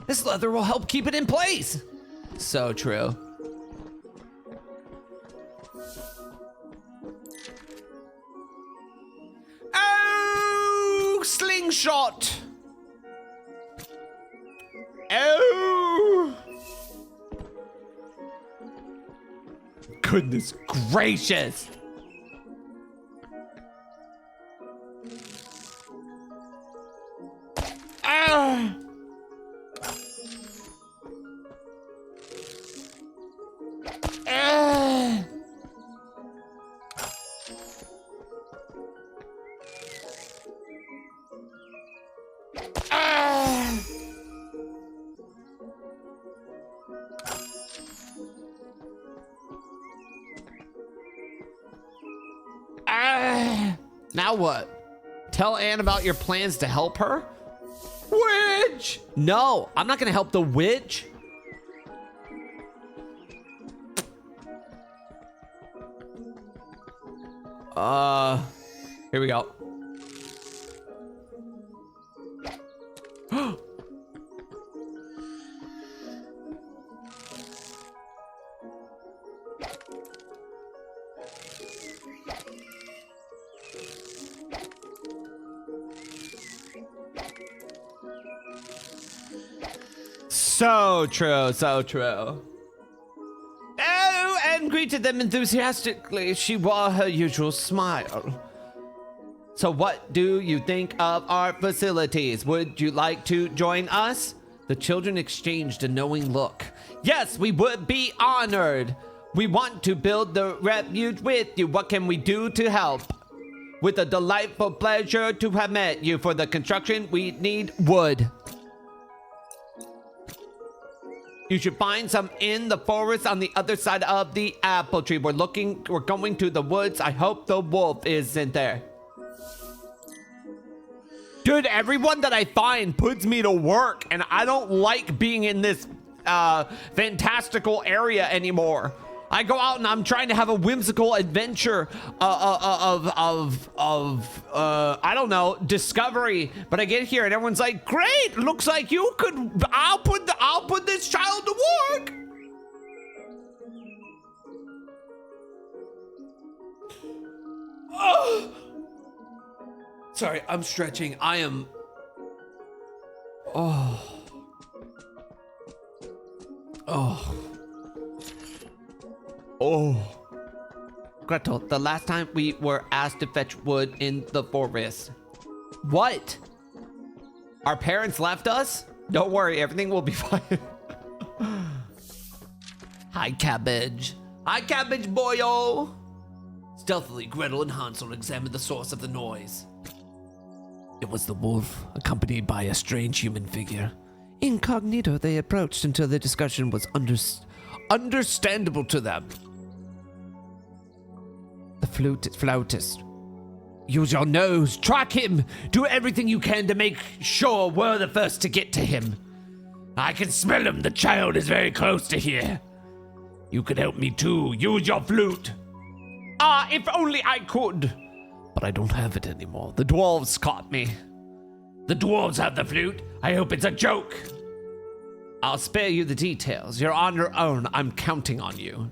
This leather will help keep it in place. So true. Oh, slingshot. Oh. Goodness gracious. Ah. Now what? Tell Anne about your plans to help her? Witch! No, I'm not gonna help the witch. Here we go. So true, so true. Oh, and greeted them enthusiastically. She wore her usual smile. So what do you think of our facilities? Would you like to join us? The children exchanged a knowing look. Yes, we would be honored. We want to build the refuge with you. What can we do to help? With a delightful pleasure to have met you. For the construction, we need wood. You should find some in the forest on the other side of the apple tree. We're going to the woods. I hope the wolf isn't there. Dude, everyone that I find puts me to work, and I don't like being in this fantastical area anymore. I go out and I'm trying to have a whimsical adventure I don't know, discovery. But I get here and everyone's like, "Great, looks like you could. I'll put this child to work." Oh. Sorry, I'm stretching. I am. Oh. Oh. Oh. Gretel, the last time we were asked to fetch wood in the forest. What? Our parents left us? Don't worry, everything will be fine. Hi, Cabbage. Hi, Cabbage boyo. Stealthily, Gretel and Hansel examined the source of the noise. It was the wolf, accompanied by a strange human figure. Incognito, they approached until the discussion was understandable to them. The flautist. Use your nose, track him, do everything you can to make sure we're the first to get to him. I can smell him. The child is very close to here. You could help me too. Use your flute. If only I could. But I don't have it anymore. The dwarves caught me. The dwarves have the flute. I hope it's a joke. I'll spare you the details. You're on your own. I'm counting on you.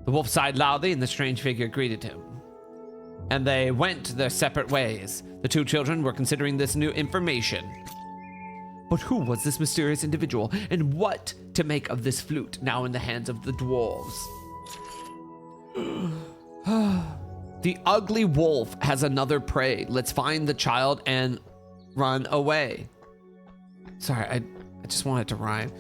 The wolf sighed loudly, and the strange figure greeted him. And they went their separate ways. The two children were considering this new information. But who was this mysterious individual, and what to make of this flute now in the hands of the dwarves? The ugly wolf has another prey. Let's find the child and run away. Sorry, I just wanted to rhyme.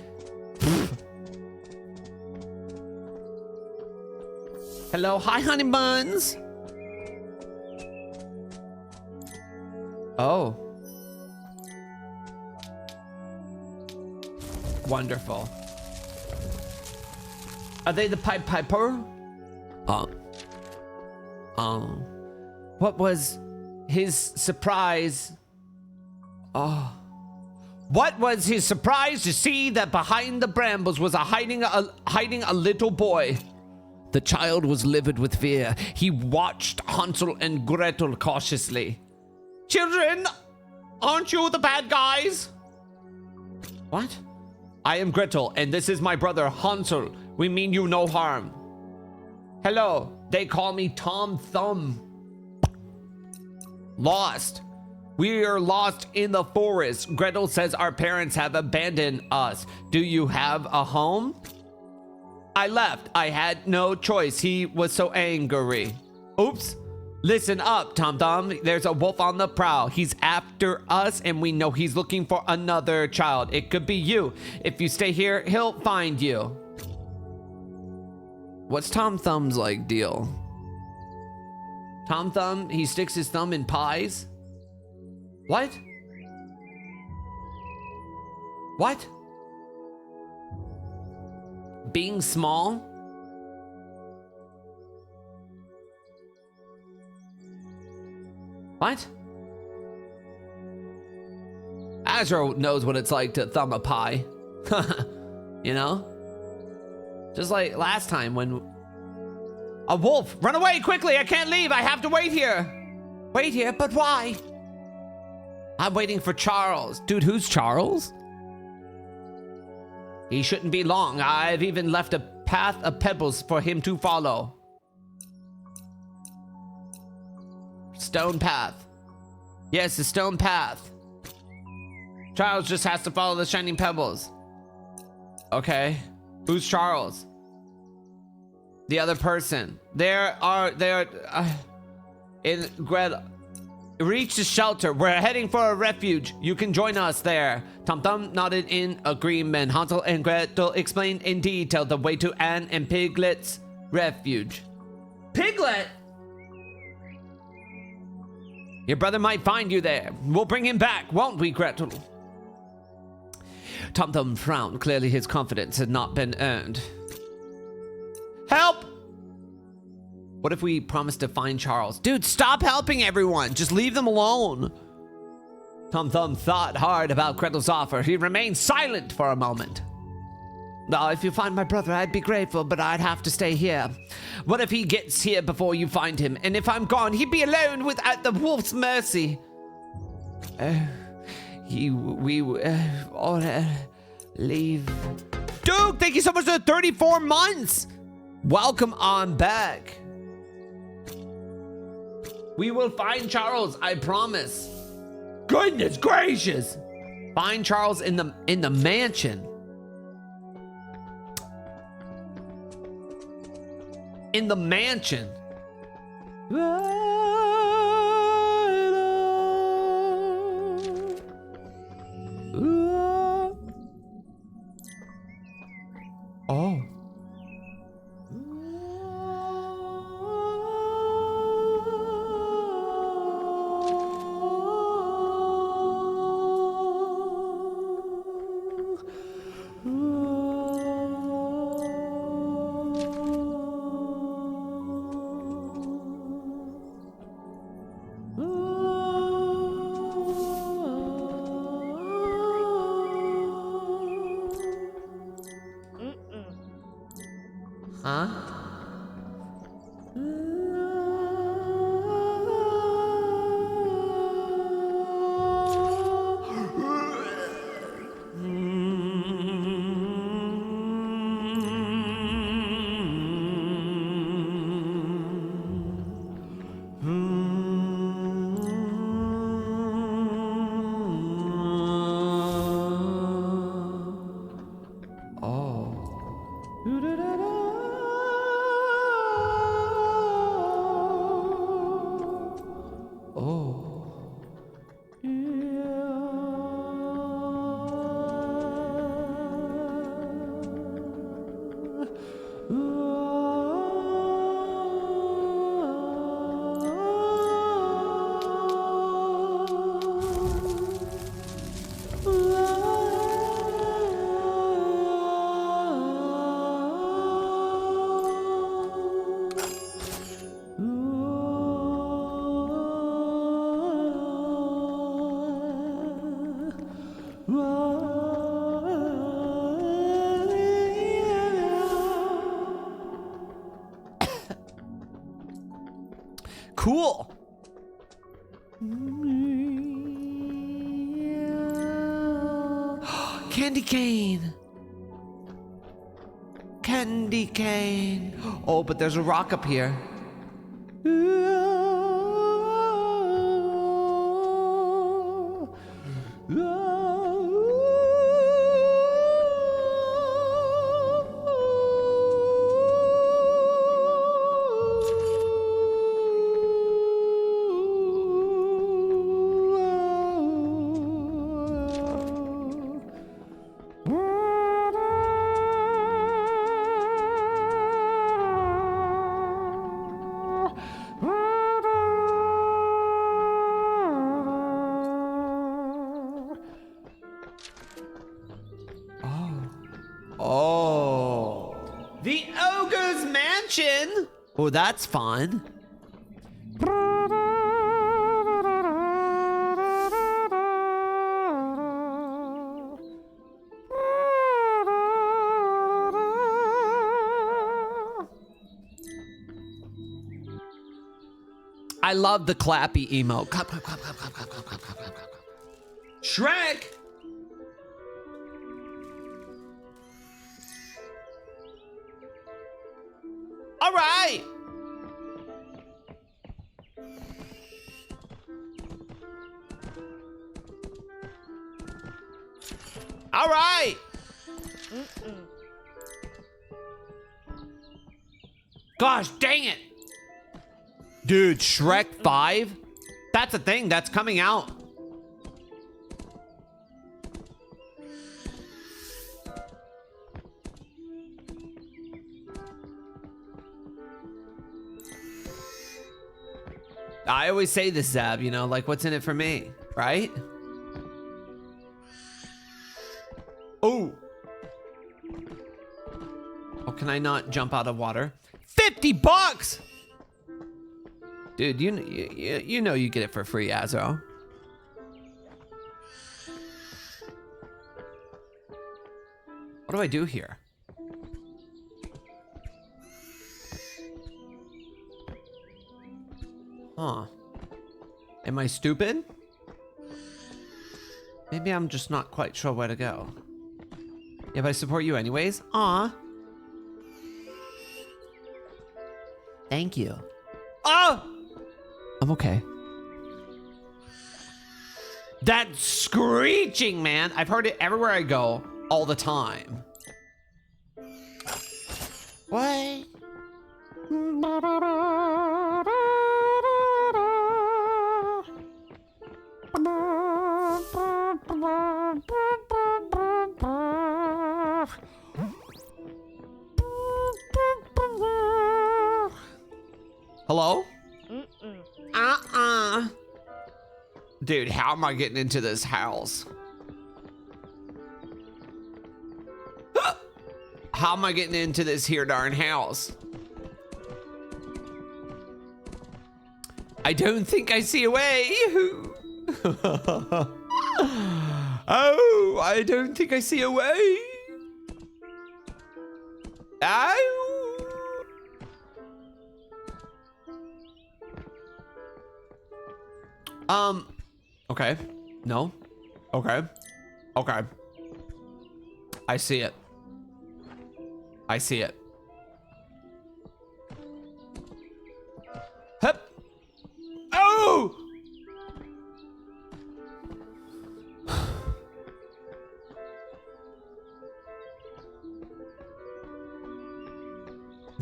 Hello, hi, honey buns. Oh. Wonderful. Are they the Pied Piper? What was his surprise? What was his surprise to see that behind the brambles was hiding a little boy? The child was livid with fear. He watched Hansel and Gretel cautiously. Children, aren't you the bad guys? What? I am Gretel, and this is my brother Hansel. We mean you no harm. Hello, they call me Tom Thumb. Lost. We are lost in the forest. Gretel says our parents have abandoned us. Do you have a home? I left. I had no choice. He was so angry. Oops. Listen up, Tom Thumb. There's a wolf on the prowl. He's after us, and we know he's looking for another child. It could be you. If you stay here, he'll find you. What's Tom Thumb's like deal? Tom Thumb, he sticks his thumb in pies? What? What? Being small? What? Azro knows what it's like to thumb a pie. You know? Just like last time when... A wolf! Run away quickly! I can't leave! I have to wait here! Wait here? But why? I'm waiting for Charles. Dude, who's Charles? He shouldn't be long. I've even left a path of pebbles for him to follow. Stone path. Yes, the stone path. Charles just has to follow the shining pebbles. Okay. Who's Charles? The other person. In Gretel. Reach the shelter. We're heading for a refuge. You can join us there. Tom Thumb nodded in agreement. Hansel and Gretel explained in detail the way to Anne and Piglet's refuge. Piglet? Your brother might find you there. We'll bring him back, won't we, Gretel? Tom Thumb frowned. Clearly his confidence had not been earned. Help! What if we promise to find Charles? Dude, stop helping everyone. Just leave them alone. Tom Thumb thought hard about Gretel's offer. He remained silent for a moment. Now, if you find my brother, I'd be grateful, but I'd have to stay here. What if he gets here before you find him? And if I'm gone, he'd be alone without the wolf's mercy. Leave. Dude, thank you so much for the 34 months. Welcome on back. We will find Charles, I promise. Goodness gracious. Find Charles in the mansion. In the mansion. Oh. Huh? Cool. Candy cane. Candy cane. Oh, but there's a rock up here. Oh, the ogre's mansion. Oh, that's fun. I love the clappy emote. Clap, clap, clap, clap, clap, clap, clap, clap, clap, clap, clap. Shrek. All right. All right. Gosh, dang it. Dude, Shrek 5? That's a thing that's coming out. I always say this, Zab, you know, like, what's in it for me, right? Oh. Oh, can I not jump out of water? 50 bucks! Dude, you know you get it for free, Azro. What do I do here? Huh. Am I stupid? Maybe I'm just not quite sure where to go. Yeah, but I support you anyways. Aw. Thank you. Oh! I'm okay. That screeching, man. I've heard it everywhere I go, all the time. What? Hello? Dude, how am I getting into this house? How am I getting into this here darn house? I don't think I see a way. Oh, I don't think I see a way. Oh. Okay. No. Okay. Okay. I see it. I see it. Hup. Oh!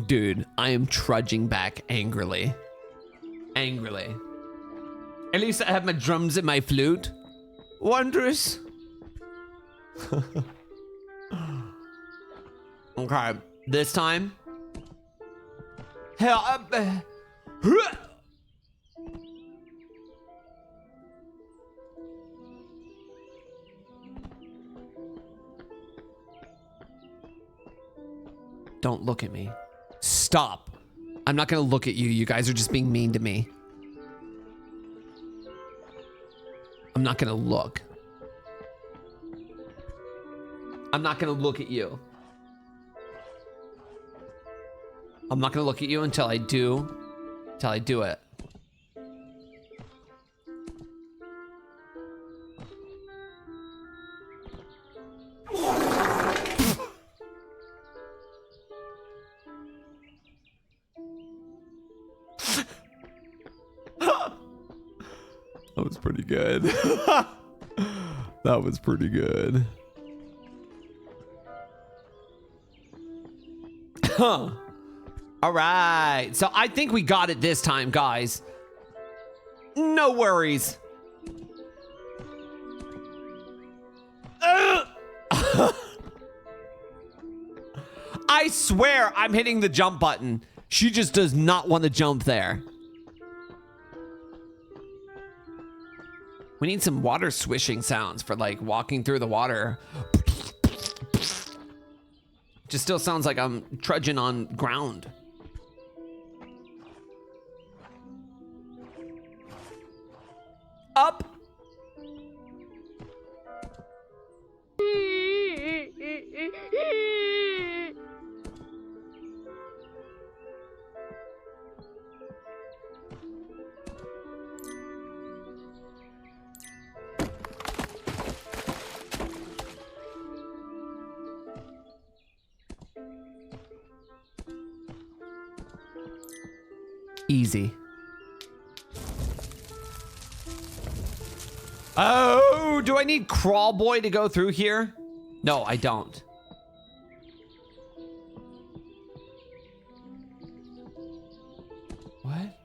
Dude, I am trudging back angrily. Angrily. At least I have my drums and my flute. Wondrous. Okay, this time. Hell, don't look at me. Stop. I'm not gonna look at you. You guys are just being mean to me. I'm not gonna look. I'm not gonna look at you. I'm not gonna look at you until I do. Until I do it. That was pretty good. That was pretty good. Huh. All right. So I think we got it this time, guys. No worries. I swear I'm hitting the jump button. She just does not want to jump there. We need some water swishing sounds for like walking through the water. Just still sounds like I'm trudging on ground. Up. Easy. Oh, do I need Crawl Boy to go through here? No, I don't. What?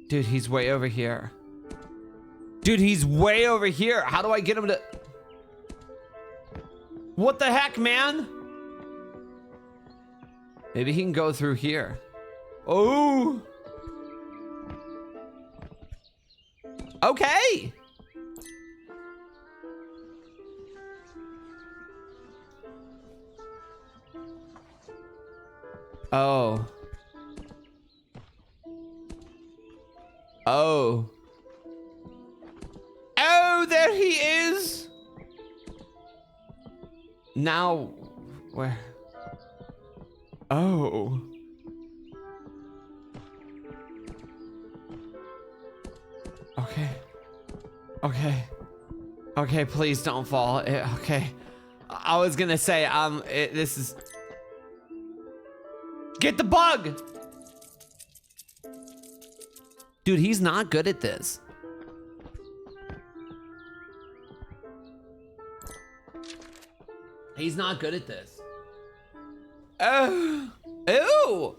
Dude, he's way over here. Dude, he's way over here. How do I get him to... What the heck, man? Maybe he can go through here. Oh. Okay. Oh. Oh. Oh, there he is. Now, where? Oh. Okay. Okay. Okay, please don't fall. Okay. I was gonna say, this is... Get the bug! Dude, he's not good at this. He's not good at this. Ew!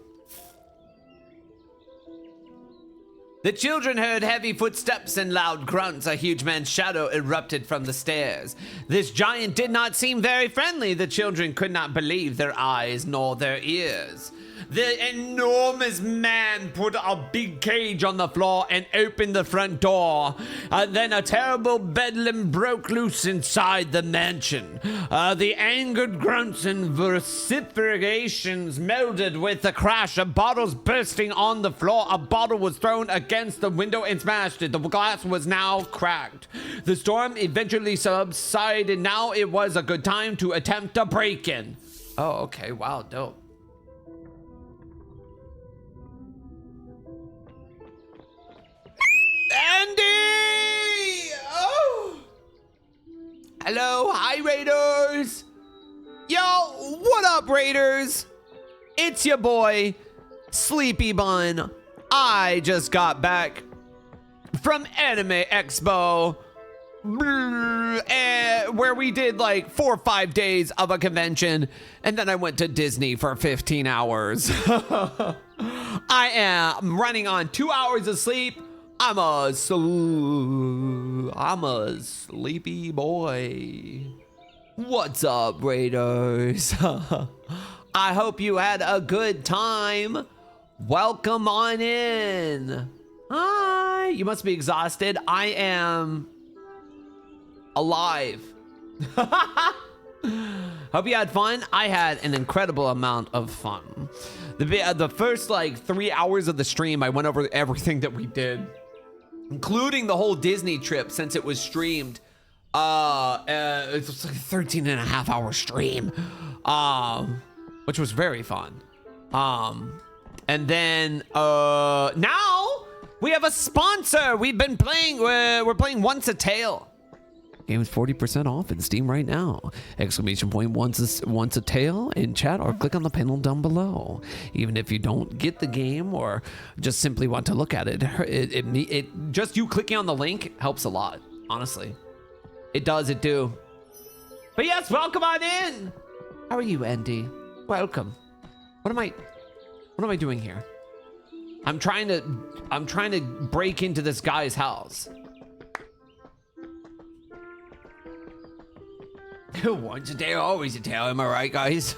The children heard heavy footsteps and loud grunts. A huge man's shadow erupted from the stairs. This giant did not seem very friendly. The children could not believe their eyes nor their ears. The enormous man put a big cage on the floor and opened the front door. Then a terrible bedlam broke loose inside the mansion. The angered grunts and vociferations melded with the crash of bottles bursting on the floor. A bottle was thrown against the window and smashed it. The glass was now cracked. The storm eventually subsided. Now it was a good time to attempt a break-in. Oh, okay. Wow, dope. Hello, hi Raiders. Yo, what up Raiders? It's your boy, Sleepy Bun. I just got back from Anime Expo, where we did like 4 or 5 days of a convention, and then I went to Disney for 15 hours. I am running on 2 hours of sleep. I'm a sleepy boy. What's up, Raiders? I hope you had a good time. Welcome on in. Hi. You must be exhausted. I am alive. Hope you had fun. I had an incredible amount of fun. The first like 3 hours of the stream, I went over everything that we did, including the whole Disney trip since it was streamed. It was like a 13.5-hour stream, which was very fun. And then now we have a sponsor. We've been playing. We're playing Once a Tale. Game is 40% off in Steam right now. Exclamation point once a tale in chat, or click on the panel down below. Even if you don't get the game or just simply want to look at it, it just you clicking on the link helps a lot. Honestly, it does. It do. But yes, welcome on in. How are you, Andy? Welcome. What am I doing here? I'm trying to break into this guy's house. Once a tale, always a tale. Am I right, guys?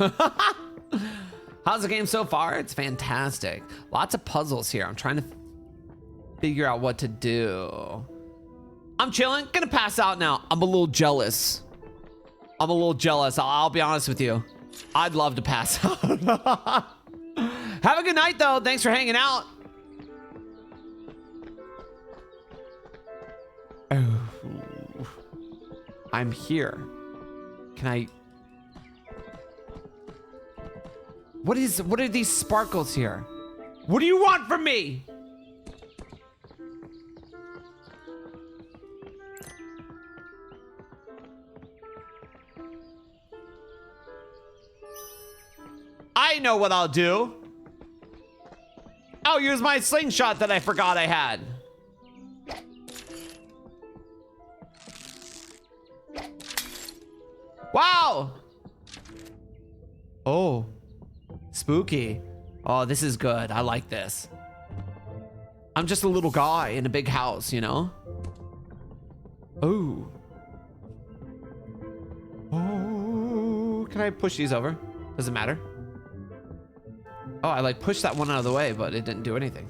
How's the game so far? It's fantastic. Lots of puzzles here. I'm trying to figure out what to do. I'm chilling. Gonna pass out now. I'm a little jealous. I'll be honest with you. I'd love to pass out. Have a good night, though. Thanks for hanging out. Oh, I'm here. Can I? What are these sparkles here? What do you want from me? I know what I'll do. I'll use my slingshot that I forgot I had. Wow. Oh, spooky. Oh, this is good. I like this. I'm just a little guy in a big house, you know? Oh. Oh, can I push these over? Does it matter? Oh, I like pushed that one out of the way, but it didn't do anything.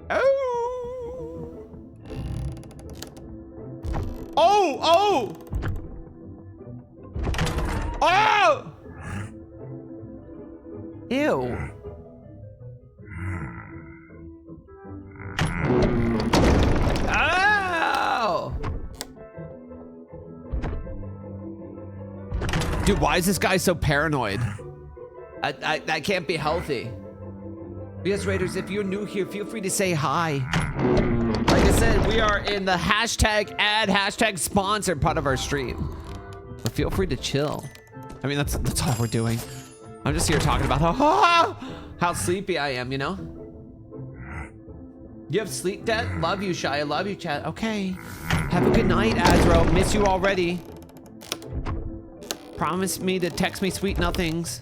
Oh. Oh, oh. Oh! Ew. Oh! Dude, why is this guy so paranoid? That can't be healthy. Yes, Raiders, if you're new here, feel free to say hi. Like I said, we are in the hashtag ad, hashtag sponsored part of our stream. But feel free to chill. I mean, that's all we're doing. I'm just here talking about how sleepy I am, you know? You have sleep debt? Love you, Shia. Love you, chat. Okay. Have a good night, Azro. Miss you already. Promise me to text me sweet nothings.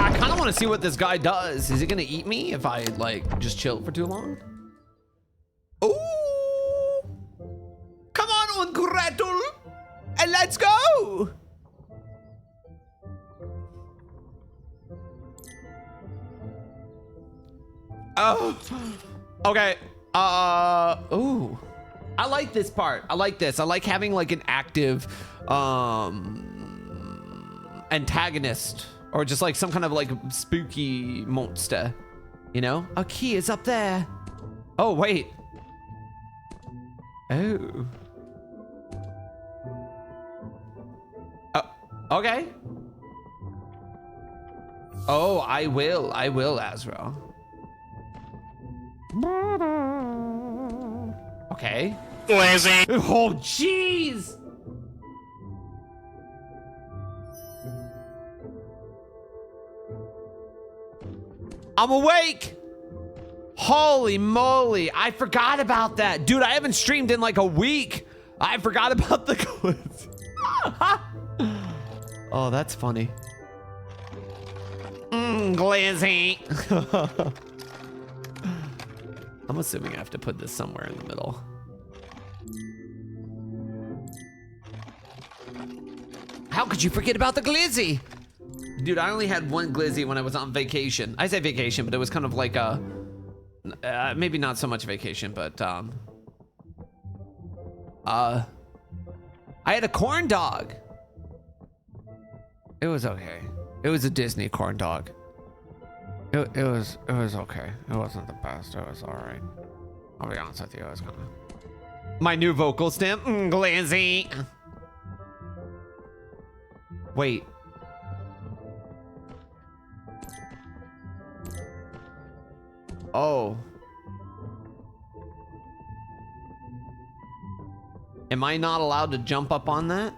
I want to see what this guy does. Is he gonna eat me if I like just chill for too long? Oh, come on, Gretel, and let's go. Oh, okay. Ooh, I like this part. I like this. I like having like an active antagonist. Or just like some kind of like spooky monster, you know? A key is up there. Oh, wait. Oh. Okay. Oh, I will, Azrael. Okay. Lazy. Oh, jeez. I'm awake. Holy moly. I forgot about that. Dude, I haven't streamed in like a week. I forgot about the glitch. Oh, that's funny. Glizzy. I'm assuming I have to put this somewhere in the middle. How could you forget about the glizzy? Dude, I only had one glizzy when I was on vacation. I say vacation, but it was kind of like a, maybe not so much vacation, but I had a corn dog. It was okay. It was a Disney corn dog. It was okay. It wasn't the best. It was all right. I'll be honest with you. I was gonna. My new vocal stem, glizzy. Wait. Oh. Am I not allowed to jump up on that?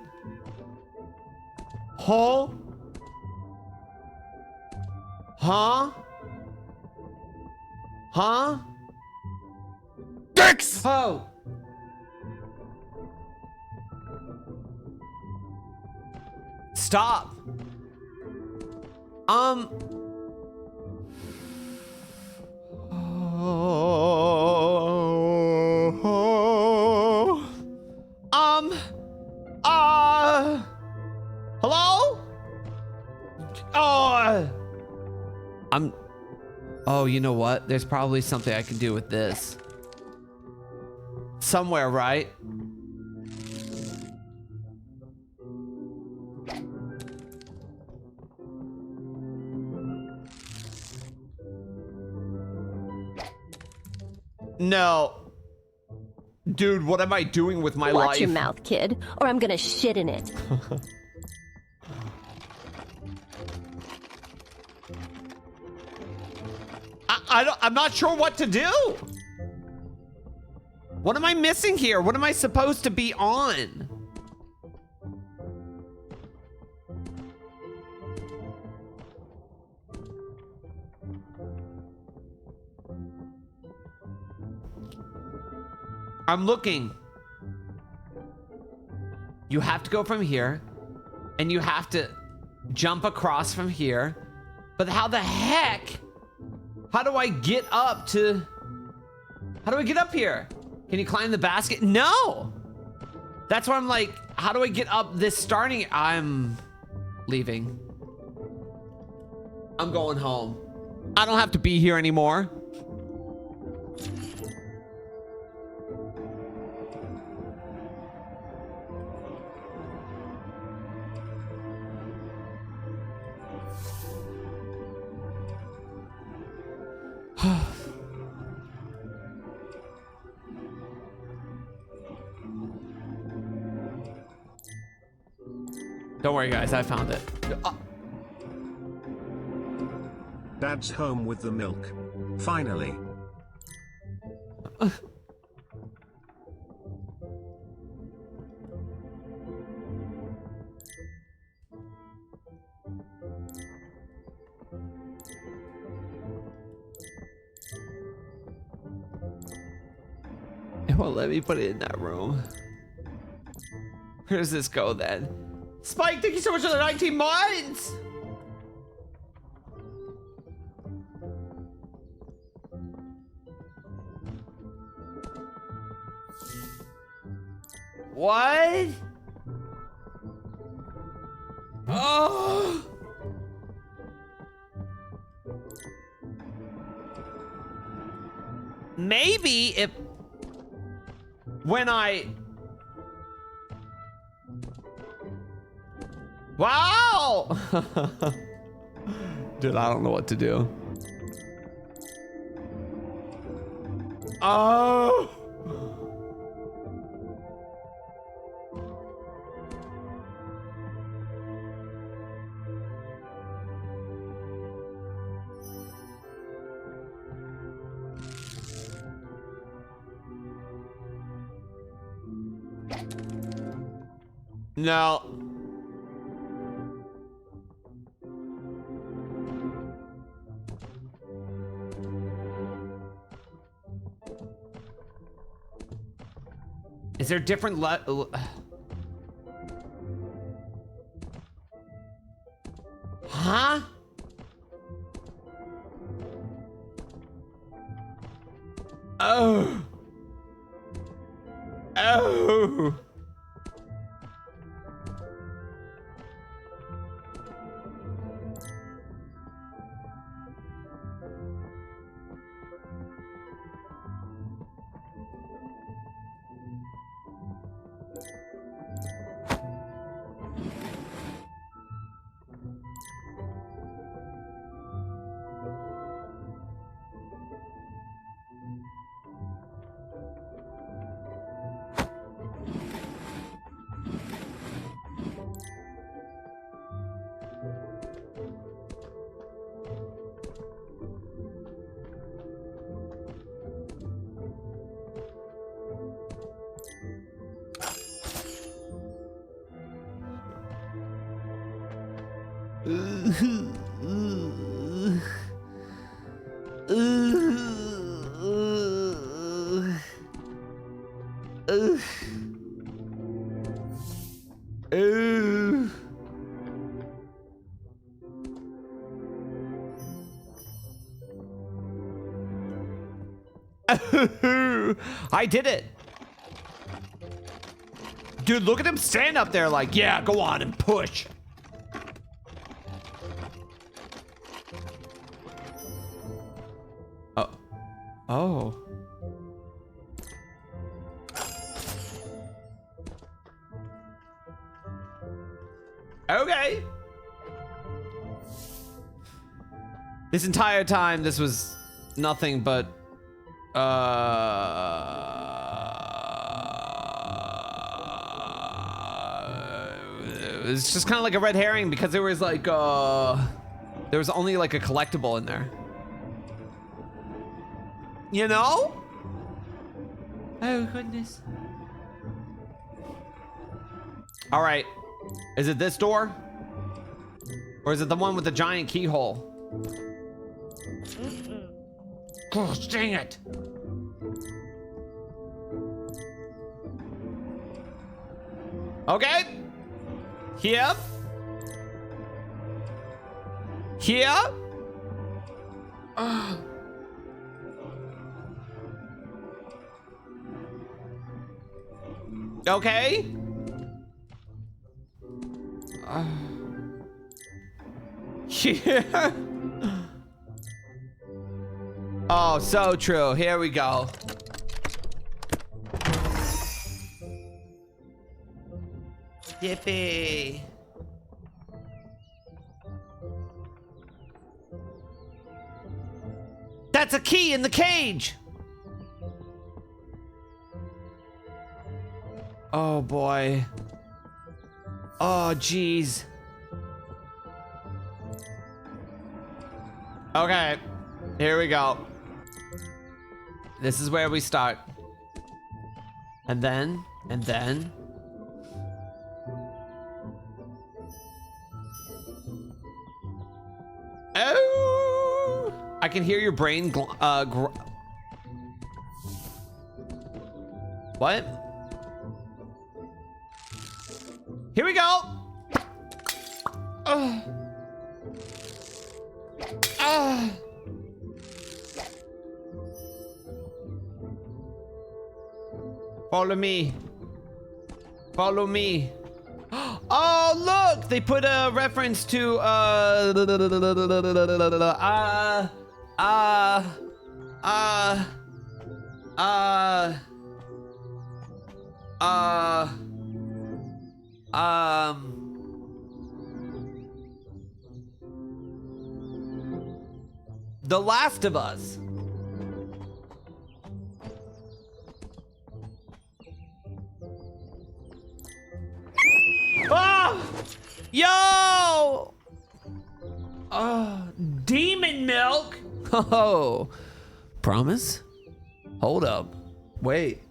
Huh? Huh? Huh? Dicks! Oh. Stop. Hello? Oh, you know what? There's probably something I can do with this. Somewhere, right? No. Dude, what am I doing with my life? Watch your mouth, kid, or I'm gonna shit in it. I'm not sure what to do. What am I missing here? What am I supposed to be on? I'm looking. You have to go from here, and you have to jump across from here. But how the heck? How do I get up to... How do I get up here? Can you climb the basket? No! That's why I'm like, how do I get up this starting... I'm leaving. I'm going home. I don't have to be here anymore. Don't worry, guys. I found it. Dad's home with the milk. Finally. It won't let me put it in that room. Where does this go then? Spike, thank you so much for the 19 months! What? Oh! Maybe if... When I... Wow! Dude, I don't know what to do. Oh! No. Is there different Huh? Oh. Oh. I did it. Dude, look at him stand up there like, yeah, go on and push. Oh. Oh. Okay. This entire time, this was nothing but it's just kind of like a red herring because there was like there was only like a collectible in there. You know? Oh goodness. All right. Is it this door? Or is it the one with the giant keyhole? Oh, dang it. Okay. Here. Here. Okay. Here. Oh, so true. Here we go. Yippee. That's a key in the cage. Oh boy. Oh geez. Okay, here we go. This is where we start. And then. Oh! I can hear your brain what? Here we go. Follow me. Follow me. Oh, look! They put a reference to The Last of Us. Oh! Yo! Oh, demon milk? Oh, promise? Hold up. Wait.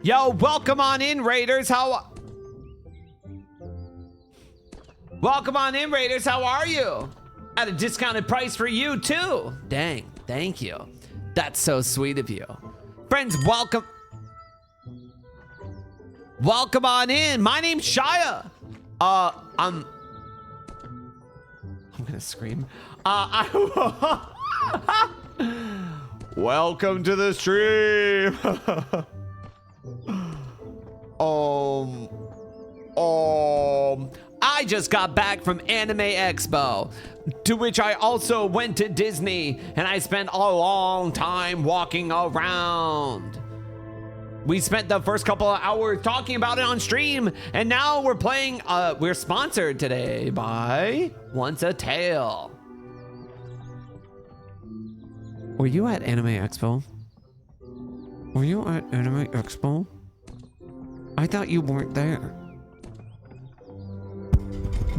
Yo, welcome on in, Raiders. Welcome on in, Raiders. How are you? At a discounted price for you, too. Dang, thank you. That's so sweet of you. Friends, welcome. Welcome on in. My name's Shia. I'm gonna scream. Welcome to the stream. I just got back from Anime Expo, to which I also went to Disney, and I spent a long time walking around. We spent the first couple of hours talking about it on stream, and now we're playing, we're sponsored today by Once a Tale. Were you at Anime Expo? Were you at Anime Expo? I thought you weren't there.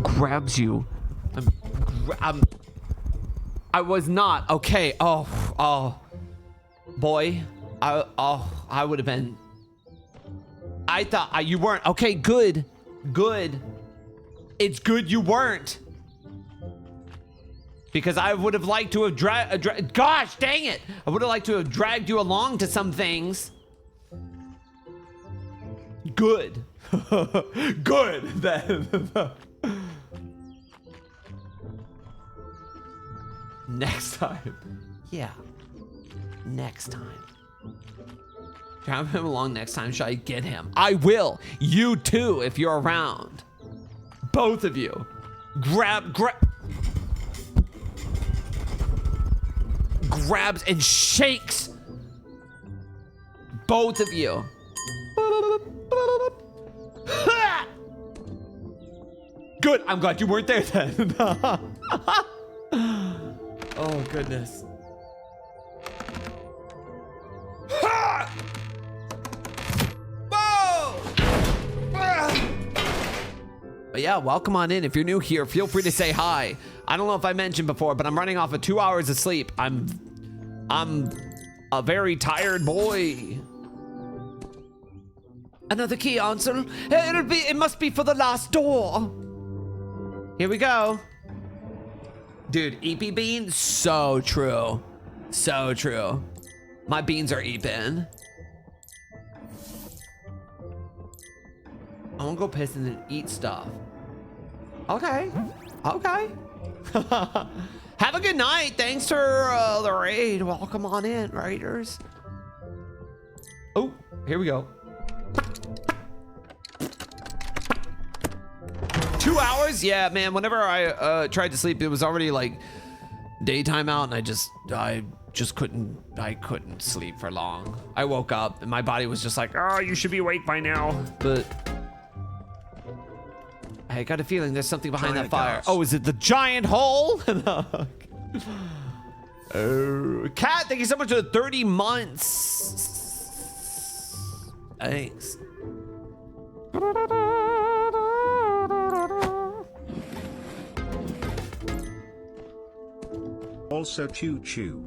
Grabs you. I was not. Okay. Oh. Boy. I would have been. I thought you weren't. Okay, good. Good. It's good you weren't. Because I would have liked to have gosh, dang it. I would have liked to have dragged you along to some things. Good. Good. Next time. Yeah. Next time. Drag him along next time. Shall I get him? I will. You too, if you're around. Both of you. Grabs and shakes. Both of you. Good. I'm glad you weren't there then. Oh, goodness. But yeah, welcome on in. If you're new here, feel free to say hi. I don't know if I mentioned before, but I'm running off of 2 hours of sleep. I'm a very tired boy. Another key, Ansel. It must be for the last door. Here we go. Dude, EP bean, so true. So true. My beans are eeping. I wanna go piss and then eat stuff. Okay. Okay. Have a good night. Thanks for the raid. Welcome on in, Raiders. Oh, here we go. 2 hours? Yeah, man. Whenever I tried to sleep, it was already like daytime out, and I just couldn't sleep for long. I woke up and my body was just like, oh, you should be awake by now. But I got a feeling there's something behind that fire. Oh, is it the giant hole? Oh, Cat, thank you so much for the 30 months. Thanks. Also choo choo.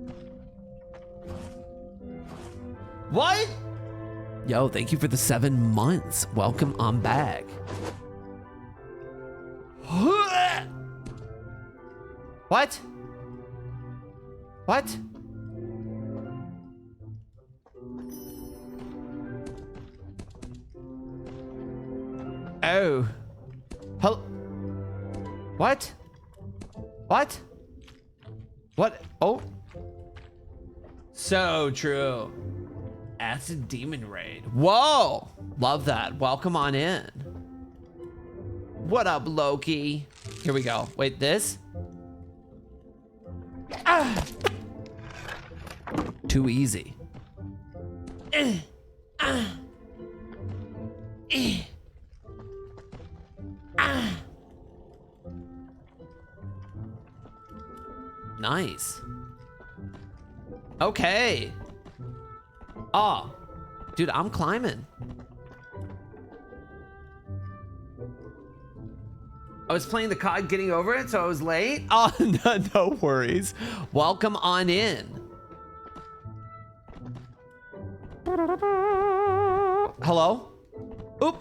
What? Yo, thank you for the 7 months. Welcome on back. What? What? Oh. Hello? What? What? What? Oh. So true. Acid Demon Raid. Whoa. Love that. Welcome on in. What up, Loki? Here we go. Wait, this? Ah. Too easy. Nice. Okay. Oh, dude, I'm climbing. I was playing the COD, getting over it, so I was late. Oh, no worries. Welcome on in. Hello? Oop.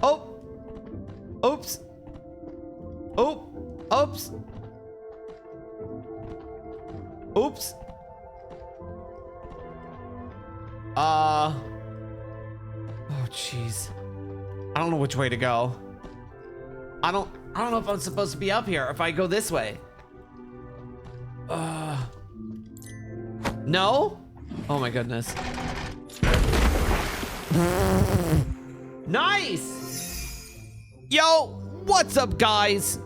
Oh. Oops. Oop. Oops. Oops. Oh, jeez. I don't know which way to go. I don't know if I'm supposed to be up here or if I go this way. No? Oh my goodness. Nice! Yo, what's up, guys?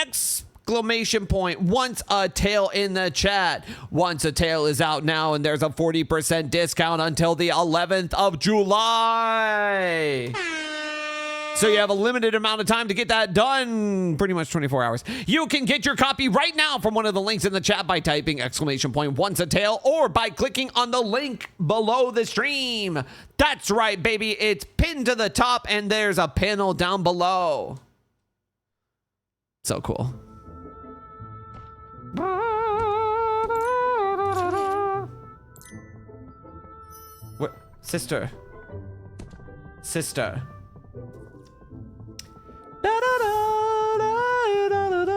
Exclamation point. Once a Tale in the chat. Once a Tale is out now, and there's a 40% discount until the 11th of July. So you have a limited amount of time to get that done, pretty much 24 hours. You can get your copy right now from one of the links in the chat by typing exclamation point Once a Tale or by clicking on the link below the stream. That's right, baby. It's pinned to the top and there's a panel down below. So cool. What? Sister. Sister. Da, da, da, da, da, da, da.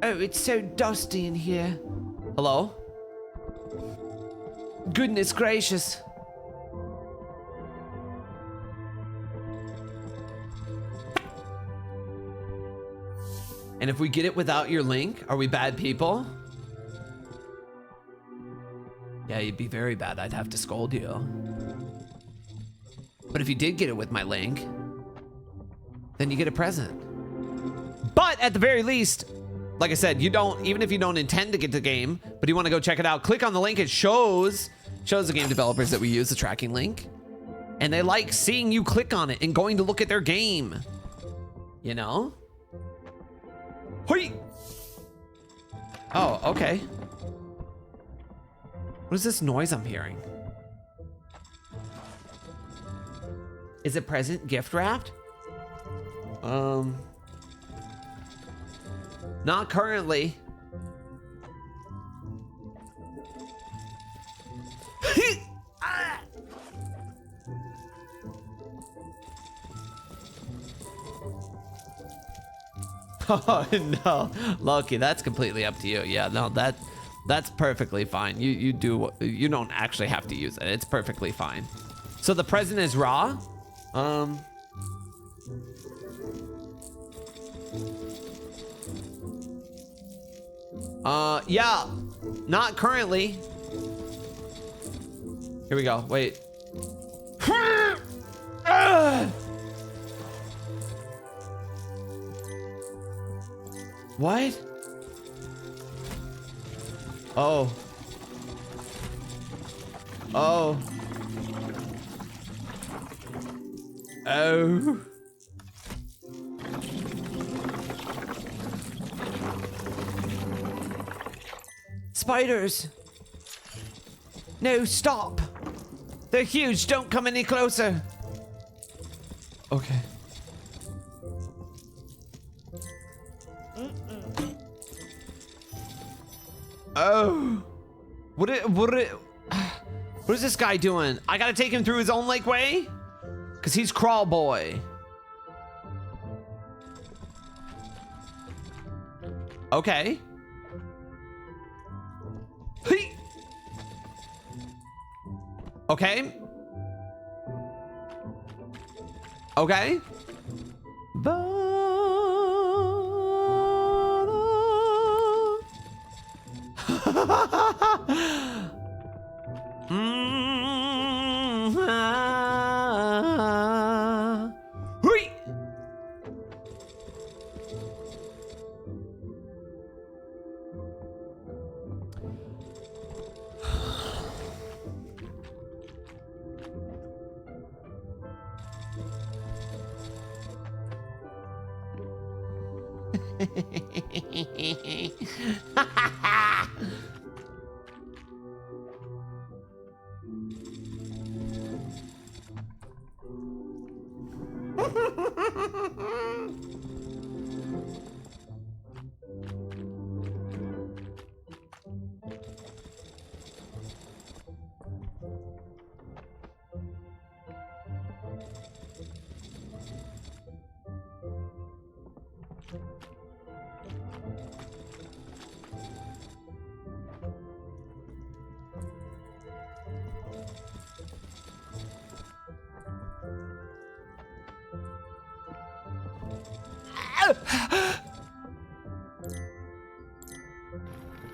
Oh, it's so dusty in here. Hello? Goodness gracious. And if we get it without your link, are we bad people? Yeah, you'd be very bad. I'd have to scold you. But if you did get it with my link, then you get a present. But at the very least, like I said, you don't, even if you don't intend to get the game, but you want to go check it out, click on the link. It shows the game developers that we use the tracking link. And they like seeing you click on it and going to look at their game. You know? Hoi! Oh, okay. What is this noise I'm hearing? Is it present gift wrapped? Not currently. Oh no, Loki, that's completely up to you. Yeah, no, that's perfectly fine. You don't actually have to use it. It's perfectly fine. So the present is raw. Yeah, not currently. Here we go. Wait. What? Oh. Oh. Oh. Spiders. No, stop. They're huge. Don't come any closer. Okay. Oh. What is this guy doing? I gotta take him through his own like way? Cause he's crawl boy. Okay. Hey. Okay. Okay. Hui.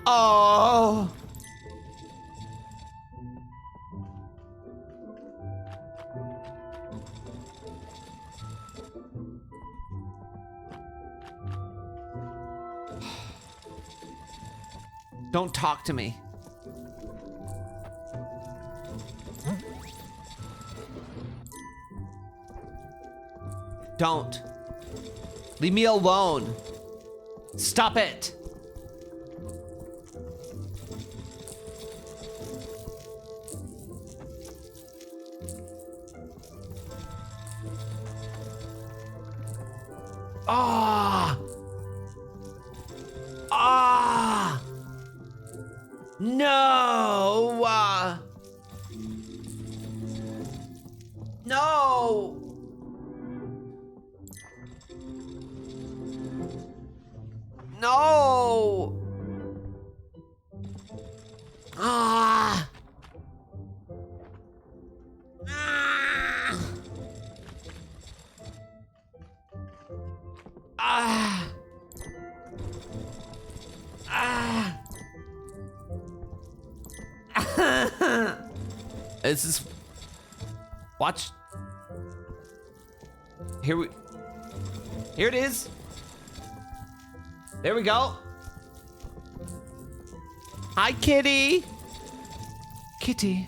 Oh. Don't talk to me. Don't. Leave me alone. Stop it. Ah. Ah. No. No. No. Ah. Ah. Ah. Ah. This is. Watch. Here it is. There we go. Hi, kitty. Kitty.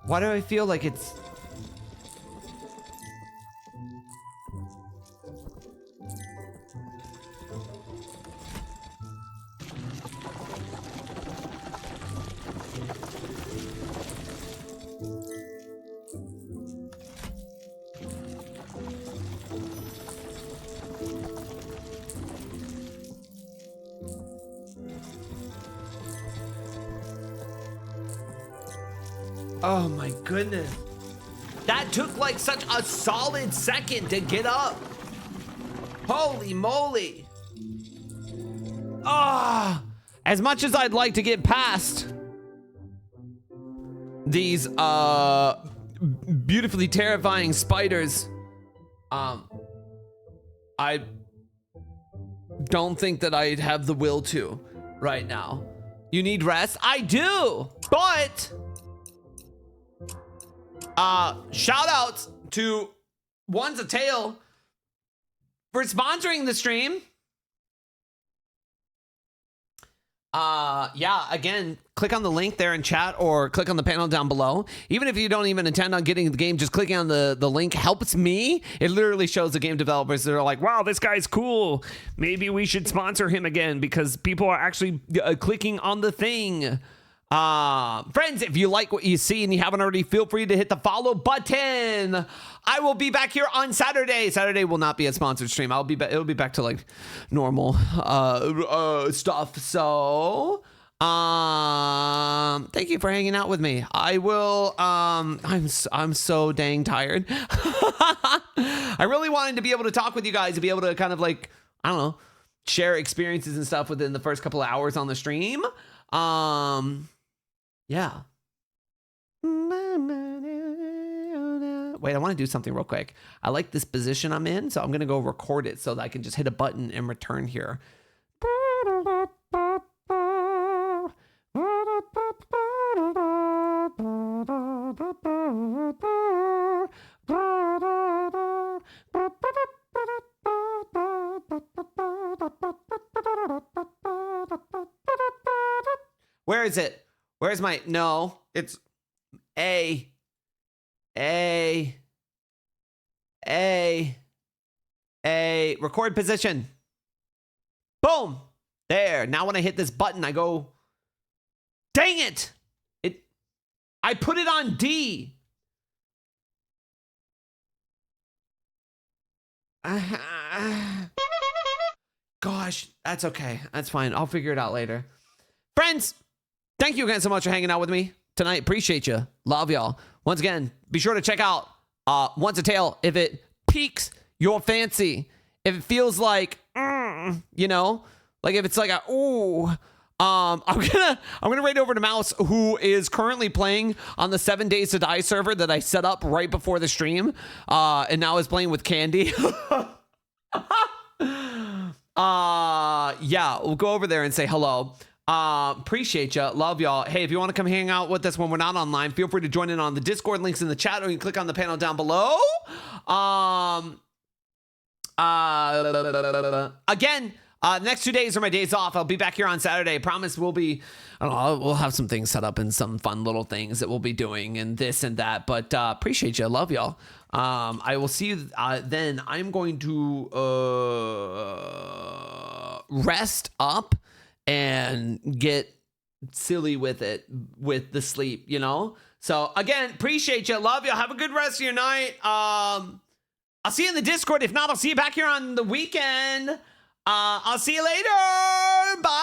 Why do I feel like it's... Oh my goodness. That took like such a solid second to get up. Holy moly. Ah, as much as I'd like to get past these beautifully terrifying spiders, I don't think that I'd have the will to right now. You need rest? I do, but shout outs to One's a Tale for sponsoring the stream. Yeah, again, click on the link there in chat or click on the panel down below. Even if you don't even intend on getting the game, just clicking on the link helps me. It literally shows the game developers that are like, wow, this guy's cool. Maybe we should sponsor him again because people are actually clicking on the thing. Friends, if you like what you see and you haven't already, feel free to hit the follow button. I will be back here on Saturday. Saturday will not be a sponsored stream. I'll be back. It'll be back to like normal stuff. So thank you for hanging out with me. I will I'm so dang tired. I really wanted to be able to talk with you guys, to be able to kind of like, I don't know, share experiences and stuff within the first couple of hours on the stream. Yeah. Wait, I want to do something real quick. I like this position I'm in, so I'm going to go record it so that I can just hit a button and return here. Where is it? Where's my... No, it's A. Record position. Boom. There. Now when I hit this button, I go... Dang it! I put it on D. Gosh, that's okay. That's fine. I'll figure it out later. Friends, thank you again so much for hanging out with me tonight. Appreciate you. Love y'all. Once again, be sure to check out Once a Tale if it piques your fancy. If it feels like, you know, like if it's like a, ooh, I'm gonna raid over to Mouse, who is currently playing on the 7 Days to Die server that I set up right before the stream, and now is playing with Candy. Yeah, we'll go over there and say hello. Appreciate ya, love y'all. Hey, if you want to come hang out with us when we're not online, feel free to join in on the Discord. Links in the chat, or you can click on the panel down below. Again, next 2 days are my days off. I'll be back here on Saturday. I promise we'll be, I don't know, we'll have some things set up and some fun little things that we'll be doing and this and that. But appreciate you. Love y'all. I will see you then. I'm going to rest up and get silly with it, with the sleep, you know? So again, appreciate you. Love you. Have a good rest of your night. I'll see you in the Discord. If not, I'll see you back here on the weekend. I'll see you later. Bye.